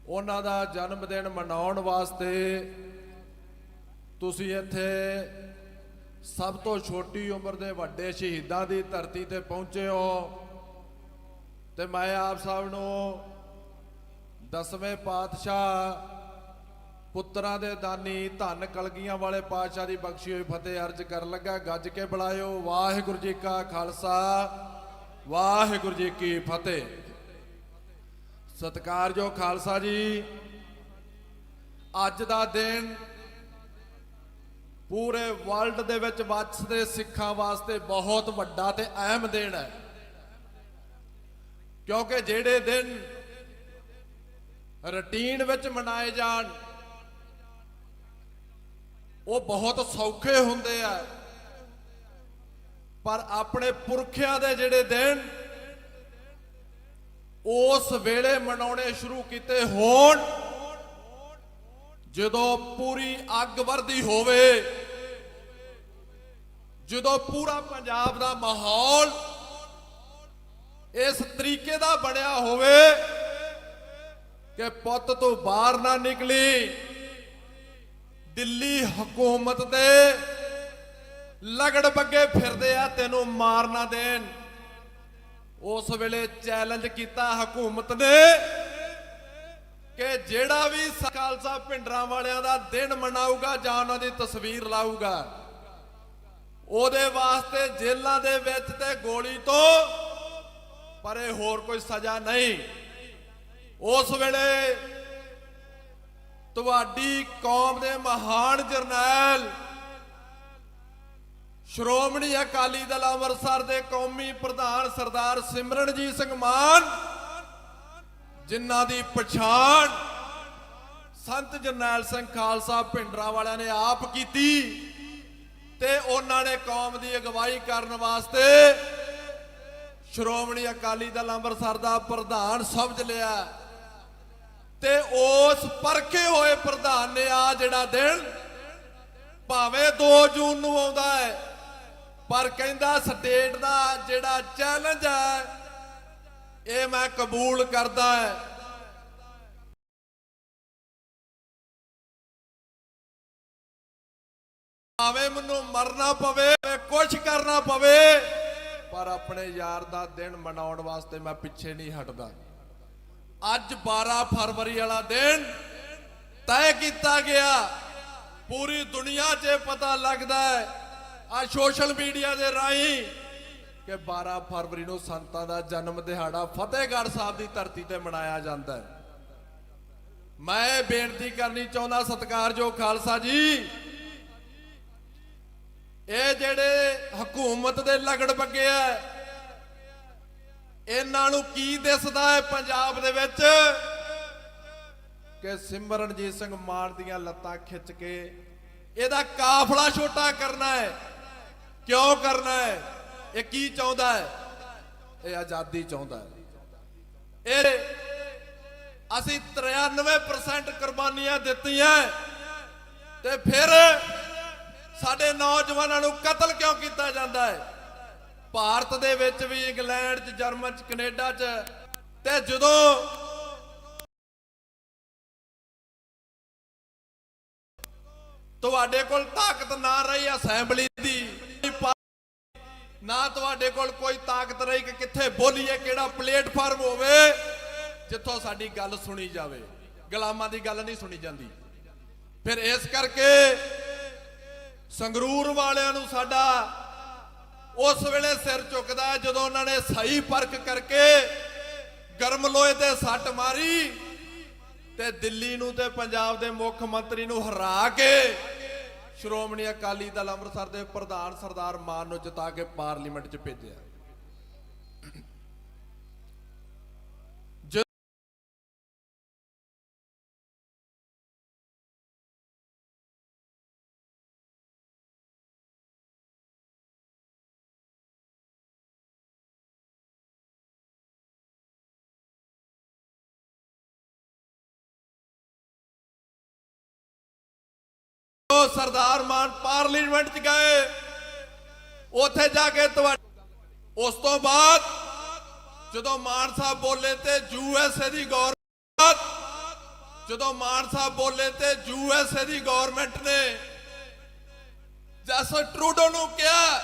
ਉਹਨਾਂ ਦਾ ਜਨਮ ਦਿਨ ਮਨਾਉਣ ਵਾਸਤੇ ਤੁਸੀਂ ਇੱਥੇ ਸਭ ਤੋਂ ਛੋਟੀ ਉਮਰ ਦੇ ਵੱਡੇ ਸ਼ਹੀਦਾਂ ਦੀ ਧਰਤੀ ਤੇ ਪਹੁੰਚੇ ਹੋ। ਤੇ ਮੈਂ ਆਪ ਸਭ ਨੂੰ 10ਵੇਂ ਪਾਤਸ਼ਾਹ ਪੁੱਤਰਾਂ ਦੇ ਦਾਨੀ ਧੰਨ ਕਲਗੀਆਂ ਵਾਲੇ ਪਾਤਸ਼ਾਹ ਦੀ ਬਖਸ਼ੀ ਹੋਈ ਫਤਿਹ ਅਰਜ ਕਰਨ ਲੱਗਾ। ਗੱਜ ਕੇ ਬੁਲਾਇਓ। ਵਾਹਿਗੁਰੂ ਜੀ ਕਾ ਖਾਲਸਾ, ਵਾਹਿਗੁਰੂ ਜੀ ਕੀ ਫਤਿਹ। ਸਤਿਕਾਰਯੋਗ ਖਾਲਸਾ ਜੀ, ਅੱਜ ਦਾ ਦਿਨ ਪੂਰੇ ਵਰਲਡ ਦੇ ਵਿੱਚ ਵੱਸਦੇ ਸਿੱਖਾਂ ਵਾਸਤੇ ਬਹੁਤ ਵੱਡਾ ਤੇ ਅਹਿਮ ਦਿਨ ਹੈ, ਕਿਉਂਕਿ ਜਿਹੜੇ ਦਿਨ ਰੁਟੀਨ ਵਿੱਚ ਮਨਾਏ ਜਾਣ ਉਹ ਬਹੁਤ ਸੌਖੇ ਹੁੰਦੇ ਆ, ਪਰ ਆਪਣੇ ਪੁਰਖਿਆਂ ਦੇ ਜਿਹੜੇ ਦਿਨ ਉਸ ਵੇਲੇ ਮਨਾਉਣੇ ਸ਼ੁਰੂ ਕੀਤੇ ਹੋਣ ਜਦੋਂ ਪੂਰੀ ਅੱਗ ਵਰਦੀ ਹੋਵੇ, ਜਦੋਂ ਪੂਰਾ ਪੰਜਾਬ ਦਾ ਮਾਹੌਲ ਇਸ ਤਰੀਕੇ ਦਾ ਬਣਿਆ ਹੋਵੇ ਕਿ ਪੁੱਤ ਤੋਂ ਬਾਹਰ ਨਾ ਨਿਕਲੀ, ਦਿੱਲੀ ਹਕੂਮਤ ਦੇ ਲਗੜ ਬੱਗੇ ਫਿਰਦੇ ਆ ਤੈਨੂੰ ਮਾਰ ਨਾ ਦੇਣ। ਉਸ ਵੇਲੇ ਚੈਲੰਜ ਕੀਤਾ ਹਕੂਮਤ ਨੇ ਕਿ ਜਿਹੜਾ ਵੀ ਖਾਲਸਾ ਭਿੰਡਰਾਂ ਵਾਲਿਆਂ ਦਾ ਦਿਨ ਮਨਾਊਗਾ ਜਾਂ ਉਹਨਾਂ ਦੀ ਤਸਵੀਰ ਲਾਊਗਾ, ਉਹਦੇ ਵਾਸਤੇ ਜੇਲ੍ਹਾਂ ਦੇ ਵਿੱਚ ਤੇ ਗੋਲੀ ਤੋਂ ਪਰੇ ਹੋਰ ਕੋਈ ਸਜ਼ਾ ਨਹੀਂ। ਉਸ ਵੇਲੇ ਤੁਹਾਡੀ ਕੌਮ ਦੇ ਮਹਾਨ ਜਰਨੈਲ ਸ਼੍ਰੋਮਣੀ ਅਕਾਲੀ ਦਲ ਅੰਮ੍ਰਿਤਸਰ ਦੇ ਕੌਮੀ ਪ੍ਰਧਾਨ ਸਰਦਾਰ ਸਿਮਰਨਜੀਤ ਸਿੰਘ ਮਾਨ, ਜਿਨ੍ਹਾਂ ਦੀ ਪਛਾਣ ਸੰਤ ਜਰਨੈਲ ਸਿੰਘ ਖਾਲਸਾ ਭਿੰਡਰਾਂ ਵਾਲਿਆਂ ਨੇ ਆਪ ਕੀਤੀ ਤੇ ਉਹਨਾਂ ਨੇ ਕੌਮ ਦੀ ਅਗਵਾਈ ਕਰਨ ਵਾਸਤੇ ਸ਼੍ਰੋਮਣੀ ਅਕਾਲੀ ਦਲ ਅੰਮ੍ਰਿਤਸਰ ਦਾ ਪ੍ਰਧਾਨ ਸਮਝ ਲਿਆ ਤੇ ਉਸ ਪਰਖੇ ਹੋਏ ਪ੍ਰਧਾਨ ਨੇ ਆ ਜਿਹੜਾ ਦਿਨ ਭਾਵੇਂ 2 ਜੂਨ ਨੂੰ ਆਉਂਦਾ ਹੈ, ਪਰ ਕਹਿੰਦਾ ਸਟੇਟ ਦਾ ਜਿਹੜਾ ਚੈਲੰਜ ਹੈ ਇਹ ਮੈਂ ਕਬੂਲ ਕਰਦਾ ਹੈ। ਭਾਵੇਂ ਮੈਨੂੰ ਮਰਨਾ ਪਵੇ, ਕੁਛ ਕਰਨਾ ਪਵੇ, ਪਰ ਆਪਣੇ ਯਾਰ ਦਾ ਦਿਨ ਮਨਾਉਣ ਵਾਸਤੇ ਮੈਂ ਪਿੱਛੇ ਨਹੀਂ ਹਟਦਾ। ਅੱਜ 12 ਫਰਵਰੀ ਵਾਲਾ ਦਿਨ ਤੈਅ ਕੀਤਾ ਗਿਆ, ਪੂਰੀ ਦੁਨੀਆ 'ਚ ਪਤਾ ਲੱਗਦਾ ਹੈ ਆ ਸੋਸ਼ਲ ਮੀਡੀਆ ਦੇ ਰਾਹੀਂ ਕਿ 12 ਫਰਵਰੀ ਨੂੰ ਸੰਤਾਂ ਦਾ ਜਨਮ ਦਿਹਾੜਾ ਫਤਿਹਗੜ੍ਹ ਸਾਹਿਬ ਦੀ ਧਰਤੀ ਤੇ ਮਨਾਇਆ ਜਾਂਦਾ ਹੈ। ਮੈਂ ਬੇਨਤੀ ਕਰਨੀ ਚਾਹੁੰਦਾ ਸਤਿਕਾਰਯੋਗ ਖਾਲਸਾ ਜੀ, ਇਹ ਜਿਹੜੇ ਹਕੂਮਤ ਦੇ ਲਗੜ ਬੱਗੇ ਆ, ਇਹਨਾਂ ਨੂੰ ਕੀ ਦਿਸਦਾ ਹੈ ਪੰਜਾਬ ਦੇ ਵਿੱਚ ਕਿ ਸਿਮਰਨਜੀਤ ਸਿੰਘ ਮਾਨ ਦੀਆਂ ਲੱਤਾਂ ਖਿੱਚ ਕੇ ਇਹਦਾ ਕਾਫਲਾ ਛੋਟਾ ਕਰਨਾ ਹੈ। ਕਿਉਂ ਕਰਨਾ ਹੈ? ਇਹ ਕੀ ਚਾਹੁੰਦਾ ਹੈ? ਇਹ ਆਜ਼ਾਦੀ ਚਾਹੁੰਦਾ ਹੈ। ਇਹ ਅਸੀਂ 93% ਕੁਰਬਾਨੀਆਂ ਦਿੱਤੀਆਂ ਤੇ ਫਿਰ ਸਾਡੇ ਨੌਜਵਾਨਾਂ ਨੂੰ ਕਤਲ ਕਿਉਂ ਕੀਤਾ ਜਾਂਦਾ ਹੈ? ਭਾਰਤ ਦੇ ਵਿੱਚ ਵੀ, ਇੰਗਲੈਂਡ 'ਚ, ਜਰਮਨ 'ਚ, ਕੈਨੇਡਾ 'ਚ, ਤੇ ਜਦੋਂ ਤੁਹਾਡੇ ਕੋਲ ਤਾਕਤ ਨਾ ਰਹੀ ਅਸੈਂਬਲੀ ਦੀ, ਨਾ ਤੁਹਾਡੇ ਕੋਲ ਕੋਈ ਤਾਕਤ ਰਹੀ ਕਿ ਕਿੱਥੇ ਬੋਲੀਏ, ਕਿਹੜਾ ਪਲੇਟਫਾਰਮ ਹੋਵੇ ਜਿੱਥੋਂ ਸਾਡੀ ਗੱਲ ਸੁਣੀ ਜਾਵੇ। ਗੁਲਾਮਾਂ ਦੀ ਗੱਲ ਨਹੀਂ ਸੁਣੀ ਜਾਂਦੀ। ਫਿਰ ਇਸ ਕਰਕੇ ਸੰਗਰੂਰ ਵਾਲਿਆਂ ਨੂੰ ਸਾਡਾ ਉਸ ਵੇਲੇ ਸਿਰ ਝੁਕਦਾ ਜਦੋਂ ਉਹਨਾਂ ਨੇ ਸਹੀ ਪਰਖ ਕਰਕੇ ਗਰਮ ਲੋਹੇ ਤੇ ਸੱਟ ਮਾਰੀ ਤੇ ਦਿੱਲੀ ਨੂੰ ਤੇ ਪੰਜਾਬ ਦੇ ਮੁੱਖ ਮੰਤਰੀ ਨੂੰ ਹਰਾ ਕੇ ਸ਼੍ਰੋਮਣੀ ਅਕਾਲੀ ਦਲ ਅੰਮ੍ਰਿਤਸਰ ਦੇ ਪ੍ਰਧਾਨ ਸਰਦਾਰ ਮਾਨ ਨੂੰ ਜਿਤਾ ਕੇ ਪਾਰਲੀਮੈਂਟ 'ਚ ਭੇਜਿਆ। ਸਰਦਾਰ ਮਾਨ ਪਾਰਲੀਮੈਂਟ 'ਚ ਗਏ, ਉੱਥੇ ਜਾ ਕੇ ਉਸ ਤੋਂ ਬਾਅਦ ਜਦੋਂ ਮਾਨ ਸਾਹਿਬ ਬੋਲੇ ਤੇ ਯੂਐਸਏ ਦੀ ਗਵਰਨਮੈਂਟ ਦੀ ਗਵਰਨਮੈਂਟ ਨੇ ਜਸਟਿਨ ਟਰੂਡੋ ਨੂੰ ਕਿਹਾ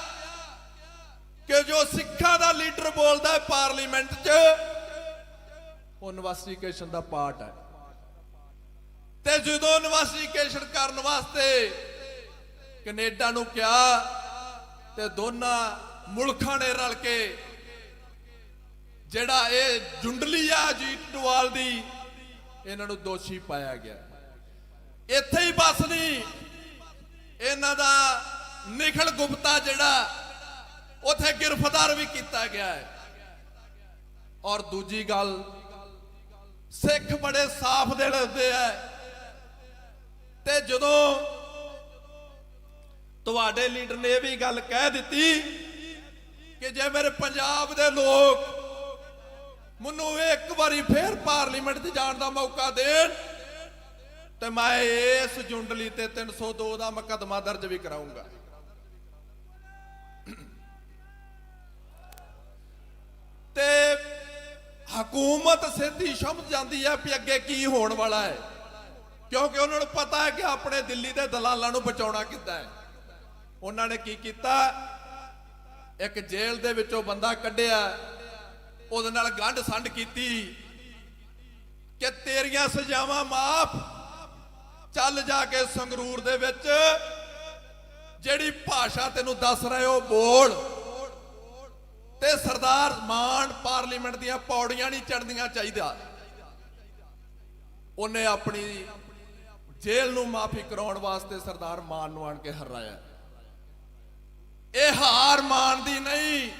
ਕਿ ਜੋ ਸਿੱਖਾਂ ਦਾ ਲੀਡਰ ਬੋਲਦਾ ਹੈ ਪਾਰਲੀਮੈਂਟ 'ਚ ਉਹ ਇਨਵੈਸਟੀਗੇਸ਼ਨ ਦਾ ਪਾਰਟ ਹੈ। ਤੇ ਜਦੋਂ ਇਨਵੈਸਟੀਗੇਸ਼ਨ ਕਰਨ ਵਾਸਤੇ ਕੈਨੇਡਾ ਨੂੰ ਕਿਹਾ ਤੇ ਦੋਨਾਂ ਮੁਲਕਾਂ ਨੇ ਰਲ ਕੇ ਜਿਹੜਾ ਇਹ ਜੁੰਡਲੀ ਆ ਅਜੀਤ ਡੋਵਾਲ ਦੀ, ਇਹਨਾਂ ਨੂੰ ਦੋਸ਼ੀ ਪਾਇਆ ਗਿਆ। ਇੱਥੇ ਹੀ ਬਸ ਨਹੀਂ, ਇਹਨਾਂ ਦਾ ਨਿਖਿਲ ਗੁਪਤਾ ਜਿਹੜਾ ਉੱਥੇ ਗ੍ਰਿਫਤਾਰ ਵੀ ਕੀਤਾ ਗਿਆ ਹੈ। ਔਰ ਦੂਜੀ ਗੱਲ, ਸਿੱਖ ਬੜੇ ਸਾਫ਼ ਦਿਲ ਹੁੰਦੇ ਆ ਤੇ ਜਦੋਂ ਤੁਹਾਡੇ ਲੀਡਰ ਨੇ ਇਹ ਵੀ ਗੱਲ ਕਹਿ ਦਿੱਤੀ ਕਿ ਜੇ ਮੇਰੇ ਪੰਜਾਬ ਦੇ ਲੋਕ ਮੈਨੂੰ ਇੱਕ ਵਾਰੀ ਫੇਰ ਪਾਰਲੀਮੈਂਟ 'ਚ ਜਾਣ ਦਾ ਮੌਕਾ ਦੇਣ ਤੇ ਮੈਂ ਇਸ ਜੁੰਡਲੀ ਤੇ 302 ਦਾ ਮੁਕੱਦਮਾ ਦਰਜ ਵੀ ਕਰਾਉਂਗਾ। ਤੇ ਹਕੂਮਤ ਸਿੱਧੀ ਸਮਝ ਜਾਂਦੀ ਹੈ ਵੀ ਅੱਗੇ ਕੀ ਹੋਣ ਵਾਲਾ ਹੈ, ਕਿਉਂਕਿ ਉਹਨਾਂ ਨੂੰ ਪਤਾ ਹੈ ਕਿ ਆਪਣੇ ਦਿੱਲੀ ਦੇ ਦਲਾਲਾਂ ਨੂੰ ਬਚਾਉਣਾ ਕਿੱਦਾਂ ਹੈ। ਉਹਨਾਂ ਨੇ ਕੀ ਕੀਤਾ, ਇੱਕ ਜੇਲ੍ਹ ਦੇ ਵਿੱਚੋਂ ਬੰਦਾ ਕੱਢਿਆ, ਉਹਦੇ ਨਾਲ ਗੰਢ ਸੰਢ ਕੀਤੀ ਕਿ ਤੇਰੀਆਂ ਸਜ਼ਾਵਾਂ ਮਾਫ, ਚੱਲ ਜਾ ਕੇ ਸੰਗਰੂਰ ਦੇ ਵਿੱਚ ਜਿਹੜੀ ਭਾਸ਼ਾ ਤੈਨੂੰ ਦੱਸ ਰਹੇ ਹੋ ਬੋਲ। ਤੇ ਸਰਦਾਰ ਮਾਨ ਪਾਰਲੀਮੈਂਟ ਦੀਆਂ ਪੌੜੀਆਂ ਨਹੀਂ ਚੜ੍ਹਨੀਆਂ ਚਾਹੀਦਾ। ਉਹਨੇ ਆਪਣੀ ਜੇਲ੍ਹ ਨੂੰ ਮਾਫੀ ਕਰਾਉਣ ਵਾਸਤੇ ਸਰਦਾਰ ਮਾਨ ਨੂੰ ਆਣ ਕੇ ਹਰਾਇਆ। ਇਹ ਹਾਰ ਮਾਨ ਦੀ ਨਹੀਂ,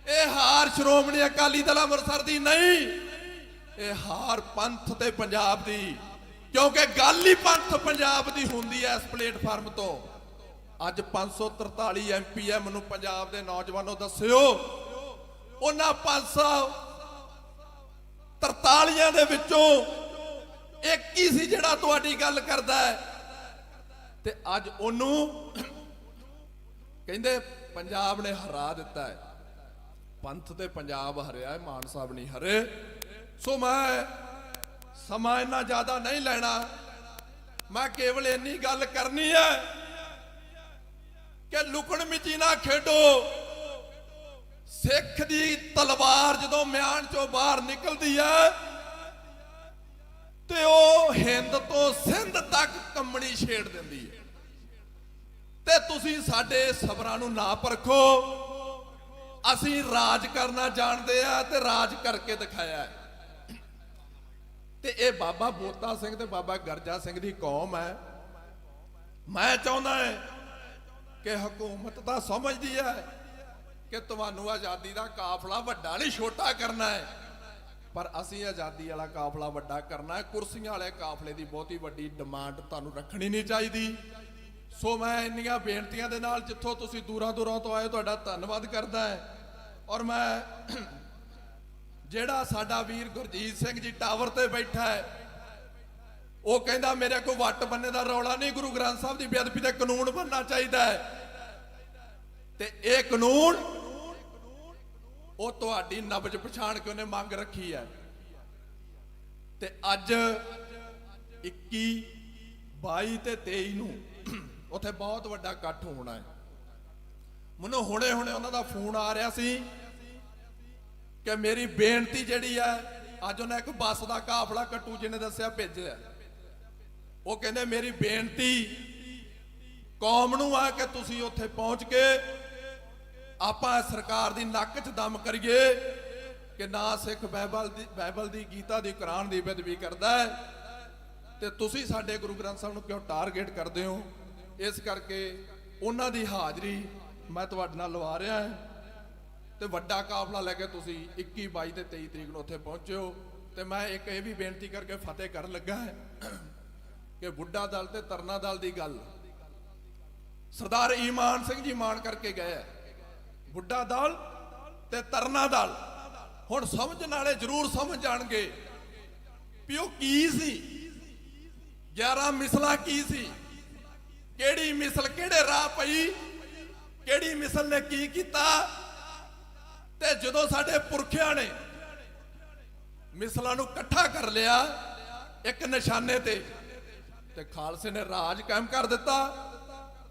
ਇਹ ਹਾਰ ਸ਼੍ਰੋਮਣੀ ਅਕਾਲੀ ਦਲ ਅੰਮ੍ਰਿਤਸਰ ਦੀ ਨਹੀਂ, ਇਹ ਹਾਰ ਪੰਥ ਤੇ ਪੰਜਾਬ ਦੀ, ਕਿਉਂਕਿ ਗੱਲ ਹੀ ਪੰਥ ਪੰਜਾਬ ਦੀ ਹੁੰਦੀ ਹੈ। ਇਸ ਪਲੇਟਫਾਰਮ ਤੋਂ ਅੱਜ 543 ਐਮਪੀ ਹੈ। ਮੈਨੂੰ ਪੰਜਾਬ ਦੇ ਨੌਜਵਾਨੋ ਦੱਸਿਓ, ਉਹਨਾਂ 543 ਦੇ ਵਿੱਚੋਂ ਇੱਕ ਹੀ ਸੀ ਜਿਹੜਾ ਤੁਹਾਡੀ ਗੱਲ ਕਰਦਾ ਹੈ। ਤੇ ਅੱਜ ਉਹਨੂੰ ਕਹਿੰਦੇ ਪੰਜਾਬ ਨੇ ਹਰਾ ਦਿੱਤਾ ਹੈ। ਪੰਥ ਤੇ ਪੰਜਾਬ ਹਰਿਆ ਹੈ, ਮਾਨ ਸਾਹਿਬ ਨਹੀਂ ਹਰੇ। ਸੋ ਮੈਂ ਸਮਾਂ ਇੰਨਾ ਜ਼ਿਆਦਾ ਨਹੀਂ ਲੈਣਾ, ਮੈਂ ਕੇਵਲ ਇੰਨੀ ਗੱਲ ਕਰਨੀ ਹੈ ਕਿ ਲੁਕਣ ਮਿਚੀ ਨਾ ਖੇਡੋ। ਸਿੱਖ ਦੀ ਤਲਵਾਰ ਜਦੋਂ ਮਿਆਨ ਚੋਂ ਬਾਹਰ ਨਿਕਲਦੀ ਹੈ ਤੇ ਉਹ ਹਿੰਦ ਤੋਂ ਸਿੰਧ ਤੱਕ ਕੰਮਣੀ ਛੇੜ ਦਿੰਦੀ ਹੈ। ਤੇ ਤੁਸੀਂ ਸਾਡੇ ਸਬਰਾਂ ਨੂੰ ਨਾ ਪਰਖੋ। ਅਸੀਂ ਰਾਜ ਕਰਨਾ ਜਾਣਦੇ ਆ ਤੇ ਰਾਜ ਕਰਕੇ ਦਿਖਾਇਆ ਹੈ। ਤੇ ਇਹ ਬਾਬਾ ਬੋਤਾ ਸਿੰਘ ਤੇ ਬਾਬਾ ਗਰਜਾ ਸਿੰਘ ਦੀ ਕੌਮ ਹੈ। ਮੈਂ ਚਾਹੁੰਦਾ ਹਾਂ ਕਿ ਹਕੂਮਤ ਤਾਂ ਸਮਝਦੀ ਹੈ ਕਿ ਤੁਹਾਨੂੰ ਆਜ਼ਾਦੀ ਦਾ ਕਾਫਲਾ ਵੱਡਾ ਨਹੀਂ ਛੋਟਾ ਕਰਨਾ ਹੈ, ਪਰ ਅਸੀਂ ਆਜ਼ਾਦੀ ਵਾਲਾ ਕਾਫਲਾ ਵੱਡਾ ਕਰਨਾ ਹੈ। ਕੁਰਸੀਆਂ ਵਾਲੇ ਕਾਫਲੇ ਦੀ ਬਹੁਤੀ ਵੱਡੀ ਡਿਮਾਂਡ ਤੁਹਾਨੂੰ ਰੱਖਣੀ ਨਹੀਂ ਚਾਹੀਦੀ। ਸੋ ਮੈਂ ਇੰਨੀਆਂ ਬੇਨਤੀਆਂ ਦੇ ਨਾਲ, ਜਿੱਥੋਂ ਤੁਸੀਂ ਦੂਰਾਂ ਤੋਂ ਆਏ, ਤੁਹਾਡਾ ਧੰਨਵਾਦ ਕਰਦਾ ਹੈ। ਔਰ ਮੈਂ ਜਿਹੜਾ ਸਾਡਾ ਵੀਰ ਗੁਰਜੀਤ ਸਿੰਘ ਜੀ ਟਾਵਰ ਤੇ ਬੈਠਾ ਹੈ, ਉਹ ਕਹਿੰਦਾ ਮੇਰੇ ਕੋਲ ਵੱਟ ਬੰਨੇ ਦਾ ਰੌਲਾ ਨਹੀਂ, ਗੁਰੂ ਗ੍ਰੰਥ ਸਾਹਿਬ ਦੀ ਬੇਅਦਬੀ ਦਾ ਕਾਨੂੰਨ ਬਣਨਾ ਚਾਹੀਦਾ ਹੈ। ਤੇ ਇਹ ਕਾਨੂੰਨ ਉਹ ਤੁਹਾਡੀ ਨਬਜ਼ ਪਛਾਣ ਕੇ ਉਹਨੇ ਮੰਗ ਰੱਖੀ ਹੈ। ਤੇ ਅੱਜ 21, 22 ਤੇ 23 ਨੂੰ ਉੱਥੇ ਬਹੁਤ ਵੱਡਾ ਇਕੱਠ ਹੋਣਾ ਹੈ। ਮੈਨੂੰ ਹੁਣੇ ਉਹਨਾਂ ਦਾ ਫੋਨ ਆ ਰਿਹਾ ਸੀ ਕਿ ਮੇਰੀ ਬੇਨਤੀ ਜਿਹੜੀ ਹੈ, ਅੱਜ ਉਹਨੇ ਇੱਕ ਬੱਸ ਦਾ ਕਾਫਲਾ ਕੱਟੂ ਜੀ ਨੇ ਦੱਸਿਆ ਭੇਜਿਆ। ਉਹ ਕਹਿੰਦੇ ਮੇਰੀ ਬੇਨਤੀ ਕੌਮ ਨੂੰ ਆ ਕਿ ਤੁਸੀਂ ਉੱਥੇ ਪਹੁੰਚ ਕੇ ਆਪਾਂ ਸਰਕਾਰ ਦੀ ਨੱਕ 'ਚ ਦਮ ਕਰੀਏ ਕਿ ਨਾ ਸਿੱਖ ਬਾਈਬਲ ਦੀ ਗੀਤਾ ਦੀ ਕੁਰਾਨ ਦੀ ਬੇਅਦਬੀ ਕਰਦਾ ਹੈ, ਤੇ ਤੁਸੀਂ ਸਾਡੇ ਗੁਰੂ ਗ੍ਰੰਥ ਸਾਹਿਬ ਨੂੰ ਕਿਉਂ ਟਾਰਗੇਟ ਕਰਦੇ ਹੋ। ਇਸ ਕਰਕੇ ਉਹਨਾਂ ਦੀ ਹਾਜ਼ਰੀ ਮੈਂ ਤੁਹਾਡੇ ਨਾਲ ਲਵਾ ਰਿਹਾ ਹਾਂ, ਤੇ ਵੱਡਾ ਕਾਫਲਾ ਲੈ ਕੇ ਤੁਸੀਂ 21, 22 ਤੇ 23 ਤਰੀਕ ਨੂੰ ਉੱਥੇ ਪਹੁੰਚਿਓ। ਤੇ ਮੈਂ ਇੱਕ ਇਹ ਵੀ ਬੇਨਤੀ ਕਰਕੇ ਫਤਿਹ ਕਰਨ ਲੱਗਾ ਹੈ ਕਿ ਬੁੱਢਾ ਦਲ ਤੇ ਤਰਨਾ ਦਲ ਦੀ ਗੱਲ ਸਰਦਾਰ ਈਮਾਨ ਸਿੰਘ ਜੀ ਮਾਨ ਕਰਕੇ ਗਏ। ਬੁੱਢਾ ਦਲ ਤੇ ਤਰਨਾ ਦਲ ਹੁਣ ਸਮਝਣ ਵਾਲੇ ਜ਼ਰੂਰ ਸਮਝ ਜਾਣਗੇ ਵੀ ਉਹ ਕੀ ਸੀ, 11 ਮਿਸਲਾਂ ਕੀ ਸੀ, ਕਿਹੜੀ ਮਿਸਲ ਕਿਹੜੇ ਰਾਹ ਪਈ, ਕਿਹੜੀ ਮਿਸਲ ਨੇ ਕੀ ਕੀਤਾ। ਤੇ ਜਦੋਂ ਸਾਡੇ ਪੁਰਖਿਆਂ ਨੇ ਮਿਸਲਾਂ ਨੂੰ ਇਕੱਠਾ ਕਰ ਲਿਆ ਇੱਕ ਨਿਸ਼ਾਨੇ ਤੇ ਖਾਲਸੇ ਨੇ ਰਾਜ ਕਾਇਮ ਕਰ ਦਿੱਤਾ।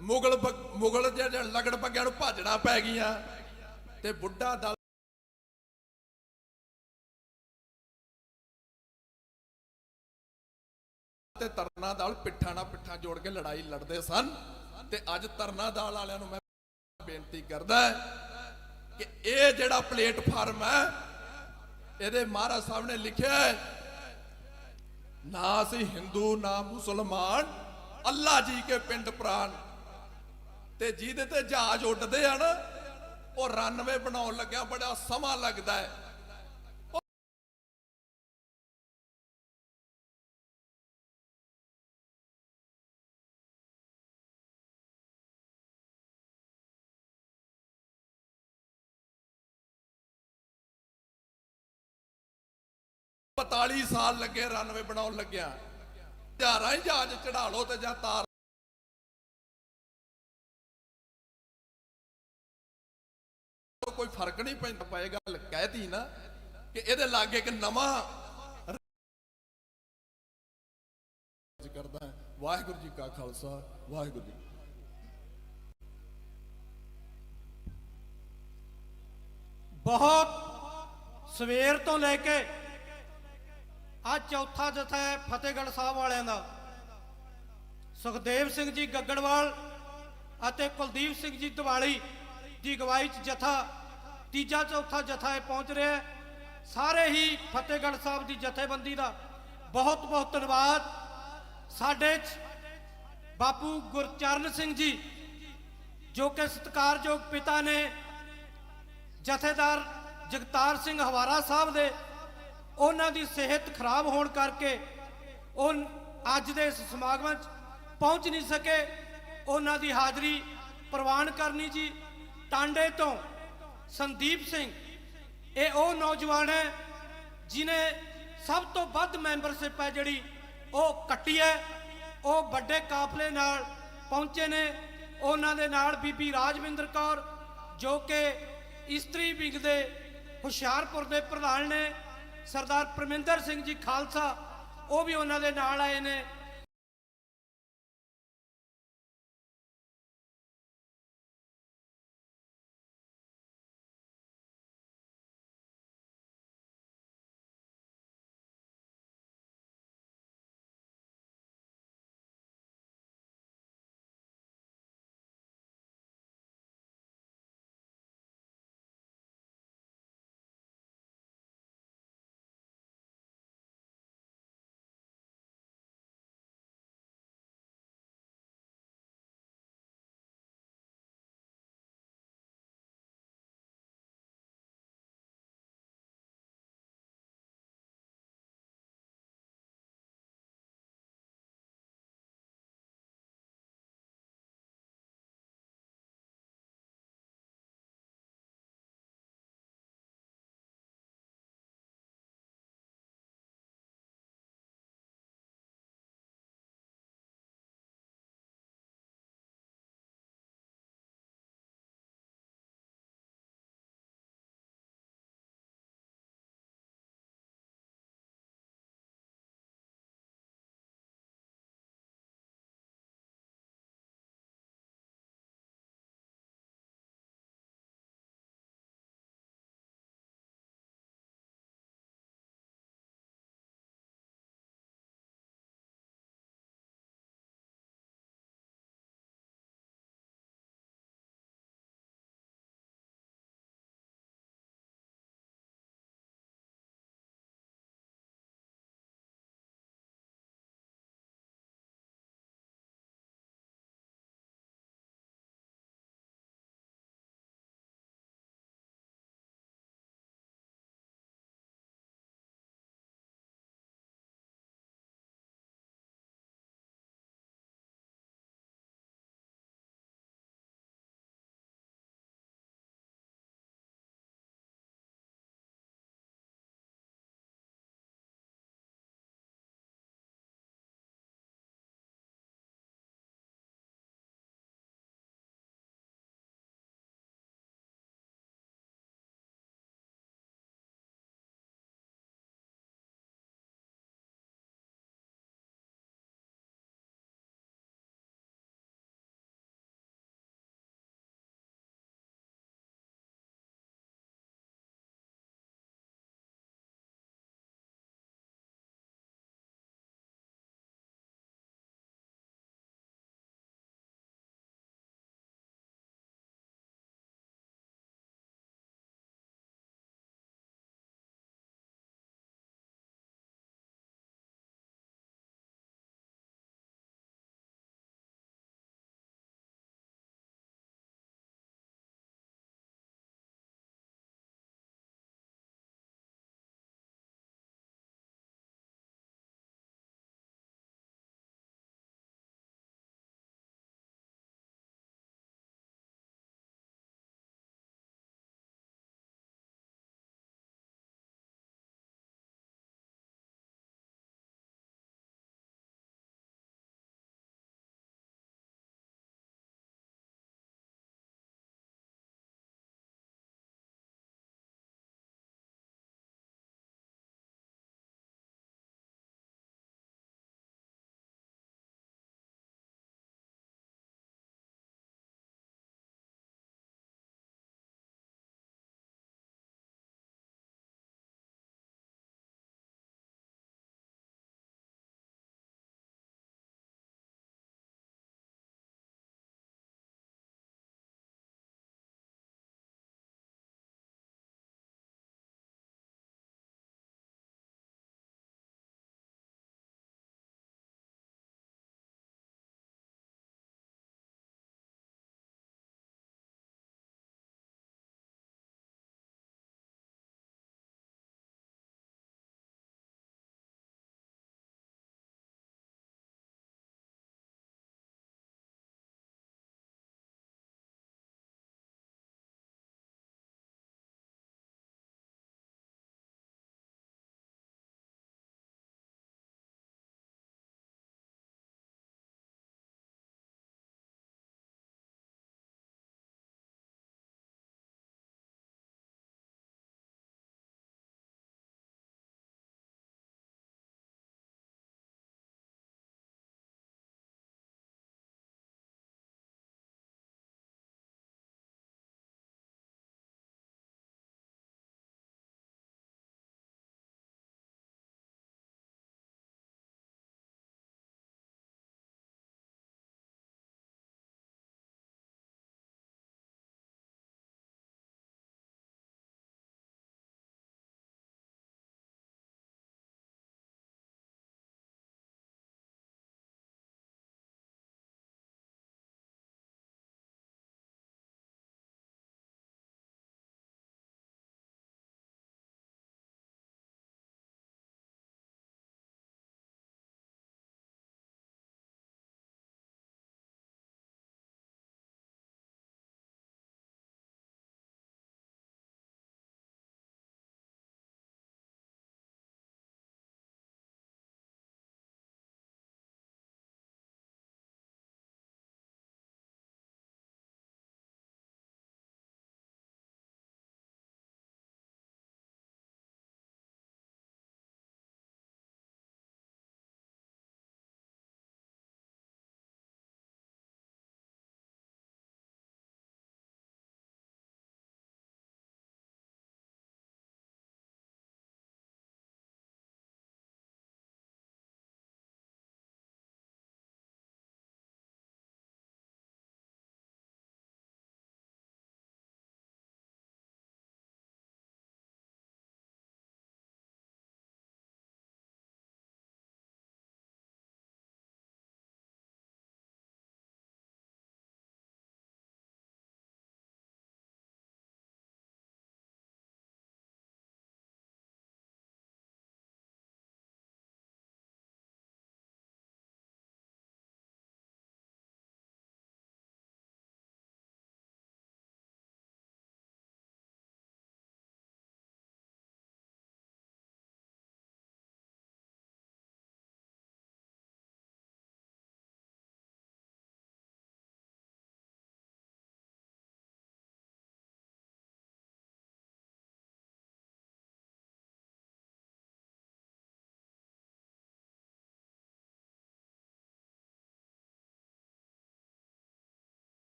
ਮੁਗਲ ਜਿਹੜੇ ਲਗੜ ਪੱਗਿਆਂ ਨੂੰ ਭਾਜਣਾ ਪੈ ਗਈਆਂ, ਤੇ ਬੁੱਢਾ ਦਲ ਤੇ ਤਰਨਾ ਦਲ ਪਿੱਠਾਂ ਨਾਲ ਪਿੱਠਾਂ ਜੋੜ ਕੇ ਲੜਾਈ ਲੜਦੇ ਸਨ। ਤੇ ਅੱਜ ਤਰਨਾ ਦਲ ਵਾਲਿਆਂ ਨੂੰ ਮੈਂ ਬੇਨਤੀ ਕਰਦਾ ਕਿ ਇਹ ਜਿਹੜਾ ਪਲੇਟਫਾਰਮ ਹੈ, ਇਹਦੇ ਮਹਾਰਾਜ ਸਾਹਿਬ ਨੇ ਲਿਖਿਆ ਹੈ, ਨਾ ਅਸੀਂ ਹਿੰਦੂ ਨਾ ਮੁਸਲਮਾਨ, ਅੱਲਾ ਜੀ ਕੇ ਪਿੰਡ ਪ੍ਰਾਨ। ਤੇ ਜਿਹਦੇ ਤੇ ਜਹਾਜ਼ ਉੱਡਦੇ ਆ ਨਾ, ਉਹ ਰਨਵੇ ਬਣਾਉਣ ਲੱਗਿਆ ਬੜਾ ਸਮਾਂ ਲੱਗਦਾ ਹੈ। $45 ਸਾਲ ਲੱਗੇ ਰਨਵੇ ਬਣਾਉਣ ਲੱਗਿਆ। ਹਜ਼ਾਰਾਂ ਹੀ ਜਹਾਜ਼ ਚੜਾ ਲਓ ਤੇ ਜਾਂ ਤਾਰ ਕੋਈ ਫਰਕ ਨਹੀਂ ਪੈਂਦਾ ਪਏਗਾ। ਕਹਿਤੀ ਨਾ ਕਿ ਇਹਦੇ ਲਾਗੇ ਇੱਕ ਨਵਾਂ ਕਰਦਾ ਹੈ। ਵਾਹਿਗੁਰੂ ਜੀ ਕਾ ਖਾਲਸਾ, ਵਾਹਿਗੁਰੂ ਜੀ। ਬਹੁਤ ਸਵੇਰ ਤੋਂ ਲੈ ਕੇ ਅੱਜ ਚੌਥਾ ਜਥਾ ਹੈ ਫਤਿਹਗੜ੍ਹ ਸਾਹਿਬ ਵਾਲਿਆਂ ਦਾ। ਸੁਖਦੇਵ ਸਿੰਘ ਜੀ ਗੱਗੜਵਾਲ ਅਤੇ ਕੁਲਦੀਪ ਸਿੰਘ ਜੀ ਦਿਵਾਲੀ ਦੀ ਅਗਵਾਈ 'ਚ ਜਥਾ ਤੀਜਾ ਚੌਥਾ ਜਥਾ ਇਹ ਪਹੁੰਚ ਰਿਹਾ ਹੈ। ਸਾਰੇ ਹੀ ਫਤਿਹਗੜ੍ਹ ਸਾਹਿਬ ਦੀ ਜਥੇਬੰਦੀ ਦਾ ਬਹੁਤ ਬਹੁਤ ਧੰਨਵਾਦ। ਸਾਡੇ 'ਚ ਬਾਪੂ ਗੁਰਚਰਨ ਸਿੰਘ ਜੀ ਜੋ ਕਿ ਸਤਿਕਾਰਯੋਗ ਪਿਤਾ ਨੇ ਜਥੇਦਾਰ ਜਗਤਾਰ ਸਿੰਘ ਹਵਾਰਾ ਸਾਹਿਬ ਦੇ, ਉਹਨਾਂ ਦੀ ਸਿਹਤ ਖਰਾਬ ਹੋਣ ਕਰਕੇ ਉਹ ਅੱਜ ਦੇ ਇਸ ਸਮਾਗਮ 'ਚ ਪਹੁੰਚ ਨਹੀਂ ਸਕੇ। ਉਹਨਾਂ ਦੀ ਹਾਜ਼ਰੀ ਪ੍ਰਵਾਨ ਕਰਨੀ ਜੀ। ਟਾਂਡੇ ਤੋਂ ਸੰਦੀਪ ਸਿੰਘ, ਇਹ ਉਹ ਨੌਜਵਾਨ ਹੈ ਜਿਨੇ ਸਭ ਤੋਂ ਵੱਧ ਮੈਂਬਰਸ਼ਿਪ ਹੈ ਜਿਹੜੀ ਉਹ ਕੱਟੀ ਹੈ। ਉਹ ਵੱਡੇ ਕਾਫਲੇ ਨਾਲ ਪਹੁੰਚੇ ਨੇ। ਉਹਨਾਂ ਦੇ ਨਾਲ ਬੀਬੀ ਰਾਜਵਿੰਦਰ ਕੌਰ ਜੋ ਕਿ ਇਸਤਰੀ ਵਿੰਗ ਦੇ ਹੁਸ਼ਿਆਰਪੁਰ ਦੇ ਪ੍ਰਧਾਨ ਨੇ, ਸਰਦਾਰ ਪਰਮਿੰਦਰ ਸਿੰਘ ਜੀ ਖਾਲਸਾ ਉਹ ਵੀ ਉਹਨਾਂ ਦੇ ਨਾਲ ਆਏ ਨੇ।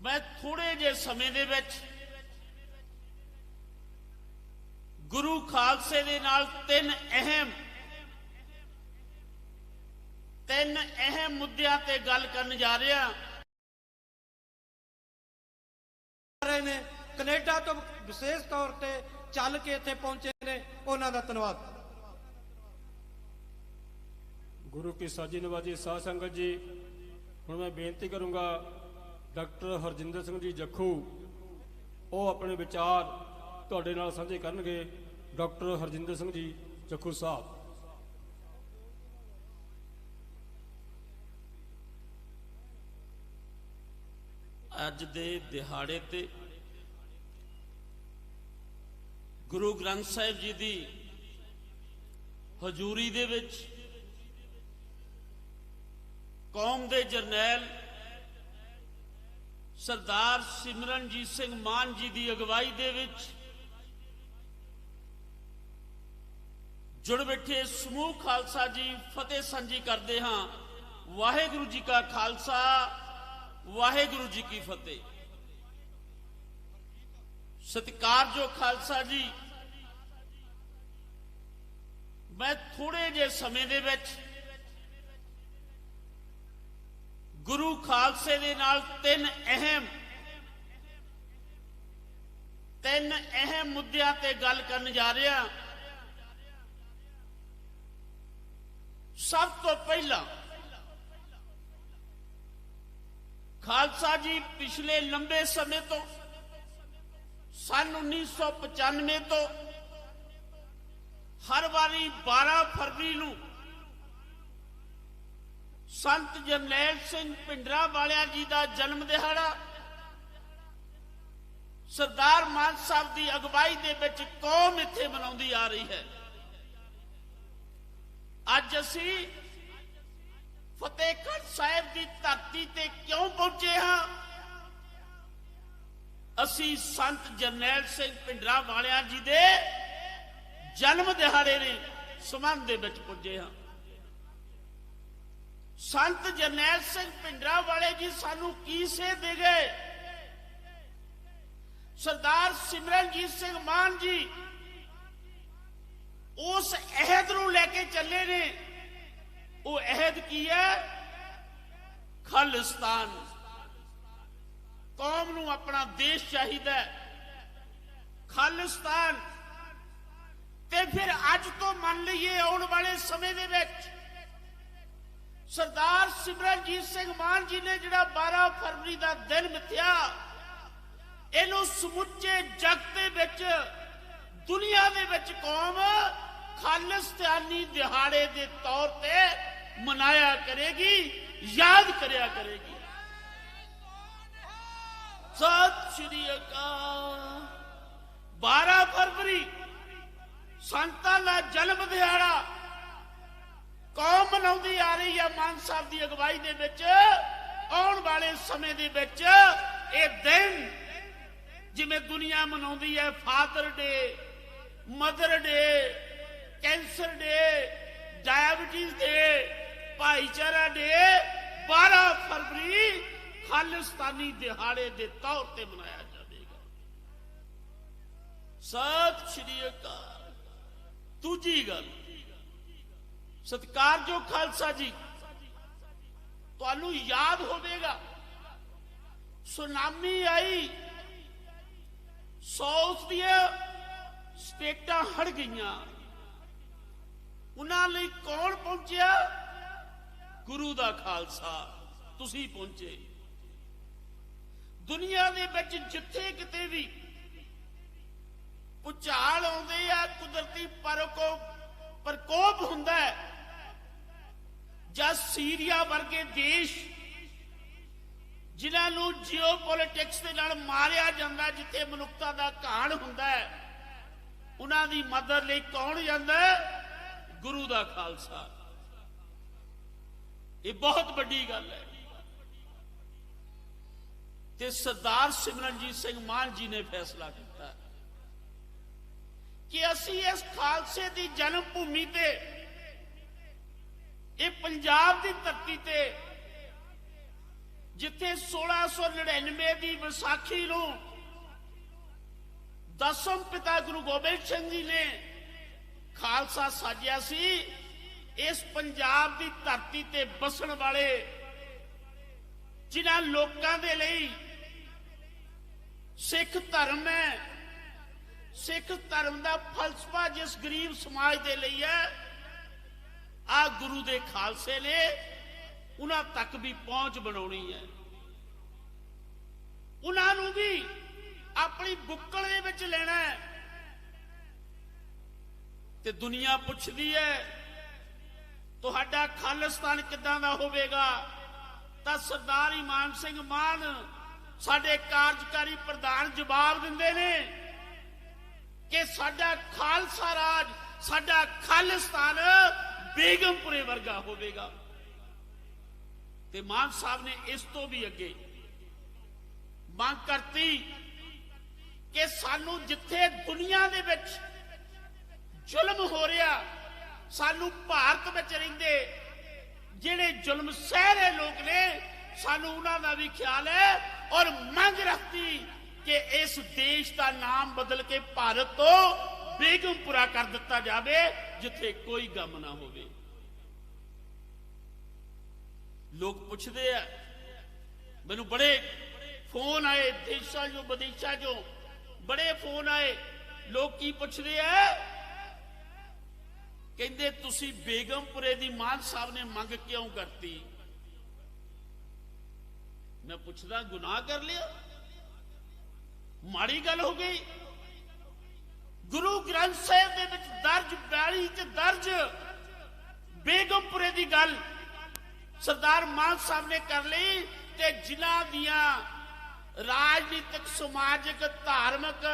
ਮੈਂ ਥੋੜੇ ਜਿਹੇ ਸਮੇਂ ਦੇ ਵਿੱਚ ਗੁਰੂ ਖਾਲਸੇ ਦੇ ਨਾਲ ਤਿੰਨ ਅਹਿਮ ਮੁੱਦਿਆਂ ਤੇ ਗੱਲ ਕਰਨ ਜਾ ਰਿਹਾ। ਰਹੇ ਨੇ ਕੈਨੇਡਾ ਤੋਂ ਵਿਸ਼ੇਸ਼ ਤੌਰ ਤੇ ਚੱਲ ਕੇ ਇੱਥੇ ਪਹੁੰਚੇ ਨੇ, ਉਹਨਾਂ ਦਾ ਧੰਨਵਾਦ। ਗੁਰੂ ਕੀ ਸਾਜੀ ਨਵਾਜੀ ਸਾਧ ਸੰਗਤ ਜੀ, ਹੁਣ ਮੈਂ ਬੇਨਤੀ ਕਰੂੰਗਾ ਡਾਕਟਰ ਹਰਜਿੰਦਰ ਸਿੰਘ ਜੀ ਜੱਖੂ ਉਹ ਆਪਣੇ ਵਿਚਾਰ ਤੁਹਾਡੇ ਨਾਲ ਸਾਂਝੇ ਕਰਨਗੇ। ਡਾਕਟਰ ਹਰਜਿੰਦਰ ਸਿੰਘ ਜੀ ਜੱਖੂ ਸਾਹਿਬ। ਅੱਜ ਦੇ ਦਿਹਾੜੇ ਤੇ ਗੁਰੂ ਗ੍ਰੰਥ ਸਾਹਿਬ ਜੀ ਦੀ ਹਜ਼ੂਰੀ ਦੇ ਵਿੱਚ ਕੌਮ ਦੇ ਜਰਨੈਲ ਸਰਦਾਰ ਸਿਮਰਨਜੀਤ ਸਿੰਘ ਮਾਨ ਜੀ ਦੀ ਅਗਵਾਈ ਦੇ ਵਿੱਚ ਜੁੜ ਬੈਠੇ ਸਮੂਹ ਖਾਲਸਾ ਜੀ ਫਤਿਹ ਸਾਂਝੀ ਕਰਦੇ ਹਾਂ। ਵਾਹਿਗੁਰੂ ਜੀ ਕਾ ਖਾਲਸਾ, ਵਾਹਿਗੁਰੂ ਜੀ ਕੀ ਫਤਿਹ। ਸਤਿਕਾਰਯੋਗ ਖਾਲਸਾ ਜੀ, ਮੈਂ ਥੋੜੇ ਜਿਹੇ ਸਮੇਂ ਦੇ ਵਿੱਚ ਗੁਰੂ ਖਾਲਸੇ ਦੇ ਨਾਲ ਤਿੰਨ ਅਹਿਮ ਮੁੱਦਿਆਂ ਤੇ ਗੱਲ ਕਰਨ ਜਾ ਰਿਹਾ। ਸਭ ਤੋਂ ਪਹਿਲਾਂ ਖਾਲਸਾ ਜੀ ਪਿਛਲੇ ਲੰਬੇ ਸਮੇਂ ਤੋਂ ਸਨ 1995 ਤੋਂ ਹਰ ਵਾਰੀ 12 ਫਰਵਰੀ ਨੂੰ ਸੰਤ ਜਰਨੈਲ ਸਿੰਘ ਭਿੰਡਰਾਂਵਾਲਿਆਂ ਜੀ ਦਾ ਜਨਮ ਦਿਹਾੜਾ ਸਰਦਾਰ ਮਾਨ ਸਾਹਿਬ ਦੀ ਅਗਵਾਈ ਦੇ ਵਿੱਚ ਕੌਮ ਇੱਥੇ ਮਨਾਉਂਦੀ ਆ ਰਹੀ ਹੈ। ਅੱਜ ਅਸੀਂ ਫਤਿਹਗੜ੍ਹ ਸਾਹਿਬ ਦੀ ਧਰਤੀ ਤੇ ਕਿਉਂ ਪਹੁੰਚੇ ਹਾਂ? ਅਸੀਂ ਸੰਤ ਜਰਨੈਲ ਸਿੰਘ ਭਿੰਡਰਾਂਵਾਲਿਆਂ ਜੀ ਦੇ ਜਨਮ ਦਿਹਾੜੇ ਦੇ ਸੰਬੰਧ ਦੇ ਵਿੱਚ ਪੁੱਜੇ ਹਾਂ। ਸੰਤ ਜਰਨੈਲ ਸਿੰਘ ਭਿੰਡਰਾਂਵਾਲੇ ਜੀ ਸਾਨੂੰ ਕੀ ਸੇਧ ਦੇ ਗਏ? ਸਰਦਾਰ ਸਿਮਰਨਜੀਤ ਸਿੰਘ ਮਾਨ ਜੀ ਉਸ ਅਹਿਦ ਨੂੰ ਲੈ ਕੇ ਚੱਲੇ ਨੇ। ਉਹ ਅਹਿਦ ਕੀ ਹੈ? ਖਾਲਿਸਤਾਨ। ਕੌਮ ਨੂੰ ਆਪਣਾ ਦੇਸ਼ ਚਾਹੀਦਾ ਹੈ, ਖਾਲਿਸਤਾਨ। ਤੇ ਫਿਰ ਅੱਜ ਤੋਂ ਮੰਨ ਲਈਏ ਆਉਣ ਵਾਲੇ ਸਮੇਂ ਦੇ ਵਿੱਚ ਸਰਦਾਰ ਸਿਮਰਨਜੀਤ ਸਿੰਘ ਮਾਨ ਜੀ ਨੇ ਜਿਹੜਾ 12 ਫਰਵਰੀ ਦਾ ਦਿਨ ਮਿਥਿਆ, ਇਹਨੂੰ ਸਮੁੱਚੇ ਜਗਤ ਦੇ ਵਿੱਚ, ਦੁਨੀਆ ਦੇ ਵਿੱਚ ਕੌਮ ਖਾਲਿਸਤਾਨੀ ਦਿਹਾੜੇ ਦੇ ਤੌਰ ਤੇ ਮਨਾਇਆ ਕਰੇਗੀ, ਯਾਦ ਕਰਿਆ ਕਰੇਗੀ। ਸਤਿ ਸ਼੍ਰੀ ਅਕਾਲ। 12 ਫਰਵਰੀ ਸੰਤਾਂ ਦਾ ਜਨਮ ਦਿਹਾੜਾ ਕੌਮ ਮਨਾਉਂਦੀ ਆ ਰਹੀ ਹੈ ਮਾਨ ਸਾਹਿਬ ਦੀ ਅਗਵਾਈ ਦੇ ਵਿੱਚ। ਆਉਣ ਵਾਲੇ ਸਮੇਂ ਦੇ ਵਿੱਚ ਇਹ ਦਿਨ ਜਿਵੇਂ ਦੁਨੀਆ ਮਨਾਉਂਦੀ ਹੈ father day, mother day, cancer day, diabetes day, ਭਾਈਚਾਰਾ ਡੇ, 12 ਫਰਵਰੀ ਖਾਲਿਸਤਾਨੀ ਦਿਹਾੜੇ ਦੇ ਤੌਰ ਤੇ ਮਨਾਇਆ ਜਾਵੇਗਾ। ਸਤਿ ਸ਼੍ਰੀ ਅਕਾਲ। ਦੂਜੀ ਗੱਲ, ਸਤਿਕਾਰਯੋਗ ਖਾਲਸਾ ਜੀ, ਤੁਹਾਨੂੰ ਯਾਦ ਹੋਵੇਗਾ ਸੁਨਾਮੀ ਆਈ, ਸਾਊਥ ਦੀਆਂ ਸਟੇਟਾਂ ਹੜ ਗਈਆਂ। ਉਹਨਾਂ ਲਈ ਕੌਣ ਪਹੁੰਚਿਆ? ਗੁਰੂ ਦਾ ਖਾਲਸਾ। ਤੁਸੀਂ ਪਹੁੰਚੇ। ਦੁਨੀਆ ਦੇ ਵਿੱਚ ਜਿੱਥੇ ਕਿਤੇ ਵੀ ਭੁਚਾਲ ਆਉਂਦੇ ਆ, ਕੁਦਰਤੀ ਪ੍ਰਕੋਪ ਹੁੰਦਾ ਹੈ, ਜਾਂ ਸੀਰੀਆ ਵਰਗੇ ਦੇਸ਼ ਜਿਨ੍ਹਾਂ ਨੂੰ ਜੀਓਪੋਲਿਟਿਕਸ ਦੇ ਨਾਲ ਮਾਰਿਆ ਜਾਂਦਾ, ਜਿੱਥੇ ਮਨੁੱਖਤਾ ਦਾ ਘਾਣ ਹੁੰਦਾ ਹੈ, ਉਹਨਾਂ ਦੀ ਮਦਦ ਲਈ ਕੌਣ ਜਾਂਦਾ? ਗੁਰੂ ਦਾ ਖਾਲਸਾ। ਇਹ ਬਹੁਤ ਵੱਡੀ ਗੱਲ ਹੈ। ਤੇ ਸਰਦਾਰ ਸਿਮਰਨਜੀਤ ਸਿੰਘ ਮਾਨ ਜੀ ਨੇ ਫੈਸਲਾ ਕੀਤਾ ਕਿ ਅਸੀਂ ਇਸ ਖਾਲਸੇ ਦੀ ਜਨਮ ਭੂਮੀ ਤੇ, ਇਹ ਪੰਜਾਬ ਦੀ ਧਰਤੀ ਤੇ ਜਿੱਥੇ 1699 ਦੀ ਵਿਸਾਖੀ ਨੂੰ ਦਸਮ ਪਿਤਾ ਗੁਰੂ ਗੋਬਿੰਦ ਸਿੰਘ ਜੀ ਨੇ ਖਾਲਸਾ ਸਾਜਿਆ ਸੀ, ਇਸ ਪੰਜਾਬ ਦੀ ਧਰਤੀ ਤੇ ਬਸਣ ਵਾਲੇ ਜਿਨ੍ਹਾਂ ਲੋਕਾਂ ਦੇ ਲਈ ਸਿੱਖ ਧਰਮ ਹੈ, ਸਿੱਖ ਧਰਮ ਦਾ ਫਲਸਫਾ ਜਿਸ ਗਰੀਬ ਸਮਾਜ ਦੇ ਲਈ ਹੈ, ਆ ਗੁਰੂ ਦੇ ਖਾਲਸੇ ਨੇ ਉਹਨਾਂ ਤੱਕ ਵੀ ਪਹੁੰਚ ਬਣਾਉਣੀ ਹੈ। ਉਹਨਾਂ ਨੂੰ ਵੀ ਆਪਣੀ ਬੁੱਕਲ ਦੇ ਵਿੱਚ ਲੈਣਾ ਹੈ। ਤੇ ਦੁਨੀਆ ਪੁੱਛਦੀ ਹੈ ਤੁਹਾਡਾ ਖਾਲਿਸਤਾਨ ਕਿੱਦਾਂ ਦਾ ਹੋਵੇਗਾ, ਤਾਂ ਸਰਦਾਰ ਇਮਾਨ ਸਿੰਘ ਮਾਨ ਸਾਡੇ ਕਾਰਜਕਾਰੀ ਪ੍ਰਧਾਨ ਜਵਾਬ ਦਿੰਦੇ ਨੇ ਕਿ ਸਾਡਾ ਖਾਲਸਾ ਰਾਜ, ਸਾਡਾ ਖਾਲਿਸਤਾਨ ਬੇਗਮਪੁਰੇ ਵਰਗਾ ਹੋਵੇਗਾ। ਤੇ ਮਾਨ ਸਾਹਿਬ ਨੇ ਇਸ ਤੋਂ ਵੀ ਅੱਗੇ ਮੰਗ ਕਰਤੀ ਕਿ ਸਾਨੂੰ ਜਿੱਥੇ ਦੁਨੀਆ ਦੇ ਵਿੱਚ ਜ਼ੁਲਮ ਹੋ ਰਿਹਾ, ਸਾਨੂੰ ਭਾਰਤ ਵਿੱਚ ਰਹਿੰਦੇ ਜਿਹੜੇ ਜ਼ੁਲਮ ਸਹਿ ਰਹੇ ਲੋਕ ਨੇ, ਸਾਨੂੰ ਉਹਨਾਂ ਦਾ ਵੀ ਖਿਆਲ ਹੈ। ਔਰ ਮੰਗ ਰੱਖਤੀ ਕਿ ਇਸ ਦੇਸ਼ ਦਾ ਨਾਮ ਬਦਲ ਕੇ ਭਾਰਤ ਤੋਂ ਬੇਗਮਪੁਰਾ ਕਰ ਦਿੱਤਾ ਜਾਵੇ, ਜਿੱਥੇ ਕੋਈ ਗਮ ਨਾ ਹੋਵੇ। ਲੋਕ ਪੁੱਛਦੇ ਆ, ਮੈਨੂੰ ਬੜੇ ਫੋਨ ਆਏ ਦੇਸ਼ਾਂ ਚੋਂ ਵਿਦੇਸ਼ਾਂ ਚੋਂ, ਬੜੇ ਫੋਨ ਆਏ। ਲੋਕ ਕੀ ਪੁੱਛਦੇ ਆ, ਕਹਿੰਦੇ ਤੁਸੀਂ ਬੇਗਮਪੁਰੇ ਦੀ ਮਾਨ ਸਾਹਿਬ ਨੇ ਮੰਗ ਕਿਉਂ ਕਰਤੀ? ਮੈਂ ਪੁੱਛਦਾ ਗੁਨਾਹ ਕਰ ਲਿਆ, ਮਾੜੀ ਗੱਲ ਹੋ ਗਈ? ਗੁਰੂ ਗ੍ਰੰਥ ਸਾਹਿਬ ਦੇ ਵਿੱਚ ਦਰਜ 42 ਚ ਦਰਜ ਬੇਗਮਪੁਰੇ ਦੀ ਗੱਲ ਸਰਦਾਰ ਮਾਨ ਸਾਹਿਬ ਨੇ ਕਰ ਲਈ। ਤੇ ਜਿਨ੍ਹਾਂ ਦੀਆਂ ਰਾਜਨੀਤਿਕ, ਸਮਾਜਿਕ, ਧਾਰਮਿਕ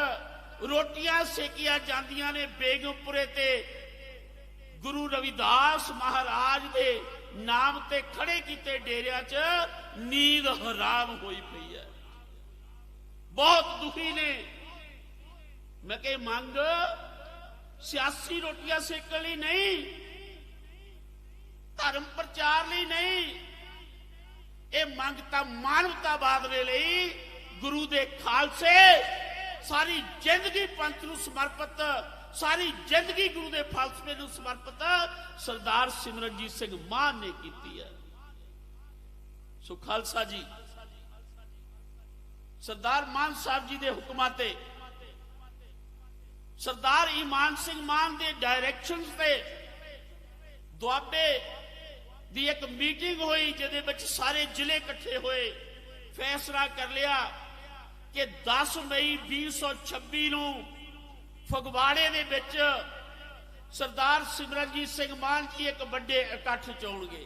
ਰੋਟੀਆਂ ਸੇਕੀਆਂ ਜਾਂਦੀਆਂ ਨੇ ਬੇਗਮਪੁਰੇ ਤੇ, ਗੁਰੂ ਰਵਿਦਾਸ ਮਹਾਰਾਜ ਦੇ ਨਾਮ ਤੇ ਖੜੇ ਕੀਤੇ ਡੇਰਿਆਂ 'ਚ ਨੀਂਦ ਹਰਾਮ ਹੋਈ ਪਈ ਹੈ। ਬਹੁਤ ਦੁਖੀ ਨੇ। ਮੈਂ ਕਿਹਾ ਮੰਗ ਸਿਆਸੀ ਰੋਟੀਆਂ ਸੇਕਣ ਲਈ ਨਹੀਂ, ਧਰਮ ਪ੍ਰਚਾਰ ਲਈ ਨਹੀਂ, ਇਹ ਮੰਗ ਤਾਂ ਮਾਨਵਤਾਵਾਦ ਦੇ ਲਈ, ਗੁਰੂ ਦੇ ਖਾਲਸੇ, ਸਾਰੀ ਜ਼ਿੰਦਗੀ ਪੰਥ ਨੂੰ ਸਮਰਪਿਤ, ਸਾਰੀ ਜ਼ਿੰਦਗੀ ਗੁਰੂ ਦੇ ਫਲਸਫੇ ਨੂੰ ਸਮਰਪਿਤ ਸਰਦਾਰ ਸਿਮਰਨਜੀਤ ਸਿੰਘ ਮਾਨ ਨੇ ਕੀਤੀ ਹੈ। ਸੋ ਖਾਲਸਾ ਜੀ, ਸਰਦਾਰ ਮਾਨ ਸਾਹਿਬ ਜੀ ਦੇ ਹੁਕਮਾਂ ਤੇ, ਸਰਦਾਰ ਇਮਾਨ ਸਿੰਘ ਮਾਨ ਦੇ ਡਾਇਰੈਕਸ਼ਨਸ ਤੇ ਦੁਆਬੇ ਦੀ ਇੱਕ ਮੀਟਿੰਗ ਹੋਈ, ਜਿਹਦੇ ਵਿੱਚ ਸਾਰੇ ਜ਼ਿਲ੍ਹੇ ਇਕੱਠੇ ਹੋਏ। ਫੈਸਲਾ ਕਰ ਲਿਆ ਕਿ 10 ਮਈ 2026 ਨੂੰ ਫਗਵਾੜੇ ਦੇ ਵਿੱਚ ਸਰਦਾਰ ਸਿਮਰਨਜੀਤ ਸਿੰਘ ਮਾਨ ਜੀ ਇੱਕ ਵੱਡੇ ਇਕੱਠ ਚ ਆਉਣਗੇ,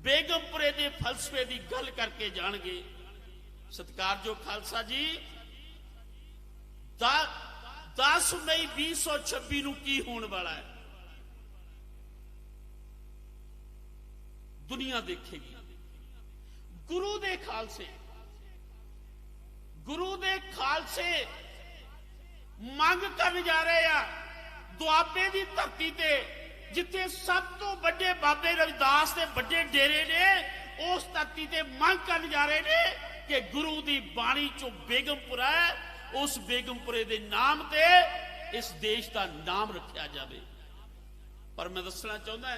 ਬੇਗਮਪੁਰੇ ਦੇ ਫਲਸਫੇ ਦੀ ਗੱਲ ਕਰਕੇ ਜਾਣਗੇ। ਸਤਿਕਾਰਯੋਗ ਖਾਲਸਾ ਜੀ, 10 ਮਈ 2026 ਨੂੰ ਕੀ ਹੋਣ ਵਾਲਾ ਹੈ, ਦੁਨੀਆ ਦੇਖੇਗੀ। ਗੁਰੂ ਦੇ ਖਾਲਸੇ, ਗੁਰੂ ਦੇ ਖਾਲਸੇ ਮੰਗ ਕਰਨ ਜਾ ਰਹੇ ਆ ਦੁਆਬੇ ਦੀ ਧਰਤੀ ਤੇ, ਜਿੱਥੇ ਸਭ ਤੋਂ ਵੱਡੇ ਬਾਬੇ ਰਵਿਦਾਸ ਦੇ ਵੱਡੇ ਡੇਰੇ ਨੇ, ਉਸ ਧਰਤੀ ਤੇ ਮੰਗ ਕਰਨ ਜਾ ਰਹੇ ਨੇ ਕਿ ਗੁਰੂ ਦੀ ਬਾਣੀ ਚੋਂ ਬੇਗਮਪੁਰਾ ਹੈ, ਉਸ ਬੇਗਮਪੁਰੇ ਦੇ ਨਾਮ ਤੇ ਇਸ ਦੇਸ਼ ਦਾ ਨਾਮ ਰੱਖਿਆ ਜਾਵੇ। ਪਰ ਮੈਂ ਦੱਸਣਾ ਚਾਹੁੰਦਾ,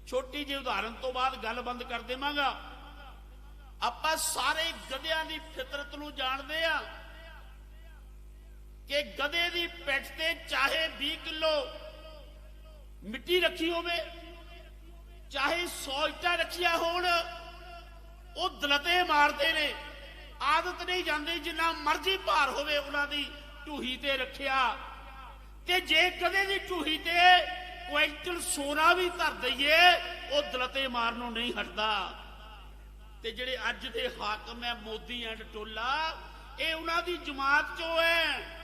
ਛੋਟੀ ਜਿਹੀ ਉਦਾਹਰਨ ਤੋਂ ਬਾਅਦ ਗੱਲ ਬੰਦ ਕਰ ਦੇਵਾਂਗਾ। ਆਪਾਂ ਸਾਰੇ ਗਧਿਆਂ ਦੀ ਫਿਤਰਤ ਨੂੰ ਜਾਣਦੇ ਆ ਕਿ ਗਧੇ ਦੀ ਪਿੱਠ ਤੇ ਚਾਹੇ 20 ਕਿਲੋ ਮਿੱਟੀ ਰੱਖੀ ਹੋਵੇ, ਚਾਹੇ 100 ਇੱਟਾਂ ਰੱਖੀਆਂ ਹੋਣ, ਉਹ ਦਲਤੇ ਮਾਰਦੇ ਨੇ। ਆਦਤ ਨਹੀਂ ਜਾਂਦੀ, ਜਿੰਨਾ ਮਰਜ਼ੀ ਭਾਰ ਹੋਵੇ ਉਹਨਾਂ ਦੀ ਢੂਹੀ ਤੇ ਰੱਖਿਆ। ਤੇ ਜੇ ਗਧੇ ਦੀ ਢੂਹੀ ਤੇ ਕੁਇੰਟਲ ਸੋਨਾ ਵੀ ਧਰ ਦਈਏ, ਉਹ ਦਲਤੇ ਮਾਰਨੋਂ ਨਹੀਂ ਹਟਦਾ। ਤੇ ਜਿਹੜੇ ਅੱਜ ਦੇ ਹਾਕਮ ਹੈ, ਮੋਦੀ ਐਂਡ ਟੋਲਾ, ਇਹ ਉਹਨਾਂ ਦੀ ਜਮਾਤ ਚੋਂ ਹੈ।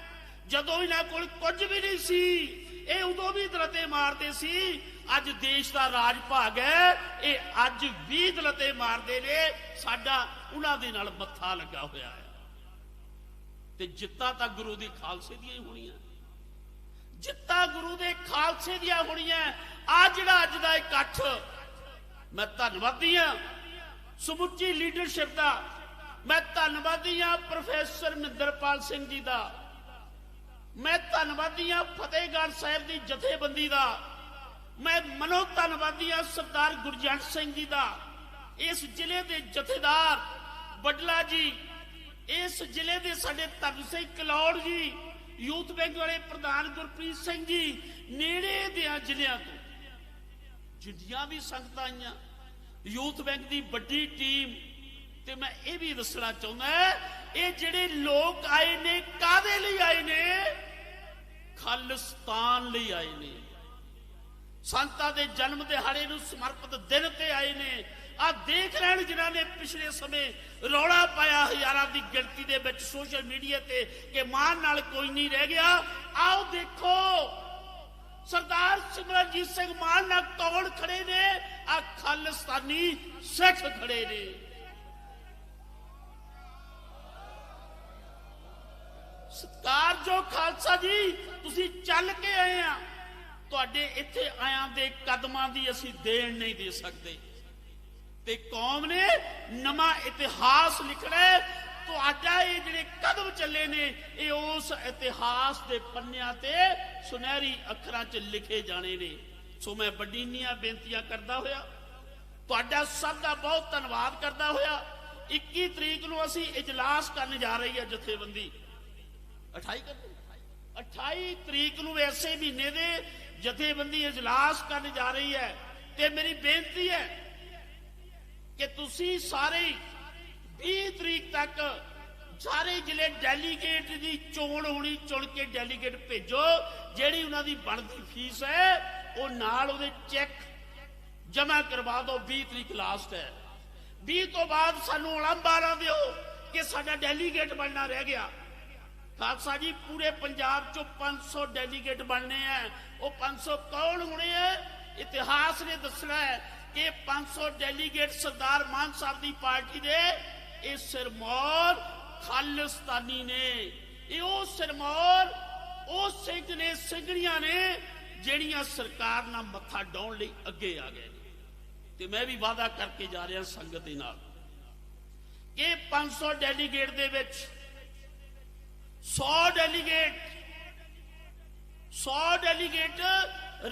ਜਦੋਂ ਇਹਨਾਂ ਕੋਲ ਕੁਝ ਵੀ ਨਹੀਂ ਸੀ, ਇਹ ਉਦੋਂ ਵੀ ਦਲਤੇ ਮਾਰਦੇ ਸੀ। ਅੱਜ ਦੇਸ਼ ਦਾ ਰਾਜ ਭਾਗ ਹੈ, ਇਹ ਅੱਜ ਵੀ ਦਲਤੇ ਮਾਰਦੇ ਨੇ। ਸਾਡਾ ਉਹਨਾਂ ਦੇ ਨਾਲ ਮੱਥਾ ਲੱਗਾ ਹੋਇਆ ਹੈ। ਤੇ ਜਿੱਤਾਂ ਤਾਂ ਗੁਰੂ ਦੀ ਖਾਲਸੇ ਦੀਆਂ ਹੀ ਹੋਣੀਆਂ, ਜਿੱਤਾਂ ਗੁਰੂ ਦੇ ਖਾਲਸੇ ਦੀਆਂ ਹੋਣੀਆਂ। ਆ ਜਿਹੜਾ ਅੱਜ ਦਾ ਇਕੱਠ, ਮੈਂ ਧੰਨਵਾਦੀ ਹਾਂ ਸਮੁੱਚੀ ਲੀਡਰਸ਼ਿਪ ਦਾ। ਮੈਂ ਧੰਨਵਾਦੀ ਹਾਂ ਪ੍ਰੋਫੈਸਰ ਮਹਿੰਦਰਪਾਲ ਸਿੰਘ ਜੀ ਦਾ, ਮੈਂ ਧੰਨਵਾਦੀ ਹਾਂ ਫਤਿਹਗੜ੍ਹ ਸਾਹਿਬ ਦੀ ਜਥੇਬੰਦੀ ਦਾ, ਮੈਂ ਮਨੋ ਧੰਨਵਾਦੀ ਹਾਂ ਸਰਦਾਰ ਗੁਰਜੰਟ ਸਿੰਘ ਜੀ ਦਾ, ਇਸ ਜ਼ਿਲ੍ਹੇ ਦੇ ਜਥੇਦਾਰ ਬਡਲਾ ਜੀ, ਇਸ ਜ਼ਿਲ੍ਹੇ ਦੇ ਸਾਡੇ ਧਰਮ ਸਿੰਘ ਕਲੌੜ ਜੀ, ਯੂਥ ਬੈਂਕ ਵਾਲੇ ਪ੍ਰਧਾਨ ਗੁਰਪ੍ਰੀਤ ਸਿੰਘ ਜੀ, ਨੇੜੇ ਦੇ ਜ਼ਿਲ੍ਹਿਆਂ ਤੋਂ ਜਿੰਨੀਆਂ ਵੀ ਸੰਗਤਾਂ ਆਈਆਂ, ਯੂਥ ਬੈਂਕ ਦੀ ਵੱਡੀ ਟੀਮ। ਤੇ ਮੈਂ ਇਹ ਵੀ ਦੱਸਣਾ ਚਾਹੁੰਦਾ, ਇਹ ਜਿਹੜੇ ਲੋਕ ਆਏ ਨੇ ਕਾਹਦੇ ਲਈ ਆਏ ਨੇ? ਖਾਲਿਸਤਾਨ ਲਈ ਆਏ ਨੇ, ਸੰਤਾਂ ਦੇ ਜਨਮ ਦਿਹਾੜੇ ਨੂੰ ਸਮਰਪਿਤ ਦਿਨ ਤੇ ਆਏ ਨੇ। ਆ ਦੇਖ ਲੈਣ ਜਿਨ੍ਹਾਂ ਨੇ ਪਿਛਲੇ ਸਮੇਂ ਰੌਲਾ ਪਾਇਆ ਹਜ਼ਾਰਾਂ ਦੀ ਗਿਣਤੀ ਦੇ ਵਿੱਚ ਸੋਸ਼ਲ ਮੀਡੀਆ ਤੇ ਕਿ ਮਾਨ ਨਾਲ ਕੋਈ ਨਹੀਂ ਰਹਿ ਗਿਆ। ਆਓ ਦੇਖੋ, ਸਰਦਾਰ ਸਿਮਰਨਜੀਤ ਸਿੰਘ ਮਾਨ ਨਾਲ ਕੌਣ ਖੜੇ ਨੇ? ਆ ਖਾਲਿਸਤਾਨੀ ਸਿੱਖ ਖੜੇ ਨੇ। ਸਤਿਕਾਰਯੋਗ ਖਾਲਸਾ ਜੀ, ਤੁਸੀਂ ਚੱਲ ਕੇ ਆਏ ਆ, ਤੁਹਾਡੇ ਇੱਥੇ ਆਇਆਂ ਦੇ ਕਦਮਾਂ ਦੀ ਅਸੀਂ ਦੇਣ ਨਹੀਂ ਦੇ ਸਕਦੇ ਤੇ ਕੌਮ ਨੇ ਨਵਾਂ ਇਤਿਹਾਸ ਲਿਖਣਾ। ਤੁਹਾਡਾ ਇਹ ਜਿਹੜੇ ਕਦਮ ਚੱਲੇ ਨੇ, ਇਹ ਉਸ ਇਤਿਹਾਸ ਦੇ ਪੰਨਿਆਂ ਤੇ ਸੁਨਹਿਰੀ ਅੱਖਰਾਂ 'ਚ ਲਿਖੇ ਜਾਣੇ ਨੇ। ਸੋ ਮੈਂ ਵੱਡੀਆਂ ਬੇਨਤੀਆਂ ਕਰਦਾ ਹੋਇਆ, ਤੁਹਾਡਾ ਸਭ ਦਾ ਬਹੁਤ ਧੰਨਵਾਦ ਕਰਦਾ ਹੋਇਆ, 21 ਤਰੀਕ ਨੂੰ ਅਸੀਂ ਇਜਲਾਸ ਕਰਨ ਜਾ ਰਹੀ ਹੈ ਜਥੇਬੰਦੀ। 28 ਤਰੀਕ ਨੂੰ ਐਸੇ ਮਹੀਨੇ ਦੇ ਜਥੇਬੰਦੀ ਇਜਲਾਸ ਕਰਨ ਜਾ ਰਹੀ ਹੈ। ਤੇ ਮੇਰੀ ਬੇਨਤੀ ਹੈ ਕਿ ਤੁਸੀਂ ਸਾਰੇ 20 ਤਰੀਕ ਤੱਕ ਸਾਰੇ ਜ਼ਿਲ੍ਹੇ ਡੈਲੀਗੇਟ ਦੀ ਚੋਣ ਹੋਣੀ, ਚੁਣ ਕੇ ਡੈਲੀਗੇਟ ਭੇਜੋ। ਜਿਹੜੀ ਉਹਨਾਂ ਦੀ ਬਣਦੀ ਫੀਸ ਹੈ ਉਹ ਨਾਲ ਉਹਦੇ ਚੈੱਕ ਜਮ੍ਹਾਂ ਕਰਵਾ ਦਿਓ। 20 ਤਰੀਕ ਲਾਸਟ ਹੈ। 20 ਤੋਂ ਬਾਅਦ ਸਾਨੂੰ ਉਲੰਭਾ ਨਾ ਦਿਓ ਕਿ ਸਾਡਾ ਡੈਲੀਗੇਟ ਬਣਨਾ ਰਹਿ ਗਿਆ। ਖਾਲਸਾ ਜੀ, ਪੂਰੇ ਪੰਜਾਬ ਚੋਂ 500 ਡੈਲੀਗੇਟ ਬਣਨੇ ਆ। ਉਹ 500 ਕੌਣ ਹੋਣੇ ਆ? ਇਤਿਹਾਸ ਨੇ ਦੱਸਣਾ ਹੈ ਕਿ 500 ਡੈਲੀਗੇਟ ਸਰਦਾਰ ਮਾਨ ਸਾਹਿਬ ਦੀ ਪਾਰਟੀ ਦੇ ਇਹ ਸਿਰਮੌਰ ਖਾਲਿਸਤਾਨੀ ਨੇ। ਇਹ ਉਹ ਸਿਰਮੌਰ, ਉਹ ਸਿੰਘ ਨੇ, ਸਿੰਘਣੀਆਂ ਨੇ ਜਿਹੜੀਆਂ ਸਰਕਾਰ ਨਾਲ ਮੱਥਾ ਡਾਉਣ ਲਈ ਅੱਗੇ ਆ ਗਏ ਨੇ। ਤੇ ਮੈਂ ਵੀ ਵਾਅਦਾ ਕਰਕੇ ਜਾ ਰਿਹਾ ਸੰਗਤ ਦੇ ਨਾਲ ਕਿ 500 ਡੈਲੀਗੇਟ ਦੇ ਵਿੱਚ 100 ਡੈਲੀਗੇਟ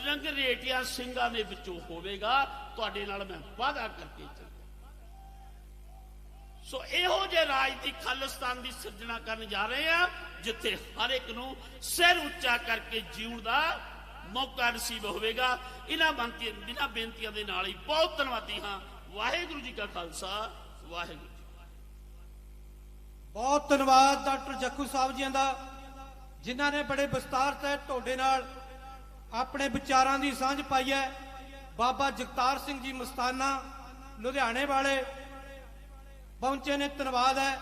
ਰੰਗਰੇਟਿਆ ਸਿੰਘਾਂ ਦੇ ਵਿੱਚੋਂ ਹੋਵੇਗਾ। ਤੁਹਾਡੇ ਨਾਲ ਮੈਂ ਵਾਅਦਾ ਕਰਕੇ ਚੱਲਦਾ। ਸੋ ਇਹੋ ਜਿਹੇ ਰਾਜਨੀਤਿਕ ਖਾਲਿਸਤਾਨ ਦੀ ਸਿਰਜਣਾ ਕਰਨ ਜਾ ਰਹੇ ਆ, ਜਿੱਥੇ ਹਰ ਇੱਕ ਨੂੰ ਸਿਰ ਉੱਚਾ ਕਰਕੇ ਜੀਉਣ ਦਾ ਮੌਕਾ ਨਸੀਬ ਹੋਵੇਗਾ। ਇਹਨਾਂ ਬੇਨਤੀਆਂ ਦੇ ਨਾਲ ਹੀ ਬਹੁਤ ਧੰਨਵਾਦੀ ਹਾਂ। ਵਾਹਿਗੁਰੂ ਜੀ ਕਾ ਖਾਲਸਾ, ਵਾਹਿਗੁਰੂ। ਬਹੁਤ ਧੰਨਵਾਦ ਡਾਕਟਰ ਜੱਖੂ ਸਾਹਿਬ ਜੀਆਂ ਦਾ, ਜਿਨ੍ਹਾਂ ਨੇ ਬੜੇ ਵਿਸਤਾਰ ਤੇ ਤੁਹਾਡੇ ਨਾਲ ਆਪਣੇ ਵਿਚਾਰਾਂ ਦੀ ਸਾਂਝ ਪਾਈ ਹੈ। ਬਾਬਾ ਜਗਤਾਰ ਸਿੰਘ ਜੀ ਮਸਤਾਨਾ ਲੁਧਿਆਣੇ ਵਾਲੇ ਪਹੁੰਚੇ ਨੇ, ਧੰਨਵਾਦ ਹੈ।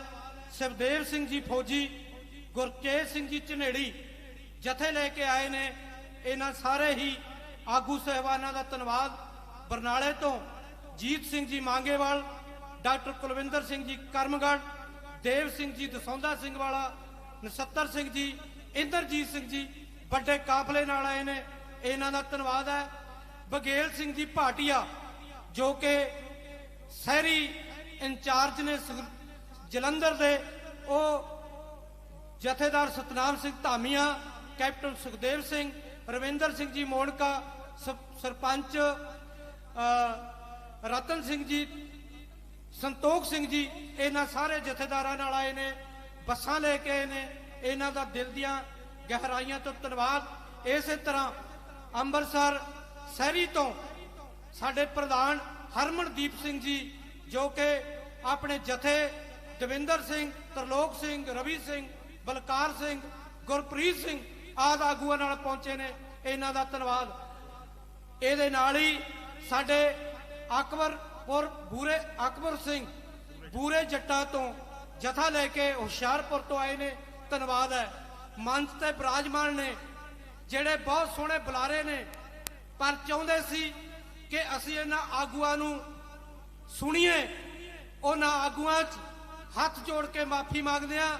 ਸੁਖਦੇਵ ਸਿੰਘ ਜੀ ਫੌਜੀ, ਗੁਰਚੇਤ ਸਿੰਘ ਜੀ ਝਨੇੜੀ ਜਥੇ ਲੈ ਕੇ ਆਏ ਨੇ। ਇਹਨਾਂ ਸਾਰੇ ਹੀ ਆਗੂ ਸਹਿਬਾਨਾਂ ਦਾ ਧੰਨਵਾਦ। ਬਰਨਾਲੇ ਤੋਂ ਜੀਤ ਸਿੰਘ ਜੀ ਮਾਂਗੇਵਾਲ, ਡਾਕਟਰ ਕੁਲਵਿੰਦਰ ਸਿੰਘ ਜੀ ਕਰਮਗੜ੍ਹ, ਦੇਵ ਸਿੰਘ ਜੀ ਦਸੌਂਦਾ ਸਿੰਘ ਵਾਲਾ, ਨਛੱਤਰ ਸਿੰਘ ਜੀ, ਇੰਦਰਜੀਤ ਸਿੰਘ ਜੀ ਵੱਡੇ ਕਾਫਲੇ ਨਾਲ ਆਏ ਨੇ, ਇਹਨਾਂ ਦਾ ਧੰਨਵਾਦ ਹੈ। ਬਗੇਲ ਸਿੰਘ ਜੀ ਭਾਟੀਆ ਜੋ ਕਿ ਸ਼ਹਿਰੀ ਇੰਚਾਰਜ ਨੇ ਜਲੰਧਰ ਦੇ, ਉਹ ਜਥੇਦਾਰ ਸਤਨਾਮ ਸਿੰਘ ਧਾਮੀਆਂ, ਕੈਪਟਨ ਸੁਖਦੇਵ ਸਿੰਘ, ਰਵਿੰਦਰ ਸਿੰਘ ਜੀ ਮੋਣਕਾ, ਸਰਪੰਚ ਰਤਨ ਸਿੰਘ ਜੀ, ਸੰਤੋਖ ਸਿੰਘ ਜੀ, ਇਹਨਾਂ ਸਾਰੇ ਜਥੇਦਾਰਾਂ ਨਾਲ ਆਏ ਨੇ, ਬੱਸਾਂ ਲੈ ਕੇ ਆਏ ਨੇ। ਇਹਨਾਂ ਦਾ ਦਿਲ ਦੀਆਂ ਗਹਿਰਾਈਆਂ ਤੋਂ ਧੰਨਵਾਦ। ਇਸੇ ਤਰ੍ਹਾਂ ਅੰਮ੍ਰਿਤਸਰ ਸ਼ਹਿਰੀ ਤੋਂ ਸਾਡੇ ਪ੍ਰਧਾਨ ਹਰਮਨਦੀਪ ਸਿੰਘ ਜੀ ਜੋ ਕਿ ਆਪਣੇ ਜਥੇ ਦਵਿੰਦਰ ਸਿੰਘ, ਤਰਲੋਕ ਸਿੰਘ, ਰਵੀ ਸਿੰਘ, ਬਲਕਾਰ ਸਿੰਘ, ਗੁਰਪ੍ਰੀਤ ਸਿੰਘ ਆਦਿ ਆਗੂਆਂ ਨਾਲ ਪਹੁੰਚੇ ਨੇ, ਇਹਨਾਂ ਦਾ ਧੰਨਵਾਦ। ਇਹਦੇ ਨਾਲ ਹੀ ਸਾਡੇ ਅਕਬਰਪੁਰ ਬੂਰੇ ਅਕਬਰ ਸਿੰਘ ਬੂਰੇ ਜੱਟਾਂ ਤੋਂ ਜਥਾ ਲੈ ਕੇ ਹੁਸ਼ਿਆਰਪੁਰ ਤੋਂ ਆਏ ਨੇ, ਧੰਨਵਾਦ ਹੈ। ਮੰਚ ਤੇ ਬਿਰਾਜਮਾਨ ਨੇ ਜਿਹੜੇ ਬਹੁਤ ਸੋਹਣੇ ਬੁਲਾਰੇ ਨੇ, ਪਰ ਚਾਹੁੰਦੇ ਸੀ ਕਿ ਅਸੀਂ ਇਹਨਾਂ ਆਗੂਆਂ ਨੂੰ ਸੁਣੀਏ। ਉਹਨਾਂ ਆਗੂਆਂ 'ਚ ਹੱਥ ਜੋੜ ਕੇ ਮਾਫੀ ਮੰਗਦੇ ਆ।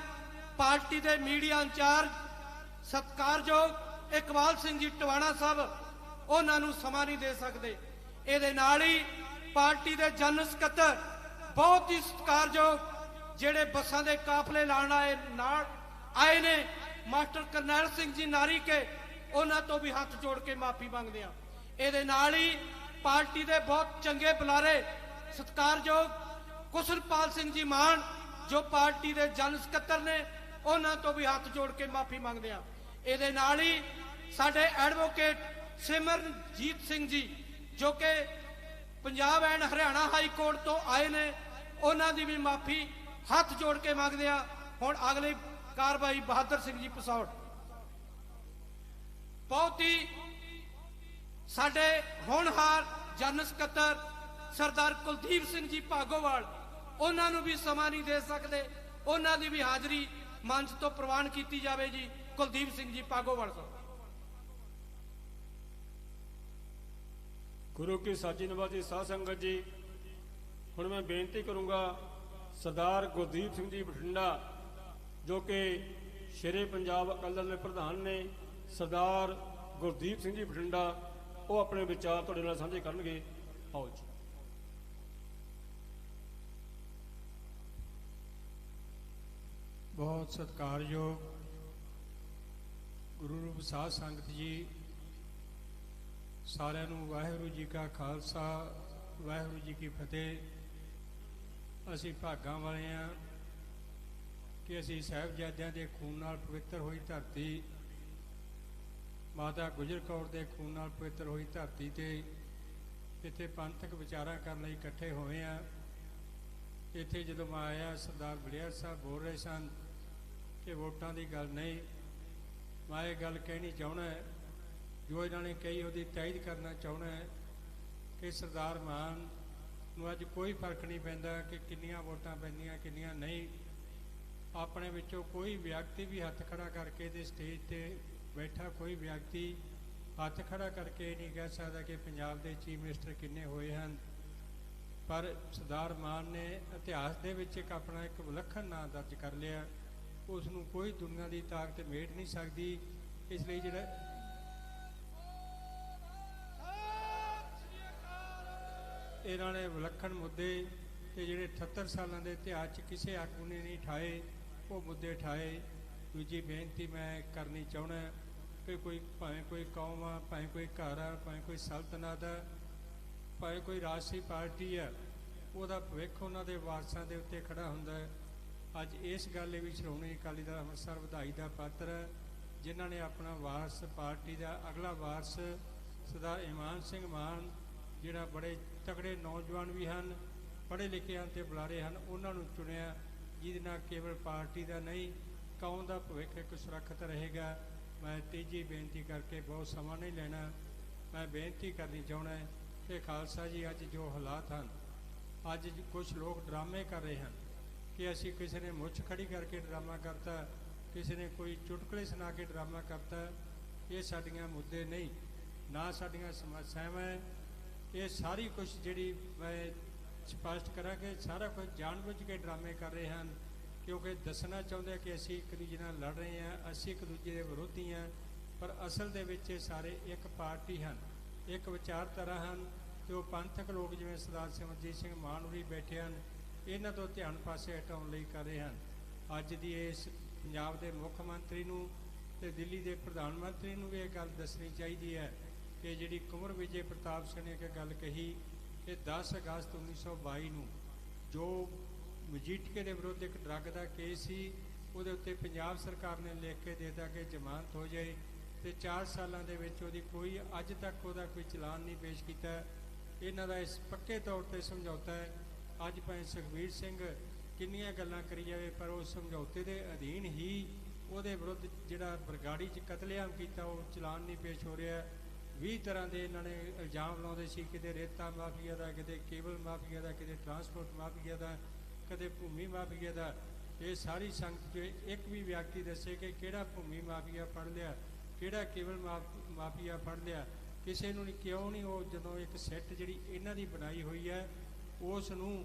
ਪਾਰਟੀ ਦੇ ਮੀਡੀਆ ਇੰਚਾਰਜ ਸਤਿਕਾਰਯੋਗ ਇਕਬਾਲ ਸਿੰਘ ਜੀ ਟਵਾਣਾ ਸਾਹਿਬ, ਉਹਨਾਂ ਨੂੰ ਸਮਾਂ ਨਹੀਂ ਦੇ ਸਕਦੇ। ਇਹਦੇ ਨਾਲ ਹੀ ਪਾਰਟੀ ਦੇ ਜਨਰਲ ਸਕੱਤਰ ਬਹੁਤ ਹੀ ਸਤਿਕਾਰਯੋਗ ਜਿਹੜੇ ਬੱਸਾਂ ਦੇ ਕਾਫਲੇ ਲਾਣ ਆਏ ਨੇ ਮਾਸਟਰ ਕਰਨੈਲ ਸਿੰਘ ਜੀ ਨਾਰੀਕੇ, ਉਹਨਾਂ ਤੋਂ ਵੀ ਹੱਥ ਜੋੜ ਕੇ ਮਾਫੀ ਮੰਗਦੇ ਆ। ਇਹਦੇ ਨਾਲ ਹੀ ਪਾਰਟੀ ਦੇ ਬਹੁਤ ਚੰਗੇ ਬੁਲਾਰੇ ਸਤਿਕਾਰਯੋਗ ਕੁਸ਼ਲਪਾਲ ਸਿੰਘ ਜੀ ਮਾਨ ਜੋ ਪਾਰਟੀ ਦੇ ਜਨਰਲ ਸਕੱਤਰ ਨੇ, ਉਹਨਾਂ ਤੋਂ ਵੀ ਹੱਥ ਜੋੜ ਕੇ ਮਾਫੀ ਮੰਗਦੇ ਆ। ਇਹਦੇ ਨਾਲ ਹੀ ਸਾਡੇ ਐਡਵੋਕੇਟ ਸਿਮਰਨਜੀਤ ਸਿੰਘ ਜੀ ਜੋ ਕਿ Punjab and Haryana high court ਤੋਂ ਆਏ ਨੇ, ਉਹਨਾਂ ਦੀ ਵੀ ਮਾਫੀ ਹੱਥ ਜੋੜ ਕੇ ਮੰਗਦੇ ਆ। ਹੁਣ ਅਗਲੀ ਕਾਰਵਾਈ ਬਹਾਦਰ ਸਿੰਘ ਜੀ ਪਸੌੜ। ਬਹੁਤ ਹੀ ਸਾਡੇ ਹੋਣਹਾਰ ਜਨਰਲ ਸਕੱਤਰ ਸਰਦਾਰ ਕੁਲਦੀਪ ਸਿੰਘ ਜੀ ਭਾਗੋਵਾਲ, ਉਹਨਾਂ ਨੂੰ ਵੀ ਸਮਾਂ ਨਹੀਂ ਦੇ ਸਕਦੇ, ਉਹਨਾਂ ਦੀ ਵੀ ਹਾਜ਼ਰੀ ਮੰਚ ਤੋਂ ਪ੍ਰਵਾਨ ਕੀਤੀ ਜਾਵੇ ਜੀ। ਕੁਲਦੀਪ ਸਿੰਘ ਜੀ ਭਾਗੋਵਾਲ ਸਾਹਿਬ। ਗੁਰੂ ਕੀ ਸਾਚੀ ਨਿਵਾਜੀ ਸਾਧ ਸੰਗਤ ਜੀ, ਹੁਣ ਮੈਂ ਬੇਨਤੀ ਕਰੂੰਗਾ ਸਰਦਾਰ ਗੁਰਦੀਪ ਸਿੰਘ ਜੀ ਬਠਿੰਡਾ ਜੋ ਕਿ ਸ਼ੇਰੇ ਪੰਜਾਬ ਅਕਾਲੀ ਦਲ ਦੇ ਪ੍ਰਧਾਨ ਨੇ, ਸਰਦਾਰ ਗੁਰਦੀਪ ਸਿੰਘ ਜੀ ਬਠਿੰਡਾ, ਉਹ ਆਪਣੇ ਵਿਚਾਰ ਤੁਹਾਡੇ ਨਾਲ ਸਾਂਝੇ ਕਰਨਗੇ। ਆਓ ਜੀ। ਬਹੁਤ ਸਤਿਕਾਰਯੋਗ ਗੁਰੂ ਰੂਪ ਸਾਧ ਸੰਗਤ ਜੀ, ਸਾਰਿਆਂ ਨੂੰ ਵਾਹਿਗੁਰੂ ਜੀ ਕਾ ਖਾਲਸਾ ਵਾਹਿਗੁਰੂ ਜੀ ਕੀ ਫਤਿਹ। ਅਸੀਂ ਭਾਗਾਂ ਵਾਲੇ ਹਾਂ ਕਿ ਅਸੀਂ ਸਾਹਿਬਜ਼ਾਦਿਆਂ ਦੇ ਖੂਨ ਨਾਲ ਪਵਿੱਤਰ ਹੋਈ ਧਰਤੀ, ਮਾਤਾ ਗੁਜਰ ਕੌਰ ਦੇ ਖੂਨ ਨਾਲ ਪਵਿੱਤਰ ਹੋਈ ਧਰਤੀ ਤੇ ਇੱਥੇ ਪੰਥਕ ਵਿਚਾਰਾਂ ਕਰਨ ਲਈ ਇਕੱਠੇ ਹੋਏ ਆ। ਇੱਥੇ ਜਦੋਂ ਮੈਂ ਆਇਆ, ਸਰਦਾਰ ਬਲਿਆਰ ਸਾਹਿਬ ਬੋਲ ਰਹੇ ਸਨ ਕਿ ਵੋਟਾਂ ਦੀ ਗੱਲ ਨਹੀਂ। ਮੈਂ ਇਹ ਗੱਲ ਕਹਿਣੀ ਚਾਹੁੰਦਾ ਜੋ ਇਹਨਾਂ ਨੇ ਕਹੀ, ਉਹਦੀ ਤਾਇਦ ਕਰਨਾ ਚਾਹੁੰਦਾ ਕਿ ਸਰਦਾਰ ਮਾਨ ਨੂੰ ਅੱਜ ਕੋਈ ਫਰਕ ਨਹੀਂ ਪੈਂਦਾ ਕਿ ਕਿੰਨੀਆਂ ਵੋਟਾਂ ਪੈਂਦੀਆਂ ਕਿੰਨੀਆਂ ਨਹੀਂ। ਆਪਣੇ ਵਿੱਚੋਂ ਕੋਈ ਵਿਅਕਤੀ ਵੀ ਹੱਥ ਖੜਾ ਕਰਕੇ ਤੇ ਸਟੇਜ ਤੇ ਬੈਠਾ ਕੋਈ ਵਿਅਕਤੀ ਹੱਥ ਖੜਾ ਕਰਕੇ ਨਹੀਂ ਕਹਿ ਸਕਦਾ ਕਿ ਪੰਜਾਬ ਦੇ ਚੀਫ ਮਿਨਿਸਟਰ ਕਿੰਨੇ ਹੋਏ ਹਨ। ਪਰ ਸਰਦਾਰ ਮਾਨ ਨੇ ਇਤਿਹਾਸ ਦੇ ਵਿੱਚ ਆਪਣਾ ਇੱਕ ਵਿਲੱਖਣ ਨਾਂ ਦਰਜ ਕਰ ਲਿਆ, ਉਸ ਨੂੰ ਕੋਈ ਦੁਨੀਆ ਦੀ ਤਾਕਤ ਮੇਟ ਨਹੀਂ ਸਕਦੀ। ਇਸ ਲਈ ਜਿਹੜਾ ਇਹਨਾਂ ਨੇ ਵਿਲੱਖਣ ਮੁੱਦੇ ਤੇ ਜਿਹੜੇ 78 ਸਾਲਾਂ ਦੇ ਇਤਿਹਾਸ 'ਚ ਕਿਸੇ ਆਗੂ ਨੇ ਨਹੀਂ ਠਾਏ, ਉਹ ਮੁੱਦੇ ਠਾਏ। ਦੂਜੀ ਬੇਨਤੀ ਮੈਂ ਕਰਨੀ ਚਾਹੁੰਦਾ ਕਿ ਭਾਵੇਂ ਕੋਈ ਕੌਮ ਆ, ਭਾਵੇਂ ਕੋਈ ਘਰ ਆ, ਭਾਵੇਂ ਕੋਈ ਸਲਤਨਤ ਆ, ਭਾਵੇਂ ਕੋਈ ਰਾਜਸੀ ਪਾਰਟੀ ਆ, ਉਹਦਾ ਭਵਿੱਖ ਉਹਨਾਂ ਦੇ ਵਾਰਸਾਂ ਦੇ ਉੱਤੇ ਖੜਾ ਹੁੰਦਾ ਹੈ। ਅੱਜ ਇਸ ਗੱਲ ਵੀ ਸ਼੍ਰੋਮਣੀ ਅਕਾਲੀ ਦਲ ਅੰਮ੍ਰਿਤਸਰ ਵਧਾਈ ਦਾ ਪਾਤਰ ਹੈ, ਜਿਨ੍ਹਾਂ ਨੇ ਆਪਣਾ ਵਾਰਸ ਪਾਰਟੀ ਦਾ ਅਗਲਾ ਵਾਰਸ ਸਰਦਾਰ ਇਮਾਨ ਸਿੰਘ ਮਾਨ, ਜਿਹੜਾ ਬੜੇ ਤਕੜੇ ਨੌਜਵਾਨ ਵੀ ਹਨ, ਪੜ੍ਹੇ ਲਿਖੇ ਹਨ ਅਤੇ ਬੁਲਾਰੇ ਹਨ, ਉਹਨਾਂ ਨੂੰ ਚੁਣਿਆ, ਜਿਹਦੇ ਨਾਲ ਕੇਵਲ ਪਾਰਟੀ ਦਾ ਨਹੀਂ ਕੌਮ ਦਾ ਭਵਿੱਖ ਇੱਕ ਸੁਰੱਖਿਅਤ ਰਹੇਗਾ। ਮੈਂ ਤੀਜੀ ਬੇਨਤੀ ਕਰਕੇ ਬਹੁਤ ਸਮਾਂ ਨਹੀਂ ਲੈਣਾ, ਮੈਂ ਬੇਨਤੀ ਕਰਨੀ ਚਾਹੁੰਦਾ ਕਿ ਖਾਲਸਾ ਜੀ ਅੱਜ ਜੋ ਹਾਲਾਤ ਹਨ, ਅੱਜ ਕੁਝ ਲੋਕ ਡਰਾਮੇ ਕਰ ਰਹੇ ਹਨ ਕਿ ਅਸੀਂ ਕਿਸੇ ਨੇ ਮੁੱਛ ਖੜੀ ਕਰਕੇ ਡਰਾਮਾ ਕਰਤਾ, ਕਿਸੇ ਨੇ ਕੋਈ ਚੁਟਕਲੇ ਸੁਣਾ ਕੇ ਡਰਾਮਾ ਕਰਤਾ। ਇਹ ਸਾਡੀਆਂ ਮੁੱਦੇ ਨਹੀਂ, ਨਾ ਸਾਡੀਆਂ ਸਮੱਸਿਆਵਾਂ। ਇਹ ਸਾਰੀ ਕੁਝ ਜਿਹੜੀ ਮੈਂ ਸਪਸ਼ਟ ਕਰਾਂ ਕਿ ਸਾਰਾ ਕੁਝ ਜਾਣਬੁੱਝ ਕੇ ਡਰਾਮੇ ਕਰ ਰਹੇ ਹਨ, ਕਿਉਂਕਿ ਦੱਸਣਾ ਚਾਹੁੰਦੇ ਕਿ ਅਸੀਂ ਇੱਕ ਦੂਜੇ ਨਾਲ ਲੜ ਰਹੇ ਹਾਂ, ਅਸੀਂ ਇੱਕ ਦੂਜੇ ਦੇ ਵਿਰੋਧੀ ਹਾਂ, ਪਰ ਅਸਲ ਦੇ ਵਿੱਚ ਇਹ ਸਾਰੇ ਇੱਕ ਪਾਰਟੀ ਹਨ, ਇੱਕ ਵਿਚਾਰਧਾਰਾ ਹਨ। ਤੇ ਉਹ ਪੰਥਕ ਲੋਕ ਜਿਵੇਂ ਸਰਦਾਰ ਸਿਮਰਜੀਤ ਸਿੰਘ ਮਾਨ ਹੋਰੀ ਬੈਠੇ ਹਨ, ਇਹਨਾਂ ਤੋਂ ਧਿਆਨ ਪਾਸੇ ਹਟਾਉਣ ਲਈ ਕਰ ਰਹੇ ਹਨ। ਅੱਜ ਦੀ ਇਸ ਪੰਜਾਬ ਦੇ ਮੁੱਖ ਮੰਤਰੀ ਨੂੰ ਤੇ ਦਿੱਲੀ ਦੇ ਪ੍ਰਧਾਨ ਮੰਤਰੀ ਨੂੰ ਵੀ ਇਹ ਗੱਲ ਦੱਸਣੀ ਚਾਹੀਦੀ ਹੈ ਕਿ ਜਿਹੜੀ ਕੁੰਵਰ ਵਿਜੇ ਪ੍ਰਤਾਪ ਸਿੰਘ ਨੇ ਇੱਕ ਗੱਲ ਕਹੀ ਕਿ 10 ਅਗਸਤ 1922 ਨੂੰ ਜੋ ਮਜੀਠੀਏ ਦੇ ਵਿਰੁੱਧ ਇੱਕ ਡਰੱਗ ਦਾ ਕੇਸ ਸੀ, ਉਹਦੇ ਉੱਤੇ ਪੰਜਾਬ ਸਰਕਾਰ ਨੇ ਲਿਖ ਕੇ ਦੇ ਦਿੱਤਾ ਕਿ ਜ਼ਮਾਨਤ ਹੋ ਜਾਏ, ਤੇ 4 ਸਾਲਾਂ ਦੇ ਵਿੱਚ ਉਹਦੀ ਕੋਈ ਅੱਜ ਤੱਕ ਉਹਦਾ ਕੋਈ ਚਲਾਨ ਨਹੀਂ ਪੇਸ਼ ਕੀਤਾ। ਇਹਨਾਂ ਦਾ ਇਸ ਪੱਕੇ ਤੌਰ 'ਤੇ ਸਮਝੌਤਾ ਹੈ। ਅੱਜ ਭਾਵੇਂ ਸੁਖਬੀਰ ਸਿੰਘ ਕਿੰਨੀਆਂ ਗੱਲਾਂ ਕਰੀ ਜਾਵੇ, ਪਰ ਉਹ ਸਮਝੌਤੇ ਦੇ ਅਧੀਨ ਹੀ ਉਹਦੇ ਵਿਰੁੱਧ ਜਿਹੜਾ ਬਰਗਾੜੀ 'ਚ ਕਤਲੇਆਮ ਕੀਤਾ, ਉਹ ਚਲਾਨ ਨਹੀਂ ਪੇਸ਼ ਹੋ ਰਿਹਾ। 20 ਤਰ੍ਹਾਂ ਦੇ ਇਹਨਾਂ ਨੇ ਇਲਜ਼ਾਮ ਲਾਉਂਦੇ ਸੀ, ਕਿਤੇ ਰੇਤਾ ਮਾਫੀਆ ਦਾ, ਕਿਤੇ ਕੇਬਲ ਮਾਫੀਆ ਦਾ, ਕਿਤੇ ਟਰਾਂਸਪੋਰਟ ਮਾਫੀਆ ਦਾ, ਕਦੇ ਭੂਮੀ ਮਾਫੀਆ ਦਾ। ਇਹ ਸਾਰੀ ਸੰਗਤ 'ਚ ਇੱਕ ਵੀ ਵਿਅਕਤੀ ਦੱਸੇ ਕਿ ਕਿਹੜਾ ਭੂਮੀ ਮਾਫੀਆ ਫੜ ਲਿਆ, ਕਿਹੜਾ ਕੇਬਲ ਮਾਫੀਆ ਫੜ ਲਿਆ। ਕਿਸੇ ਨੂੰ ਕਿਉਂ ਨਹੀਂ ਉਹ ਜਦੋਂ ਇੱਕ ਸੈੱਟ ਜਿਹੜੀ ਇਹਨਾਂ ਦੀ ਬਣਾਈ ਹੋਈ ਹੈ, ਉਸ ਨੂੰ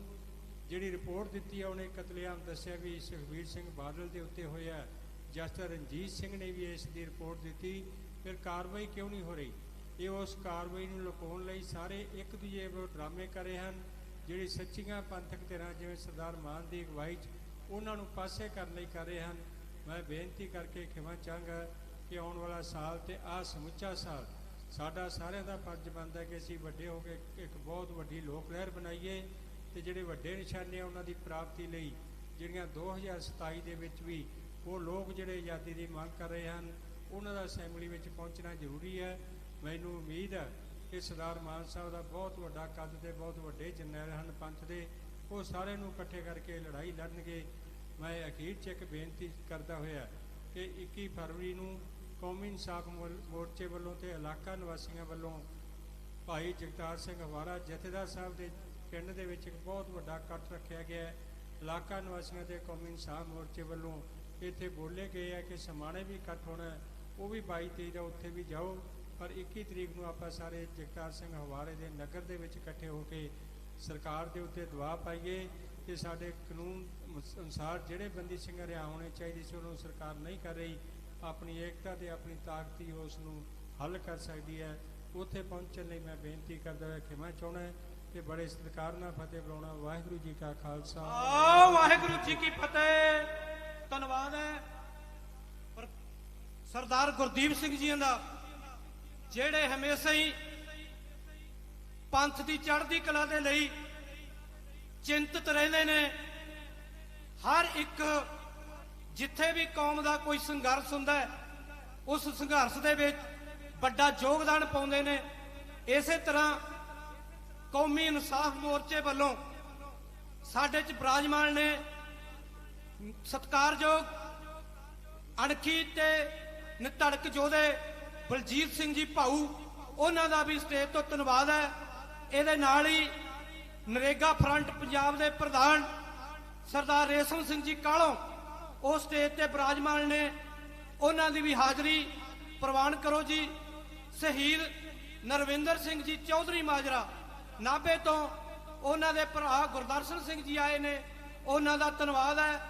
ਜਿਹੜੀ ਰਿਪੋਰਟ ਦਿੱਤੀ ਹੈ, ਉਹਨੇ ਕਤਲੇਆਮ ਦੱਸਿਆ ਵੀ ਸੁਖਬੀਰ ਸਿੰਘ ਬਾਦਲ ਦੇ ਉੱਤੇ ਹੋਇਆ। ਜਸਟਿਸ ਰਣਜੀਤ ਸਿੰਘ ਨੇ ਵੀ ਇਸ ਦੀ ਰਿਪੋਰਟ ਦਿੱਤੀ, ਫਿਰ ਕਾਰਵਾਈ ਕਿਉਂ ਨਹੀਂ ਹੋ ਰਹੀ? ਇਹ ਉਸ ਕਾਰਵਾਈ ਨੂੰ ਲੁਕਾਉਣ ਲਈ ਸਾਰੇ ਇੱਕ ਦੂਜੇ ਵੱਲ ਡਰਾਮੇ ਕਰ ਰਹੇ ਹਨ। ਜਿਹੜੀ ਸੱਚੀਆਂ ਪੰਥਕ ਧਿਰਾਂ ਜਿਵੇਂ ਸਰਦਾਰ ਮਾਨ ਦੀ ਅਗਵਾਈ 'ਚ ਉਹਨਾਂ ਨੂੰ ਪਾਸੇ ਕਰਨ ਲਈ ਕਰ ਰਹੇ ਹਨ। ਮੈਂ ਬੇਨਤੀ ਕਰਕੇ ਖਿਮਾ ਚਾਹਾਂਗਾ ਕਿ ਆਉਣ ਵਾਲਾ ਸਾਲ ਤੇ ਆਹ ਸਮੁੱਚਾ ਸਾਲ ਸਾਡਾ ਸਾਰਿਆਂ ਦਾ ਫਰਜ਼ ਬਣਦਾ ਕਿ ਅਸੀਂ ਵੱਡੇ ਹੋ ਕੇ ਇੱਕ ਬਹੁਤ ਵੱਡੀ ਲੋਕ ਲਹਿਰ ਬਣਾਈਏ ਤੇ ਜਿਹੜੇ ਵੱਡੇ ਨਿਸ਼ਾਨੇ ਉਹਨਾਂ ਦੀ ਪ੍ਰਾਪਤੀ ਲਈ ਜਿਹੜੀਆਂ 2027 ਦੇ ਵਿੱਚ ਵੀ ਉਹ ਲੋਕ ਜਿਹੜੇ ਆਜ਼ਾਦੀ ਦੀ ਮੰਗ ਕਰ ਰਹੇ ਹਨ ਉਹਨਾਂ ਦਾ ਅਸੈਂਬਲੀ ਵਿੱਚ ਪਹੁੰਚਣਾ ਜ਼ਰੂਰੀ ਹੈ। ਮੈਨੂੰ ਉਮੀਦ ਹੈ ਕਿ ਸਰਦਾਰ ਮਾਨ ਸਾਹਿਬ ਦਾ ਬਹੁਤ ਵੱਡਾ ਕੱਦ ਤੇ ਬਹੁਤ ਵੱਡੇ ਜਰਨੈਲ ਹਨ ਪੰਥ ਦੇ, ਉਹ ਸਾਰਿਆਂ ਨੂੰ ਇਕੱਠੇ ਕਰਕੇ ਲੜਾਈ ਲੜਨਗੇ। ਮੈਂ ਅਖੀਰ 'ਚ ਇੱਕ ਬੇਨਤੀ ਕਰਦਾ ਹੋਇਆ ਕਿ 21 ਫਰਵਰੀ ਨੂੰ ਕੌਮੀ ਇਨਸਾਫ ਮੋਰਚੇ ਵੱਲੋਂ ਤੇ ਇਲਾਕਾ ਨਿਵਾਸੀਆਂ ਵੱਲੋਂ ਭਾਈ ਜਗਤਾਰ ਸਿੰਘ ਹਵਾਰਾ ਜਥੇਦਾਰ ਸਾਹਿਬ ਦੇ ਪਿੰਡ ਦੇ ਵਿੱਚ ਇੱਕ ਬਹੁਤ ਵੱਡਾ ਇਕੱਠ ਰੱਖਿਆ ਗਿਆ ਹੈ। ਇਲਾਕਾ ਨਿਵਾਸੀਆਂ ਤੇ ਕੌਮੀ ਇਨਸਾਫ ਮੋਰਚੇ ਵੱਲੋਂ ਇੱਥੇ ਬੋਲੇ ਗਏ ਹੈ ਕਿ ਸਮਾਣੇ ਵੀ ਇਕੱਠ ਹੋਣਾ, ਉਹ ਵੀ 22-23 ਦਾ ਉੱਥੇ ਵੀ ਜਾਓ, ਪਰ 21 ਤਰੀਕ ਨੂੰ ਆਪਾਂ ਸਾਰੇ ਜਗਤਾਰ ਸਿੰਘ ਹਵਾਰੇ ਦੇ ਨਗਰ ਦੇ ਵਿੱਚ ਇਕੱਠੇ ਹੋ ਕੇ ਸਰਕਾਰ ਦੇ ਉੱਤੇ ਦਬਾਅ ਪਾਈਏ ਕਿ ਸਾਡੇ ਕਾਨੂੰਨ ਅਨੁਸਾਰ ਜਿਹੜੇ ਬੰਦੀ ਸਿੰਘ ਰਿਹਾ ਹੋਣੇ ਚਾਹੀਦੇ ਸੀ ਉਹਨੂੰ ਸਰਕਾਰ ਨਹੀਂ ਕਰ ਰਹੀ। ਆਪਣੀ ਏਕਤਾ ਤੇ ਆਪਣੀ ਤਾਕਤ ਹੀ ਉਸ ਨੂੰ ਹੱਲ ਕਰ ਸਕਦੀ ਹੈ। ਉੱਥੇ ਪਹੁੰਚਣ ਲਈ ਮੈਂ ਬੇਨਤੀ ਕਰਦਾ ਹੋਇਆ ਖਿਮਾ ਚਾਹੁੰਦਾ ਕਿ ਬੜੇ ਸਤਿਕਾਰ ਨਾਲ ਫਤਿਹ ਬੁਲਾਉਣਾ। ਵਾਹਿਗੁਰੂ ਜੀ ਕਾ ਖਾਲਸਾ, ਵਾਹਿਗੁਰੂ ਜੀ ਕੀ ਫਤਿਹ। ਧੰਨਵਾਦ ਹੈ ਪਰ ਸਰਦਾਰ ਗੁਰਦੀਪ ਸਿੰਘ ਜੀ ਦਾ ਜਿਹੜੇ ਹਮੇਸ਼ਾ ਹੀ ਪੰਥ ਦੀ ਚੜ੍ਹਦੀ ਕਲਾ ਦੇ ਲਈ ਚਿੰਤਤ ਰਹਿੰਦੇ ਨੇ। ਹਰ ਇੱਕ ਜਿੱਥੇ ਵੀ ਕੌਮ ਦਾ ਕੋਈ ਸੰਘਰਸ਼ ਹੁੰਦਾ ਹੈ ਉਸ ਸੰਘਰਸ਼ ਦੇ ਵਿੱਚ ਵੱਡਾ ਯੋਗਦਾਨ ਪਾਉਂਦੇ ਨੇ। ਇਸੇ ਤਰ੍ਹਾਂ ਕੌਮੀ ਇਨਸਾਫ ਮੋਰਚੇ ਵੱਲੋਂ ਸਾਡੇ 'ਚ ਬਿਰਾਜਮਾਨ ਨੇ ਸਤਿਕਾਰਯੋਗ ਅਣਖੀ ਤੇ ਨਿਧੜਕ ਯੋਧੇ ਬਲਜੀਤ ਸਿੰਘ ਜੀ ਭਾਊ, ਉਹਨਾਂ ਦਾ ਵੀ ਸਟੇਜ ਤੋਂ ਧੰਨਵਾਦ ਹੈ। ਇਹਦੇ ਨਾਲ ਹੀ ਨਰੇਗਾ ਫਰੰਟ ਪੰਜਾਬ ਦੇ ਪ੍ਰਧਾਨ ਸਰਦਾਰ ਰੇਸ਼ਮ ਸਿੰਘ ਜੀ ਕਾਲੋਂ ਉਹ ਸਟੇਜ ਤੇ ਬਿਰਾਜਮਾਨ ਨੇ, ਉਹਨਾਂ ਦੀ ਵੀ ਹਾਜ਼ਰੀ ਪ੍ਰਵਾਨ ਕਰੋ ਜੀ। ਸ਼ਹੀਦ ਨਰਵਿੰਦਰ ਸਿੰਘ ਜੀ ਚੌਧਰੀ ਮਾਜਰਾ ਨਾਭੇ ਤੋਂ ਉਹਨਾਂ ਦੇ ਭਰਾ ਗੁਰਦਰਸ਼ਨ ਸਿੰਘ ਜੀ ਆਏ ਨੇ, ਉਹਨਾਂ ਦਾ ਧੰਨਵਾਦ ਹੈ।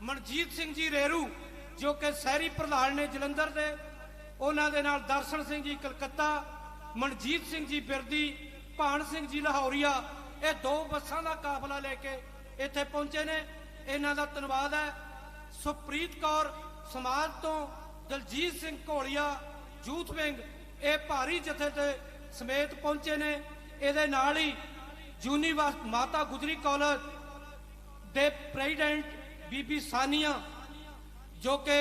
ਮਨਜੀਤ ਸਿੰਘ ਜੀ ਰੇਰੂ ਜੋ ਕਿ ਸ਼ਹਿਰੀ ਪ੍ਰਧਾਨ ਨੇ ਜਲੰਧਰ ਦੇ, ਉਹਨਾਂ ਦੇ ਨਾਲ ਦਰਸ਼ਨ ਸਿੰਘ ਜੀ ਕਲਕੱਤਾ, ਮਨਜੀਤ ਸਿੰਘ ਜੀ ਬਿਰਦੀ, ਭਾਨ ਸਿੰਘ ਜੀ ਲਾਹੌਰੀਆ, ਇਹ 2 ਬੱਸਾਂ ਦਾ ਕਾਫਲਾ ਲੈ ਕੇ ਇੱਥੇ ਪਹੁੰਚੇ ਨੇ, ਇਹਨਾਂ ਦਾ ਧੰਨਵਾਦ ਹੈ। ਸੁਪ੍ਰੀਤ ਕੌਰ ਸਮਾਜ ਤੋਂ, ਦਲਜੀਤ ਸਿੰਘ ਘੋਲੀਆ ਯੂਥ ਵਿੰਗ, ਇਹ ਭਾਰੀ ਜਥੇ ਤੇ ਸਮੇਤ ਪਹੁੰਚੇ ਨੇ। ਇਹਦੇ ਨਾਲ ਹੀ ਯੂਨੀਵਰਸਿਟੀ ਮਾਤਾ ਗੁਜਰੀ ਕਾਲਜ ਦੇ ਪ੍ਰੈਜ਼ੀਡੈਂਟ ਬੀਬੀ ਸਾਨੀਆ ਜੋ ਕਿ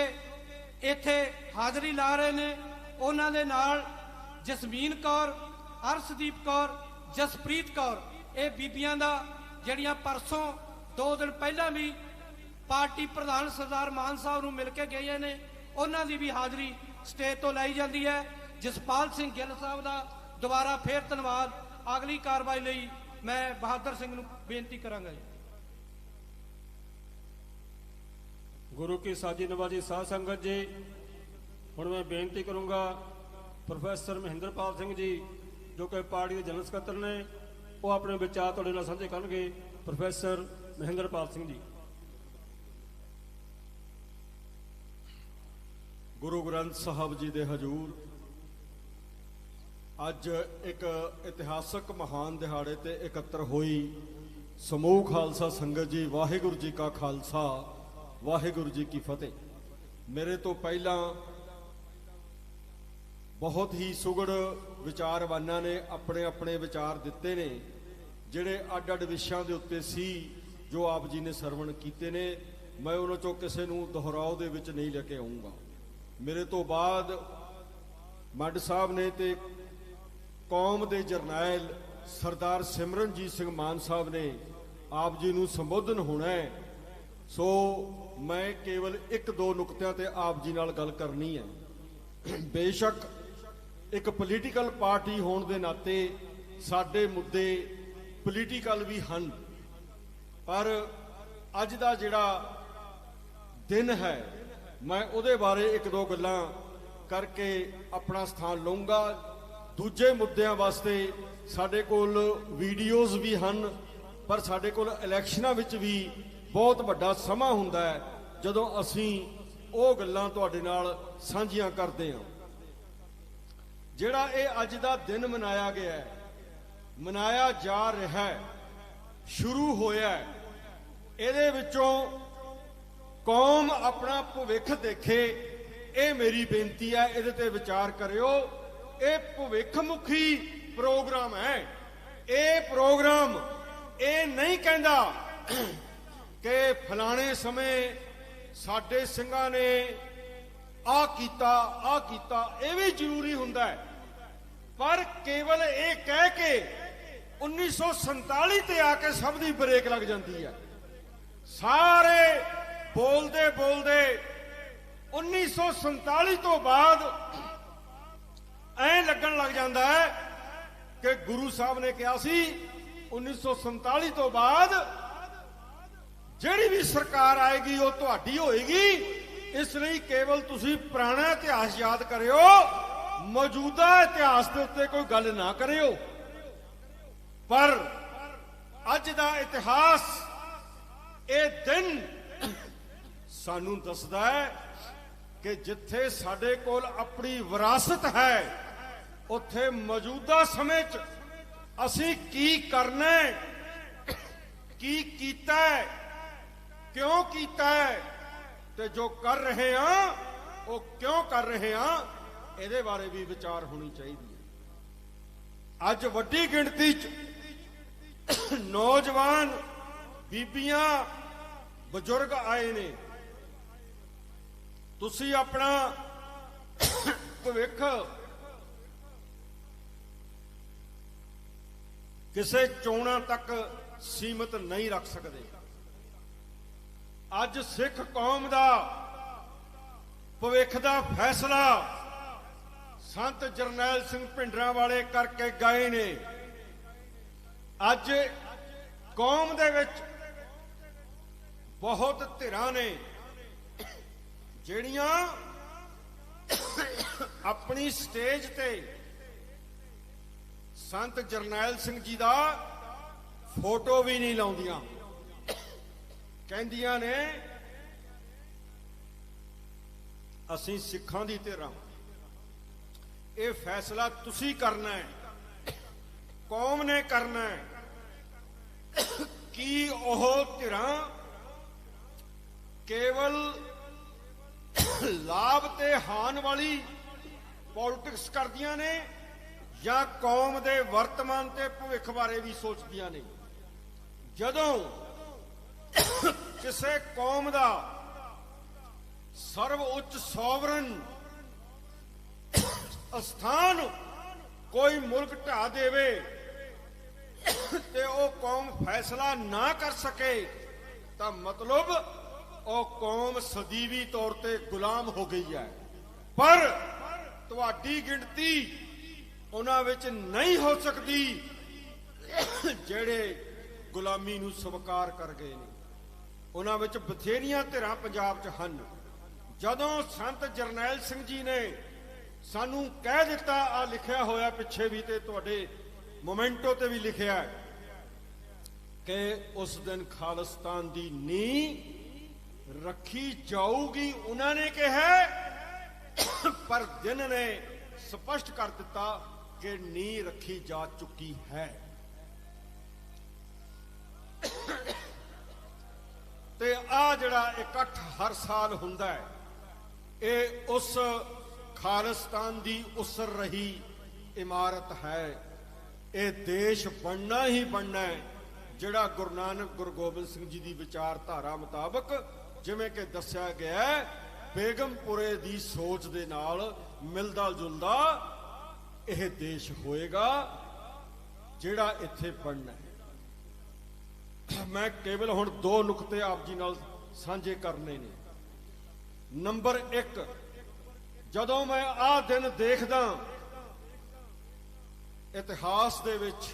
ਇੱਥੇ ਹਾਜ਼ਰੀ ਲਾ ਰਹੇ ਨੇ, ਉਹਨਾਂ ਦੇ ਨਾਲ ਜਸਮੀਨ ਕੌਰ, ਅਰਸ਼ਦੀਪ ਕੌਰ, ਜਸਪ੍ਰੀਤ ਕੌਰ, ਇਹ ਬੀਬੀਆਂ ਦਾ ਜਿਹੜੀਆਂ ਪਰਸੋਂ 2 ਦਿਨ ਪਹਿਲਾਂ ਵੀ ਪਾਰਟੀ ਪ੍ਰਧਾਨ ਸਰਦਾਰ ਮਾਨ ਸਾਹਿਬ ਨੂੰ ਮਿਲ ਕੇ ਗਈਆਂ ਨੇ, ਉਹਨਾਂ ਦੀ ਵੀ ਹਾਜ਼ਰੀ ਸਟੇਜ ਤੋਂ ਲਾਈ ਜਾਂਦੀ ਹੈ। ਜਸਪਾਲ ਸਿੰਘ ਗਿੱਲ ਸਾਹਿਬ ਦਾ ਦੁਬਾਰਾ ਫੇਰ ਧੰਨਵਾਦ। ਅਗਲੀ ਕਾਰਵਾਈ ਲਈ ਮੈਂ ਬਹਾਦਰ ਸਿੰਘ ਨੂੰ ਬੇਨਤੀ ਕਰਾਂਗਾ ਜੀ। ਗੁਰੂ ਕੀ ਸਾਜੀ ਨਵਾਜੀ ਸਾਧ ਸੰਗਤ ਜੀ, ਹੁਣ ਮੈਂ ਬੇਨਤੀ ਕਰੂੰਗਾ ਪ੍ਰੋਫੈਸਰ ਮਹਿੰਦਰਪਾਲ ਸਿੰਘ ਜੀ ਜੋ ਕਿ ਪਾਰਟੀ ਦੇ ਜਨਰਲ ਸਕੱਤਰ ਨੇ, ਉਹ ਆਪਣੇ ਵਿਚਾਰ ਤੁਹਾਡੇ ਨਾਲ ਸਾਂਝੇ ਕਰਨਗੇ। ਪ੍ਰੋਫੈਸਰ ਮਹਿੰਦਰਪਾਲ ਸਿੰਘ ਜੀ। ਗੁਰੂ ਗ੍ਰੰਥ ਸਾਹਿਬ ਜੀ ਦੇ ਹਜ਼ੂਰ ਅੱਜ ਇੱਕ ਇਤਿਹਾਸਕ ਮਹਾਨ ਦਿਹਾੜੇ ਤੇ ਇਕੱਤਰ ਹੋਈ ਸਮੂਹ ਖਾਲਸਾ ਸੰਗਤ ਜੀ, ਵਾਹਿਗੁਰੂ ਜੀ ਕਾ ਖਾਲਸਾ, ਵਾਹਿਗੁਰੂ ਜੀ ਕੀ ਫਤਿਹ। ਮੇਰੇ ਤੋਂ ਪਹਿਲਾਂ ਬਹੁਤ ਹੀ ਸੁਗੜ ਵਿਚਾਰਵਾਨਾਂ ਨੇ ਆਪਣੇ ਆਪਣੇ ਵਿਚਾਰ ਦਿੱਤੇ ਨੇ, ਜਿਹੜੇ ਅੱਡ-ਅੱਡ ਵਿਸ਼ਿਆਂ ਦੇ ਉੱਤੇ ਸੀ ਜੋ ਆਪ ਜੀ ਨੇ ਸਰਵਣ ਕੀਤੇ ਨੇ। ਮੈਂ ਉਹਨਾਂ ਚੋਂ ਕਿਸੇ ਨੂੰ ਦੁਹਰਾਓ ਦੇ ਵਿੱਚ ਨਹੀਂ ਲੈ ਕੇ ਆਉਂਗਾ। ਮੇਰੇ ਤੋਂ ਬਾਅਦ ਮੱਡ ਸਾਹਿਬ ਨੇ ਤੇ ਕੌਮ ਦੇ ਜਰਨੈਲ ਸਰਦਾਰ ਸਿਮਰਨਜੀਤ ਸਿੰਘ ਮਾਨ ਸਾਹਿਬ ਨੇ ਆਪ ਜੀ ਨੂੰ ਸੰਬੋਧਨ ਹੋਣਾ ਹੈ, ਸੋ ਮੈਂ ਕੇਵਲ 1-2 ਨੁਕਤਿਆਂ ਤੇ ਆਪ ਜੀ ਨਾਲ ਗੱਲ ਕਰਨੀ ਹੈ। ਬੇਸ਼ੱਕ ਇੱਕ ਪੋਲੀਟੀਕਲ ਪਾਰਟੀ ਹੋਣ ਦੇ ਨਾਤੇ ਸਾਡੇ ਮੁੱਦੇ ਪੋਲੀਟੀਕਲ ਵੀ ਹਨ, ਪਰ ਅੱਜ ਦਾ ਜਿਹੜਾ ਦਿਨ ਹੈ ਮੈਂ ਉਹਦੇ ਬਾਰੇ 1-2 ਗੱਲਾਂ ਕਰਕੇ ਆਪਣਾ ਸਥਾਨ ਲਵਾਂਗਾ। ਦੂਜੇ ਮੁੱਦਿਆਂ ਵਾਸਤੇ ਸਾਡੇ ਕੋਲ ਵੀਡੀਓਜ਼ ਵੀ ਹਨ, ਪਰ ਸਾਡੇ ਕੋਲ ਇਲੈਕਸ਼ਨਾਂ ਵਿੱਚ ਵੀ ਬਹੁਤ ਵੱਡਾ ਸਮਾਂ ਹੁੰਦਾ ਹੈ ਜਦੋਂ ਅਸੀਂ ਉਹ ਗੱਲਾਂ ਤੁਹਾਡੇ ਨਾਲ ਸਾਂਝੀਆਂ ਕਰਦੇ ਹਾਂ। ਜਿਹੜਾ ਇਹ ਅੱਜ ਦਾ ਦਿਨ ਮਨਾਇਆ ਗਿਆ ਹੈ, ਮਨਾਇਆ ਜਾ ਰਿਹਾ ਹੈ, ਸ਼ੁਰੂ ਹੋਇਆ ਹੈ, ਇਹਦੇ ਵਿੱਚੋਂ ਕੌਮ ਆਪਣਾ ਭਵਿੱਖ ਦੇਖੇ, ਇਹ ਮੇਰੀ ਬੇਨਤੀ ਹੈ। ਇਹਦੇ ਤੇ ਵਿਚਾਰ ਕਰਿਓ। ਇਹ ਭਵਿੱਖਮੁਖੀ ਪ੍ਰੋਗਰਾਮ ਹੈ। ਇਹ ਪ੍ਰੋਗਰਾਮ ਇਹ ਨਹੀਂ ਕਹਿੰਦਾ ਕਿ ਫਲਾਣੇ ਸਮੇਂ ਸਾਡੇ ਸਿੰਘਾਂ ਨੇ ਆਹ ਕੀਤਾ। ਇਹ ਵੀ ਜ਼ਰੂਰੀ ਹੁੰਦਾ ਹੈ, ਪਰ ਕੇਵਲ ਇਹ ਕਹਿ ਕੇ 1947 ਤੇ ਆ ਕੇ ਸਭ ਦੀ ਬ੍ਰੇਕ ਲੱਗ ਜਾਂਦੀ ਹੈ। ਸਾਰੇ ਬੋਲਦੇ 1947 ਤੋਂ ਬਾਅਦ ਐਂ ਲੱਗਣ ਲੱਗ ਜਾਂਦਾ ਹੈ ਕਿ ਗੁਰੂ ਸਾਹਿਬ ਨੇ ਕਿਹਾ ਸੀ 1947 ਤੋਂ ਬਾਅਦ ਜਿਹੜੀ ਵੀ ਸਰਕਾਰ ਆਏਗੀ ਉਹ ਤੁਹਾਡੀ ਹੋਏਗੀ। ਇਸ ਲਈ ਕੇਵਲ ਤੁਸੀਂ ਪੁਰਾਣਾ ਇਤਿਹਾਸ ਯਾਦ ਕਰਿਓ, ਮੌਜੂਦਾ ਇਤਿਹਾਸ ਦੇ ਉੱਤੇ ਕੋਈ ਗੱਲ ਨਾ ਕਰਿਓ। ਪਰ ਅੱਜ ਦਾ ਇਤਿਹਾਸ, ਇਹ ਦਿਨ ਸਾਨੂੰ ਦੱਸਦਾ ਹੈ ਕਿ ਜਿੱਥੇ ਸਾਡੇ ਕੋਲ ਆਪਣੀ ਵਿਰਾਸਤ ਹੈ, ਉੱਥੇ ਮੌਜੂਦਾ ਸਮੇਂ 'ਚ ਅਸੀਂ ਕੀ ਕਰਨਾ ਹੈ, ਕੀ ਕੀਤਾ ਹੈ, ਕਿਉਂ ਕੀਤਾ ਹੈ, ਤੇ ਜੋ ਕਰ ਰਹੇ ਹਾਂ ਉਹ ਕਿਉਂ ਕਰ ਰਹੇ ਹਾਂ, ਇਹਦੇ ਬਾਰੇ ਵੀ ਵਿਚਾਰ ਹੋਣੀ ਚਾਹੀਦੀ ਹੈ। ਅੱਜ ਵੱਡੀ ਗਿਣਤੀ 'ਚ ਨੌਜਵਾਨ, ਬੀਬੀਆਂ, ਬਜ਼ੁਰਗ ਆਏ ਨੇ। ਤੁਸੀਂ ਆਪਣਾ ਭਵਿੱਖ ਕਿਸੇ ਚੋਣਾਂ ਤੱਕ ਸੀਮਿਤ ਨਹੀਂ ਰੱਖ ਸਕਦੇ। ਅੱਜ ਸਿੱਖ ਕੌਮ ਦਾ ਭਵਿੱਖ ਦਾ ਫੈਸਲਾ ਸੰਤ ਜਰਨੈਲ ਸਿੰਘ ਭਿੰਡਰਾਂਵਾਲੇ ਕਰਕੇ ਗਏ ਨੇ। ਅੱਜ ਕੌਮ ਦੇ ਵਿੱਚ ਬਹੁਤ ਧਿਰਾਂ ਨੇ ਜਿਹੜੀਆਂ ਆਪਣੀ ਸਟੇਜ ਤੇ ਸੰਤ ਜਰਨੈਲ ਸਿੰਘ ਜੀ ਦਾ ਫੋਟੋ ਵੀ ਨਹੀਂ ਲਾਉਂਦੀਆਂ। ਕਹਿੰਦੀਆਂ ਨੇ ਅਸੀਂ ਸਿੱਖਾਂ ਦੀ ਧਿਰਾਂ। ਇਹ ਫੈਸਲਾ ਤੁਸੀਂ ਕਰਨਾ ਹੈ, ਕੌਮ ਨੇ ਕਰਨਾ ਹੈ। ਕੀ ਉਹ ਧਿਰਾਂ ਕੇਵਲ ਲਾਭ ਤੇ ਹਾਨ ਵਾਲੀ ਪੋਲਿਟਿਕਸ ਕਰਦੀਆਂ ਨੇ, ਜਾਂ ਕੌਮ ਦੇ ਵਰਤਮਾਨ ਤੇ ਭਵਿੱਖ ਬਾਰੇ ਵੀ ਸੋਚਦੀਆਂ ਨੇ? ਜਦੋਂ ਕਿਸੇ ਕੌਮ ਦਾ ਸਰਵ ਉੱਚ ਸੋਵਰਨ ਅਸਥਾਨ ਕੋਈ ਮੁਲਕ ਢਾ ਦੇਵੇ ਤੇ ਉਹ ਕੌਮ ਫੈਸਲਾ ਨਾ ਕਰ ਸਕੇ, ਤਾਂ ਮਤਲਬ ਉਹ ਕੌਮ ਸਦੀਵੀ ਤੌਰ ਤੇ ਗੁਲਾਮ ਹੋ ਗਈ ਹੈ। ਪਰ ਤੁਹਾਡੀ ਗਿਣਤੀ ਉਹਨਾਂ ਵਿੱਚ ਨਹੀਂ ਹੋ ਸਕਦੀ ਜਿਹੜੇ ਗੁਲਾਮੀ ਨੂੰ ਸਵੀਕਾਰ ਕਰ ਗਏ ਨੇ। ਉਹਨਾਂ ਵਿੱਚ ਬਥੇਰੀਆਂ ਧਿਰਾਂ ਪੰਜਾਬ 'ਚ ਹਨ। ਜਦੋਂ ਸੰਤ ਜਰਨੈਲ ਸਿੰਘ ਜੀ ਨੇ ਸਾਨੂੰ ਕਹਿ ਦਿੱਤਾ, ਆ ਲਿਖਿਆ ਹੋਇਆ ਪਿੱਛੇ ਵੀ ਤੇ ਤੁਹਾਡੇ ਮੋਮੈਂਟੋ ਤੇ ਵੀ ਲਿਖਿਆ ਕਿ ਉਸ ਦਿਨ ਖਾਲਿਸਤਾਨ ਦੀ ਨੀਂਹ ਰੱਖੀ ਜਾਊਗੀ, ਉਹਨਾਂ ਨੇ ਕਿਹਾ, ਪਰ ਦਿਨ ਨੇ ਸਪਸ਼ਟ ਕਰ ਦਿੱਤਾ ਕਿ ਨੀਂਹ ਰੱਖੀ ਜਾ ਚੁੱਕੀ ਹੈ। ਤੇ ਆ ਜਿਹੜਾ ਇਕੱਠ ਹਰ ਸਾਲ ਹੁੰਦਾ ਹੈ, ਇਹ ਉਸ ਖਾਲਿਸਤਾਨ ਦੀ ਉਸਰ ਰਹੀ ਇਮਾਰਤ ਹੈ। ਇਹ ਦੇਸ਼ ਬਣਨਾ ਹੀ ਬਣਨਾ ਹੈ, ਜਿਹੜਾ ਗੁਰੂ ਨਾਨਕ ਗੁਰੂ ਗੋਬਿੰਦ ਸਿੰਘ ਜੀ ਦੀ ਵਿਚਾਰਧਾਰਾ ਮੁਤਾਬਕ, ਜਿਵੇਂ ਕਿ ਦੱਸਿਆ ਗਿਆ ਹੈ, ਬੇਗਮਪੁਰੇ ਦੀ ਸੋਚ ਦੇ ਨਾਲ ਮਿਲਦਾ ਜੁਲਦਾ ਇਹ ਦੇਸ਼ ਹੋਏਗਾ ਜਿਹੜਾ ਇੱਥੇ ਬਣਨਾ ਹੈ। ਮੈਂ ਕੇਵਲ ਹੁਣ 2 ਨੁਕਤੇ ਆਪ ਜੀ ਨਾਲ ਸਾਂਝੇ ਕਰਨੇ ਨੇ। ਨੰਬਰ 1, ਜਦੋਂ ਮੈਂ ਆਹ ਦਿਨ ਦੇਖਦਾ ਇਤਿਹਾਸ ਦੇ ਵਿੱਚ,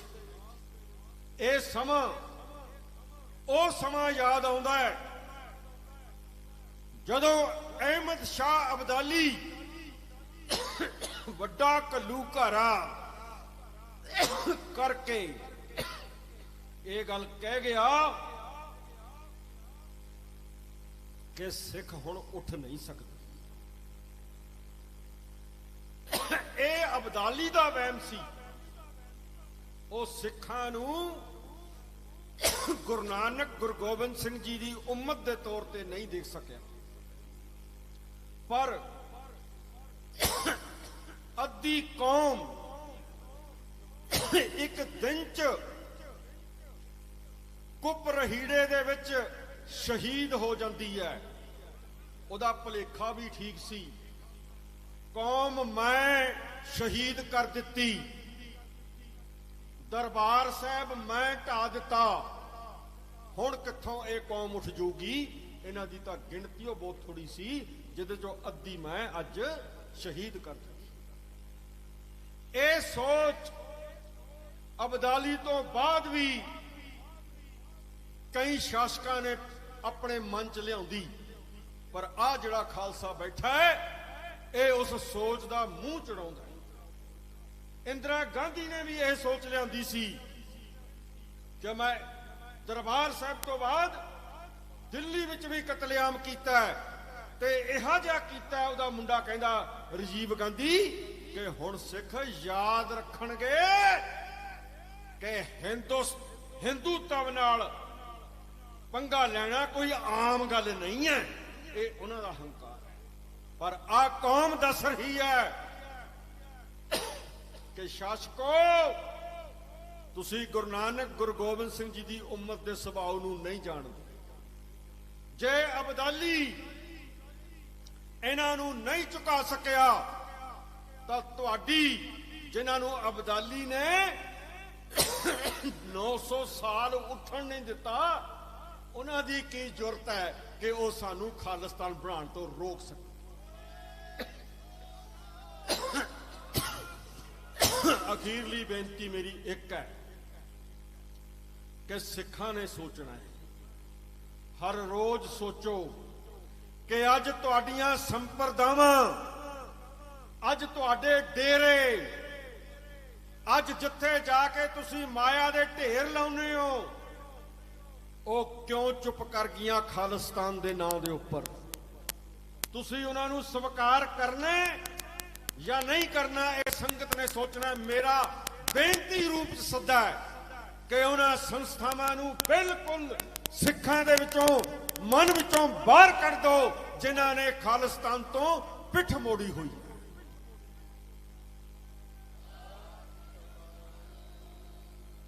ਇਹ ਸਮਾਂ ਉਹ ਸਮਾਂ ਯਾਦ ਆਉਂਦਾ ਹੈ ਜਦੋਂ ਅਹਿਮਦ ਸ਼ਾਹ ਅਬਦਾਲੀ ਵੱਡਾ ਘੱਲੂਘਾਰਾ ਕਰਕੇ ਇਹ ਗੱਲ ਕਹਿ ਗਿਆ ਕਿ ਸਿੱਖ ਹੁਣ ਉੱਠ ਨਹੀਂ ਸਕਦੇ। ਇਹ ਅਬਦਾਲੀ ਦਾ ਵਹਿਮ ਸੀ। ਉਹ ਸਿੱਖਾਂ ਨੂੰ ਗੁਰੂ ਨਾਨਕ ਗੁਰੂ ਗੋਬਿੰਦ ਸਿੰਘ ਜੀ ਦੀ ਉਮਤ ਦੇ ਤੌਰ ਤੇ ਨਹੀਂ ਦੇਖ ਸਕਿਆ, ਪਰ ਅੱਧੀ ਕੌਮ ਇੱਕ ਦਿਨ ਚ ਕੁੱਪ ਰਹੀੜੇ ਦੇ ਵਿੱਚ ਸ਼ਹੀਦ ਹੋ ਜਾਂਦੀ ਹੈ। ਉਹਦਾ ਭੁਲੇਖਾ ਵੀ ਠੀਕ ਸੀ। ਕੌਮ ਮੈਂ ਸ਼ਹੀਦ ਕਰ ਦਿੱਤੀ, ਦਰਬਾਰ ਸਾਹਿਬ ਮੈਂ ਢਾ ਦਿੱਤਾ, ਹੁਣ ਕਿੱਥੋਂ ਇਹ ਕੌਮ ਉੱਠ ਜੂਗੀ? ਇਹਨਾਂ ਦੀ ਤਾਂ ਗਿਣਤੀ ਉਹ ਬਹੁਤ ਥੋੜੀ ਸੀ, ਜਿਹਦੇ ਚੋਂ ਅੱਧੀ ਮੈਂ ਅੱਜ ਸ਼ਹੀਦ ਕਰ ਦਿੱਤੀ। ਇਹ ਸੋਚ ਅਬਦਾਲੀ ਤੋਂ ਬਾਅਦ ਵੀ ਕਈ ਸ਼ਾਸਕਾਂ ਨੇ ਆਪਣੇ ਮਨ ਚ ਲਿਆਉਂਦੀ, ਪਰ ਆਹ ਜਿਹੜਾ ਖਾਲਸਾ ਬੈਠਾ ਹੈ ਇਹ ਉਸ ਸੋਚ ਦਾ ਮੂੰਹ ਚੜਾਉਂਦਾ ਹੈ। ਇੰਦਰਾ ਗਾਂਧੀ ਨੇ ਵੀ ਇਹ ਸੋਚ ਲਿਆਂਦੀ ਸੀ ਕਿ ਮੈਂ ਦਰਬਾਰ ਸਾਹਿਬ ਤੋਂ ਬਾਅਦ ਦਿੱਲੀ ਵਿੱਚ ਵੀ ਕਤਲੇਆਮ ਕੀਤਾ ਤੇ ਇਹੋ ਜਿਹਾ ਕੀਤਾ। ਉਹਦਾ ਮੁੰਡਾ ਕਹਿੰਦਾ ਰਾਜੀਵ ਗਾਂਧੀ ਕਿ ਹੁਣ ਸਿੱਖ ਯਾਦ ਰੱਖਣਗੇ ਕਿ ਹਿੰਦੂਤਵ ਨਾਲ ਪੰਗਾ ਲੈਣਾ ਕੋਈ ਆਮ ਗੱਲ ਨਹੀਂ ਹੈ, ਇਹ ਉਹਨਾਂ ਦਾ ਹੰਕਾਰ ਹੈ। ਪਰ ਆ ਕੌਮ ਦੱਸ ਰਹੀ ਹੈ ਕਿ ਸ਼ਾਸਕੋ, ਤੁਸੀਂ ਗੁਰੂ ਨਾਨਕ ਗੁਰੂ ਗੋਬਿੰਦ ਸਿੰਘ ਜੀ ਦੀ ਉਮਤ ਦੇ ਸੁਭਾਅ ਨੂੰ ਨਹੀਂ ਜਾਣਦੇ। ਜੇ ਅਬਦਾਲੀ ਇਹਨਾਂ ਨੂੰ ਨਹੀਂ ਝੁਕਾ ਸਕਿਆ ਤਾਂ ਤੁਹਾਡੀ, ਜਿਨ੍ਹਾਂ ਨੂੰ ਅਬਦਾਲੀ ਨੇ 900 ਸਾਲ ਉੱਠਣ ਨਹੀਂ ਦਿੱਤਾ, ਉਹਨਾਂ ਦੀ ਕੀ ਜ਼ਰੂਰਤ ਹੈ ਕਿ ਉਹ ਸਾਨੂੰ ਖਾਲਿਸਤਾਨ ਬਣਾਉਣ ਤੋਂ ਰੋਕ ਸਕੇ? ਅਖੀਰਲੀ ਬੇਨਤੀ ਮੇਰੀ ਇੱਕ ਹੈ ਕਿ ਸਿੱਖਾਂ ਨੇ ਸੋਚਣਾ ਹੈ, ਹਰ ਰੋਜ਼ ਸੋਚੋ ਕਿ ਅੱਜ ਤੁਹਾਡੀਆਂ ਸੰਪਰਦਾਵਾਂ, ਅੱਜ ਤੁਹਾਡੇ ਡੇਰੇ, ਅੱਜ ਜਿੱਥੇ ਜਾ ਕੇ ਤੁਸੀਂ ਮਾਇਆ ਦੇ ਢੇਰ ਲਾਉਂਦੇ ਹੋ, ਉਹ ਕਿਉਂ ਚੁੱਪ ਕਰ ਗਈਆਂ ਖਾਲਿਸਤਾਨ ਦੇ ਨਾਂ ਦੇ ਉੱਪਰ? ਤੁਸੀਂ ਉਹਨਾਂ ਨੂੰ ਸਵੀਕਾਰ ਕਰਨਾ ਜਾਂ ਨਹੀਂ ਕਰਨਾ, ਇਹ ਸੰਗਤ ਨੇ ਸੋਚਣਾ। ਮੇਰਾ ਬੇਨਤੀ ਰੂਪ ਚ ਸੱਦਾ ਹੈ ਕਿ ਉਹਨਾਂ ਸੰਸਥਾਵਾਂ ਨੂੰ ਬਿਲਕੁਲ ਸਿੱਖਾਂ ਦੇ ਵਿੱਚੋਂ, ਮਨ ਵਿੱਚੋਂ ਬਾਹਰ ਕੱਢ ਦਿਓ ਜਿਨ੍ਹਾਂ ਨੇ ਖਾਲਿਸਤਾਨ ਤੋਂ ਪਿੱਠ ਮੋੜੀ ਹੋਈ।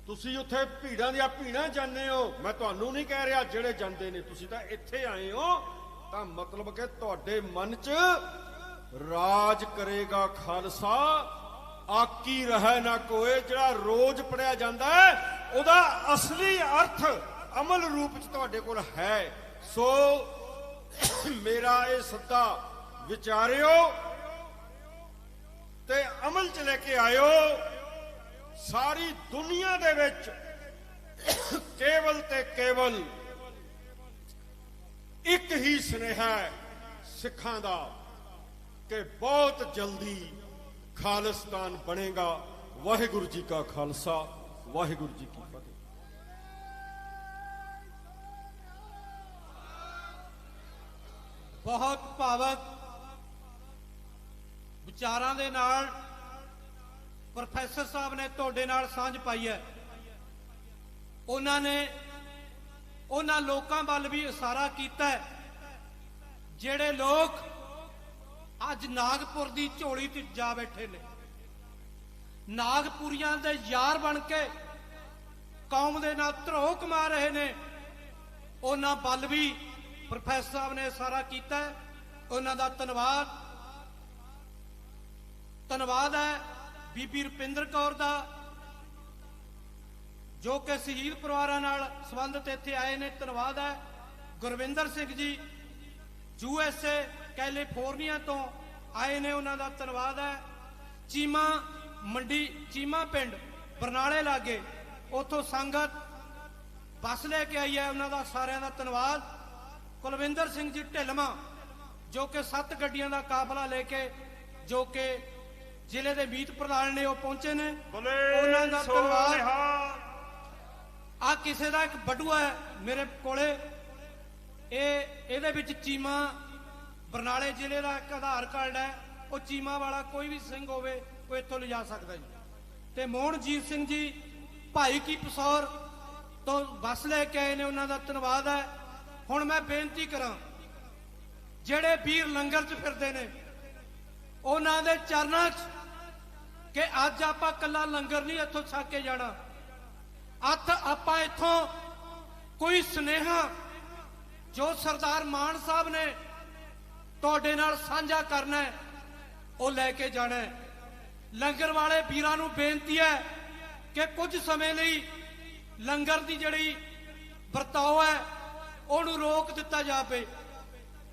ਤੁਸੀਂ ਉੱਥੇ ਭੀੜਾਂ ਦੀਆਂ ਭੀੜਾਂ ਜਾਂਦੇ ਹੋ, ਮੈਂ ਤੁਹਾਨੂੰ ਨਹੀਂ ਕਹਿ ਰਿਹਾ ਜਿਹੜੇ ਜਾਂਦੇ ਨੇ, ਤੁਸੀਂ ਤਾਂ ਇੱਥੇ ਆਏ ਹੋ, ਤਾਂ ਮਤਲਬ ਕਿ ਤੁਹਾਡੇ ਮਨ 'ਚ ਰਾਜ ਕਰੇਗਾ ਖਾਲਸਾ, ਆਕੀ ਰਹਿ ਨਾ ਕੋਏ। ਜਿਹੜਾ ਰੋਜ਼ ਪੜਿਆ ਜਾਂਦਾ ਹੈ ਉਹਦਾ ਅਸਲੀ ਅਰਥ ਅਮਲ ਰੂਪ 'ਚ ਤੁਹਾਡੇ ਕੋਲ ਹੈ। ਸੋ ਮੇਰਾ ਇਹ ਸੱਦਾ ਵਿਚਾਰਿਓ ਤੇ ਅਮਲ 'ਚ ਲੈ ਕੇ ਆਇਓ। ਸਾਰੀ ਦੁਨੀਆ ਦੇ ਵਿੱਚ ਕੇਵਲ ਤੇ ਕੇਵਲ ਇੱਕ ਹੀ ਸੁਨੇਹਾ ਹੈ ਸਿੱਖਾਂ ਦਾ ਕਿ ਬਹੁਤ ਜਲਦੀ ਖਾਲਿਸਤਾਨ ਬਣੇਗਾ। ਵਾਹਿਗੁਰੂ ਜੀ ਕਾ ਖਾਲਸਾ, ਵਾਹਿਗੁਰੂ ਜੀ ਕੀ ਫਤਿਹ। ਬਹੁਤ ਭਾਵਕ ਵਿਚਾਰਾਂ ਦੇ ਨਾਲ ਪ੍ਰੋਫੈਸਰ ਸਾਹਿਬ ਨੇ ਤੁਹਾਡੇ ਨਾਲ ਸਾਂਝ ਪਾਈ ਹੈ। ਉਹਨਾਂ ਨੇ ਉਹਨਾਂ ਲੋਕਾਂ ਵੱਲ ਵੀ ਇਸ਼ਾਰਾ ਕੀਤਾ ਹੈ ਜਿਹੜੇ ਲੋਕ ਅੱਜ ਨਾਗਪੁਰ ਦੀ ਝੋਲੀ ਤੇ ਜਾ ਬੈਠੇ ਨੇ, ਨਾਗਪੁਰੀਆਂ ਦੇ ਯਾਰ ਬਣ ਕੇ ਕੌਮ ਦੇ ਨਾਲ ਧਰੋਹ ਕਮਾ ਰਹੇ ਨੇ। ਉਹਨਾਂ ਵੱਲ ਵੀ ਪ੍ਰੋਫੈਸਰ ਸਾਹਿਬ ਨੇ ਇਸ਼ਾਰਾ ਕੀਤਾ ਹੈ। ਉਹਨਾਂ ਦਾ ਧੰਨਵਾਦ ਹੈ ਬੀਬੀ ਰੁਪਿੰਦਰ ਕੌਰ ਦਾ, ਜੋ ਕਿ ਸ਼ਹੀਦ ਪਰਿਵਾਰਾਂ ਨਾਲ ਸੰਬੰਧਿਤ ਇੱਥੇ ਆਏ ਨੇ। ਧੰਨਵਾਦ ਹੈ ਗੁਰਵਿੰਦਰ ਸਿੰਘ ਜੀ, USA ਕੈਲੀਫੋਰਨੀਆ ਤੋਂ ਆਏ ਨੇ, ਉਹਨਾਂ ਦਾ ਧੰਨਵਾਦ ਹੈ। ਚੀਮਾ ਮੰਡੀ, ਚੀਮਾ ਪਿੰਡ ਬਰਨਾਲੇ ਲਾਗੇ, ਉੱਥੋਂ ਸੰਗਤ ਬੱਸ ਲੈ ਕੇ ਆਈ ਹੈ, ਉਹਨਾਂ ਦਾ ਸਾਰਿਆਂ ਦਾ ਧੰਨਵਾਦ। ਕੁਲਵਿੰਦਰ ਸਿੰਘ ਜੀ ਢਿਲਮਾ, ਜੋ ਕਿ 7 ਗੱਡੀਆਂ ਦਾ ਕਾਫਲਾ ਲੈ ਕੇ, ਜੋ ਕਿ ਜ਼ਿਲ੍ਹੇ ਦੇ ਮੀਤ ਪ੍ਰਧਾਨ ਨੇ, ਉਹ ਪਹੁੰਚੇ ਨੇ, ਉਹਨਾਂ ਦਾ ਧੰਨਵਾਦ। ਆ ਕਿਸੇ ਦਾ ਇੱਕ ਬਟੂਆ ਹੈ ਮੇਰੇ ਕੋਲੇ, ਇਹਦੇ ਵਿੱਚ ਚੀਮਾ ਬਰਨਾਲੇ ਜ਼ਿਲ੍ਹੇ ਦਾ ਇੱਕ ਆਧਾਰ ਕਾਰਡ ਹੈ। ਉਹ ਚੀਮਾ ਵਾਲਾ ਕੋਈ ਵੀ ਸਿੰਘ ਹੋਵੇ ਉਹ ਇੱਥੋਂ ਲਿਜਾ ਸਕਦਾ ਜੀ। ਤੇ ਮੋਹਨਜੀਤ ਸਿੰਘ ਜੀ ਭਾਈ ਕੀ ਪਸੌਰ, ਤੋਂ ਬੱਸ ਲੈ ਕੇ ਆਏ ਨੇ, ਉਹਨਾਂ ਦਾ ਧੰਨਵਾਦ ਹੈ। ਹੁਣ ਮੈਂ ਬੇਨਤੀ ਕਰਾਂ, ਜਿਹੜੇ ਵੀਰ ਲੰਗਰ 'ਚ ਫਿਰਦੇ ਨੇ ਉਹਨਾਂ ਦੇ ਚਰਨਾਂ 'ਚ, ਕਿ ਅੱਜ ਆਪਾਂ ਕੱਲਾ ਲੰਗਰ ਨਹੀਂ ਇੱਥੋਂ ਛਕ ਕੇ ਜਾਣਾ, ਆਪਾਂ ਇੱਥੋਂ ਕੋਈ ਸੁਨੇਹਾ ਜੋ ਸਰਦਾਰ ਮਾਨ ਸਾਹਿਬ ਨੇ ਤੁਹਾਡੇ ਨਾਲ ਸਾਂਝਾ ਕਰਨਾ ਹੈ ਉਹ ਲੈ ਕੇ ਜਾਣਾ ਹੈ। ਲੰਗਰ ਵਾਲੇ ਵੀਰਾਂ ਨੂੰ ਬੇਨਤੀ ਹੈ ਕਿ ਕੁਝ ਸਮੇਂ ਲਈ ਲੰਗਰ ਦੀ ਜਿਹੜੀ ਵਰਤਾਓ ਹੈ ਉਹਨੂੰ ਰੋਕ ਦਿੱਤਾ ਜਾਵੇ।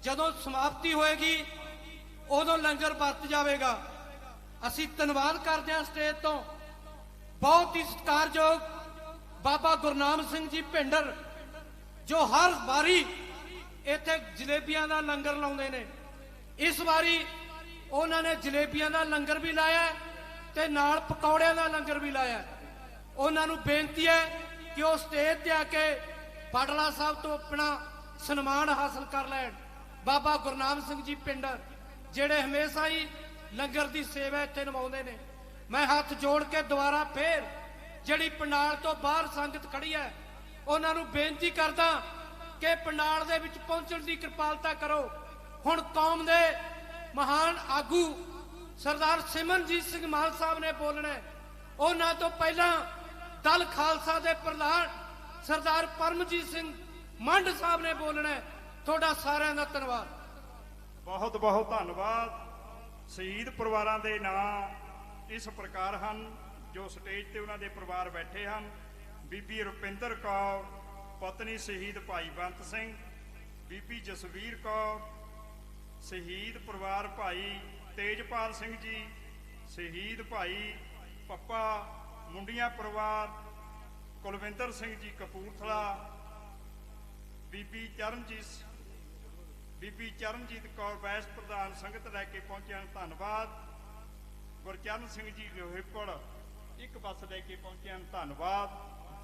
ਜਦੋਂ ਸਮਾਪਤੀ ਹੋਏਗੀ ਉਦੋਂ ਲੰਗਰ ਵਰਤ ਜਾਵੇਗਾ। ਅਸੀਂ ਧੰਨਵਾਦ ਕਰਦੇ ਹਾਂ ਸਟੇਜ ਤੋਂ ਬਹੁਤ ਹੀ ਸਤਿਕਾਰਯੋਗ ਬਾਬਾ ਗੁਰਨਾਮ ਸਿੰਘ ਜੀ ਭਿੰਡਰ, ਜੋ ਹਰ ਵਾਰੀ ਇੱਥੇ ਜਲੇਬੀਆਂ ਦਾ ਲੰਗਰ ਲਾਉਂਦੇ ਨੇ। ਇਸ ਵਾਰੀ ਉਹਨਾਂ ਨੇ ਜਲੇਬੀਆਂ ਦਾ ਲੰਗਰ ਵੀ ਲਾਇਆ ਤੇ ਨਾਲ ਪਕੌੜਿਆਂ ਦਾ ਲੰਗਰ ਵੀ ਲਾਇਆ। ਉਹਨਾਂ ਨੂੰ ਬੇਨਤੀ ਹੈ ਕਿ ਉਹ ਸਟੇਜ ਤੇ ਆ ਕੇ ਪਾਟਲਾ ਸਾਹਿਬ ਤੋਂ ਆਪਣਾ ਸਨਮਾਨ ਹਾਸਲ ਕਰ ਲੈਣ। ਬਾਬਾ ਗੁਰਨਾਮ ਸਿੰਘ ਜੀ ਭਿੰਡਰ, ਜਿਹੜੇ ਹਮੇਸ਼ਾ ਹੀ ਲੰਗਰ ਦੀ ਸੇਵਾ ਇੱਥੇ ਨਿਭਾਉਂਦੇ ਨੇ। ਮੈਂ ਹੱਥ ਜੋੜ ਕੇ ਦੁਬਾਰਾ ਫੇਰ ਜਿਹੜੀ ਪੰਡਾਲ ਤੋਂ ਬਾਹਰ ਸੰਗਤ ਖੜੀ ਹੈ ਉਹਨਾਂ ਨੂੰ ਬੇਨਤੀ ਕਰਦਾ ਕਿ ਪੰਡਾਲ ਦੇ ਵਿੱਚ ਪਹੁੰਚਣ ਦੀ ਕਿਰਪਾਲਤਾ ਕਰੋ। ਹੁਣ ਕੌਮ ਦੇ ਮਹਾਨ ਆਗੂ ਸਰਦਾਰ ਸਿਮਰਨਜੀਤ ਸਿੰਘ ਮਾਨ ਸਾਹਿਬ ਨੇ ਬੋਲਣਾ। ਉਹਨਾਂ ਤੋਂ ਪਹਿਲਾਂ ਦਲ ਖਾਲਸਾ ਦੇ ਪ੍ਰਧਾਨ ਸਰਦਾਰ ਪਰਮਜੀਤ ਸਿੰਘ ਮੰਡ ਸਾਹਿਬ ਨੇ ਬੋਲਣਾ। ਤੁਹਾਡਾ ਸਾਰਿਆਂ ਦਾ ਧੰਨਵਾਦ। ਬਹੁਤ ਬਹੁਤ ਧੰਨਵਾਦ। ਸ਼ਹੀਦ ਪਰਿਵਾਰਾਂ ਦੇ ਨਾਂ ਇਸ ਪ੍ਰਕਾਰ ਹਨ ਜੋ ਸਟੇਜ ਤੇ ਉਹਨਾਂ ਦੇ ਪਰਿਵਾਰ ਬੈਠੇ ਹਨ। ਬੀਬੀ ਰੁਪਿੰਦਰ ਕੌਰ ਪਤਨੀ ਸ਼ਹੀਦ ਭਾਈ ਬੰਤ ਸਿੰਘ, ਬੀਬੀ ਜਸਵੀਰ ਕੌਰ, ਸ਼ਹੀਦ ਪਰਿਵਾਰ ਭਾਈ ਤੇਜਪਾਲ ਸਿੰਘ ਜੀ, ਸ਼ਹੀਦ ਭਾਈ ਪੱਪਾ ਮੁੰਡੀਆਂ ਪਰਿਵਾਰ, ਕੁਲਵਿੰਦਰ ਸਿੰਘ ਜੀ ਕਪੂਰਥਲਾ, ਬੀਬੀ ਚਰਨਜੀਤ ਕੌਰ ਵੈਸ ਪ੍ਰਧਾਨ ਸੰਗਤ ਲੈ ਕੇ ਪਹੁੰਚੇ ਹਨ, ਧੰਨਵਾਦ। ਗੁਰਚਰਨ ਸਿੰਘ ਜੀ ਲੋਹੇਪੁਰ ਇੱਕ ਬੱਸ ਲੈ ਕੇ ਪਹੁੰਚੇ ਹਨ, ਧੰਨਵਾਦ।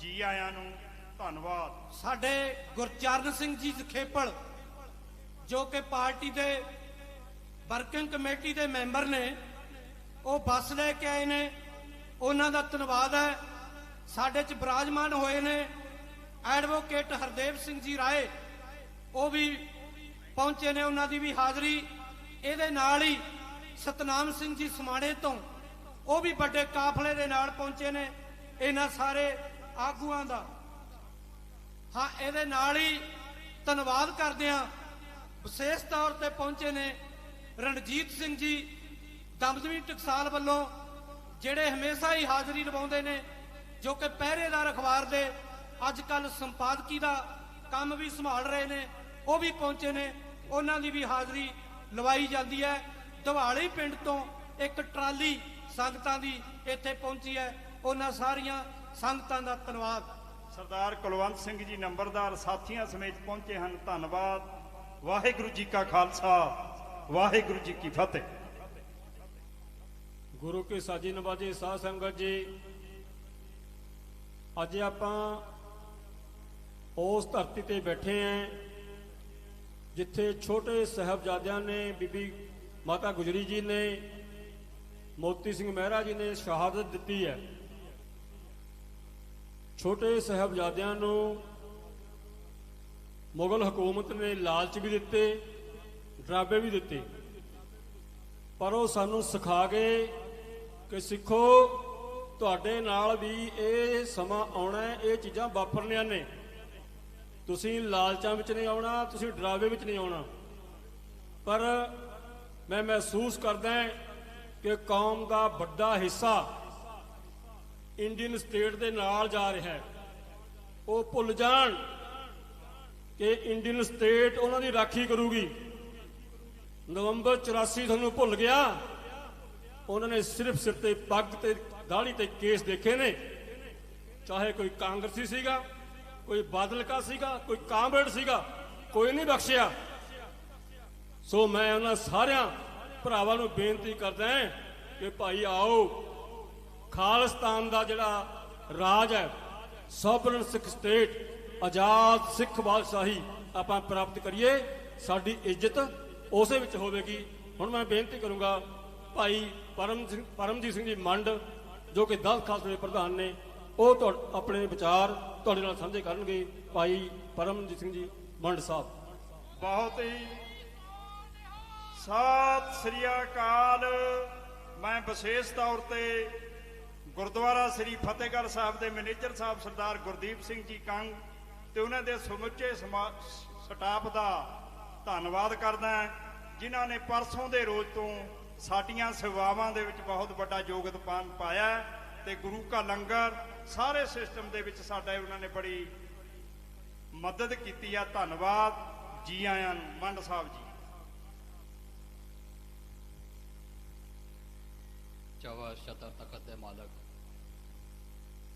ਜੀ ਆਇਆਂ ਨੂੰ ਧੰਨਵਾਦ। ਸਾਡੇ ਗੁਰਚਰਨ ਸਿੰਘ ਜੀ ਜਖੇਪਲ ਜੋ ਕਿ ਪਾਰਟੀ ਦੇ ਵਰਕਿੰਗ ਕਮੇਟੀ ਦੇ ਮੈਂਬਰ ਨੇ, ਉਹ ਬੱਸ ਲੈ ਕੇ ਆਏ ਨੇ, ਉਹਨਾਂ ਦਾ ਧੰਨਵਾਦ ਹੈ। ਸਾਡੇ 'ਚ ਬਿਰਾਜਮਾਨ ਹੋਏ ਨੇ ਐਡਵੋਕੇਟ ਹਰਦੇਵ ਸਿੰਘ ਜੀ ਰਾਏ, ਉਹ ਵੀ ਪਹੁੰਚੇ ਨੇ, ਉਹਨਾਂ ਦੀ ਵੀ ਹਾਜ਼ਰੀ। ਇਹਦੇ ਨਾਲ ਹੀ ਸਤਨਾਮ ਸਿੰਘ ਜੀ ਸਮਾਣੇ ਤੋਂ, ਉਹ ਵੀ ਵੱਡੇ ਕਾਫਲੇ ਦੇ ਨਾਲ ਪਹੁੰਚੇ ਨੇ। ਇਹਨਾਂ ਸਾਰੇ ਆਗੂਆਂ ਦਾ ਹਾਂ ਇਹਦੇ ਨਾਲ ਹੀ ਧੰਨਵਾਦ ਕਰਦੇ ਹਾਂ। ਵਿਸ਼ੇਸ਼ ਤੌਰ ਤੇ ਪਹੁੰਚੇ ਨੇ ਰਣਜੀਤ ਸਿੰਘ ਜੀ ਦਮਦਮੀ ਟਕਸਾਲ ਵੱਲੋਂ, ਜਿਹੜੇ ਹਮੇਸ਼ਾ ਹੀ ਹਾਜ਼ਰੀ ਨਿਭਾਉਂਦੇ ਨੇ, ਜੋ ਕਿ ਪਹਿਰੇਦਾਰ ਅਖਬਾਰ ਦੇ ਅੱਜ ਕੱਲ ਸੰਪਾਦਕੀ ਦਾ ਕੰਮ ਵੀ ਸੰਭਾਲ ਰਹੇ ਨੇ, ਉਹ ਵੀ ਪਹੁੰਚੇ ਨੇ। ਉਹਨਾਂ ਦੀ ਵੀ ਹਾਜ਼ਰੀ ਲਵਾਈ ਜਾਂਦੀ ਹੈ। ਦਿਵਾਲੀ ਪਿੰਡ ਤੋਂ ਇੱਕ ਟਰਾਲੀ ਸੰਗਤਾਂ ਦੀ ਇੱਥੇ ਪਹੁੰਚੀ ਹੈ। ਉਹਨਾਂ ਸਾਰੀਆਂ ਸੰਗਤਾਂ ਦਾ ਧੰਨਵਾਦ। ਸਰਦਾਰ ਕੁਲਵੰਤ ਸਿੰਘ ਜੀ ਨੰਬਰਦਾਰ ਸਾਥੀਆਂ ਸਮੇਤ ਪਹੁੰਚੇ ਹਨ, ਧੰਨਵਾਦ। ਵਾਹਿਗੁਰੂ ਜੀ ਕਾ ਖਾਲਸਾ, ਵਾਹਿਗੁਰੂ ਜੀ ਕੀ ਫਤਿਹ। ਗੁਰੂ ਕੀ ਸਾਜੀ ਨਵਾਜੀ ਸਾਧ ਸੰਗਤ ਜੀ, ਅੱਜ ਆਪਾਂ ਉਸ ਧਰਤੀ ਤੇ ਬੈਠੇ ਆਂ ਜਿੱਥੇ ਛੋਟੇ ਸਾਹਿਬਜ਼ਾਦਿਆਂ ਨੇ, ਬੀਬੀ ਮਾਤਾ ਗੁਜਰੀ ਜੀ ਨੇ, ਮੋਤੀ ਸਿੰਘ ਮਹਿਰਾ ਜੀ ਨੇ ਸ਼ਹਾਦਤ ਦਿੱਤੀ ਹੈ। ਛੋਟੇ ਸਾਹਿਬਜ਼ਾਦਿਆਂ ਨੂੰ ਮੁਗਲ ਹਕੂਮਤ ਨੇ ਲਾਲਚ ਵੀ ਦਿੱਤੇ, ਡਰਾਵੇ ਵੀ ਦਿੱਤੇ, ਪਰ ਉਹ ਸਾਨੂੰ ਸਿਖਾ ਗਏ ਕਿ ਸਿੱਖੋ, ਤੁਹਾਡੇ ਨਾਲ ਵੀ ਇਹ ਸਮਾਂ ਆਉਣਾ, ਇਹ ਚੀਜ਼ਾਂ ਵਾਪਰਨੀਆਂ ਨੇ। ਤੁਸੀਂ ਲਾਲਚਾਂ ਵਿੱਚ ਨਹੀਂ ਆਉਣਾ, ਤੁਸੀਂ ਡਰਾਵੇ ਵਿੱਚ ਨਹੀਂ ਆਉਣਾ। ਪਰ ਮੈਂ ਮਹਿਸੂਸ ਕਰਦਾ ਕਿ ਕੌਮ ਦਾ ਵੱਡਾ ਹਿੱਸਾ ਇੰਡੀਅਨ ਸਟੇਟ ਦੇ ਨਾਲ ਜਾ ਰਿਹਾ ਹੈ। ਉਹ ਭੁੱਲ ਜਾਣ ਕਿ ਇੰਡੀਅਨ ਸਟੇਟ ਉਹਨਾਂ ਦੀ ਰਾਖੀ ਕਰੂਗੀ। ਨਵੰਬਰ 84 ਤੁਹਾਨੂੰ ਭੁੱਲ ਗਿਆ। ਉਹਨਾਂ ਨੇ ਸਿਰਫ ਸਿਰ ਤੇ ਪੱਗ ਤੇ ਦਾੜੀ ਤੇ ਕੇਸ ਦੇਖੇ ਨੇ, ਚਾਹੇ ਕੋਈ ਕਾਂਗਰਸੀ ਸੀਗਾ, ਕੋਈ ਬਾਦਲ ਕਾ ਸੀਗਾ, ਕੋਈ ਕਾਮਰੇਡ ਸੀਗਾ, ਕੋਈ ਨਹੀਂ ਬਖਸ਼ਿਆ। ਸੋ ਮੈਂ ਉਹਨਾਂ ਸਾਰਿਆਂ ਭਰਾਵਾਂ ਨੂੰ ਬੇਨਤੀ ਕਰਦਾ ਕਿ ਭਾਈ ਆਓ, ਖਾਲਿਸਤਾਨ ਦਾ ਜਿਹੜਾ ਰਾਜ ਹੈ, ਸੋਵਰਨ ਸਿੱਖ ਸਟੇਟ, ਆਜ਼ਾਦ ਸਿੱਖ ਬਾਦਸ਼ਾਹੀ ਆਪਾਂ ਪ੍ਰਾਪਤ ਕਰੀਏ। ਸਾਡੀ ਇੱਜ਼ਤ ਉਸੇ ਵਿੱਚ ਹੋਵੇਗੀ। ਹੁਣ ਮੈਂ ਬੇਨਤੀ ਕਰੂੰਗਾ ਭਾਈ ਪਰਮਜੀਤ ਸਿੰਘ ਜੀ ਮੰਡ, ਜੋ ਕਿ ਦਲ ਖਾਲਸੇ ਦੇ ਪ੍ਰਧਾਨ ਨੇ, ਉਹ ਆਪਣੇ ਵਿਚਾਰ ਤੁਹਾਡੇ ਨਾਲ ਸਾਂਝੇ ਕਰਨਗੇ ਭਾਈ ਪਰਮਜੀਤ ਸਿੰਘ ਜੀ ਮੰਡ ਸਾਹਿਬ। ਬਹੁਤ ਹੀ ਸਤਿ ਸ੍ਰੀ ਅਕਾਲ। ਮੈਂ ਵਿਸ਼ੇਸ਼ ਤੌਰ ਤੇ ਗੁਰਦੁਆਰਾ ਸ੍ਰੀ ਫਤਿਹਗੜ੍ਹ ਸਾਹਿਬ ਦੇ ਮੈਨੇਜਰ ਸਾਹਿਬ ਸਰਦਾਰ ਗੁਰਦੀਪ ਸਿੰਘ ਜੀ ਕੰਗ ਤੇ ਉਹਨਾਂ ਦੇ ਸਮੁੱਚੇ ਸਟਾਫ ਦਾ ਧੰਨਵਾਦ ਕਰਦਾ ਜਿਨ੍ਹਾਂ ਨੇ ਪਰਸੋਂ ਦੇ ਰੋਜ਼ ਤੋਂ ਸਾਡੀਆਂ ਸੇਵਾਵਾਂ ਦੇ ਵਿੱਚ ਬਹੁਤ ਵੱਡਾ ਯੋਗਦਾਨ ਪਾਇਆ ਤੇ ਗੁਰੂ ਕਾ ਲੰਗਰ ਸਾਰੇ ਸਿਸਟਮ ਦੇ ਵਿੱਚ ਸਾਡਾ ਉਹਨਾਂ ਨੇ ਬੜੀ ਮਦਦ ਕੀਤੀ ਆ। ਧੰਨਵਾਦ। ਜੀ ਆਇਆਂ ਨੂੰ ਮੰਡ ਸਾਹਿਬ ਜੀ। ਚੌਵਾ ਸ਼ਤਰ ਤਖਤ ਦੇ ਮਾਲਕ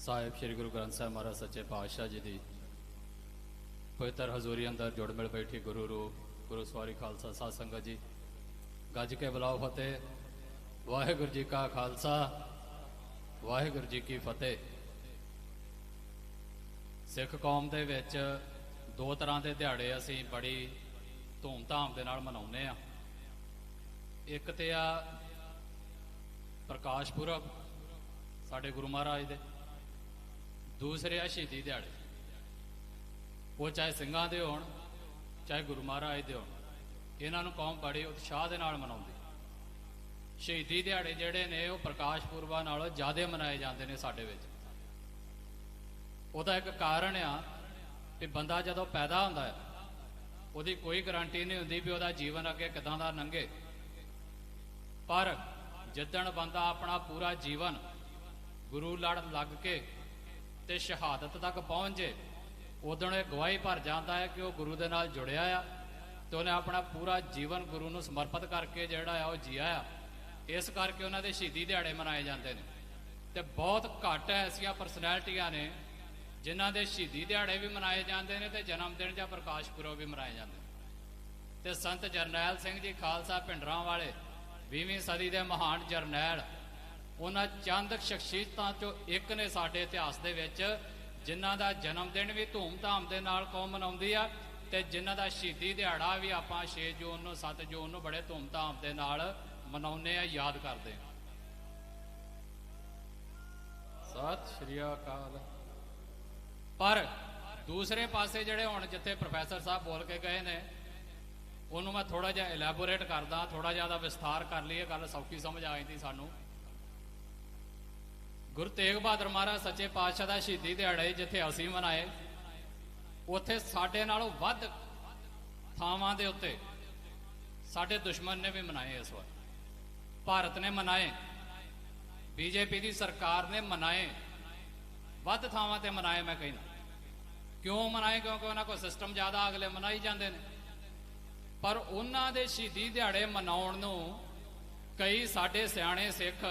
ਸਾਹਿਬ ਸ੍ਰੀ ਗੁਰੂ ਗ੍ਰੰਥ ਸਾਹਿਬ ਮਹਾਰਾਜ ਸੱਚੇ ਪਾਤਸ਼ਾਹ ਜੀ ਦੀ ਪਵਿੱਤਰ ਹਜ਼ੂਰੀ ਅੰਦਰ ਜੁੜ ਮਿਲ ਬੈਠੀ ਗੁਰੂ ਰੂਪ ਗੁਰੂ ਸਵਾਰੀ ਖਾਲਸਾ ਸਾਧ ਸੰਗਤ ਜੀ, ਗੱਜ ਕੇ ਬੁਲਾਓ ਫਤਿਹ। ਵਾਹਿਗੁਰੂ ਜੀ ਕਾ ਖਾਲਸਾ ਵਾਹਿਗੁਰੂ ਜੀ ਕੀ ਫਤਿਹ। ਸਿੱਖ ਕੌਮ ਦੇ ਵਿੱਚ ਦੋ ਤਰ੍ਹਾਂ ਦੇ ਦਿਹਾੜੇ ਅਸੀਂ ਬੜੀ ਧੂਮ-ਧਾਮ ਦੇ ਨਾਲ ਮਨਾਉਂਦੇ ਆ। ਇੱਕ ਤੇ ਆ ਪ੍ਰਕਾਸ਼ ਪੁਰਬ ਸਾਡੇ ਗੁਰੂ ਮਹਾਰਾਜ ਦੇ, ਦੂਸਰੇ ਆ ਸ਼ਹੀਦੀ ਦਿਹਾੜੇ। ਉਹ ਚਾਹੇ ਸਿੰਘਾਂ ਦੇ ਹੋਣ ਚਾਹੇ ਗੁਰੂ ਮਹਾਰਾਜ ਦੇ ਹੋਣ, ਇਹਨਾਂ ਨੂੰ ਕੌਮ ਬੜੇ ਉਤਸ਼ਾਹ ਦੇ ਨਾਲ ਮਨਾਉਂਦੀ। ਸ਼ਹੀਦੀ ਦਿਹਾੜੇ ਜਿਹੜੇ ਨੇ ਉਹ ਪ੍ਰਕਾਸ਼ ਪੁਰਬਾਂ ਨਾਲੋਂ ਜ਼ਿਆਦਾ ਮਨਾਏ ਜਾਂਦੇ ਨੇ ਸਾਡੇ ਵਿੱਚ। ਉਹਦਾ ਇੱਕ ਕਾਰਨ ਆ ਕਿ ਬੰਦਾ ਜਦੋਂ ਪੈਦਾ ਹੁੰਦਾ ਹੈ ਉਹਦੀ ਕੋਈ ਗਾਰੰਟੀ ਨਹੀਂ ਹੁੰਦੀ ਵੀ ਉਹਦਾ ਜੀਵਨ ਅੱਗੇ ਕਿਦਾਂ ਦਾ ਲੰਘੇ, ਪਰ ਜਿੱਦਣ ਬੰਦਾ ਆਪਣਾ ਪੂਰਾ ਜੀਵਨ ਗੁਰੂ ਲੜ ਲੱਗ ਕੇ ਤੇ ਸ਼ਹਾਦਤ ਤੱਕ ਪਹੁੰਚ ਜੇ, ਉਦੋਂ ਇਹ ਗਵਾਹੀ ਭਰ ਜਾਂਦਾ ਹੈ ਕਿ ਉਹ ਗੁਰੂ ਦੇ ਨਾਲ ਜੁੜਿਆ ਆ ਤੇ ਉਹਨੇ ਆਪਣਾ ਪੂਰਾ ਜੀਵਨ ਗੁਰੂ ਨੂੰ ਸਮਰਪਿਤ ਕਰਕੇ ਜਿਹੜਾ ਆ ਉਹ ਜੀਆ ਆ। ਇਸ ਕਰਕੇ ਉਹਨਾਂ ਦੇ ਸ਼ਹੀਦੀ ਦਿਹਾੜੇ ਮਨਾਏ ਜਾਂਦੇ ਨੇ। ਤੇ ਬਹੁਤ ਘੱਟ ਐਸੀਆਂ ਪਰਸਨੈਲਿਟੀਆਂ ਨੇ ਜਿਨ੍ਹਾਂ ਦੇ ਸ਼ਹੀਦੀ ਦਿਹਾੜੇ ਵੀ ਮਨਾਏ ਜਾਂਦੇ ਨੇ ਤੇ ਜਨਮ ਦਿਨ ਜਾਂ ਪ੍ਰਕਾਸ਼ ਪੁਰਬ ਵੀ ਮਨਾਏ ਜਾਂਦੇ ਨੇ। ਤੇ ਸੰਤ ਜਰਨੈਲ ਸਿੰਘ ਜੀ ਖਾਲਸਾ ਭਿੰਡਰਾਂ ਵਾਲੇ 20ਵੀਂ ਸਦੀ ਦੇ ਮਹਾਨ ਜਰਨੈਲ, ਉਹਨਾਂ ਚੰਦ ਸ਼ਖਸੀਅਤਾਂ ਚੋਂ ਇੱਕ ਨੇ ਸਾਡੇ ਇਤਿਹਾਸ ਦੇ ਵਿੱਚ ਜਿਨ੍ਹਾਂ ਦਾ ਜਨਮ ਦਿਨ ਵੀ ਧੂਮ-ਧਾਮ ਦੇ ਨਾਲ ਕੌਮ ਮਨਾਉਂਦੀ ਆ ਤੇ ਜਿਨ੍ਹਾਂ ਦਾ ਸ਼ਹੀਦੀ ਦਿਹਾੜਾ ਵੀ ਆਪਾਂ 6 ਜੂਨ ਨੂੰ 7 ਜੂਨ ਨੂੰ ਬੜੇ ਧੂਮ-ਧਾਮ ਦੇ ਨਾਲ ਮਨਾਉਂਦੇ ਆ, ਯਾਦ ਕਰਦੇ ਆ। ਸਤਿ ਸ਼੍ਰੀ ਅਕਾਲ। ਪਰ ਦੂਸਰੇ ਪਾਸੇ ਜਿਹੜੇ ਹੁਣ ਜਿੱਥੇ ਪ੍ਰੋਫੈਸਰ ਸਾਹਿਬ ਬੋਲ ਕੇ ਗਏ ਨੇ ਉਹਨੂੰ ਮੈਂ ਥੋੜਾ ਜਿਹਾ ਇਲੈਬੋਰੇਟ ਕਰਦਾ, ਥੋੜਾ ਜਿਹਾ ਦਾ ਵਿਸਥਾਰ ਕਰ ਲਈਏ, ਗੱਲ ਸੌਖੀ ਸਮਝ ਆ ਜਾਂਦੀ ਸਾਨੂੰ। ਗੁਰੂ ਤੇਗ ਬਹਾਦਰ ਮਹਾਰਾਜ ਸੱਚੇ ਪਾਤਸ਼ਾਹ ਦਾ ਸ਼ਹੀਦੀ ਦਿਹਾੜੇ ਜਿੱਥੇ ਅਸੀਂ ਮਨਾਏ, ਉੱਥੇ ਸਾਡੇ ਨਾਲੋਂ ਵੱਧ ਥਾਵਾਂ ਦੇ ਉੱਤੇ ਸਾਡੇ ਦੁਸ਼ਮਣ ਨੇ ਵੀ ਮਨਾਏ। ਇਸ ਵਾਰ ਭਾਰਤ ਨੇ ਮਨਾਏ, ਬੀਜੇਪੀ ਦੀ ਸਰਕਾਰ ਨੇ ਮਨਾਏ, ਵੱਧ ਥਾਵਾਂ ਤੇ ਮਨਾਏ। ਮੈਂ ਕਹਿੰਦਾ ਕਿਉਂ ਮਨਾਏ? ਕਿਉਂਕਿ ਉਹਨਾਂ ਕੋਲ ਸਿਸਟਮ ਜ਼ਿਆਦਾ, ਅਗਲੇ ਮਨਾਈ ਜਾਂਦੇ ਨੇ। ਪਰ ਉਹਨਾਂ ਦੇ ਸ਼ਹੀਦੀ ਦਿਹਾੜੇ ਮਨਾਉਣ ਨੂੰ ਕਈ ਸਾਡੇ ਸਿਆਣੇ ਸਿੱਖ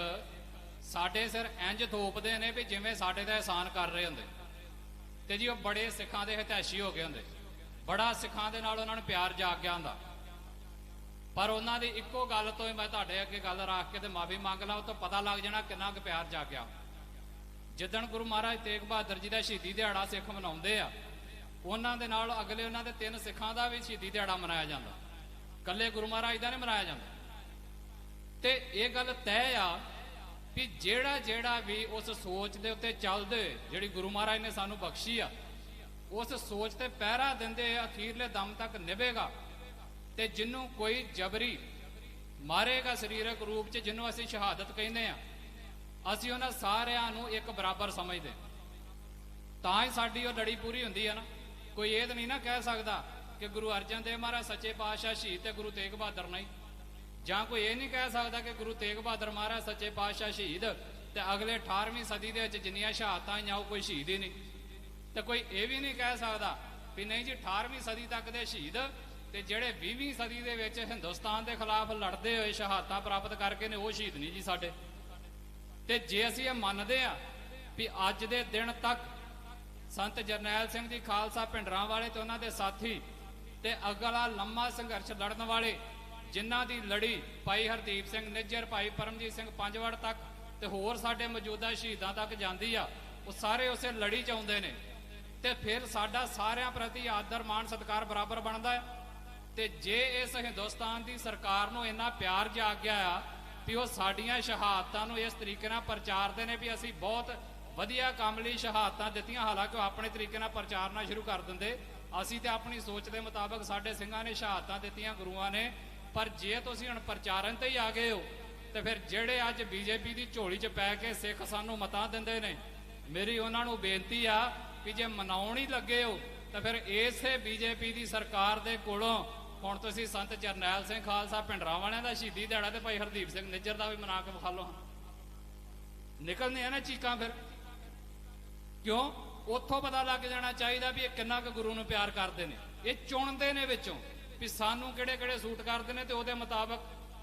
ਸਾਡੇ ਸਿਰ ਇੰਜ ਥੋਪਦੇ ਨੇ ਵੀ ਜਿਵੇਂ ਸਾਡੇ ਤੇ ਅਹਿਸਾਨ ਕਰ ਰਹੇ ਹੁੰਦੇ ਤੇ ਜੀ ਉਹ ਬੜੇ ਸਿੱਖਾਂ ਦੇ ਹਿਤੈਸ਼ੀ ਹੋ ਗਏ ਹੁੰਦੇ, ਬੜਾ ਸਿੱਖਾਂ ਦੇ ਨਾਲ ਉਹਨਾਂ ਨੂੰ ਪਿਆਰ ਜਾਗ ਗਿਆ ਹੁੰਦਾ। ਪਰ ਉਹਨਾਂ ਦੀ ਇੱਕੋ ਗੱਲ ਤੋਂ ਹੀ ਮੈਂ ਤੁਹਾਡੇ ਅੱਗੇ ਗੱਲ ਰੱਖ ਕੇ ਤੇ ਮਾਫੀ ਮੰਗ ਲਾਂ, ਉਹ ਤੋਂ ਪਤਾ ਲੱਗ ਜਾਣਾ ਕਿੰਨਾ ਕੁ ਪਿਆਰ ਜਾਗਿਆ। ਜਿੱਦਣ ਗੁਰੂ ਮਹਾਰਾਜ ਤੇਗ ਬਹਾਦਰ ਜੀ ਦਾ ਸ਼ਹੀਦੀ ਦਿਹਾੜਾ ਸਿੱਖ ਮਨਾਉਂਦੇ ਆ, ਉਹਨਾਂ ਦੇ ਨਾਲ ਅਗਲੇ ਉਹਨਾਂ ਦੇ 3 ਸਿੱਖਾਂ ਦਾ ਵੀ ਸ਼ਹੀਦੀ ਦਿਹਾੜਾ ਮਨਾਇਆ ਜਾਂਦਾ, ਇਕੱਲੇ ਗੁਰੂ ਮਹਾਰਾਜ ਦਾ ਨਹੀਂ ਮਨਾਇਆ ਜਾਂਦਾ। ਤੇ ਇਹ ਗੱਲ ਤੈਅ ਆ ਵੀ ਜਿਹੜਾ ਵੀ ਉਸ ਸੋਚ ਦੇ ਉੱਤੇ ਚੱਲਦੇ, ਜਿਹੜੀ ਗੁਰੂ ਮਹਾਰਾਜ ਨੇ ਸਾਨੂੰ ਬਖਸ਼ੀ ਆ, ਉਸ ਸੋਚ ਤੇ ਪਹਿਰਾ ਦਿੰਦੇ ਅਖੀਰਲੇ ਦਮ ਤੱਕ ਨਿਭੇਗਾ। ਤੇ ਜਿਹਨੂੰ ਕੋਈ ਜਬਰੀ ਮਾਰੇਗਾ ਸਰੀਰਕ ਰੂਪ 'ਚ, ਜਿਹਨੂੰ ਅਸੀਂ ਸ਼ਹਾਦਤ ਕਹਿੰਦੇ ਆ, ਅਸੀਂ ਉਹਨਾਂ ਸਾਰਿਆਂ ਨੂੰ ਇੱਕ ਬਰਾਬਰ ਸਮਝਦੇ, ਤਾਂ ਹੀ ਸਾਡੀ ਉਹ ਲੜੀ ਪੂਰੀ ਹੁੰਦੀ ਹੈ ਨਾ। ਕੋਈ ਇਹ ਤਾਂ ਨਹੀਂ ਨਾ ਕਹਿ ਸਕਦਾ ਕਿ ਗੁਰੂ ਅਰਜਨ ਦੇਵ ਮਹਾਰਾਜ ਸੱਚੇ ਪਾਤਸ਼ਾਹ ਸ਼ਹੀਦ ਤੇ ਗੁਰੂ ਤੇਗ ਬਹਾਦਰ ਨਹੀਂ, ਜਾਂ ਕੋਈ ਇਹ ਨਹੀਂ ਕਹਿ ਸਕਦਾ ਕਿ ਗੁਰੂ ਤੇਗ ਬਹਾਦਰ ਮਹਾਰਾਜ ਸੱਚੇ ਪਾਤਸ਼ਾਹ ਸ਼ਹੀਦ ਤੇ ਅਗਲੇ 18ਵੀਂ ਸਦੀ ਦੇ ਵਿੱਚ ਜਿੰਨੀਆਂ ਸ਼ਹਾਦਤਾਂ ਆਈਆਂ ਉਹ ਕੋਈ ਸ਼ਹੀਦ ਹੀ ਨਹੀਂ। ਤੇ ਕੋਈ ਇਹ ਵੀ ਨਹੀਂ ਕਹਿ ਸਕਦਾ ਵੀ ਨਹੀਂ ਜੀ 18ਵੀਂ ਸਦੀ ਤੱਕ ਦੇ ਸ਼ਹੀਦ ਤੇ ਜਿਹੜੇ 20ਵੀਂ ਸਦੀ ਦੇ ਵਿੱਚ ਹਿੰਦੁਸਤਾਨ ਦੇ ਖਿਲਾਫ ਲੜਦੇ ਹੋਏ ਸ਼ਹਾਦਤਾਂ ਪ੍ਰਾਪਤ ਕਰਕੇ ਨੇ ਉਹ ਸ਼ਹੀਦ ਨਹੀਂ ਜੀ ਸਾਡੇ। ਤੇ ਜੇ ਅਸੀਂ ਇਹ ਮੰਨਦੇ ਆ ਵੀ ਅੱਜ ਦੇ ਦਿਨ ਤੱਕ ਸੰਤ ਜਰਨੈਲ ਸਿੰਘ ਜੀ ਖਾਲਸਾ ਭਿੰਡਰਾਂ ਵਾਲੇ ਤੇ ਉਹਨਾਂ ਦੇ ਸਾਥੀ ਤੇ ਅਗਲਾ ਲੰਮਾ ਸੰਘਰਸ਼ ਲੜਨ ਵਾਲੇ ਜਿਨ੍ਹਾਂ ਦੀ ਲੜੀ ਭਾਈ ਹਰਦੀਪ ਸਿੰਘ ਨਿੱਜਰ, ਭਾਈ ਪਰਮਜੀਤ ਸਿੰਘ ਪੰਜਵੜ ਤੱਕ ਤੇ ਹੋਰ ਸਾਡੇ ਮੌਜੂਦਾ ਸ਼ਹੀਦਾਂ ਤੱਕ ਜਾਂਦੀ ਆ, ਉਹ ਸਾਰੇ ਉਸੇ ਲੜੀ ਚ ਆਉਂਦੇ ਨੇ। ਤੇ ਫਿਰ ਸਾਡਾ ਸਾਰਿਆਂ ਪ੍ਰਤੀ ਆਦਰ ਮਾਣ ਸਤਿਕਾਰ ਬਰਾਬਰ ਬਣਦਾ ਹੈ। ਤੇ ਜੇ ਇਸ ਹਿੰਦੁਸਤਾਨ ਦੀ ਸਰਕਾਰ ਨੂੰ ਇੰਨਾ ਪਿਆਰ ਜਾਗ ਗਿਆ ਆ ਵੀ ਉਹ ਸਾਡੀਆਂ ਸ਼ਹਾਦਤਾਂ ਨੂੰ ਇਸ ਤਰੀਕੇ ਨਾਲ ਪ੍ਰਚਾਰਦੇ ਨੇ ਵੀ ਅਸੀਂ ਬਹੁਤ ਵਧੀਆ ਕੰਮ ਲਈ ਸ਼ਹਾਦਤਾਂ ਦਿੱਤੀਆਂ। ਹਾਲਾਂਕਿ ਉਹ ਆਪਣੇ ਤਰੀਕੇ ਨਾਲ ਪ੍ਰਚਾਰਨਾ ਸ਼ੁਰੂ ਕਰ ਦਿੰਦੇ, ਅਸੀਂ ਤੇ ਆਪਣੀ ਸੋਚ ਦੇ ਮੁਤਾਬਕ ਸਾਡੇ ਸਿੰਘਾਂ ਨੇ ਸ਼ਹਾਦਤਾਂ ਦਿੱਤੀਆਂ, ਗੁਰੂਆਂ ਨੇ। ਪਰ ਜੇ ਤੁਸੀਂ ਹੁਣ ਪ੍ਰਚਾਰਨ ਤੇ ਹੀ ਆ ਗਏ ਹੋ ਤੇ ਫਿਰ ਜਿਹੜੇ ਅੱਜ ਬੀਜੇਪੀ ਦੀ ਝੋਲੀ 'ਚ ਪੈ ਕੇ ਸਿੱਖ ਸਾਨੂੰ ਮਤਾਂ ਦਿੰਦੇ ਨੇ, ਮੇਰੀ ਉਹਨਾਂ ਨੂੰ ਬੇਨਤੀ ਆ ਕਿ ਜੇ ਮਨਾਉਣ ਹੀ ਲੱਗੇ ਹੋ ਤਾਂ ਫਿਰ ਇਸੇ ਬੀਜੇਪੀ ਦੀ ਸਰਕਾਰ ਦੇ ਕੋਲੋਂ ਹੁਣ ਤੁਸੀਂ ਸੰਤ ਜਰਨੈਲ ਸਿੰਘ ਖਾਲਸਾ ਭਿੰਡਰਾਂਵਾਲਿਆਂ ਦਾ ਸ਼ਹੀਦੀ ਦਿਹਾੜਾ ਤੇ ਭਾਈ ਹਰਦੀਪ ਸਿੰਘ ਨਿੱਜਰ ਦਾ ਵੀ ਮਨਾ ਕੇ ਵਿਖਾ ਲਓ। ਨਿਕਲਨੇ ਆ ਨਾ ਚੀਕਾਂ ਫਿਰ, ਕਿਉਂ? ਉੱਥੋਂ ਪਤਾ ਲੱਗ ਜਾਣਾ ਚਾਹੀਦਾ ਵੀ ਇਹ ਕਿੰਨਾ ਕੁ ਗੁਰੂ ਨੂੰ ਪਿਆਰ ਕਰਦੇ ਨੇ। ਇਹ ਚੁਣਦੇ ਨੇ ਵਿੱਚੋਂ ਵੀ ਸਾਨੂੰ ਕਿਹੜੇ ਕਿਹੜੇ ਸੂਟ ਕਰਦੇ ਨੇ ਤੇ ਉਹਦੇ ਮੁਤਾਬਕ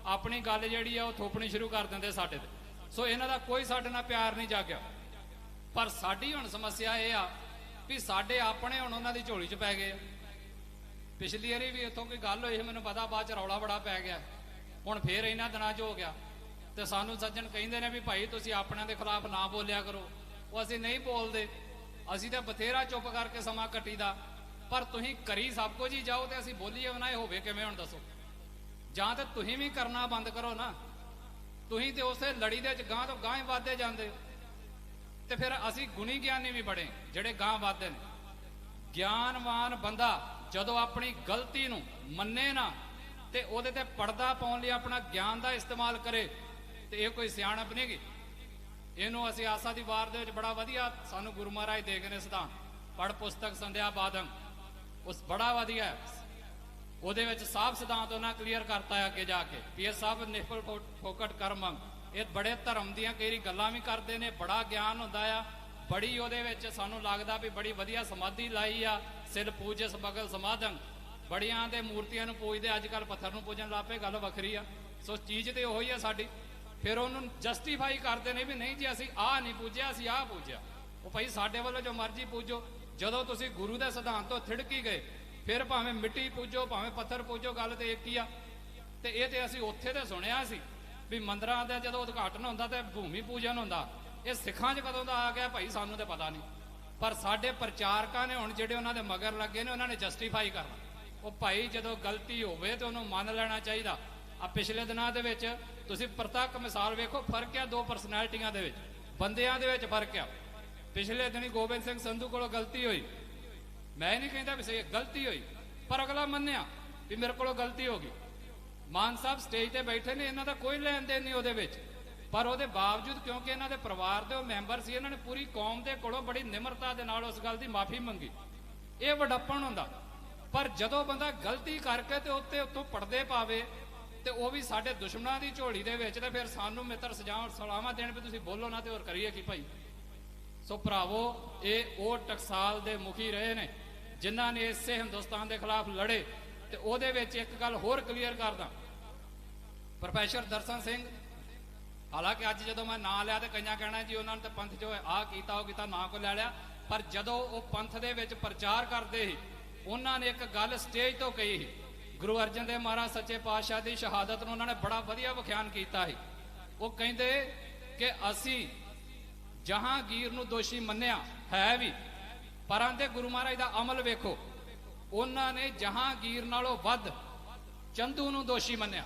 ਆਪਣੀ ਗੱਲ ਜਿਹੜੀ ਆ ਉਹ ਥੋਪਣੀ ਸ਼ੁਰੂ ਕਰ ਦਿੰਦੇ ਸਾਡੇ ਤੇ। ਸੋ ਇਹਨਾਂ ਦਾ ਕੋਈ ਸਾਡੇ ਨਾਲ ਪਿਆਰ ਨਹੀਂ ਜਾਗਿਆ। ਪਰ ਸਾਡੀ ਹੁਣ ਸਮੱਸਿਆ ਇਹ ਆ ਵੀ ਸਾਡੇ ਆਪਣੇ ਹੁਣ ਉਹਨਾਂ ਦੀ ਝੋਲੀ 'ਚ ਪੈ ਗਏ ਆ। ਪਿਛਲੀ ਵਾਰੀ ਵੀ ਇੱਥੋਂ ਕੋਈ ਗੱਲ ਹੋਈ, ਮੈਨੂੰ ਪਤਾ, ਬਾਅਦ 'ਚ ਰੌਲਾ ਬੜਾ ਪੈ ਗਿਆ। ਹੁਣ ਫੇਰ ਇਹਨਾਂ ਦਿਨਾਂ 'ਚ ਹੋ ਗਿਆ ਤੇ ਸਾਨੂੰ ਸੱਜਣ ਕਹਿੰਦੇ ਨੇ ਵੀ ਭਾਈ ਤੁਸੀਂ ਆਪਣਿਆਂ ਦੇ ਖਿਲਾਫ ਨਾ ਬੋਲਿਆ ਕਰੋ। ਉਹ ਅਸੀਂ ਨਹੀਂ ਬੋਲਦੇ, ਅਸੀਂ ਤਾਂ ਬਥੇਰਾ ਚੁੱਪ ਕਰਕੇ ਸਮਾਂ ਕੱਟੀਦਾ। ਪਰ ਤੁਸੀਂ ਕਰੀ ਸਭ ਕੁਝ ਹੀ ਜਾਓ ਤੇ ਅਸੀਂ ਬੋਲੀਏ ਨਾ, ਇਹ ਹੋਵੇ ਕਿਵੇਂ? ਹੁਣ ਦੱਸੋ। ਜਾਂ ਤੇ ਤੁਸੀਂ ਵੀ ਕਰਨਾ ਬੰਦ ਕਰੋ ਨਾ, ਤੁਸੀਂ ਤੇ ਉਸੇ ਲੜੀ ਦੇ ਵਿੱਚ ਗਾਂ ਤੋਂ ਗਾਂ ਹੀ ਵੱਧਦੇ ਜਾਂਦੇ ਹੋ ਤੇ ਫਿਰ ਅਸੀਂ ਗੁਣੀ ਗਿਆਨੀ ਵੀ ਬੜੇ ਜਿਹੜੇ ਗਾਂ ਵੱਧਦੇ ਨੇ। ਗਿਆਨਵਾਨ ਬੰਦਾ ਜਦੋਂ ਆਪਣੀ ਗਲਤੀ ਨੂੰ ਮੰਨੇ ਨਾ ਤੇ ਉਹਦੇ ਤੇ ਪਰਦਾ ਪਾਉਣ ਲਈ ਆਪਣਾ ਗਿਆਨ ਦਾ ਇਸਤੇਮਾਲ ਕਰੇ ਤੇ ਇਹ ਕੋਈ ਸਿਆਣਪ ਨਹੀਂ ਗੀ। ਇਹਨੂੰ ਅਸੀਂ ਆਸਾ ਦੀ ਵਾਰ ਦੇ ਵਿੱਚ ਬੜਾ ਵਧੀਆ ਸਾਨੂੰ ਗੁਰੂ ਮਹਾਰਾਜ ਦੇ ਗਏ ਨੇ ਸਿਧਾਂਤ। ਪੜ ਪੁਸਤਕ ਸੰਧਿਆ ਬਾਦਮ, ਉਸ ਬੜਾ ਵਧੀਆ ਉਹਦੇ ਵਿੱਚ ਸਾਫ਼ ਸਿਧਾਂਤ ਉਹਨਾਂ ਕਲੀਅਰ ਕਰਤਾ ਹੈ ਅੱਗੇ ਜਾ ਕੇ ਵੀ ਇਹ ਸਭ ਨਿਫਲ ਫੋਕਟ ਕਰਮ। ਇਹ ਬੜੇ ਧਰਮ ਦੀਆਂ ਕਈ ਗੱਲਾਂ ਵੀ ਕਰਦੇ ਨੇ, ਬੜਾ ਗਿਆਨ ਹੁੰਦਾ ਆ, ਬੜੀ ਉਹਦੇ ਵਿੱਚ ਸਾਨੂੰ ਲੱਗਦਾ ਵੀ ਬੜੀ ਵਧੀਆ ਸਮਾਧੀ ਲਾਈ ਆ। ਸਿਰ ਪੂਜਸ ਬਗਲ ਸਮਾਧਨ, ਬੜੀਆਂ ਦੇ ਮੂਰਤੀਆਂ ਨੂੰ ਪੂਜਦੇ, ਅੱਜ ਕੱਲ ਪੱਥਰ ਨੂੰ ਪੂਜਣ ਲੱਗ ਪਏ, ਗੱਲ ਵੱਖਰੀ ਆ। ਸੋ ਚੀਜ਼ ਤੇ ਉਹੀ ਆ ਸਾਡੀ। ਫਿਰ ਉਹਨੂੰ ਜਸਟੀਫਾਈ ਕਰਦੇ ਨੇ ਵੀ ਨਹੀਂ ਜੀ ਅਸੀਂ ਆਹ ਨਹੀਂ ਪੂਜਿਆ, ਅਸੀਂ ਆਹ ਪੂਜਿਆ। ਉਹ ਭਾਈ ਸਾਡੇ ਵੱਲੋਂ ਜੋ ਮਰਜ਼ੀ ਪੂਜੋ, ਜਦੋਂ ਤੁਸੀਂ ਗੁਰੂ ਦੇ ਸਿਧਾਂਤ ਤੋਂ ਥਿੜਕੀ ਗਏ ਫਿਰ ਭਾਵੇਂ ਮਿੱਟੀ ਪੂਜੋ ਭਾਵੇਂ ਪੱਥਰ ਪੂਜੋ, ਗੱਲ ਤੇ ਇੱਕ ਹੀ ਆ। ਤੇ ਇਹ ਤੇ ਅਸੀਂ ਉੱਥੇ ਤੇ ਸੁਣਿਆ ਸੀ ਵੀ ਮੰਦਰਾਂ ਦਾ ਜਦੋਂ ਉਦਘਾਟਨ ਹੁੰਦਾ ਤੇ ਭੂਮੀ ਪੂਜਨ ਹੁੰਦਾ। ਇਹ ਸਿੱਖਾਂ 'ਚ ਕਦੋਂ ਦਾ ਆ ਗਿਆ ਭਾਈ ਸਾਨੂੰ ਤੇ ਪਤਾ ਨਹੀਂ। ਪਰ ਸਾਡੇ ਪ੍ਰਚਾਰਕਾਂ ਨੇ ਹੁਣ ਜਿਹੜੇ ਉਹਨਾਂ ਦੇ ਮਗਰ ਲੱਗੇ ਨੇ ਉਹਨਾਂ ਨੇ ਜਸਟੀਫਾਈ ਕਰਨਾ। ਉਹ ਭਾਈ ਜਦੋਂ ਗਲਤੀ ਹੋਵੇ ਤੇ ਉਹਨੂੰ ਮੰਨ ਲੈਣਾ ਚਾਹੀਦਾ। ਆ ਪਿਛਲੇ ਦਿਨਾਂ ਦੇ ਵਿੱਚ ਤੁਸੀਂ ਪ੍ਰਤੱਖ ਮਿਸਾਲ ਵੇਖੋ, ਫਰਕ ਆ ਦੋ ਪਰਸਨੈਲਿਟੀਆਂ ਦੇ ਵਿੱਚ, ਬੰਦਿਆਂ ਦੇ ਵਿੱਚ ਫਰਕ ਆ। ਪਿਛਲੇ ਦਿਨੀ ਗੋਬਿੰਦ ਸਿੰਘ ਸੰਧੂ ਕੋਲੋਂ ਗਲਤੀ ਹੋਈ, ਮੈਂ ਨਹੀਂ ਕਹਿੰਦਾ ਵੀ ਸਹੀ ਗਲਤੀ ਹੋਈ, ਪਰ ਅਗਲਾ ਮੰਨਿਆ ਵੀ ਮੇਰੇ ਕੋਲੋਂ ਗਲਤੀ ਹੋ ਗਈ। ਮਾਨ ਸਾਹਿਬ ਸਟੇਜ ਤੇ ਬੈਠੇ ਨੇ, ਇਹਨਾਂ ਦਾ ਕੋਈ ਲੈਣ ਦੇਣ ਨਹੀਂ ਉਹਦੇ ਵਿੱਚ, ਪਰ ਉਹਦੇ ਬਾਵਜੂਦ ਕਿਉਂਕਿ ਇਹਨਾਂ ਦੇ ਪਰਿਵਾਰ ਦੇ ਉਹ ਮੈਂਬਰ ਸੀ, ਇਹਨਾਂ ਨੇ ਪੂਰੀ ਕੌਮ ਦੇ ਕੋਲੋਂ ਬੜੀ ਨਿਮਰਤਾ ਦੇ ਨਾਲ ਉਸ ਗੱਲ ਦੀ ਮਾਫੀ ਮੰਗੀ। ਇਹ ਵਡੱਪਣ ਹੁੰਦਾ। ਪਰ ਜਦੋਂ ਬੰਦਾ ਗਲਤੀ ਕਰਕੇ ਤੇ ਉੱਤੇ ਉੱਤੋਂ ਪਰਦੇ ਪਾਵੇ ਤੇ ਉਹ ਵੀ ਸਾਡੇ ਦੁਸ਼ਮਣਾਂ ਦੀ ਝੋਲੀ ਦੇ ਵਿੱਚ, ਤੇ ਫਿਰ ਸਾਨੂੰ ਮਿੱਤਰ ਸਲਾਹਾਂ ਦੇਣ ਵੀ ਤੁਸੀਂ ਬੋਲੋ ਨਾ ਤੇ ਹੋਰ ਕਰੀਏ ਕੀ ਭਾਈ। ਸੋ ਭਰਾਵੋ, ਇਹ ਉਹ ਟਕਸਾਲ ਦੇ ਮੁਖੀ ਰਹੇ ਨੇ ਜਿਨ੍ਹਾਂ ਨੇ ਇਸੇ ਹਿੰਦੁਸਤਾਨ ਦੇ ਖਿਲਾਫ ਲੜੇ। ਤੇ ਉਹਦੇ ਵਿੱਚ ਇੱਕ ਗੱਲ ਹੋਰ ਕਲੀਅਰ ਕਰਦਾ, ਪ੍ਰੋਫੈਸਰ ਦਰਸ਼ਨ ਸਿੰਘ, ਹਾਲਾਂਕਿ ਅੱਜ ਜਦੋਂ ਮੈਂ ਨਾਂ ਲਿਆ ਤੇ ਕਈਆਂ ਕਹਿਣਾ ਜੀ ਉਹਨਾਂ ਨੇ ਤਾਂ ਪੰਥ ਜੋ ਆਹ ਕੀਤਾ ਉਹ ਕੀਤਾ, ਨਾਂ ਕੋ ਲੈ ਲਿਆ। ਪਰ ਜਦੋਂ ਉਹ ਪੰਥ ਦੇ ਵਿੱਚ ਪ੍ਰਚਾਰ ਕਰਦੇ ਸੀ ਉਹਨਾਂ ਨੇ ਇੱਕ ਗੱਲ ਸਟੇਜ ਤੋਂ ਕਹੀ ਸੀ। ਗੁਰੂ ਅਰਜਨ ਦੇਵ ਮਹਾਰਾਜ ਸੱਚੇ ਪਾਤਸ਼ਾਹ ਦੀ ਸ਼ਹਾਦਤ ਨੂੰ ਉਹਨਾਂ ਨੇ ਬੜਾ ਵਧੀਆ ਵਿਖਿਆਨ ਕੀਤਾ ਸੀ। ਉਹ ਕਹਿੰਦੇ ਕਿ ਅਸੀਂ ਜਹਾਂਗੀਰ ਨੂੰ ਦੋਸ਼ੀ ਮੰਨਿਆ ਹੈ ਵੀ, ਪਰ ਆਂਦੇ ਗੁਰੂ ਮਹਾਰਾਜ ਦਾ ਅਮਲ ਵੇਖੋ, ਉਹਨਾਂ ਨੇ ਜਹਾਂਗੀਰ ਨਾਲੋਂ ਵੱਧ ਚੰਦੂ ਨੂੰ ਦੋਸ਼ੀ ਮੰਨਿਆ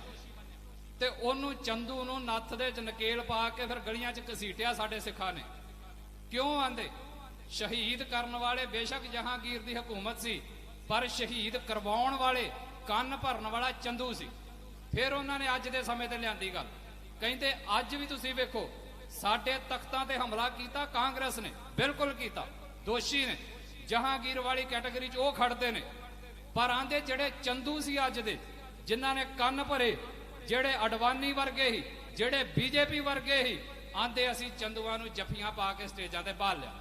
ਤੇ ਉਹਨੂੰ ਚੰਦੂ ਨੂੰ ਨੱਥ ਦੇ ਚ ਨਕੇਲ ਪਾ ਕੇ ਫਿਰ ਗਲੀਆਂ 'ਚ ਘਸੀਟਿਆ ਸਾਡੇ ਸਿੱਖਾਂ ਨੇ। ਕਿਉਂ ਆਂਦੇ? ਸ਼ਹੀਦ ਕਰਨ ਵਾਲੇ ਬੇਸ਼ੱਕ ਜਹਾਂਗੀਰ ਦੀ ਹਕੂਮਤ ਸੀ, ਪਰ ਸ਼ਹੀਦ ਕਰਵਾਉਣ ਵਾਲੇ ਕੰਨ ਭਰਨ ਵਾਲਾ ਚੰਦੂ ਸੀ। ਫਿਰ ਉਹਨਾਂ ਨੇ ਅੱਜ ਦੇ ਸਮੇਂ ਤੇ ਲਿਆਂਦੀ ਗੱਲ, ਕਹਿੰਦੇ ਅੱਜ ਵੀ ਤੁਸੀਂ ਵੇਖੋ ਸਾਡੇ ਤਖਤਾਂ ਤੇ ਹਮਲਾ ਕੀਤਾ ਕਾਂਗਰਸ ਨੇ, ਬਿਲਕੁਲ ਕੀਤਾ, ਦੋਸ਼ੀ ਨੇ, ਜਹਾਂਗੀਰ ਵਾਲੀ ਕੈਟਾਗਰੀ 'ਚ ਉਹ ਖੜਦੇ ਨੇ। ਪਰ ਆਂਦੇ ਜਿਹੜੇ ਚੰਦੂ ਸੀ ਅੱਜ ਦੇ, ਜਿਨ੍ਹਾਂ ਨੇ ਕੰਨ ਭਰੇ, ਜਿਹੜੇ ਅਡਵਾਨੀ ਵਰਗੇ ਹੀ, ਜਿਹੜੇ ਬੀਜੇਪੀ ਵਰਗੇ ਹੀ, ਆਂਦੇ ਅਸੀਂ ਚੰਦੂਆਂ ਨੂੰ ਜੱਫੀਆਂ ਪਾ ਕੇ ਸਟੇਜਾਂ ਤੇ ਬਾਲ ਲਿਆ।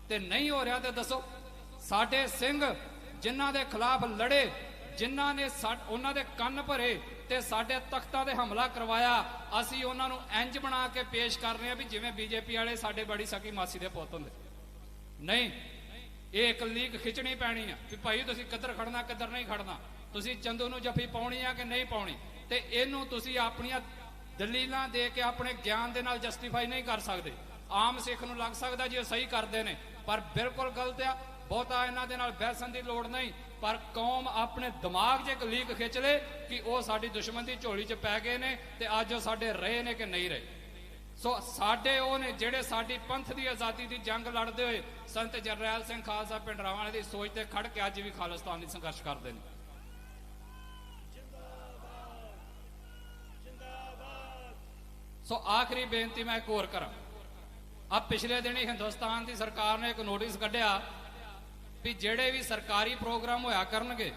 ਤੇ ਨਹੀਂ ਹੋ ਰਿਹਾ ਤੇ ਦੱਸੋ। ਸਾਡੇ ਸਿੰਘ ਜਿਨ੍ਹਾਂ ਦੇ ਖਿਲਾਫ ਲੜੇ, ਜਿਨ੍ਹਾਂ ਨੇ ਉਹਨਾਂ ਦੇ ਕੰਨ ਭਰੇ ਤੇ ਸਾਡੇ ਤਖਤਾਂ ਤੇ ਹਮਲਾ ਕਰਵਾਇਆ, ਅਸੀਂ ਉਹਨਾਂ ਨੂੰ ਇੰਜ ਬਣਾ ਕੇ ਪੇਸ਼ ਕਰ ਰਹੇ ਹਾਂ ਵੀ ਜਿਵੇਂ ਬੀਜੇਪੀ ਵਾਲੇ ਸਾਡੇ ਬੜੀ ਸਕੀ ਮਾਸੀ ਦੇ ਪੁੱਤ ਹੁੰਦੇ। ਨਹੀਂ, ਇਹ ਇੱਕ ਲੀਕ ਖਿੱਚਣੀ ਪੈਣੀ ਆ ਕਿ ਭਾਈ ਤੁਸੀਂ ਕਿੱਧਰ ਖੜਨਾ ਕਿੱਧਰ ਨਹੀਂ ਖੜਨਾ, ਤੁਸੀਂ ਚੰਦੂ ਨੂੰ ਜੱਫੀ ਪਾਉਣੀ ਆ ਕਿ ਨਹੀਂ ਪਾਉਣੀ। ਤੇ ਇਹਨੂੰ ਤੁਸੀਂ ਆਪਣੀਆਂ ਦਲੀਲਾਂ ਦੇ ਕੇ ਆਪਣੇ ਗਿਆਨ ਦੇ ਨਾਲ ਜਸਟੀਫਾਈ ਨਹੀਂ ਕਰ ਸਕਦੇ। ਆਮ ਸਿੱਖ ਨੂੰ ਲੱਗ ਸਕਦਾ ਜੀ ਉਹ ਸਹੀ ਕਰਦੇ ਨੇ, ਪਰ ਬਿਲਕੁਲ ਗਲਤ ਆ। ਬਹੁਤਾ ਇਹਨਾਂ ਦੇ ਨਾਲ ਬਹਿਸਣ ਦੀ ਲੋੜ ਨਹੀਂ, ਪਰ ਕੌਮ ਆਪਣੇ ਦਿਮਾਗ 'ਚ ਇੱਕ ਲੀਕ ਖਿੱਚ ਲੇ ਕਿ ਉਹ ਸਾਡੀ ਦੁਸ਼ਮਣ ਦੀ ਝੋਲੀ 'ਚ ਪੈ ਗਏ ਨੇ ਤੇ ਅੱਜ ਉਹ ਸਾਡੇ ਰਹੇ ਨੇ ਕਿ ਨਹੀਂ ਰਹੇ। ਸੋ ਸਾਡੇ ਉਹ ਨੇ ਜਿਹੜੇ ਸਾਡੀ ਪੰਥ ਦੀ ਆਜ਼ਾਦੀ ਦੀ ਜੰਗ ਲੜਦੇ ਹੋਏ ਸੰਤ ਜਰਨੈਲ ਸਿੰਘ ਖਾਲਸਾ ਭਿੰਡਰਾਂਵਾਲੇ ਦੀ ਸੋਚ ਤੇ ਖੜ ਕੇ ਅੱਜ ਵੀ ਖਾਲਿਸਤਾਨ ਦੀ ਸੰਘਰਸ਼ ਕਰਦੇ ਨੇ। ਸੋ ਆਖਰੀ ਬੇਨਤੀ ਮੈਂ ਇੱਕ ਹੋਰ ਕਰਾਂ। ਆ ਪਿਛਲੇ ਦਿਨੀ ਹਿੰਦੁਸਤਾਨ ਦੀ ਸਰਕਾਰ ਨੇ ਇੱਕ ਨੋਟਿਸ ਕੱਢਿਆ ਵੀ ਜਿਹੜੇ ਵੀ ਸਰਕਾਰੀ ਪ੍ਰੋਗਰਾਮ ਹੋਇਆ ਕਰਨਗੇ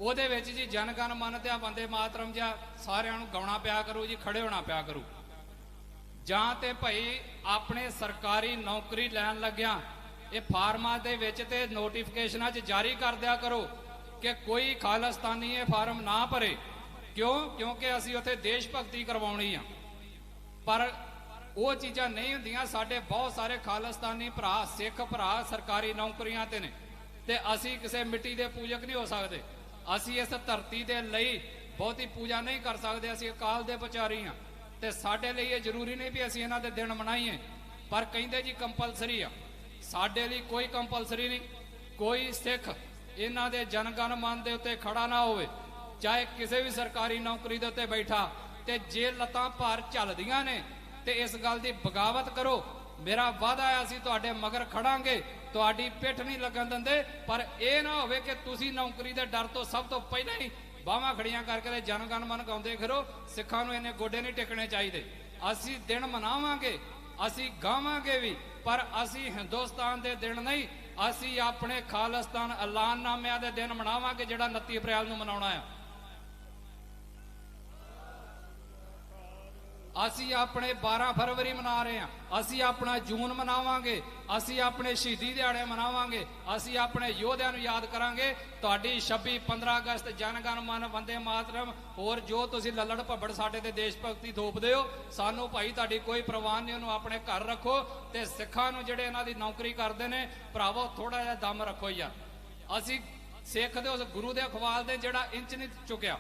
ਉਹਦੇ ਵਿੱਚ ਜੀ ਜਨ ਗਣ ਮਨ ਤੇ ਵੰਦੇ ਮਾਤਰਮ ਜਾਂ ਸਾਰਿਆਂ ਨੂੰ ਗਾਉਣਾ ਪਿਆ ਕਰੂ ਜੀ, ਖੜੇ ਹੋਣਾ ਪਿਆ ਕਰੂ, ਜਾਂ ਤੇ ਭਾਈ ਆਪਣੇ ਸਰਕਾਰੀ ਨੌਕਰੀ ਲੈਣ ਲੱਗਿਆਂ ਇਹ ਫਾਰਮਾਂ ਦੇ ਵਿੱਚ ਤੇ ਨੋਟੀਫਿਕੇਸ਼ਨਾਂ 'ਚ ਜਾਰੀ ਕਰ ਦਿਆ ਕਰੋ ਕਿ ਕੋਈ ਖਾਲਿਸਤਾਨੀ ਇਹ ਫਾਰਮ ਨਾ ਭਰੇ। ਕਿਉਂਕਿ ਅਸੀਂ ਉੱਥੇ ਦੇਸ਼ ਭਗਤੀ ਕਰਵਾਉਣੀ ਆ। ਪਰ ਉਹ ਚੀਜ਼ਾਂ ਨਹੀਂ ਹੁੰਦੀਆਂ। ਸਾਡੇ ਬਹੁਤ ਸਾਰੇ ਖਾਲਿਸਤਾਨੀ ਭਰਾ, ਸਿੱਖ ਭਰਾ ਸਰਕਾਰੀ ਨੌਕਰੀਆਂ ਤੇ ਨੇ ਤੇ ਅਸੀਂ ਕਿਸੇ ਮਿੱਟੀ ਦੇ ਪੂਜਕ ਨਹੀਂ ਹੋ ਸਕਦੇ। ਅਸੀਂ ਇਸ ਧਰਤੀ ਦੇ ਲਈ ਬਹੁਤੀ ਪੂਜਾ ਨਹੀਂ ਕਰ ਸਕਦੇ। ਅਸੀਂ ਅਕਾਲ ਦੇ ਪੁਜਾਰੀ ਹਾਂ ਤੇ ਸਾਡੇ ਲਈ ਇਹ ਜ਼ਰੂਰੀ ਨਹੀਂ ਵੀ ਅਸੀਂ ਇਹਨਾਂ ਦੇ ਦਿਨ ਮਨਾਈਏ। ਪਰ ਕਹਿੰਦੇ ਜੀ ਕੰਪਲਸਰੀ ਆ। ਸਾਡੇ ਲਈ ਕੋਈ ਕੰਪਲਸਰੀ ਨਹੀਂ। ਕੋਈ ਸਿੱਖ ਇਹਨਾਂ ਦੇ ਜਨ ਗਣ ਮਨ ਦੇ ਉੱਤੇ ਖੜਾ ਨਾ ਹੋਵੇ, ਚਾਹੇ ਕਿਸੇ ਵੀ ਸਰਕਾਰੀ ਨੌਕਰੀ ਦੇ ਉੱਤੇ ਬੈਠਾ, ਤੇ ਜੇ ਲੱਤਾਂ ਭਾਰ ਚੱਲਦੀਆਂ ਨੇ ਤੇ ਇਸ ਗੱਲ ਦੀ ਬਗਾਵਤ ਕਰੋ। ਮੇਰਾ ਵਾਅਦਾ ਹੈ ਅਸੀਂ ਤੁਹਾਡੇ ਮਗਰ ਖੜਾਂਗੇ, ਤੁਹਾਡੀ ਪਿੱਠ ਨਹੀਂ ਲੱਗਣ ਦਿੰਦੇ। ਪਰ ਇਹ ਨਾ ਹੋਵੇ ਕਿ ਤੁਸੀਂ ਨੌਕਰੀ ਦੇ ਡਰ ਤੋਂ ਸਭ ਤੋਂ ਪਹਿਲਾਂ ਹੀ ਬਾਹਾਂ ਖੜੀਆਂ ਕਰਕੇ ਤੇ ਜਨ ਗਣ ਮਨ ਗਾਉਂਦੇ ਫਿਰੋ। ਸਿੱਖਾਂ ਨੂੰ ਇਹਨੇ ਗੋਡੇ ਨਹੀਂ ਟਿਕਣੇ ਚਾਹੀਦੇ। ਅਸੀਂ ਦਿਨ ਮਨਾਵਾਂਗੇ, ਅਸੀਂ ਗਾਵਾਂਗੇ ਵੀ, ਪਰ ਅਸੀਂ ਹਿੰਦੁਸਤਾਨ ਦੇ ਦਿਨ ਨਹੀਂ, ਅਸੀਂ ਆਪਣੇ ਖਾਲਿਸਤਾਨ ਐਲਾਨਨਾਮਿਆਂ ਦੇ ਦਿਨ ਮਨਾਵਾਂਗੇ ਜਿਹੜਾ 29 ਅਪ੍ਰੈਲ ਨੂੰ ਮਨਾਉਣਾ ਆ। ਅਸੀਂ ਆਪਣੇ 12 ਫਰਵਰੀ ਮਨਾ ਰਹੇ ਹਾਂ, ਅਸੀਂ ਆਪਣਾ ਜੂਨ ਮਨਾਵਾਂਗੇ, ਅਸੀਂ ਆਪਣੇ ਸ਼ਹੀਦੀ ਦਿਹਾੜੇ ਮਨਾਵਾਂਗੇ, ਅਸੀਂ ਆਪਣੇ ਯੋਧਿਆਂ ਨੂੰ ਯਾਦ ਕਰਾਂਗੇ। ਤੁਹਾਡੀ 26 15 ਅਗਸਤ ਜਨ ਗਣ ਮਨ ਵੰਦੇ ਮਾਤਰਮ ਹੋਰ ਜੋ ਤੁਸੀਂ ਲੱਲੜ ਭੱਬੜ ਸਾਡੇ ਤੇ ਦੇਸ਼ ਭਗਤੀ ਥੋਪਦੇ ਹੋ, ਸਾਨੂੰ ਭਾਈ ਤੁਹਾਡੀ ਕੋਈ ਪਰਵਾਹ ਨਹੀਂ। ਉਹਨੂੰ ਆਪਣੇ ਘਰ ਰੱਖੋ। ਤੇ ਸਿੱਖਾਂ ਨੂੰ ਜਿਹੜੇ ਇਹਨਾਂ ਦੀ ਨੌਕਰੀ ਕਰਦੇ ਨੇ ਭਰਾਵੋ ਥੋੜਾ ਜਿਹਾ ਦਮ ਰੱਖੋ ਯਾਰ। ਅਸੀਂ ਸਿੱਖ ਦੇ ਉਸ ਗੁਰੂ ਦੇ ਅਖਵਾਲ ਦੇ ਜਿਹੜਾ ਇੰਚ ਨਹੀਂ ਚੁੱਕਿਆ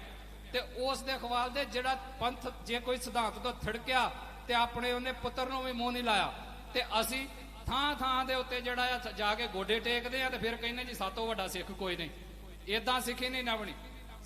ਤੇ ਉਸ ਦੇ ਅਖਵਾਲ ਦੇ ਜਿਹੜਾ ਪੰਥ ਜੇ ਕੋਈ ਸਿਧਾਂਤ ਤੋਂ ਥਿੜਕਿਆ ਤੇ ਆਪਣੇ ਉਹਨੇ ਪੁੱਤਰ ਨੂੰ ਵੀ ਮੂੰਹ ਨਹੀਂ ਲਾਇਆ। ਤੇ ਅਸੀਂ ਥਾਂ ਥਾਂ ਦੇ ਉੱਤੇ ਜਿਹੜਾ ਆ ਜਾ ਕੇ ਗੋਡੇ ਟੇਕਦੇ ਆ ਤੇ ਫਿਰ ਕਹਿੰਦੇ ਜੀ ਸਾਤੋਂ ਵੱਡਾ ਸਿੱਖ ਕੋਈ ਨਹੀਂ। ਇਦਾਂ ਸਿੱਖੀ ਨਹੀਂ ਨਿਭਣੀ।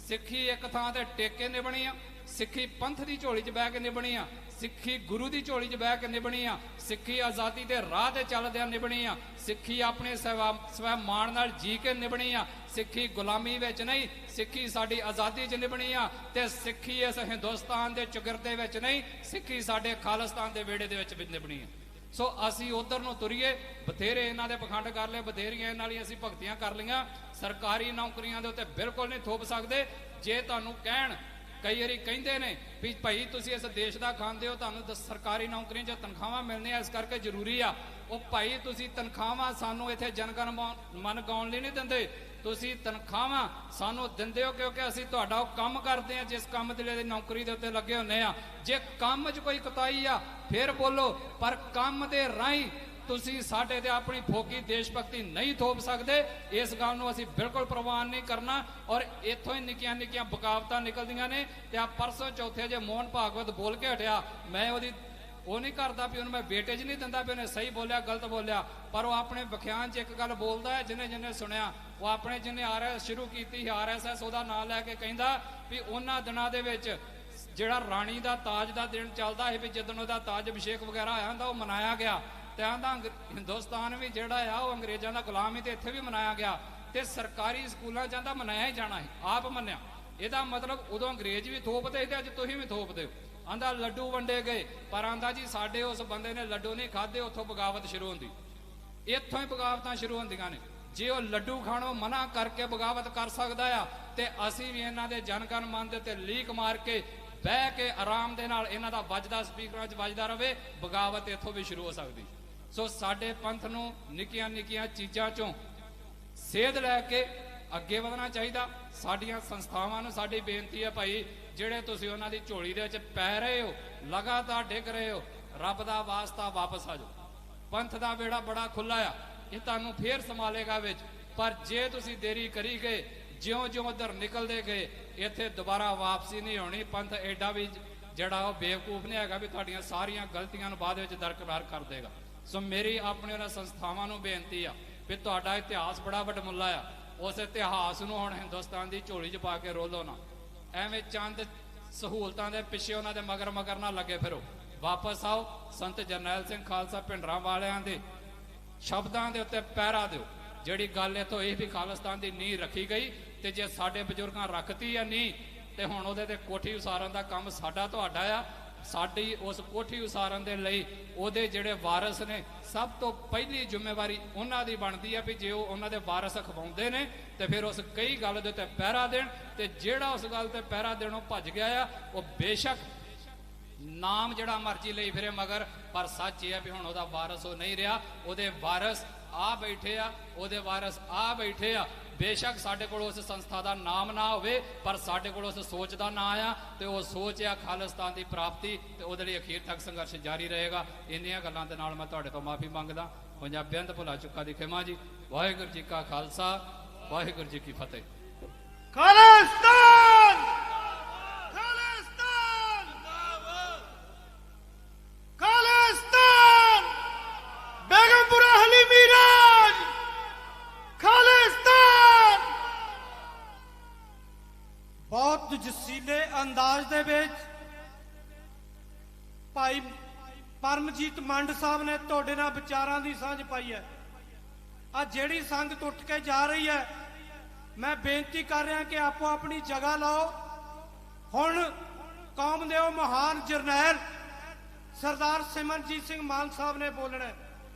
ਸਿੱਖੀ ਇੱਕ ਥਾਂ ਤੇ ਟੇਕੇ ਨਿਭਣੀ ਆ। ਸਿੱਖੀ ਪੰਥ ਦੀ ਝੋਲੀ 'ਚ ਬਹਿ ਕੇ ਨਿਭਣੀ ਆ। ਸਿੱਖੀ ਗੁਰੂ ਦੀ ਝੋਲੀ 'ਚ ਬਹਿ ਕੇ ਨਿਭਣੀ ਆ। ਸਿੱਖੀ ਆਜ਼ਾਦੀ ਦੇ ਰਾਹ ਤੇ ਚੱਲਦਿਆਂ ਨਿਭਣੀ ਆ। ਸਿੱਖੀ ਆਪਣੇ ਸਵੈ ਮਾਣ ਨਾਲ ਜੀ ਕੇ ਨਿਭਣੀ ਆ। ਸਿੱਖੀ ਗੁਲਾਮੀ ਵਿੱਚ ਨਹੀਂ, ਸਿੱਖੀ ਸਾਡੀ ਆਜ਼ਾਦੀ 'ਚ ਨਿਭਣੀ ਆ। ਤੇ ਸਿੱਖੀ ਇਸ ਹਿੰਦੁਸਤਾਨ ਦੇ ਚੁਗਿਰਦੇ ਵਿੱਚ ਨਹੀਂ, ਸਿੱਖੀ ਸਾਡੇ ਖਾਲਿਸਤਾਨ ਦੇ ਵਿਹੜੇ ਦੇ ਵਿੱਚ ਨਿਭਣੀ ਆ। ਸੋ ਅਸੀਂ ਉਧਰ ਨੂੰ ਤੁਰੀਏ। ਬਥੇਰੇ ਇਹਨਾਂ ਦੇ ਪਖੰਡ ਕਰ ਲਏ, ਬਥੇਰੀਆਂ ਇਹਨਾਂ ਲਈ ਅਸੀਂ ਭਗਤੀਆਂ ਕਰ ਲਈਆਂ। ਸਰਕਾਰੀ ਨੌਕਰੀਆਂ ਦੇ ਉੱਤੇ ਬਿਲਕੁਲ ਨਹੀਂ ਥੋਪ ਸਕਦੇ। ਜੇ ਤੁਹਾਨੂੰ ਕਹਿਣ, ਕਈ ਵਾਰੀ ਕਹਿੰਦੇ ਨੇ ਵੀ ਭਾਈ ਤੁਸੀਂ ਇਸ ਦੇਸ਼ ਦਾ ਖਾਂਦੇ ਹੋ, ਤੁਹਾਨੂੰ ਸਰਕਾਰੀ ਨੌਕਰੀਆਂ 'ਚ ਤਨਖਾਹਾਂ ਮਿਲਣੀਆਂ ਇਸ ਕਰਕੇ ਜ਼ਰੂਰੀ ਆ। ਉਹ ਭਾਈ ਤੁਸੀਂ ਤਨਖਾਹਾਂ ਸਾਨੂੰ ਇੱਥੇ ਜਨਗਣ ਮਨ ਗਾਉਣ ਲਈ ਨਹੀਂ ਦਿੰਦੇ। ਤੁਸੀਂ ਤਨਖਾਹਾਂ ਸਾਨੂੰ ਦਿੰਦੇ ਹੋ ਕਿਉਂਕਿ ਅਸੀਂ ਤੁਹਾਡਾ ਉਹ ਕੰਮ ਕਰਦੇ ਆ ਜਿਸ ਕੰਮ ਦੇ ਲਈ ਨੌਕਰੀ ਦੇ ਉੱਤੇ ਲੱਗੇ ਹੁੰਦੇ ਆ। ਜੇ ਕੰਮ 'ਚ ਕੋਈ ਕੁਤਾਹੀ ਆ ਫਿਰ ਬੋਲੋ, ਪਰ ਕੰਮ ਦੇ ਰਾਹੀਂ ਤੁਸੀਂ ਸਾਡੇ ਤੇ ਆਪਣੀ ਫੋਕੀ ਦੇਸ਼ ਭਗਤੀ ਨਹੀਂ ਥੋਪ ਸਕਦੇ। ਇਸ ਗੱਲ ਨੂੰ ਅਸੀਂ ਬਿਲਕੁਲ ਪ੍ਰਵਾਨ ਨਹੀਂ ਕਰਨਾ। ਔਰ ਇੱਥੋਂ ਹੀ ਨਿੱਕੀਆਂ ਨਿੱਕੀਆਂ ਬਗਾਵਤਾਂ ਨਿਕਲਦੀਆਂ ਨੇ। ਤੇ ਆ ਪਰਸੋਂ ਚੌਥੇ ਜੇ ਮੋਹਨ ਭਾਗਵਤ ਬੋਲ ਕੇ ਹਟਿਆ, ਮੈਂ ਉਹਦੀ ਉਹ ਨਹੀਂ ਕਰਦਾ ਵੀ ਉਹਨੂੰ ਮੈਂ ਵੇਟੇਜ ਨਹੀਂ ਦਿੰਦਾ ਵੀ ਉਹਨੇ ਸਹੀ ਬੋਲਿਆ ਗਲਤ ਬੋਲਿਆ, ਪਰ ਉਹ ਆਪਣੇ ਵਿਖਿਆਨ 'ਚ ਇੱਕ ਗੱਲ ਬੋਲਦਾ ਹੈ। ਜਿਹਨੇ ਸੁਣਿਆ ਉਹ ਆਪਣੇ ਜਿਹਨੇ RS ਸ਼ੁਰੂ ਕੀਤੀ RSS ਉਹਦਾ ਨਾਂ ਲੈ ਕੇ ਕਹਿੰਦਾ ਵੀ ਉਹਨਾਂ ਦਿਨਾਂ ਦੇ ਵਿੱਚ ਜਿਹੜਾ ਰਾਣੀ ਦਾ ਤਾਜ ਦਾ ਦਿਨ ਚੱਲਦਾ ਸੀ ਵੀ ਜਦੋਂ ਉਹਦਾ ਤਾਜ ਅਭਿਸ਼ੇਕ ਵਗੈਰਾ ਆਇਆ ਹੁੰਦਾ ਉਹ ਮਨਾਇਆ ਗਿਆ। ਤੇ ਆਂਦਾ ਹਿੰਦੁਸਤਾਨ ਵੀ ਜਿਹੜਾ ਆ ਉਹ ਅੰਗਰੇਜ਼ਾਂ ਦਾ ਗੁਲਾਮ ਹੀ ਤੇ ਇੱਥੇ ਵੀ ਮਨਾਇਆ ਗਿਆ ਤੇ ਸਰਕਾਰੀ ਸਕੂਲਾਂ 'ਚ ਆਂਦਾ ਮਨਾਇਆ ਹੀ ਜਾਣਾ ਸੀ। ਆਪ ਮੰਨਿਆ। ਇਹਦਾ ਮਤਲਬ ਉਦੋਂ ਅੰਗਰੇਜ਼ ਵੀ ਥੋਪਦੇ ਤੇ ਅੱਜ ਤੁਸੀਂ ਵੀ ਥੋਪਦੇ ਹੋ। ਆਂਦਾ ਲੱਡੂ ਵੰਡੇ ਗਏ, ਪਰ ਆਂਦਾ ਜੀ ਸਾਡੇ ਉਸ ਬੰਦੇ ਨੇ ਲੱਡੂ ਨਹੀਂ ਖਾਦੇ, ਉੱਥੋਂ ਬਗਾਵਤ ਸ਼ੁਰੂ ਹੁੰਦੀ। ਇੱਥੋਂ ਹੀ ਬਗਾਵਤਾਂ ਸ਼ੁਰੂ ਹੁੰਦੀਆਂ ਨੇ। ਜੇ ਉਹ ਲੱਡੂ ਖਾਣੋਂ ਮਨਾ ਕਰਕੇ ਬਗਾਵਤ ਕਰ ਸਕਦਾ ਆ ਤੇ ਅਸੀਂ ਵੀ ਇਹਨਾਂ ਦੇ ਜਨਗਣ ਮਨ ਦੇ ਉੱਤੇ ਲੀਕ ਮਾਰ ਕੇ ਬਹਿ ਕੇ ਆਰਾਮ ਦੇ ਨਾਲ ਇਹਨਾਂ ਦਾ ਵੱਜਦਾ ਸਪੀਕਰਾਂ 'ਚ ਵੱਜਦਾ ਰਵੇ, ਬਗਾਵਤ ਇੱਥੋਂ ਵੀ ਸ਼ੁਰੂ ਹੋ ਸਕਦੀ। ਸੋ ਸਾਡੇ ਪੰਥ ਨੂੰ ਨਿੱਕੀਆਂ ਨਿੱਕੀਆਂ ਚੀਜ਼ਾਂ 'ਚੋਂ ਸੇਧ ਲੈ ਕੇ ਅੱਗੇ ਵਧਣਾ ਚਾਹੀਦਾ। ਸਾਡੀਆਂ ਸੰਸਥਾਵਾਂ ਨੂੰ ਸਾਡੀ ਬੇਨਤੀ ਹੈ ਭਾਈ, ਜਿਹੜੇ ਤੁਸੀਂ ਉਹਨਾਂ ਦੀ ਝੋਲੀ ਦੇ ਵਿੱਚ ਪੈ ਰਹੇ ਹੋ, ਲਗਾਤਾਰ ਡਿੱਗ ਰਹੇ ਹੋ, ਰੱਬ ਦਾ ਵਾਸਤਾ ਵਾਪਸ ਆ ਜਾਓ। ਪੰਥ ਦਾ ਵਿਹੜਾ ਬੜਾ ਖੁੱਲਾ ਆ, ਇਹ ਤੁਹਾਨੂੰ ਫੇਰ ਸੰਭਾਲੇਗਾ ਵਿੱਚ। ਪਰ ਜੇ ਤੁਸੀਂ ਦੇਰੀ ਕਰੀ ਗਏ, ਜਿਉਂ-ਜਿਉਂ ਉਧਰ ਨਿਕਲਦੇ ਗਏ, ਇੱਥੇ ਦੁਬਾਰਾ ਵਾਪਸੀ ਨਹੀਂ ਹੋਣੀ। ਪੰਥ ਐਡਾ ਵੀ ਜਿਹੜਾ ਉਹ ਬੇਵਕੂਫ ਨਹੀਂ ਹੈਗਾ ਵੀ ਤੁਹਾਡੀਆਂ ਸਾਰੀਆਂ ਗਲਤੀਆਂ ਨੂੰ ਬਾਅਦ ਵਿੱਚ ਦਰਕਿਨਾਰ ਕਰ ਦੇਗਾ। ਸੋ ਮੇਰੀ ਆਪਣੇ ਉਹਨਾਂ ਸੰਸਥਾਵਾਂ ਨੂੰ ਬੇਨਤੀ ਆ ਵੀ ਤੁਹਾਡਾ ਇਤਿਹਾਸ ਬੜਾ ਵੱਡਮੁੱਲਾ ਆ, ਉਸ ਇਤਿਹਾਸ ਨੂੰ ਹੁਣ ਹਿੰਦੁਸਤਾਨ ਦੀ ਝੋਲੀ 'ਚ ਪਾ ਕੇ ਰੋਲੋ ਨਾ। ਐਵੇਂ ਚੰਦ ਸਹੂਲਤਾਂ ਦੇ ਪਿੱਛੇ ਉਹਨਾਂ ਦੇ ਮਗਰ ਨਾ ਲੱਗੇ ਫਿਰੋ। ਵਾਪਸ ਆਓ। ਸੰਤ ਜਰਨੈਲ ਸਿੰਘ ਖਾਲਸਾ ਭਿੰਡਰਾਂ ਵਾਲਿਆਂ ਦੇ ਸ਼ਬਦਾਂ ਦੇ ਉੱਤੇ ਪਹਿਰਾ ਦਿਓ। ਜਿਹੜੀ ਗੱਲ ਇਥੋਂ ਇਹ ਵੀ ਖਾਲਿਸਤਾਨ ਦੀ ਨੀਂਹ ਰੱਖੀ ਗਈ, ਤੇ ਜੇ ਸਾਡੇ ਬਜ਼ੁਰਗਾਂ ਰੱਖਤੀ ਆ ਨੀਂਹ, ਤੇ ਹੁਣ ਉਹਦੇ ਤੇ ਕੋਠੀ ਉਸਾਰਨ ਦਾ ਕੰਮ ਸਾਡਾ ਤੁਹਾਡਾ ਆ। ਸਾਡੀ ਉਸ ਕੋਠੀ ਉਸਾਰਨ ਦੇ ਲਈ ਉਹਦੇ ਜਿਹੜੇ ਵਾਰਿਸ ਨੇ, ਸਭ ਤੋਂ ਪਹਿਲੀ ਜ਼ਿੰਮੇਵਾਰੀ ਉਹਨਾਂ ਦੀ ਬਣਦੀ ਆ ਵੀ ਜੇ ਉਹ ਉਹਨਾਂ ਦੇ ਵਾਰਿਸ ਅਖਵਾਉਂਦੇ ਨੇ ਤੇ ਫਿਰ ਉਸ ਕਈ ਗੱਲ ਦੇ ਉੱਤੇ ਪਹਿਰਾ ਦੇਣ, ਤੇ ਜਿਹੜਾ ਉਸ ਗੱਲ ਤੇ ਪਹਿਰਾ ਦੇਣੋਂ ਭੱਜ ਗਿਆ ਆ ਉਹ ਬੇਸ਼ੱਕ ਨਾਮ ਜਿਹੜਾ ਮਰਜ਼ੀ ਲਈ ਫਿਰੇ, ਮਗਰ ਪਰ ਸੱਚ ਇਹ ਆ ਵੀ ਹੁਣ ਉਹਦਾ ਵਾਰਿਸ ਉਹ ਨਹੀਂ ਰਿਹਾ। ਉਹਦੇ ਵਾਰਿਸ ਆ ਬੈਠੇ ਆ, ਉਹਦੇ ਵਾਰਿਸ ਆ ਬੈਠੇ ਆ। ਬੇਸ਼ੱਕ ਸਾਡੇ ਕੋਲ ਉਸ ਸੰਸਥਾ ਦਾ ਨਾਮ ਨਾ ਹੋਵੇ, ਪਰ ਸਾਡੇ ਕੋਲ ਉਸ ਸੋਚ ਦਾ ਨਾਂ ਆ, ਤੇ ਉਹ ਸੋਚ ਆ ਖਾਲਿਸਤਾਨ ਦੀ ਪ੍ਰਾਪਤੀ, ਤੇ ਉਹਦੇ ਲਈ ਅਖੀਰ ਤੱਕ ਸੰਘਰਸ਼ ਜਾਰੀ ਰਹੇਗਾ। ਇੰਨੀਆਂ ਗੱਲਾਂ ਦੇ ਨਾਲ ਮੈਂ ਤੁਹਾਡੇ ਤੋਂ ਮਾਫੀ ਮੰਗਦਾ। ਪੰਜਾਬੀਆਂ ਤੋਂ ਭੁਲਾ ਚੁੱਕਾ ਦੀ ਖਿਮਾ ਜੀ। ਵਾਹਿਗੁਰੂ ਜੀ ਕਾ ਖਾਲਸਾ, ਵਾਹਿਗੁਰੂ ਜੀ ਕੀ ਫਤਿਹ। ਖਾਲਿਸਤਾਨ ਖਾਲਿਸਤਾਨ ਖਾਲਿਸਤਾਨ ਬੇਗਮਪੁਰਾ ਹਲੀਮੀ ਰਾਜ ਖਾਲਿਸਤਾਨ। ਬਹੁਤ ਜਸੀਲੇ ਅੰਦਾਜ਼ ਦੇ ਵਿੱਚ ਭਾਈ ਪਰਮਜੀਤ ਮੰਡ ਸਾਹਿਬ ਨੇ ਤੁਹਾਡੇ ਨਾਲ ਵਿਚਾਰਾਂ ਦੀ ਸਾਂਝ ਪਾਈ ਹੈ। ਆ ਜਿਹੜੀ ਸੰਗਤ ਉੱਠ ਕੇ ਜਾ ਰਹੀ ਹੈ, ਮੈਂ ਬੇਨਤੀ ਕਰ ਰਿਹਾ ਕਿ ਆਪੋ ਆਪਣੀ ਜਗ੍ਹਾ ਲਾਓ। ਹੁਣ ਕੌਮ ਦੇ ਉਹ ਮਹਾਨ ਜਰਨੈਲ ਸਰਦਾਰ ਸਿਮਰਨਜੀਤ ਸਿੰਘ ਮਾਨ ਸਾਹਿਬ ਨੇ ਬੋਲਣਾ।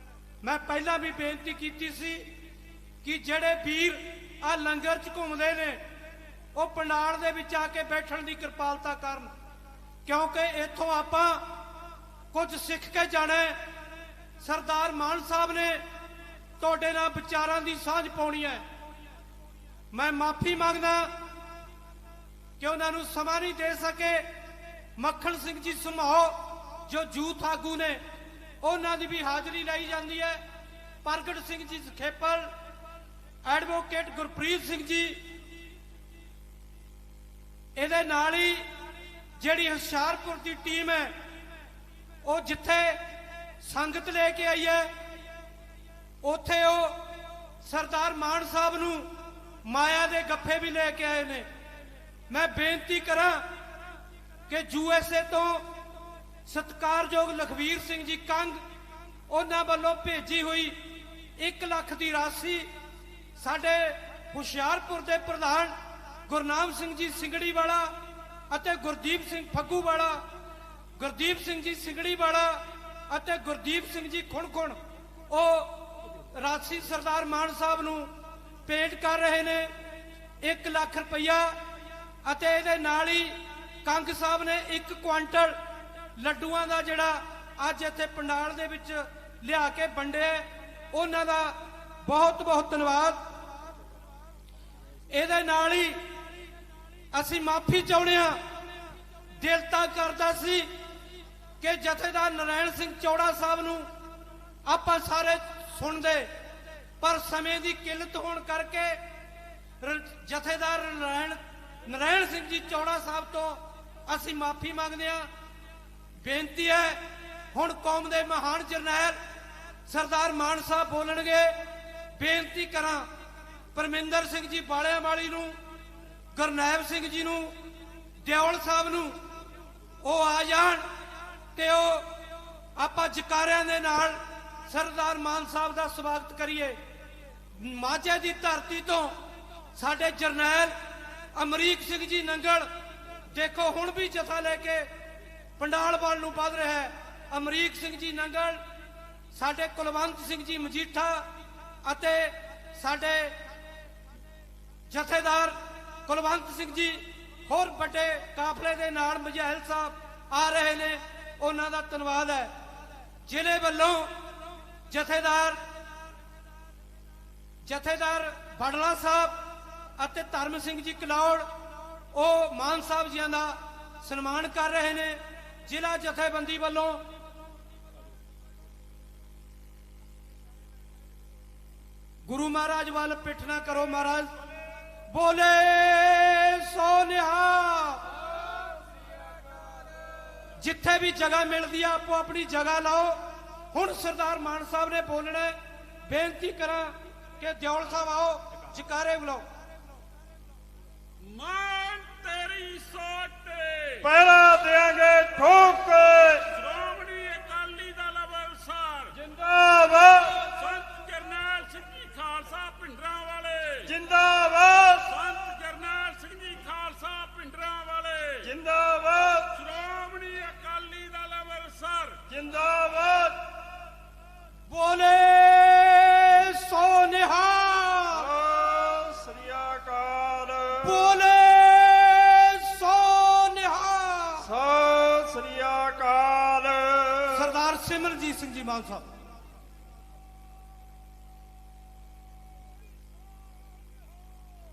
ਮੈਂ ਪਹਿਲਾਂ ਵੀ ਬੇਨਤੀ ਕੀਤੀ ਸੀ ਕਿ ਜਿਹੜੇ ਵੀਰ ਆ ਲੰਗਰ 'ਚ ਘੁੰਮਦੇ ਨੇ ਉਹ ਪੰਡਾਲ ਦੇ ਵਿੱਚ ਆ ਕੇ ਬੈਠਣ ਦੀ ਕਿਰਪਾਲਤਾ ਕਰਨ, ਕਿਉਂਕਿ ਇੱਥੋਂ ਆਪਾਂ ਕੁਝ ਸਿੱਖ ਕੇ ਜਾਣਾ। ਸਰਦਾਰ ਮਾਨ ਸਾਹਿਬ ਨੇ ਤੁਹਾਡੇ ਨਾਲ ਵਿਚਾਰਾਂ ਦੀ ਸਾਂਝ ਪਾਉਣੀ ਹੈ। ਮੈਂ ਮਾਫੀ ਮੰਗਦਾ ਕਿ ਉਹਨਾਂ ਨੂੰ ਸਮਾਂ ਨਹੀਂ ਦੇ ਸਕੇ। ਮੱਖਣ ਸਿੰਘ ਜੀ ਸਮੂਹ ਜੋ ਯੂਥ ਆਗੂ ਨੇ, ਉਹਨਾਂ ਦੀ ਵੀ ਹਾਜ਼ਰੀ ਲਈ ਜਾਂਦੀ ਹੈ। ਪ੍ਰਗਟ ਸਿੰਘ ਜੀ ਖੇਪਲ, ਐਡਵੋਕੇਟ ਗੁਰਪ੍ਰੀਤ ਸਿੰਘ ਜੀ, ਇਹਦੇ ਨਾਲ ਹੀ ਜਿਹੜੀ ਹੁਸ਼ਿਆਰਪੁਰ ਦੀ ਟੀਮ ਹੈ ਉਹ ਜਿੱਥੇ ਸੰਗਤ ਲੈ ਕੇ ਆਈ ਹੈ, ਉੱਥੇ ਉਹ ਸਰਦਾਰ ਮਾਨ ਸਾਹਿਬ ਨੂੰ ਮਾਇਆ ਦੇ ਗੱਫੇ ਵੀ ਲੈ ਕੇ ਆਏ ਨੇ। ਮੈਂ ਬੇਨਤੀ ਕਰਾਂ ਕਿ USA ਤੋਂ ਸਤਿਕਾਰਯੋਗ ਲਖਵੀਰ ਸਿੰਘ ਜੀ ਕੰਗ, ਉਹਨਾਂ ਵੱਲੋਂ ਭੇਜੀ ਹੋਈ 1 ਲੱਖ ਦੀ ਰਾਸ਼ੀ ਸਾਡੇ ਹੁਸ਼ਿਆਰਪੁਰ ਦੇ ਪ੍ਰਧਾਨ ਗੁਰਨਾਮ ਸਿੰਘ ਜੀ ਸਿੰਗੜੀ ਵਾਲਾ ਅਤੇ ਗੁਰਦੀਪ ਸਿੰਘ ਫੱਗੂ ਵਾਲਾ, ਗੁਰਦੀਪ ਸਿੰਘ ਜੀ ਸਿੰਗੜੀ ਵਾਲਾ ਅਤੇ ਗੁਰਦੀਪ ਸਿੰਘ ਜੀ ਖੁਣਖੁਣ, ਉਹ ਰਾਸ਼ੀ ਸਰਦਾਰ ਮਾਨ ਸਾਹਿਬ ਨੂੰ ਭੇਟ ਕਰ ਰਹੇ ਨੇ 1 ਲੱਖ ਰੁਪਈਆ। ਅਤੇ ਇਹਦੇ ਨਾਲ ਹੀ ਕੰਗ ਸਾਹਿਬ ਨੇ 1 ਕੁਆਂਟਲ ਲੱਡੂਆਂ ਦਾ ਜਿਹੜਾ ਅੱਜ ਇੱਥੇ ਪੰਡਾਲ ਦੇ ਵਿੱਚ ਲਿਆ ਕੇ ਵੰਡਿਆ, ਉਹਨਾਂ ਦਾ ਬਹੁਤ ਬਹੁਤ ਧੰਨਵਾਦ। ਇਹਦੇ ਨਾਲ ਹੀ ਅਸੀਂ ਮਾਫੀ ਚਾਹੁੰਦੇ ਹਾਂ। ਦਿਲ ਤਾਂ ਕਰਦਾ ਸੀ ਕਿ ਜਥੇਦਾਰ ਨਰਾਇਣ ਸਿੰਘ ਚੌੜਾ ਸਾਹਿਬ ਨੂੰ ਆਪਾਂ ਸਾਰੇ ਸੁਣਦੇ, ਪਰ ਸਮੇਂ ਦੀ ਕਿੱਲਤ ਹੋਣ ਕਰਕੇ ਜਥੇਦਾਰ ਨਰਾਇਣ ਸਿੰਘ ਜੀ ਚੌੜਾ ਸਾਹਿਬ ਤੋਂ ਅਸੀਂ ਮਾਫੀ ਮੰਗਦੇ ਹਾਂ। ਬੇਨਤੀ ਹੈ ਹੁਣ ਕੌਮ ਦੇ ਮਹਾਨ ਜਰਨੈਲ ਸਰਦਾਰ ਮਾਨ ਸਾਹਿਬ ਬੋਲਣਗੇ। ਬੇਨਤੀ ਕਰਾਂ ਪਰਮਿੰਦਰ ਸਿੰਘ ਜੀ ਬਾਲਿਆਂ ਵਾਲੀ ਨੂੰ, ਗੁਰਨੈਬ ਸਿੰਘ ਜੀ ਨੂੰ, ਦਿਓਲ ਸਾਹਿਬ ਨੂੰ, ਉਹ ਆ ਜਾਣ ਤੇ ਉਹ ਆਪਾਂ ਜਕਾਰਿਆਂ ਦੇ ਨਾਲ ਸਰਦਾਰ ਮਾਨ ਸਾਹਿਬ ਦਾ ਸਵਾਗਤ ਕਰੀਏ। ਮਾਝੇ ਦੀ ਧਰਤੀ ਤੋਂ ਸਾਡੇ ਜਰਨੈਲ ਅਮਰੀਕ ਸਿੰਘ ਜੀ ਨੰਗਲ, ਦੇਖੋ ਹੁਣ ਵੀ ਜਥਾ ਲੈ ਕੇ ਪੰਡਾਲ ਵੱਲ ਨੂੰ ਵੱਧ ਰਿਹਾ ਹੈ। ਅਮਰੀਕ ਸਿੰਘ ਜੀ ਨੰਗਲ, ਸਾਡੇ ਕੁਲਵੰਤ ਸਿੰਘ ਜੀ ਮਜੀਠਾ ਅਤੇ ਸਾਡੇ ਜਥੇਦਾਰ ਕੁਲਵੰਤ ਸਿੰਘ ਜੀ, ਹੋਰ ਵੱਡੇ ਕਾਫਲੇ ਦੇ ਨਾਲ ਮਜਹਿਲ ਸਾਹਿਬ ਆ ਰਹੇ ਨੇ, ਉਹਨਾਂ ਦਾ ਧੰਨਵਾਦ ਹੈ। ਜ਼ਿਲ੍ਹੇ ਵੱਲੋਂ ਜਥੇਦਾਰ ਬੜਲਾ ਸਾਹਿਬ ਅਤੇ ਧਰਮ ਸਿੰਘ ਜੀ ਕਲੌੜ, ਉਹ ਮਾਨ ਸਾਹਿਬ ਜੀਆਂ ਦਾ ਸਨਮਾਨ ਕਰ ਰਹੇ ਨੇ। ਜ਼ਿਲ੍ਹਾ ਜਥੇਬੰਦੀ ਵੱਲੋਂ ਗੁਰੂ ਮਹਾਰਾਜ ਵੱਲ ਪਿੱਠ ਨਾ ਕਰੋ ਮਹਾਰਾਜ, ਬੋਲੇ ਸੋ ਨਿਹਾਲ। ਜਿੱਥੇ ਵੀ ਜਗ੍ਹਾ ਮਿਲਦੀ ਆ ਆਪੋ ਆਪਣੀ ਜਗ੍ਹਾ ਲਾਓ। ਹੁਣ ਸਰਦਾਰ ਮਾਨ ਸਾਹਿਬ ਨੇ ਬੋਲਣਾ। ਬੇਨਤੀ ਕਰਾਂ ਕਿ ਦਿਓਲ ਸਾਹਿਬ ਆਓ, ਜਕਾਰੇ ਬੁਲਾਓ। ਮਾਨ ਤੇਰੀ ਸੋਚ ਤੇ ਪਹਿਰਾ ਦੇਾਂਗੇ ਠੋਕ ਕੇ, ਬੋਲੇ ਸੋ ਨਿਹਾਲ। ਸਤਿ ਸ੍ਰੀ ਅਕਾਲ। ਸਰਦਾਰ ਸਿਮਰਜੀਤ ਸਿੰਘ ਜੀ ਮਾਨ ਸਾਹਿਬ।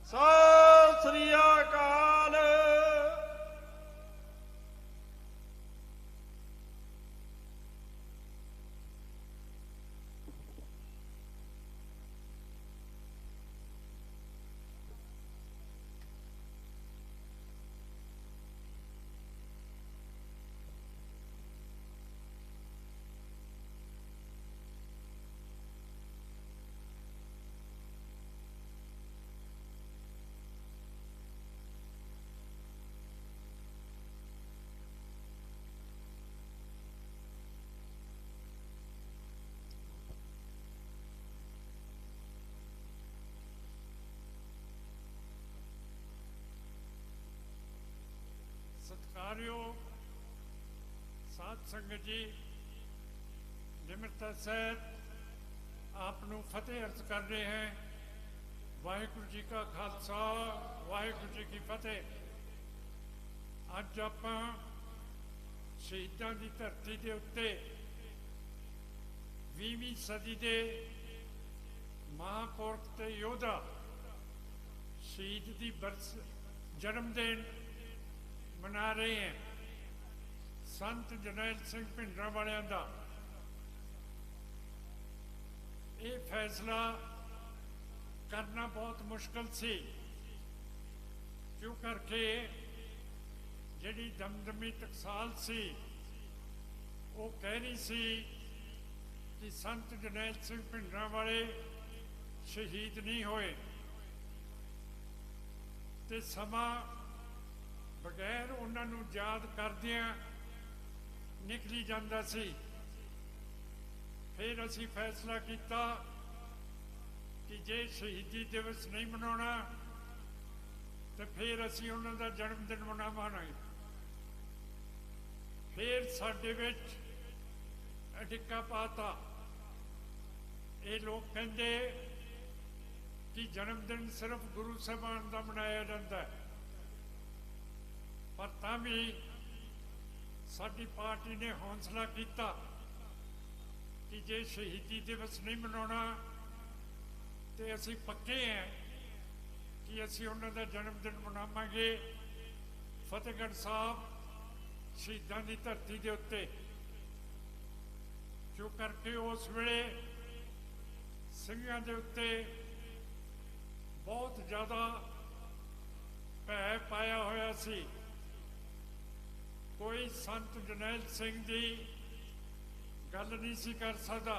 ਸਤਿ ਸ੍ਰੀ ਅਕਾਲ। ਸਤਿਕਾਰਯੋਗ ਸਾਧ ਸੰਗਤ ਜੀ, ਨਿਮਰਤਾ ਸਹਿਤ ਆਪ ਨੂੰ ਫਤਿਹ ਅਰਜ਼ ਕਰ ਰਹੇ ਹਾਂ। ਵਾਹਿਗੁਰੂ ਜੀ ਕਾ ਖਾਲਸਾ, ਵਾਹਿਗੁਰੂ ਜੀ ਕੀ ਫਤਿਹ। ਅੱਜ ਆਪਾਂ ਸ਼ਹੀਦਾਂ ਦੀ ਧਰਤੀ ਦੇ ਉੱਤੇ 20ਵੀਂ ਸਦੀ ਦੇ ਮਹਾਂਪੁਰਖ ਤੇ ਯੋਧਾ ਸ਼ਹੀਦ ਦੀ ਜਨਮ ਦਿਨ ਮਨਾ ਰਹੇ हैं। ਸੰਤ ਜਰਨੈਲ ਸਿੰਘ ਭਿੰਡਰਾਂ ਵਾਲਿਆਂ ਦਾ ਇਹ ਫੈਸਲਾ ਕਰਨਾ ਬਹੁਤ ਮੁਸ਼ਕਲ ਸੀ, ਕਿਉਂ ਕਰਕੇ ਜਿਹੜੀ ਦਮਦਮੀ ਟਕਸਾਲ ਸੀ ਉਹ ਕਹਿ ਰਹੀ ਸੀ ਕਿ ਸੰਤ ਜਰਨੈਲ ਸਿੰਘ ਭਿੰਡਰਾਂ ਵਾਲੇ ਸ਼ਹੀਦ ਨਹੀਂ ਹੋਏ, ਤੇ ਸਮਾਂ ਬਗੈਰ ਉਹਨਾਂ ਨੂੰ ਯਾਦ ਕਰਦਿਆਂ ਨਿਕਲੀ ਜਾਂਦਾ ਸੀ। ਫਿਰ ਅਸੀਂ ਫੈਸਲਾ ਕੀਤਾ ਕਿ ਜੇ ਸ਼ਹੀਦੀ ਦਿਵਸ ਨਹੀਂ ਮਨਾਉਣਾ ਤੇ ਫਿਰ ਅਸੀਂ ਉਹਨਾਂ ਦਾ ਜਨਮ ਦਿਨ ਮਨਾਵਾਂਗੇ। ਫਿਰ ਸਾਡੇ ਵਿੱਚ ਅਡਿੱਕਾ ਪਾਤਾ। ਇਹ ਲੋਕ ਕਹਿੰਦੇ ਕਿ ਜਨਮ ਦਿਨ ਸਿਰਫ ਗੁਰੂ ਸਾਹਿਬਾਨ ਦਾ ਮਨਾਇਆ ਜਾਂਦਾ ਹੈ, ਪਰ ਤਾਂ ਵੀ ਸਾਡੀ ਪਾਰਟੀ ਨੇ ਹੌਸਲਾ ਕੀਤਾ ਕਿ ਜੇ ਸ਼ਹੀਦੀ ਦਿਵਸ ਨਹੀਂ ਮਨਾਉਣਾ ਤੇ ਅਸੀਂ ਪੱਕੇ ਹਾਂ ਕਿ ਅਸੀਂ ਉਹਨਾਂ ਦਾ ਜਨਮ ਦਿਨ ਮਨਾਵਾਂਗੇ ਫਤਿਹਗੜ੍ਹ ਸਾਹਿਬ ਸ਼ਹੀਦਾਂ ਦੀ ਧਰਤੀ ਦੇ ਉੱਤੇ। ਜੋ ਕਰਕੇ ਉਸ ਵੇਲੇ ਸਿੰਘਾਂ ਦੇ ਉੱਤੇ ਬਹੁਤ ਜ਼ਿਆਦਾ ਭੈ ਪਾਇਆ ਹੋਇਆ ਸੀ। ਕੋਈ ਸੰਤ ਜਰਨੈਲ ਸਿੰਘ ਦੀ ਗੱਲ ਨਹੀਂ ਸੀ ਕਰ ਸਕਦਾ,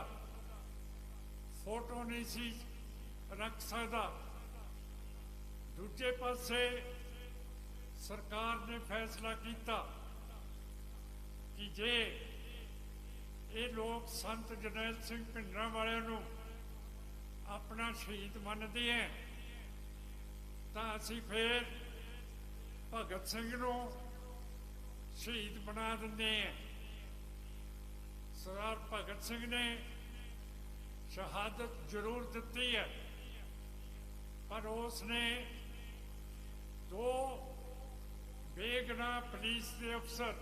ਫੋਟੋ ਨਹੀਂ ਸੀ ਰੱਖ ਸਕਦਾ। ਦੂਜੇ ਪਾਸੇ ਸਰਕਾਰ ਨੇ ਫੈਸਲਾ ਕੀਤਾ ਕਿ ਜੇ ਇਹ ਲੋਕ ਸੰਤ ਜਰਨੈਲ ਸਿੰਘ ਭਿੰਡਰਾਂ ਵਾਲਿਆਂ ਨੂੰ ਆਪਣਾ ਸ਼ਹੀਦ ਮੰਨਦੇ ਹੈ ਤਾਂ ਅਸੀਂ ਫਿਰ ਭਗਤ ਸਿੰਘ ਨੂੰ ਸ਼ਹੀਦ ਬਣਾ ਦਿੰਦੇ हैं। ਸਰਦਾਰ ਭਗਤ ਸਿੰਘ ਨੇ ਸ਼ਹਾਦਤ ਜ਼ਰੂਰ ਦਿੱਤੀ ਹੈ, ਪਰ ਉਸ ਨੇ 2 ਬੇਗੁਨਾਹ ਪੁਲਿਸ ਦੇ ਅਫਸਰ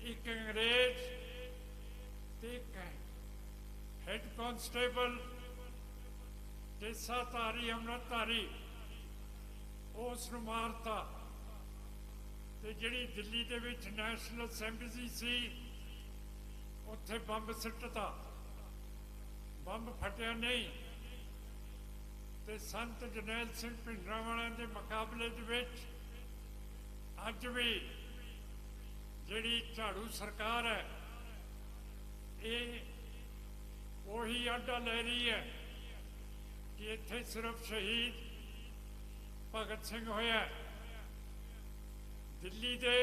एक अंग्रेज ते हेड कांस्टेबल देसाधारी अमृतधारी उस ਨੂੰ ਮਾਰਤਾ। ਤੇ ਜਿਹੜੀ ਦਿੱਲੀ ਦੇ ਵਿੱਚ ਨੈਸ਼ਨਲ ਅਸੈਂਬਲੀ ਸੀ ਉੱਥੇ ਬੰਬ ਸਿੱਟਤਾ। ਬੰਬ ਫਟਿਆ ਨਹੀਂ, ਤੇ ਸੰਤ ਜਰਨੈਲ ਸਿੰਘ ਭਿੰਡਰਾਂਵਾਲਿਆਂ ਦੇ ਮੁਕਾਬਲੇ ਦੇ ਵਿੱਚ ਅੱਜ ਵੀ ਜਿਹੜੀ ਝਾੜੂ ਸਰਕਾਰ ਹੈ ਇਹ ਉਹੀ ਆਡਾ ਲੈ ਰਹੀ ਹੈ ਕਿ ਇੱਥੇ ਸਿਰਫ ਸ਼ਹੀਦ ਭਗਤ ਸਿੰਘ ਹੋਇਆ। ਦਿੱਲੀ ਦੇ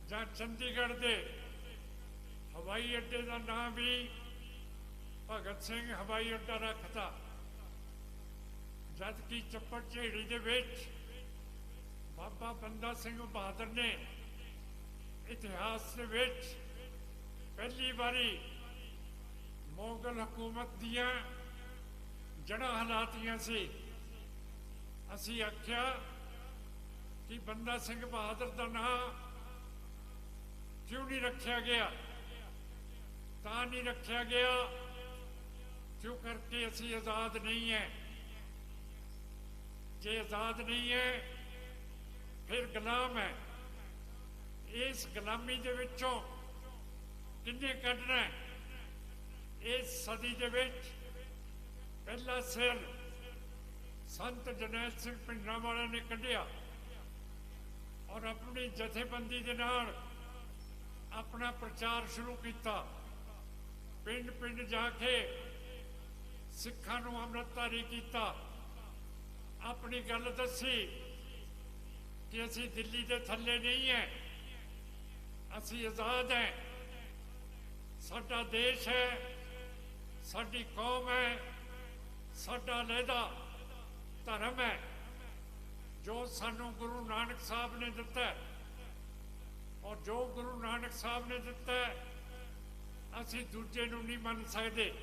ਜਾਂ ਚੰਡੀਗੜ੍ਹ ਦੇ ਹਵਾਈ ਅੱਡੇ ਦਾ ਨਾਮ ਵੀ ਭਗਤ ਸਿੰਘ ਹਵਾਈ ਅੱਡਾ ਰੱਖਤਾ, ਜਦ ਕਿ ਚੱਪੜ ਝੇੜੀ ਦੇ ਵਿੱਚ ਬਾਬਾ ਬੰਦਾ ਸਿੰਘ ਬਹਾਦਰ ਨੇ ਇਤਿਹਾਸ ਦੇ ਵਿੱਚ ਪਹਿਲੀ ਵਾਰੀ ਮੁਗਲ ਹਕੂਮਤ ਦੀਆਂ ਜੜ੍ਹਾਂ ਹਿਲਾਤੀਆਂ ਸੀ। ਅਸੀਂ ਆਖਿਆ ਕਿ ਬੰਦਾ ਸਿੰਘ ਬਹਾਦਰ ਦਾ ਨਾਂ ਕਿਉਂ ਨਹੀਂ ਰੱਖਿਆ ਗਿਆ? ਤਾਂ ਨਹੀਂ ਰੱਖਿਆ ਗਿਆ ਕਿਉਂ ਕਰਕੇ ਅਸੀਂ ਆਜ਼ਾਦ ਨਹੀਂ ਹੈ। ਜੇ ਆਜ਼ਾਦ ਨਹੀਂ ਹੈ ਫਿਰ ਗੁਲਾਮ ਹੈ। ਇਸ ਗੁਲਾਮੀ ਦੇ ਵਿੱਚੋਂ ਕਿੰਨੇ ਕੱਢਣਾ ਹੈ? ਇਸ ਸਦੀ ਦੇ ਵਿੱਚ ਪਹਿਲਾ ਸਿਰ ਸੰਤ ਜਰਨੈਲ ਸਿੰਘ ਭਿੰਡਰਾਂਵਾਲਾ ਨੇ ਕੱਢਿਆ ਔਰ ਆਪਣੀ ਜਥੇਬੰਦੀ ਦੇ ਨਾਲ ਆਪਣਾ ਪ੍ਰਚਾਰ ਸ਼ੁਰੂ ਕੀਤਾ। ਪਿੰਡ ਪਿੰਡ ਜਾ ਕੇ ਸਿੱਖਾਂ ਨੂੰ ਅੰਮ੍ਰਿਤਧਾਰੀ ਕੀਤਾ। ਆਪਣੀ ਗੱਲ ਦੱਸੀ ਕਿ ਅਸੀਂ ਦਿੱਲੀ ਦੇ ਥੱਲੇ ਨਹੀਂ ਹੈ, ਅਸੀਂ ਆਜ਼ਾਦ ਹੈ, ਸਾਡਾ ਦੇਸ਼ ਹੈ, ਸਾਡੀ ਕੌਮ ਹੈ, ਸਾਡਾ ਲਹਿਦਾ ਧਰਮ ਹੈ ਜੋ ਸਾਨੂੰ ਗੁਰੂ ਨਾਨਕ ਸਾਹਿਬ ਨੇ ਦਿੱਤਾ ਹੈ। ਔਰ ਜੋ ਗੁਰੂ ਨਾਨਕ ਸਾਹਿਬ ਨੇ ਦਿੱਤਾ ਹੈ ਅਸੀਂ ਦੂਜੇ ਨੂੰ ਨਹੀਂ ਮੰਨ ਸਕਦੇ।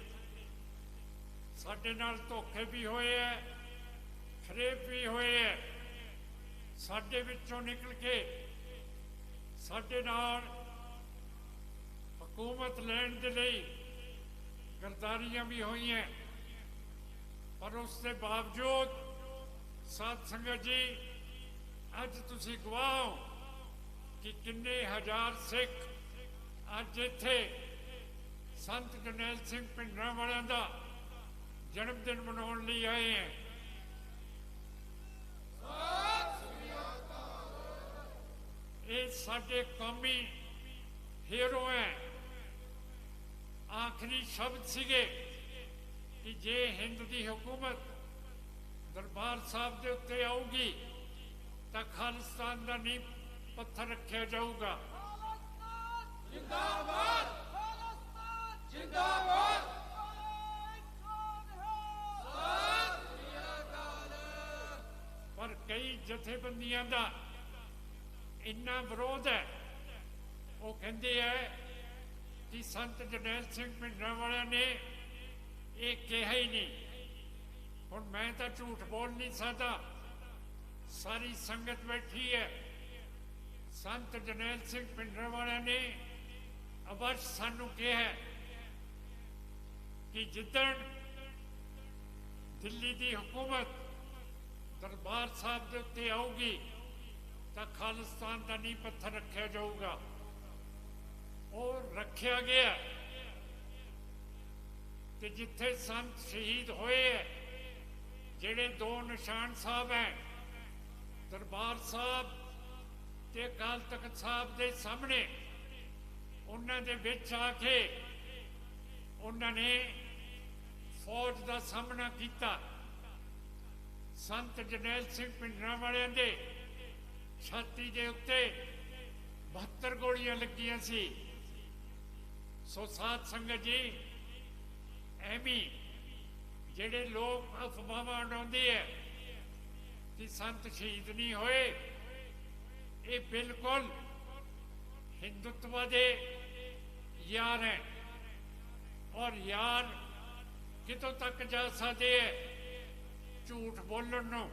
ਸਾਡੇ ਨਾਲ ਧੋਖੇ ਵੀ ਹੋਏ ਹੈ, ਫਰੇਬ ਵੀ ਹੋਏ ਹੈ। ਸਾਡੇ ਵਿੱਚੋਂ ਨਿਕਲ ਕੇ ਸਾਡੇ ਨਾਲ ਹਕੂਮਤ ਲੈਣ ਦੇ ਲਈ ਗਰਦਾਰੀਆਂ ਵੀ ਹੋਈਆਂ, ਪਰ ਉਸ ਦੇ ਬਾਵਜੂਦ ਸਾਧ ਸੰਗਤ ਜੀ ਅੱਜ ਤੁਸੀਂ ਗਵਾਹ ਹੋ ਕਿ ਕਿੰਨੇ ਹਜ਼ਾਰ ਸਿੱਖ ਅੱਜ ਇੱਥੇ ਸੰਤ ਜਰਨੈਲ ਸਿੰਘ ਭਿੰਡਰਾਂਵਾਲਿਆਂ ਦਾ ਜਨਮ ਦਿਨ ਮਨਾਉਣ ਲਈ ਆਏ ਹੈ। ਇਹ ਸਾਡੇ ਕੌਮੀ ਹੀਰੋ ਹੈ। ਆਖਰੀ ਸ਼ਬਦ ਸੀਗੇ ਕਿ ਜੇ ਹਿੰਦ ਦੀ ਹਕੂਮਤ ਦਰਬਾਰ ਸਾਹਿਬ ਦੇ ਉੱਤੇ ਆਊਗੀ ਤਾਂ ਖਾਲਿਸਤਾਨ ਦਾ ਨੀਂਹ ਪੱਥਰ ਰੱਖਿਆ ਜਾਊਗਾ। ਜਿੰਦਾਬਾਦ ਜਿੰਦਾਬਾਦ। ਪਰ ਕਈ ਜਥੇਬੰਦੀਆਂ ਦਾ ਇੰਨਾ ਵਿਰੋਧ ਹੈ, ਉਹ ਕਹਿੰਦੇ ਹੈ ਕਿ ਸੰਤ ਜਰਨੈਲ ਸਿੰਘ ਭਿੰਡਰਾਂਵਾਲਿਆਂ ਨੇ ਇਹ ਕਿਹਾ ਹੀ ਨਹੀਂ। ਹੁਣ ਮੈਂ ਤਾਂ ਝੂਠ ਬੋਲ ਨਹੀਂ ਸਕਦਾ, ਸਾਰੀ ਸੰਗਤ ਬੈਠੀ ਹੈ। ਸੰਤ ਜਰਨੈਲ ਸਿੰਘ ਭਿੰਡਰਾਂਵਾਲਿਆਂ ਨੇ ਅਵਸ਼ ਸਾਨੂੰ ਕਿਹਾ ਕਿ ਜਿੱਦਣ ਦਿੱਲੀ ਦੀ ਹਕੂਮਤ ਦਰਬਾਰ ਸਾਹਿਬ ਦੇ ਉੱਤੇ ਆਊਗੀ ਤਾਂ ਖਾਲਿਸਤਾਨ ਦਾ ਨੀਂਹ ਪੱਥਰ ਰੱਖਿਆ ਜਾਊਗਾ। ਉਹ ਰੱਖਿਆ ਗਿਆ ਤੇ ਜਿੱਥੇ ਸੰਤ ਸ਼ਹੀਦ ਹੋਏ ਹੈ, ਜਿਹੜੇ ਦੋ ਨਿਸ਼ਾਨ ਸਾਹਿਬ ਹੈ ਦਰਬਾਰ ਸਾਹਿਬ ਤੇ ਅਕਾਲ ਤਖਤ ਸਾਹਿਬ ਦੇ ਸਾਹਮਣੇ, ਉਹਨਾਂ ਦੇ ਵਿੱਚ ਆ ਕੇ ਉਹਨਾਂ ਨੇ ਫੌਜ ਦਾ ਸਾਹਮਣਾ ਕੀਤਾ। ਸੰਤ ਜਰਨੈਲ ਸਿੰਘ ਭਿੰਡਰਾਂਵਾਲਿਆਂ ਦੇ ਛਾਤੀ ਦੇ ਉੱਤੇ 72 ਗੋਲੀਆਂ ਲੱਗੀਆਂ ਸੀ। ਸੋ ਸਾਧ ਸੰਗਤ ਜੀ, ਐਵੇਂ ਜਿਹੜੇ ਲੋਕ ਅਫਵਾਹਾਂ ਉਡਾਉਂਦੇ ਹੈ ਕਿ ਸੰਤ ਸ਼ਹੀਦ ਨਹੀਂ ਹੋਏ, ਇਹ ਬਿਲਕੁਲ ਹਿੰਦੂਤਵ ਦੇ ਯਾਰ ਹੈ। ਔਰ ਯਾਰ ਕਿਤੋਂ ਤੱਕ ਜਾ ਸਕਦੇ ਹੈ ਝੂਠ ਬੋਲਣ ਨੂੰ।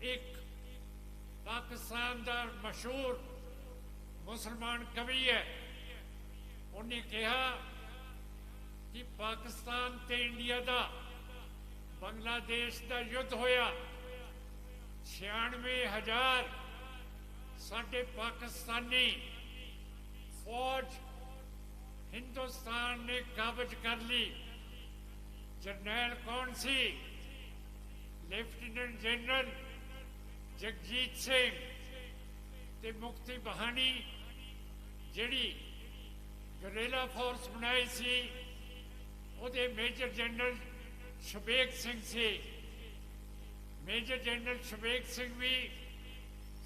ਇੱਕ ਪਾਕਿਸਤਾਨ ਦਾ ਮਸ਼ਹੂਰ ਮੁਸਲਮਾਨ ਕਵੀ ਹੈ, ਉਹਨੇ ਕਿਹਾ ਕਿ ਪਾਕਿਸਤਾਨ ਤੇ ਇੰਡੀਆ ਦਾ ਬੰਗਲਾਦੇਸ਼ ਦਾ ਯੁੱਧ ਹੋਇਆ, 96,000 ਸਾਡੇ ਪਾਕਿਸਤਾਨੀ ਫੌਜ ਹਿੰਦੁਸਤਾਨ ਨੇ ਕਾਬਜ ਕਰ ਲਈ। ਜਰਨੈਲ ਕੌਣ ਸੀ? ਲੈਫਟੀਨੈਂਟ ਜਨਰਲ ਜਗਜੀਤ ਸਿੰਘ ਤੇ ਮੁਕਤੀ ਬਹਾਨੀ ਜਿਹੜੀ ਗਰੇਲਾ ਫੋਰਸ ਬਣਾਈ ਸੀ ਉਹਦੇ ਮੇਜਰ ਜਨਰਲ ਸ਼ਬੇਗ ਸਿੰਘ ਸੀ। ਮੇਜਰ ਜਨਰਲ ਸ਼ਬੇਗ ਸਿੰਘ ਵੀ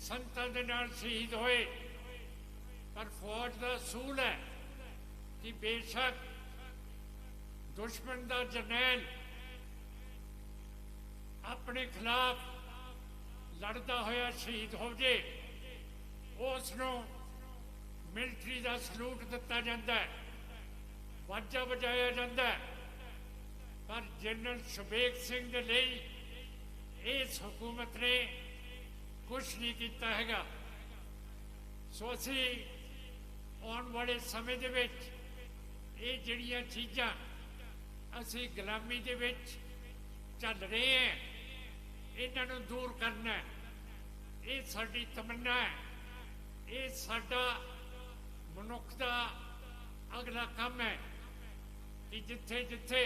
ਸੰਤਾਂ ਦੇ ਨਾਲ ਸ਼ਹੀਦ ਹੋਏ। ਪਰ ਫੌਜ ਦਾ ਅਸੂਲ ਹੈ ਕਿ ਬੇਸ਼ੱਕ ਦੁਸ਼ਮਣ ਦਾ ਜਰਨੈਲ ਆਪਣੇ ਖਿਲਾਫ ਲੜਦਾ ਹੋਇਆ ਸ਼ਹੀਦ ਹੋ ਜੇ, ਉਸ ਨੂੰ ਮਿਲਟਰੀ ਦਾ ਸਲੂਟ ਦਿੱਤਾ ਜਾਂਦਾ ਹੈ, ਵਾਜਾ ਵਜਾਇਆ ਜਾਂਦਾ ਹੈ। ਪਰ ਜਨਰਲ ਸ਼ਬੇਗ ਸਿੰਘ ਦੇ ਲਈ ਇਸ ਹਕੂਮਤ ਨੇ ਕੁਝ ਨਹੀਂ ਕੀਤਾ ਹੈਗਾ। ਸੋ ਅਸੀਂ ਆਉਣ ਵਾਲੇ ਸਮੇਂ ਦੇ ਵਿੱਚ ਇਹ ਜਿਹੜੀਆਂ ਚੀਜ਼ਾਂ ਅਸੀਂ ਗੁਲਾਮੀ ਦੇ ਵਿੱਚ ਚੱਲ ਰਹੇ ਹਾਂ, ਇਹਨਾਂ ਨੂੰ ਦੂਰ ਕਰਨਾ ਹੈ। ਇਹ ਸਾਡੀ ਤਮੰਨਾ ਹੈ, ਇਹ ਸਾਡਾ ਮਨੁੱਖ ਦਾ ਅਗਲਾ ਕੰਮ ਹੈ ਕਿ ਜਿੱਥੇ ਜਿੱਥੇ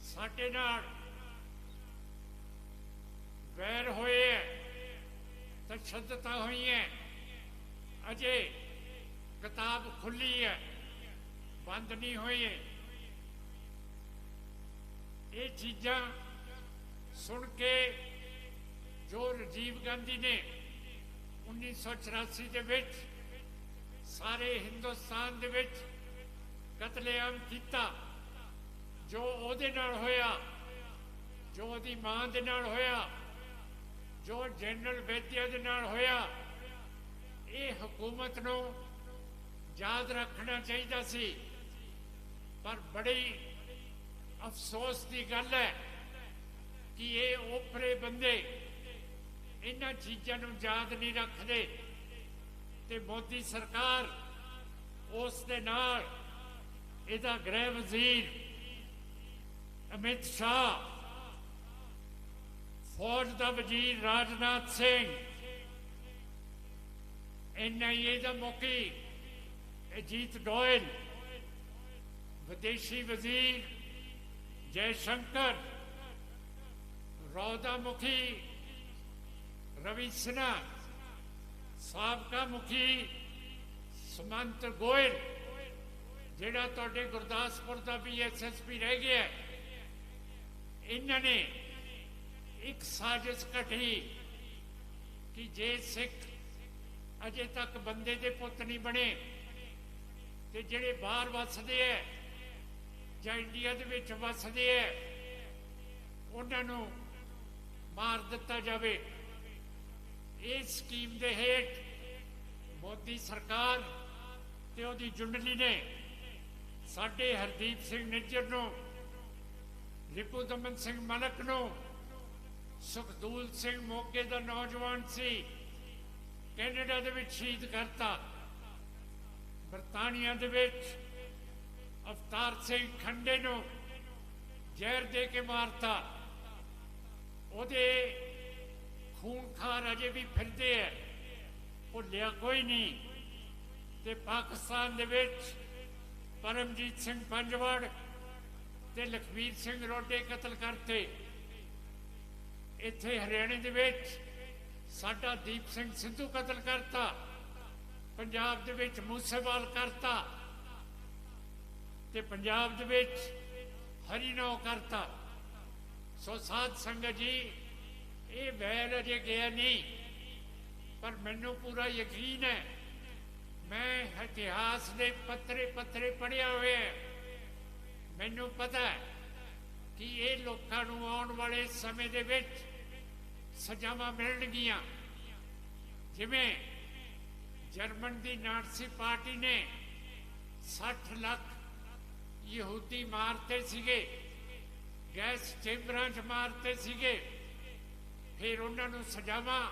ਸਾਡੇ ਨਾਲ ਵੈਰ ਹੋਏ ਹੈ, ਤਸ਼ੱਦਦਾਂ ਹੋਈਆਂ, ਅਜੇ ਕਿਤਾਬ ਖੁੱਲੀ ਹੈ, ਬੰਦ ਨਹੀਂ ਹੋਈ ਹੈ। ਇਹ ਚੀਜ਼ਾਂ ਸੁਣ ਕੇ ਜੋ ਰਾਜੀਵ ਗਾਂਧੀ ਨੇ 1984 ਦੇ ਵਿੱਚ ਸਾਰੇ ਹਿੰਦੁਸਤਾਨ ਦੇ ਵਿੱਚ ਕਤਲੇਆਮ ਕੀਤਾ, ਜੋ ਉਹਦੇ ਨਾਲ ਹੋਇਆ, ਜੋ ਉਹਦੀ ਮਾਂ ਦੇ ਨਾਲ ਹੋਇਆ, ਜੋ ਜਨਰਲ ਵੈਦਿਆ ਦੇ ਨਾਲ ਹੋਇਆ, ਇਹ ਹਕੂਮਤ ਨੂੰ ਯਾਦ ਰੱਖਣਾ ਚਾਹੀਦਾ ਸੀ। ਪਰ ਬੜੀ ਅਫਸੋਸ ਦੀ ਗੱਲ ਹੈ ਕਿ ਇਹ ਓਪਰੇ ਬੰਦੇ ਇਹਨਾਂ ਚੀਜ਼ਾਂ ਨੂੰ ਯਾਦ ਨਹੀਂ ਰੱਖਦੇ ਤੇ ਮੋਦੀ ਸਰਕਾਰ ਉਸ ਦੇ ਨਾਲ ਇਹਦਾ ਗ੍ਰਹਿ ਵਜ਼ੀਰ ਅਮਿਤ ਸ਼ਾਹ, ਫੌਜ ਦਾ ਵਜ਼ੀਰ ਰਾਜਨਾਥ ਸਿੰਘ, NIA ਦਾ ਮੁਖੀ ਅਜੀਤ ਡੋਇਲ, ਵਿਦੇਸ਼ੀ ਵਜ਼ੀਰ ਜੈ ਸ਼ੰਕਰ, ਰੌਦਾ ਮੁਖੀ ਰਵੀ ਸਿਨਹਾ, ਸਾਬਕਾ ਮੁਖੀ ਸੁਮੰਤ ਗੋਇਲ ਜਿਹੜਾ ਤੁਹਾਡੇ ਗੁਰਦਾਸਪੁਰ ਦਾ ਵੀ SSP ਰਹਿ ਗਿਆ, ਇਹਨਾਂ ਨੇ ਇੱਕ ਸਾਜ਼ਿਸ਼ ਘੜੀ ਕਿ ਜੇ ਸਿੱਖ ਅਜੇ ਤੱਕ ਬੰਦੇ ਦੇ ਪੁੱਤ ਨਹੀਂ ਬਣੇ ਤੇ ਜਿਹੜੇ ਬਾਹਰ ਵੱਸਦੇ ਐ ਜਾਂ ਇੰਡੀਆ ਦੇ ਵਿੱਚ ਵੱਸਦੇ ਐ ਉਹਨਾਂ ਨੂੰ ਮਾਰ ਦਿੱਤਾ ਜਾਵੇ। ਇਸ ਸਕੀਮ ਦੇ ਹੇਠ ਮੋਦੀ ਸਰਕਾਰ ਤੇ ਉਹਦੀ ਜੁੰਡਲੀ ਨੇ ਸਾਡੇ ਹਰਦੀਪ ਸਿੰਘ ਨਿੱਜਰ ਨੂੰ, ਰਿਪੂ ਦਮਨ ਸਿੰਘ ਮਲਕ ਨੂੰ, ਸੁਖਦੂਲ ਸਿੰਘ ਮੋਗੇ ਦਾ ਨੌਜਵਾਨ ਸੀ, ਕੈਨੇਡਾ ਦੇ ਵਿੱਚ ਸ਼ਹੀਦ ਕਰਤਾ। ਬਰਤਾਨੀਆ ਦੇ ਵਿੱਚ ਅਵਤਾਰ ਸਿੰਘ ਖੰਡੇ ਨੂੰ ਜ਼ਹਿਰ ਦੇ ਕੇ ਮਾਰਤਾ। ਉਹਦੇ ਖੂਨਖਾਰ ਅਜੇ ਵੀ ਫਿਰਦੇ ਐ, ਭੁੱਲਿਆ ਕੋਈ ਨਹੀਂ। ਤੇ ਪਾਕਿਸਤਾਨ ਦੇ ਵਿੱਚ ਪਰਮਜੀਤ ਸਿੰਘ ਪੰਜਵੜ ਤੇ ਲਖਵੀਰ ਸਿੰਘ ਰੋਡੇ ਕਤਲ ਕਰਤੇ। ਇੱਥੇ ਹਰਿਆਣੇ ਦੇ ਵਿੱਚ ਸਾਡਾ ਦੀਪ ਸਿੰਘ ਸਿੱਧੂ ਕਤਲ ਕਰਤਾ, ਪੰਜਾਬ ਦੇ ਵਿੱਚ ਮੂਸੇਵਾਲ ਕਰਤਾ ਤੇ ਪੰਜਾਬ ਦੇ ਵਿੱਚ ਹਰੀਨੌ ਕਰਤਾ। ਸੋ ਸਾਧ ਸੰਗਤ ਜੀ, ਇਹ ਵੈਰ ਅਜੇ ਗਿਆ ਨਹੀਂ, ਪਰ ਮੈਨੂੰ ਪੂਰਾ ਯਕੀਨ ਹੈ, ਮੈਂ ਇਤਿਹਾਸ ਦੇ ਪੱਤਰੇ ਪੜ੍ਹਿਆ ਹੋਇਆ, ਮੈਨੂੰ ਪਤਾ ਹੈ ਕਿ ਇਹ ਲੋਕਾਂ ਨੂੰ ਆਉਣ ਵਾਲੇ ਸਮੇਂ ਦੇ ਵਿੱਚ ਸਜ਼ਾਵਾਂ ਮਿਲਣਗੀਆਂ। ਜਿਵੇਂ ਜਰਮਨ ਦੀ ਨਾਜ਼ੀ ਪਾਰਟੀ ਨੇ 60 ਲੱਖ ਯਹੂਦੀ ਮਾਰਤੇ ਸੀਗੇ, ਗੈਸ ਚੈਂਬਰਾਂ 'ਚ ਮਾਰਤੇ ਸੀਗੇ, ਫਿਰ ਉਹਨਾਂ ਨੂੰ ਸਜ਼ਾਵਾਂ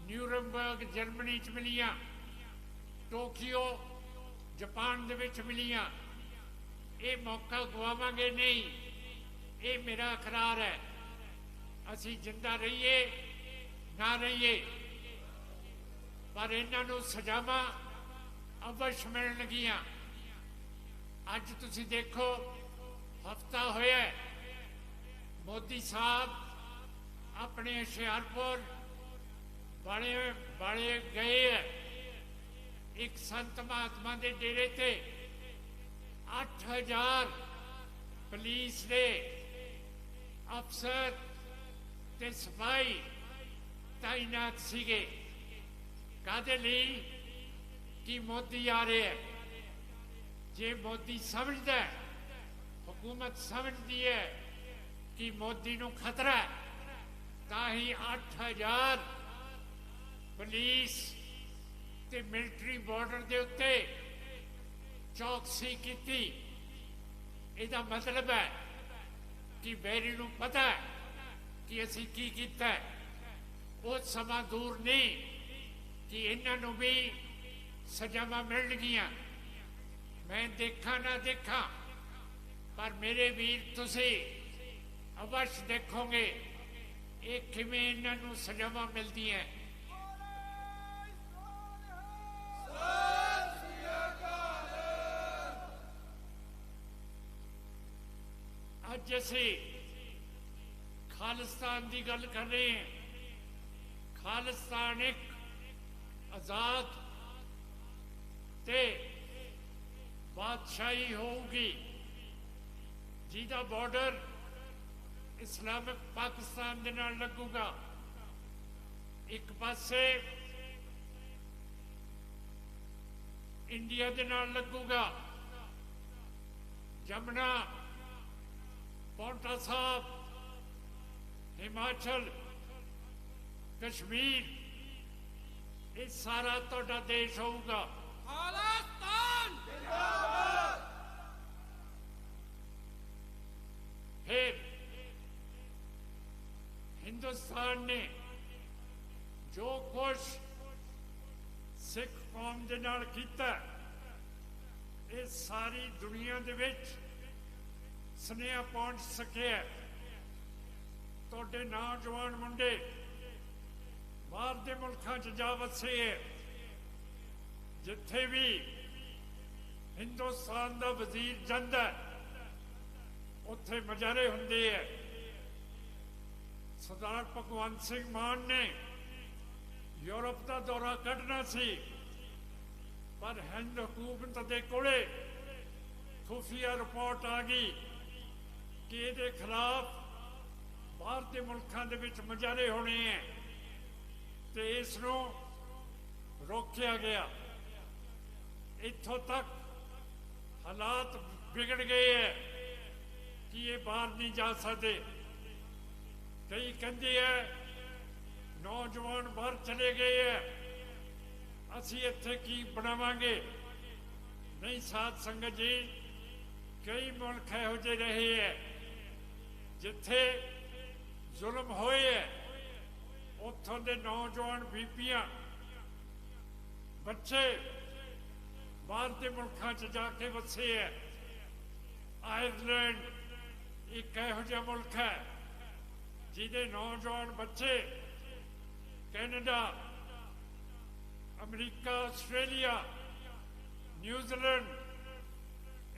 ਨਿਊਰਮਬਰਗ ਜਰਮਨੀ 'ਚ ਮਿਲੀਆਂ, ਟੋਕੀਓ ਜਾਪਾਨ ਦੇ ਵਿੱਚ ਮਿਲੀਆਂ। ਇਹ ਮੌਕਾ ਗਵਾਵਾਂਗੇ ਨਹੀਂ, ਇਹ ਮੇਰਾ ਇਕਰਾਰ ਹੈ। ਅਸੀਂ ਜਿੰਦਾ ਰਹੀਏ ਨਾ ਰਹੀਏ, ਪਰ ਇਹਨਾਂ ਨੂੰ ਸਜ਼ਾਵਾਂ ਅਵਸ਼ ਮਿਲਣਗੀਆਂ। ਅੱਜ ਤੁਸੀਂ ਦੇਖੋ ਹਫਤਾ ਹੋਇਆ ਹੈ, ਮੋਦੀ ਸਾਹਿਬ ਆਪਣੇ ਹੁਸ਼ਿਆਰਪੁਰ ਬਾਲੇ ਗਏ ਹੈ। ਇੱਕ ਸੰਤ ਮਹਾਤਮਾ ਦੇ ਡੇਰੇ ਤੇ 8000 ਪੁਲਿਸ ਦੇ ਅਫਸਰ ਤੇ ਸਿਪਾਹੀ ਤਾਇਨਾਤ ਸੀਗੇ। ਕਾਹਦੇ ਲਈ? ਕਿ ਮੋਦੀ ਆ ਰਿਹਾ ਹੈ। ਜੇ ਮੋਦੀ ਸਮਝਦਾ ਹੈ, हुकूमत समझती है कि मोदी ਨੂੰ खतरा है, ਤਾਂ ਹੀ 8000 ਪੁਲਿਸ ਤੇ ਮਿਲਟਰੀ ਬਾਰਡਰ ਦੇ ਉੱਤੇ ਚੌਕਸੀ ਕੀਤੀ। ਇਹਦਾ ਮਤਲਬ ਹੈ ਕਿ ਬੈਰੀ ਨੂੰ ਪਤਾ ਹੈ ਕਿ ਅਸੀਂ ਕੀ ਕੀਤਾ ਹੈ। ਉਹ ਸਮਾਂ ਦੂਰ ਨਹੀਂ ਕਿ ਇਹਨਾਂ ਨੂੰ ਵੀ ਸਜ਼ਾਵਾਂ ਮਿਲਣਗੀਆਂ। ਮੈਂ ਦੇਖਾਂ ਨਾ ਦੇਖਾਂ, ਪਰ ਮੇਰੇ ਵੀਰ ਤੁਸੀਂ ਅਵਸ਼ ਦੇਖੋਗੇ ਇਹ ਕਿਵੇਂ ਇਹਨਾਂ ਨੂੰ ਸਜ਼ਾਵਾਂ ਮਿਲਦੀਆਂ। ਅੱਜ ਅਸੀਂ ਖਾਲਿਸਤਾਨ ਦੀ ਗੱਲ ਕਰ ਰਹੇ ਹਾਂ। ਖਾਲਿਸਤਾਨ ਇੱਕ ਆਜ਼ਾਦ ਤੇ ਬਾਦਸ਼ਾਹੀ ਹੋਊਗੀ ਜਿਹਦਾ ਬਾਰਡਰ ਇਸਲਾਮਿਕ ਪਾਕਿਸਤਾਨ ਦੇ ਨਾਲ ਲੱਗੂਗਾ। ਇੱਕ ਪਾਸੇ ਇੰਡੀਆ ਦੇ ਨਾਲ ਲੱਗੂਗਾ। ਜਮਨਾ, ਪੌਂਟਾ ਸਾਹਿਬ, ਹਿਮਾਚਲ, ਕਸ਼ਮੀਰ, ਇਹ ਸਾਰਾ ਤੁਹਾਡਾ ਦੇਸ਼ ਹੋਊਗਾ। ਖਾਲਿਸਤਾਨ ਜ਼ਿੰਦਾਬਾਦ। फिर हिंदुस्तान ने जो कुछ सिख कौम दे नाल कीता, ये सारी दुनिया दे विच सुनेहा पहुंच सकिया। तुहाडे नौजवान मुंडे बाहर दे मुल्कां च जा वसे है। जिथे भी हिंदुस्तान दा वजीर जांदा ਉੱਥੇ ਮੁਜ਼ਾਹਰੇ ਹੁੰਦੇ ਹੈ। ਸਰਦਾਰ ਭਗਵੰਤ ਸਿੰਘ ਮਾਨ ਨੇ ਯੂਰਪ ਦਾ ਦੌਰਾ ਕੱਢਣਾ ਸੀ, ਪਰ ਹਿੰਦ ਹਕੂਮਤ ਦੇ ਕੋਲੇ ਖੁਫੀਆ ਰਿਪੋਰਟ ਆ ਗਈ ਕਿ ਇਹਦੇ ਖਿਲਾਫ ਬਾਹਰ ਦੇ ਮੁਲਕਾਂ ਦੇ ਵਿੱਚ ਮੁਜ਼ਾਹਰੇ ਹੋਣੇ ਹੈ ਤੇ ਇਸ ਨੂੰ ਰੋਕਿਆ ਗਿਆ। ਇੱਥੋਂ ਤੱਕ ਹਾਲਾਤ ਵਿਗੜ ਗਏ ਹੈ कि ये बाहर नहीं जा सकते। कई कहते हैं नौजवान बाहर चले गए हैं, असी इत्थे की बनावांगे। नहीं साध संगत जी, कई मुल्क इहो ਜਿਹੇ रहे हैं जिथे जुल्म होए है, उत्थों दे नौजवान बीबियां बच्चे बाहर के मुल्कां च जाके वसे है। आयरलैंड एक ਇਹੋ ਜਿਹਾ ਮੁਲਕ ਹੈ ਜਿਹਦੇ ਨੌਜਵਾਨ ਬੱਚੇ ਕੈਨੇਡਾ, ਅਮਰੀਕਾ, ਆਸਟ੍ਰੇਲੀਆ, ਨਿਊਜ਼ੀਲੈਂਡ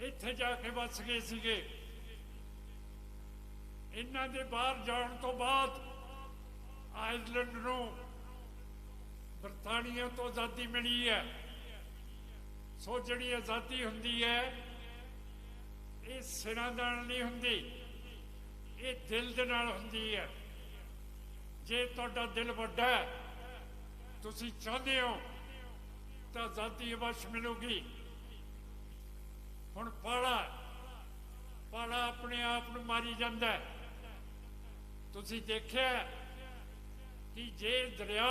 ਇੱਥੇ ਜਾ ਕੇ ਵਸ ਗਏ ਸੀਗੇ। ਇਹਨਾਂ ਦੇ ਬਾਹਰ ਜਾਣ ਤੋਂ ਬਾਅਦ ਆਇਰਲੈਂਡ ਨੂੰ ਬਰਤਾਨੀਆ ਤੋਂ ਆਜ਼ਾਦੀ ਮਿਲੀ ਹੈ। ਸੋ ਜਿਹੜੀ ਆਜ਼ਾਦੀ ਹੁੰਦੀ ਹੈ ਇਹ ਸਿਰਾਂ ਨਾਲ ਨਹੀਂ ਹੁੰਦੀ, ਇਹ ਦਿਲ ਦੇ ਨਾਲ ਹੁੰਦੀ ਹੈ। ਜੇ ਤੁਹਾਡਾ ਦਿਲ ਵੱਡਾ ਹੈ, ਤੁਸੀਂ ਚਾਹੁੰਦੇ ਹੋ ਤਾਂ ਆਜ਼ਾਦੀ ਅਵਸ਼ ਮਿਲੂਗੀ। ਹੁਣ ਪਾਲਾ ਆਪਣੇ ਆਪ ਨੂੰ ਮਾਰੀ ਜਾਂਦਾ ਹੈ। ਤੁਸੀਂ ਦੇਖਿਆ ਕਿ ਜੇ ਦਰਿਆ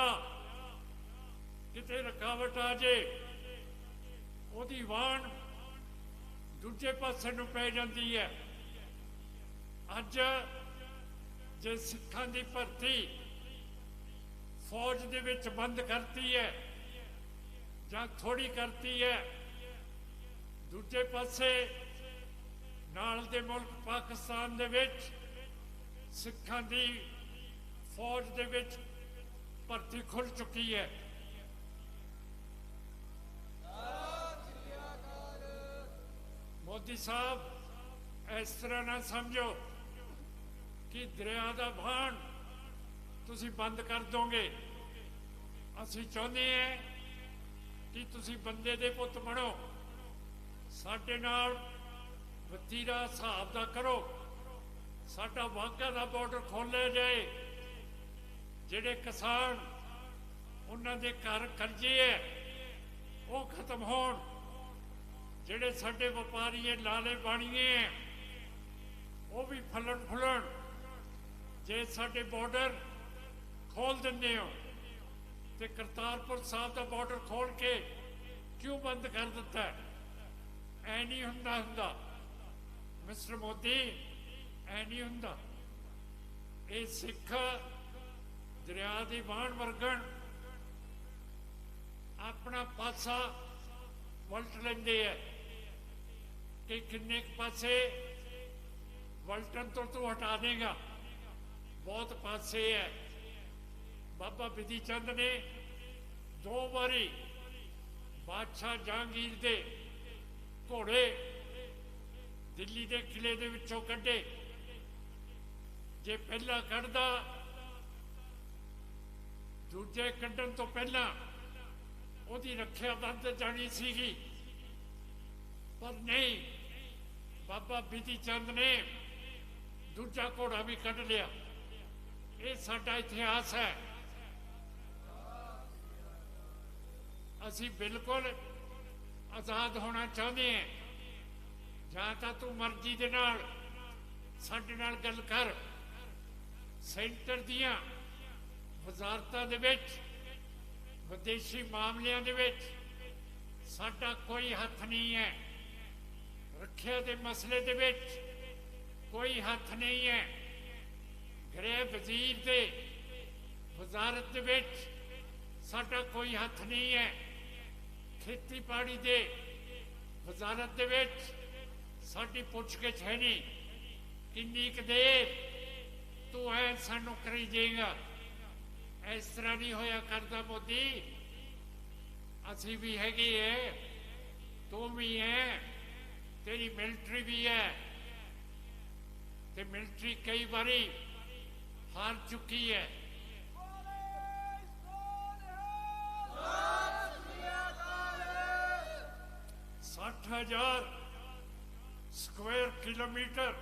ਕਿਤੇ ਰੁਕਾਵਟ ਆ ਜੇ, ਉਹਦੀ ਵਾਣ ਦੂਜੇ ਪਾਸੇ ਨੂੰ ਪੈ ਜਾਂਦੀ ਹੈ। ਅੱਜ ਜੇ ਸਿੱਖਾਂ ਦੀ ਭਰਤੀ ਫੌਜ ਦੇ ਵਿੱਚ ਬੰਦ ਕਰਤੀ ਹੈ ਜਾਂ ਥੋੜੀ ਕਰਤੀ ਹੈ, ਦੂਜੇ ਪਾਸੇ ਨਾਲ ਦੇ ਮੁਲਕ ਪਾਕਿਸਤਾਨ ਦੇ ਵਿੱਚ ਸਿੱਖਾਂ ਦੀ ਫੌਜ ਦੇ ਵਿੱਚ ਭਰਤੀ ਖੁੱਲ ਚੁੱਕੀ ਹੈ। मोदी साहब ਇਸ ਤਰ੍ਹਾਂ ਨਾ ਸਮਝੋ ਕਿ ਦਰਿਆ ਦਾ ਵਹਾਣ ਤੁਸੀਂ ਬੰਦ ਕਰ ਦੋਗੇ। ਅਸੀਂ ਚਾਹੁੰਦੇ ਹਾਂ ਕਿ ਤੁਸੀਂ ਬੰਦੇ ਦੇ ਪੁੱਤ ਬਣੋ, ਸਾਡੇ ਨਾਲ ਵਤੀਰਾ ਹਿਸਾਬ ਦਾ ਕਰੋ, ਸਾਡਾ ਵਾਘਾ ਦਾ ਬਾਰਡਰ ਖੋਲ੍ਹਿਆ ਜਾਏ, ਜਿਹੜੇ ਕਿਸਾਨ ਉਹਨਾਂ ਦੇ ਘਰ ਕਰਜ਼ੇ ਹੈ ਉਹ ਖਤਮ ਹੋਣ, ਜਿਹੜੇ ਸਾਡੇ ਵਪਾਰੀ ਲਾਲੇ ਬਾਣੀਏ ਹੈ ਉਹ ਵੀ ਫਲਣ ਫੁੱਲਣ। ਜੇ ਸਾਡੇ ਬਾਰਡਰ ਖੋਲ ਦਿੰਦੇ ਹੋ ਤੇ ਕਰਤਾਰਪੁਰ ਸਾਹਿਬ ਦਾ ਬਾਰਡਰ ਖੋਲ ਕੇ ਕਿਉਂ ਬੰਦ ਕਰ ਦਿੱਤਾ? ਐ ਨਹੀਂ ਹੁੰਦਾ ਮਿਸਟਰ ਮੋਦੀ, ਐ ਨਹੀਂ ਹੁੰਦਾ। ਇਹ ਸਿੱਖ ਦਰਿਆ ਦੀ ਵਾਣ ਵਰਗਣ ਆਪਣਾ ਪਾਸਾ ਵਲਟ ਲੈਂਦੇ ਹੈ ਕਿ ਕਿੰਨੇ ਪਾਸੇ ਵਲਟਣ ਤੋਂ ਤੂੰ ਹਟਾ ਦੇਗਾ। ਬਹੁਤ ਪਾਸੇ ਹੈ। ਬਾਬਾ ਬਿਧੀ ਚੰਦ ਨੇ 2 ਵਾਰੀ ਬਾਦਸ਼ਾਹ ਜਹਾਂਗੀਰ ਦੇ ਘੋੜੇ ਦਿੱਲੀ ਦੇ ਕਿਲੇ ਦੇ ਵਿੱਚੋਂ ਕੱਢੇ। ਜੇ ਪਹਿਲਾਂ ਕੱਢਦਾ, ਦੂਜੇ ਕੱਢਣ ਤੋਂ ਪਹਿਲਾਂ ਉਹਦੀ ਰੱਖਿਆ ਬੰਦ ਜਾਣੀ ਸੀਗੀ, ਪਰ ਨਹੀਂ, ਬਾਬਾ ਬਿਧੀ ਚੰਦ ਨੇ ਦੂਜਾ ਘੋੜਾ ਵੀ ਕੱਢ ਲਿਆ। ਇਹ ਸਾਡਾ ਇਤਿਹਾਸ ਹੈ। ਅਸੀਂ ਬਿਲਕੁਲ ਆਜ਼ਾਦ ਹੋਣਾ ਚਾਹੁੰਦੇ ਹਾਂ। ਜਾਂ ਤਾਂ ਤੂੰ ਮਰਜ਼ੀ ਦੇ ਨਾਲ ਸਾਡੇ ਨਾਲ ਗੱਲ ਕਰ। ਸੈਂਟਰ ਦੀਆਂ ਵਜ਼ਾਰਤਾਂ ਦੇ ਵਿੱਚ, ਵਿਦੇਸ਼ੀ ਮਾਮਲਿਆਂ ਦੇ ਵਿੱਚ ਸਾਡਾ ਕੋਈ ਹੱਥ ਨਹੀਂ ਹੈ। ਰੱਖਿਆ ਦੇ ਮਸਲੇ ਦੇ ਵਿੱਚ ਕੋਈ ਹੱਥ ਨਹੀਂ ਹੈ। ਗ੍ਰਹਿ ਵਜ਼ੀਰ ਦੇ ਵਜ਼ਾਰਤ ਦੇ ਵਿੱਚ ਸਾਡਾ ਕੋਈ ਹੱਥ ਨਹੀਂ ਹੈ। ਖੇਤੀਬਾੜੀ ਦੇ ਵਜ਼ਾਰਤ ਦੇ ਵਿੱਚ ਸਾਡੀ ਪੁੱਛਗਿੱਛ ਹੈ ਨਹੀਂ। ਕਿੰਨੀ ਕੁ ਦੇਰ ਤੂੰ ਐ ਸਾਨੂੰ ਕਰੀ ਜਾਏਗਾ? ਇਸ ਤਰ੍ਹਾਂ ਨਹੀਂ ਹੋਇਆ ਕਰਦਾ ਮੋਦੀ। ਅਸੀਂ ਵੀ ਹੈਗੇ ਹੈ, ਤੂੰ ਵੀ ਹੈ, ਤੇਰੀ ਮਿਲਟਰੀ ਵੀ ਹੈ, ਤੇ ਮਿਲਟਰੀ ਕਈ ਵਾਰੀ ਹਾਰ ਚੁੱਕੀ ਹੈ। ਸਕੁਆਇਰ ਕਿਲੋਮੀਟਰ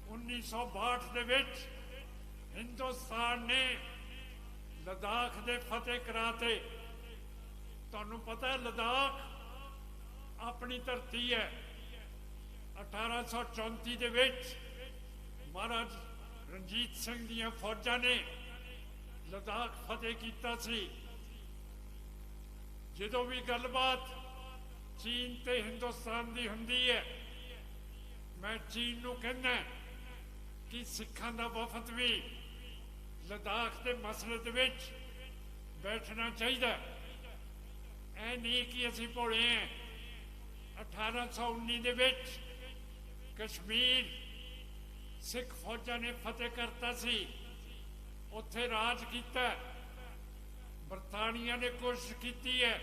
1962 ਦੇ ਵਿੱਚ ਹਿੰਦੁਸਤਾਨ ਨੇ ਲਦਾਖ ਦੇ ਫਤਿਹ ਕਰਾਤੇ। ਤੁਹਾਨੂੰ ਪਤਾ ਹੈ ਲਦਾਖ ਆਪਣੀ ਧਰਤੀ ਹੈ। 1834 ਦੇ ਵਿੱਚ ਮਹਾਰਾਜ ਰਣਜੀਤ ਸਿੰਘ ਦੀਆਂ ਫੌਜਾਂ ਨੇ ਲਦਾਖ ਫਤਿਹ ਕੀਤਾ ਸੀ। ਜਦੋਂ ਵੀ ਗੱਲਬਾਤ ਚੀਨ ਤੇ ਹਿੰਦੁਸਤਾਨ ਦੀ ਹੁੰਦੀ ਹੈ, ਮੈਂ ਚੀਨ ਨੂੰ ਕਹਿੰਦਾ ਕਿ ਸਿੱਖਾਂ ਦਾ ਵਫਦ ਵੀ ਲਦਾਖ ਦੇ ਮਸਲੇ ਦੇ ਵਿੱਚ ਬੈਠਣਾ ਚਾਹੀਦਾ। ਐ ਨਹੀਂ ਕਿ ਅਸੀਂ ਭੋਲੇ ਹਾਂ। 1819 ਦੇ ਵਿੱਚ ਕਸ਼ਮੀਰ ਸਿੱਖ ਫੌਜਾਂ ਨੇ ਫਤਿਹ ਕਰਤਾ ਸੀ, ਉੱਥੇ ਰਾਜ ਕੀਤਾ। ਬਰਤਾਨੀਆ ਨੇ ਕੋਸ਼ਿਸ਼ ਕੀਤੀ ਹੈ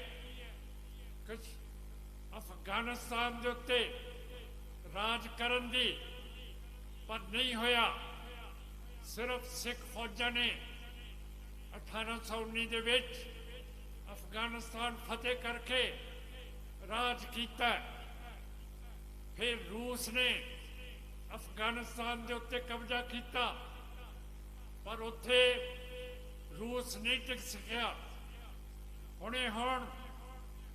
ਅਫਗਾਨਿਸਤਾਨ ਦੇ ਉੱਤੇ ਰਾਜ ਕਰਨ ਦੀ, ਪਰ ਨਹੀਂ ਹੋਇਆ। ਸਿਰਫ ਸਿੱਖ ਫੌਜਾਂ ਨੇ 1819 ਦੇ ਵਿੱਚ ਅਫਗਾਨਿਸਤਾਨ ਫਤਿਹ ਕਰਕੇ ਰਾਜ ਕੀਤਾ। ਫਿਰ ਰੂਸ ਨੇ ਅਫਗਾਨਿਸਤਾਨ ਦੇ ਉੱਤੇ ਕਬਜ਼ਾ ਕੀਤਾ, ਪਰ ਉੱਥੇ ਰੂਸ ਨਹੀਂ ਟਿਕ ਸਕਿਆ। ਹੁਣ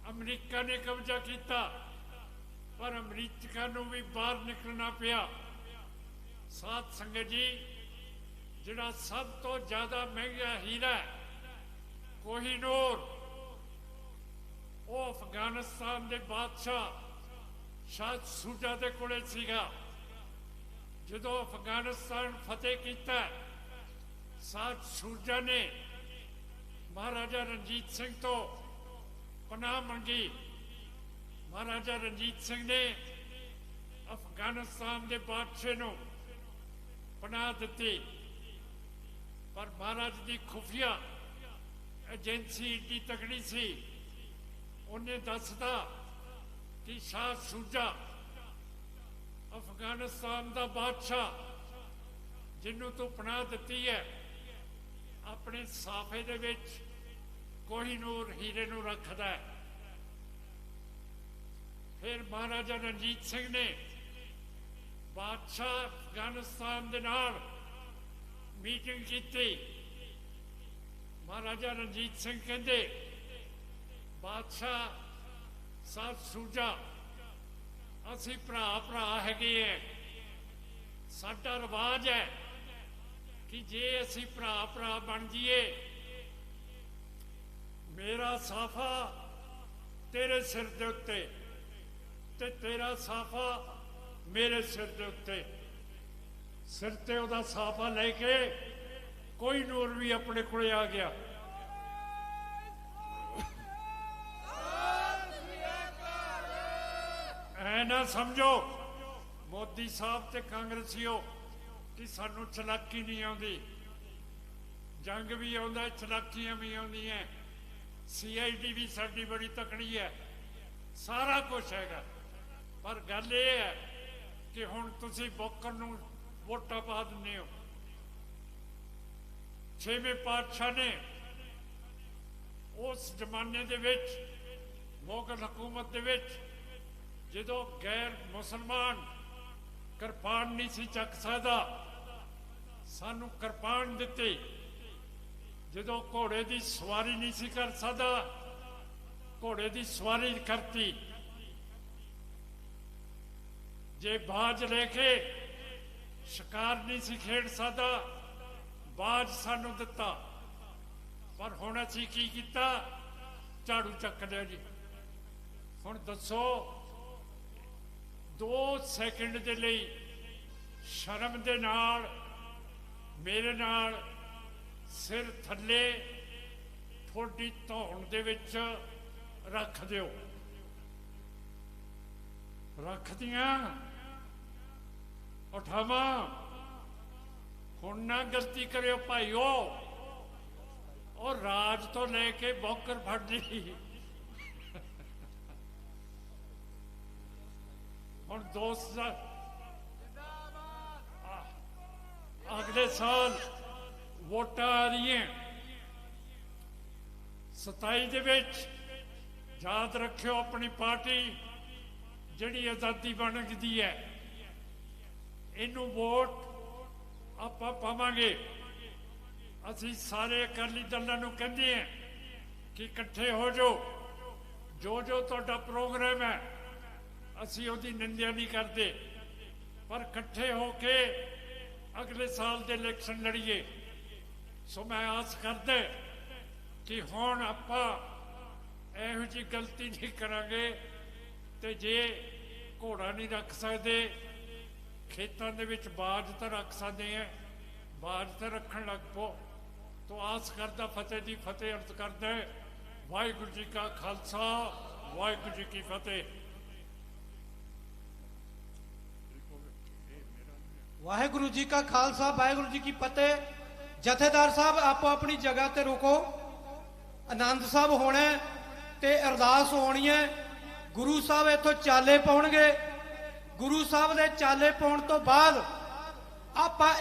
ਅਮਰੀਕਾ ਨੇ ਕਬਜ਼ਾ ਕੀਤਾ, ਪਰ ਅਮਰੀਕਾ ਨੂੰ ਵੀ ਬਾਹਰ ਨਿਕਲਣਾ ਪਿਆ। ਸਾਧ ਸੰਗਤ ਜੀ, ਜਿਹੜਾ ਸਭ ਤੋਂ ਜ਼ਿਆਦਾ ਮਹਿੰਗਾ ਹੀਰਾ ਕੋਹੀਨੂਰ, ਉਹ ਅਫਗਾਨਿਸਤਾਨ ਦੇ ਬਾਦਸ਼ਾਹ ਸ਼ਾਹ ਸੂਜਾ ਦੇ ਕੋਲੇ ਸੀਗਾ। ਜਦੋਂ ਅਫਗਾਨਿਸਤਾਨ ਫਤਿਹ ਕੀਤਾ, ਸ਼ਾਹ ਸੂਜਾ ਨੇ ਮਹਾਰਾਜਾ ਰਣਜੀਤ ਸਿੰਘ ਤੋਂ ਪਨਾਹ ਮੰਗੀ। ਮਹਾਰਾਜਾ ਰਣਜੀਤ ਸਿੰਘ ਨੇ ਅਫਗਾਨਿਸਤਾਨ ਦੇ ਬਾਦਸ਼ਾਹ ਨੂੰ ਪਨਾਹ ਦਿੱਤੀ, ਪਰ ਮਹਾਰਾਜ ਦੀ ਖੁਫੀਆ ਏਜੰਸੀ ਏਡੀ ਤਕੜੀ ਸੀ, ਉਹਨੇ ਦੱਸਦਾ ਕਿ ਸ਼ਾਹ ਸੂਜਾ ਅਫਗਾਨਿਸਤਾਨ ਦਾ ਬਾਦਸ਼ਾਹ ਜਿਹਨੂੰ ਤੂੰ ਪਨਾਹ ਦਿੱਤੀ ਹੈ, ਆਪਣੇ ਸਾਫੇ ਦੇ ਵਿੱਚ ਕੋਹੀਨੂਰ ਹੀਰੇ ਨੂੰ ਰੱਖਦਾ ਹੈ। ਫਿਰ ਮਹਾਰਾਜਾ ਰਣਜੀਤ ਸਿੰਘ ਨੇ ਬਾਦਸ਼ਾਹ ਅਫਗਾਨਿਸਤਾਨ ਦੇ ਨਾਲ ਮੀਟਿੰਗ ਕੀਤੀ। ਮਹਾਰਾਜਾ ਰਣਜੀਤ ਸਿੰਘ ਕਹਿੰਦੇ, ਬਾਦਸ਼ਾਹ ਸਾਹਿਬ ਸੂਜਾ, ਅਸੀਂ ਭਰਾ ਹੈਗੇ ਐ। ਸਾਡਾ ਰਿਵਾਜ ਹੈ ਕਿ ਜੇ ਅਸੀਂ ਭਰਾ ਬਣ ਜਾਈਏ, ਮੇਰਾ ਸਾਫਾ ਤੇਰੇ ਸਿਰ ਦੇ ਉੱਤੇ ਤੇ ਤੇਰਾ ਸਾਫਾ ਮੇਰੇ ਸਿਰ ਦੇ ਉੱਤੇ। ਸਿਰ ਤੇ ਉਹਦਾ ਸਾਫਾ ਲੈ ਕੇ ਕੋਹੀਨੂਰ ਵੀ ਆਪਣੇ ਕੋਲੇ ਆ ਗਿਆ। ਐ ਨਾ ਸਮਝੋ ਮੋਦੀ ਸਾਹਿਬ ਤੇ ਕਾਂਗਰਸੀਓ ਕਿ ਸਾਨੂੰ ਚਲਾਕੀ ਨਹੀਂ ਆਉਂਦੀ। ਜੰਗ ਵੀ ਆਉਂਦਾ, ਚਲਾਕੀਆਂ ਵੀ ਆਉਂਦੀਆਂ, CID ਵੀ ਸਾਡੀ ਬੜੀ ਤਕੜੀ ਹੈ, ਸਾਰਾ ਕੁਝ ਹੈਗਾ। ਪਰ ਗੱਲ ਇਹ ਹੈ ਕਿ ਹੁਣ ਤੁਸੀਂ ਬੋਕਰ ਨੂੰ ਵੋਟਾਂ ਪਾ ਦਿੰਦੇ ਹੋ। 6ਵੇਂ ਪਾਤਸ਼ਾਹ ਨੇ ਉਸ ਜ਼ਮਾਨੇ ਦੇ ਵਿੱਚ, ਮੁਗਲ ਹਕੂਮਤ ਦੇ ਵਿੱਚ, ਜਦੋਂ ਗੈਰ ਮੁਸਲਮਾਨ ਕਿਰਪਾਨ ਨਹੀਂ ਸੀ ਚੱਕ ਸਕਦਾ, ਸਾਨੂੰ ਕਿਰਪਾਨ ਦਿੱਤੀ। ਜਦੋਂ ਘੋੜੇ ਦੀ ਸਵਾਰੀ ਨਹੀਂ ਸੀ ਕਰ ਸਕਦਾ, ਘੋੜੇ ਦੀ ਸਵਾਰੀ ਕਰਤੀ। ਜੇ ਬਾਜ ਲੈ ਕੇ ਸ਼ਿਕਾਰ ਨਹੀਂ ਸੀ ਖੇਡ ਸਕਦਾ, ਬਾਜ ਸਾਨੂੰ ਦਿੱਤਾ। ਪਰ ਹੁਣ ਅਸੀਂ ਕੀ ਕੀਤਾ? ਝਾੜੂ ਚੱਕ ਲਿਆ ਜੀ। ਹੁਣ ਦੱਸੋ, 2 ਸੈਕਿੰਡ ਦੇ ਲਈ ਸ਼ਰਮ ਦੇ ਨਾਲ ਮੇਰੇ ਨਾਲ ਸਿਰ ਥੱਲੇ ਠੋਡੀ ਧੌਣ ਦੇ ਵਿੱਚ ਰੱਖ ਦਿਓ। ਰੱਖਦੀਆਂ ਉਠਾਵਾਂ। ਹੁਣ ਨਾ ਗਲਤੀ ਕਰਿਓ ਭਾਈਓ। ਉਹ ਰਾਜ ਤੋਂ ਲੈ ਕੇ ਬੌਕਰ ਫੜ ਲਈ। ਹੁਣ ਦੋਸਤ ਅਗਲੇ ਸਾਲ ਵੋਟਾਂ ਆ ਰਹੀਆਂ 27 ਦੇ ਵਿੱਚ। ਯਾਦ ਰੱਖਿਓ, ਆਪਣੀ ਪਾਰਟੀ ਜਿਹੜੀ ਆਜ਼ਾਦੀ ਬਣਦੀ ਹੈ, ਇਹਨੂੰ ਵੋਟ ਆਪਾਂ ਪਾਵਾਂਗੇ। ਅਸੀਂ ਸਾਰੇ ਅਕਾਲੀ ਦਲਾਂ ਨੂੰ ਕਹਿੰਦੇ ਹਾਂ ਕਿ ਇਕੱਠੇ ਹੋ ਜਾਓ। ਜੋ ਤੁਹਾਡਾ ਪ੍ਰੋਗਰਾਮ ਹੈ, ਅਸੀਂ ਉਹਦੀ ਨਿੰਦਿਆ ਨਹੀਂ ਕਰਦੇ, ਪਰ ਇਕੱਠੇ ਹੋ ਕੇ ਅਗਲੇ ਸਾਲ ਦੇ ਇਲੈਕਸ਼ਨ ਲੜੀਏ। ਸੋ ਮੈਂ ਆਸ ਕਰਦਾ ਕਿ ਹੁਣ ਆਪਾਂ ਇਹੋ ਜਿਹੀ ਗਲਤੀ ਨਹੀਂ ਕਰਾਂਗੇ। ਤੇ ਜੇ ਘੋੜਾ ਨਹੀਂ ਰੱਖ ਸਕਦੇ, ਖੇਤਾਂ ਦੇ ਵਿੱਚ ਬਾਜ ਤਾਂ ਰੱਖ ਸਕਦੇ ਆ, ਬਾਜ ਤਾਂ ਰੱਖਣ ਲੱਗ ਪਓ। ਤੋ ਆਸ ਕਰਦਾ ਫਤਿਹ ਦੀ ਫਤਿਹ ਅਰਜ਼ ਕਰਦਾ। ਵਾਹਿਗੁਰੂ ਜੀ ਕਾ ਖਾਲਸਾ, ਵਾਹਿਗੁਰੂ ਜੀ ਕੀ ਫਤਿਹ। ਵਾਹਿਗੁਰੂ ਜੀ ਕਾ ਖਾਲਸਾ, ਵਾਹਿਗੁਰੂ ਜੀ ਕੀ ਫਤਿਹ। ਜਥੇਦਾਰ ਸਾਹਿਬ ਆਪੋ ਆਪਣੀ ਜਗ੍ਹਾ ਤੇ ਰੁਕੋ। ਆਨੰਦ ਸਾਹਿਬ ਹੋਣਾ ਤੇ ਅਰਦਾਸ ਹੋਣੀ ਹੈ। ਗੁਰੂ ਸਾਹਿਬ ਇੱਥੋਂ ਚਾਲੇ ਪਾਉਣਗੇ। ਗੁਰੂ ਸਾਹਿਬ ਦੇ ਚਾਲੇ ਪਾਉਣ ਤੋਂ ਬਾਅਦ ਆਪਾਂ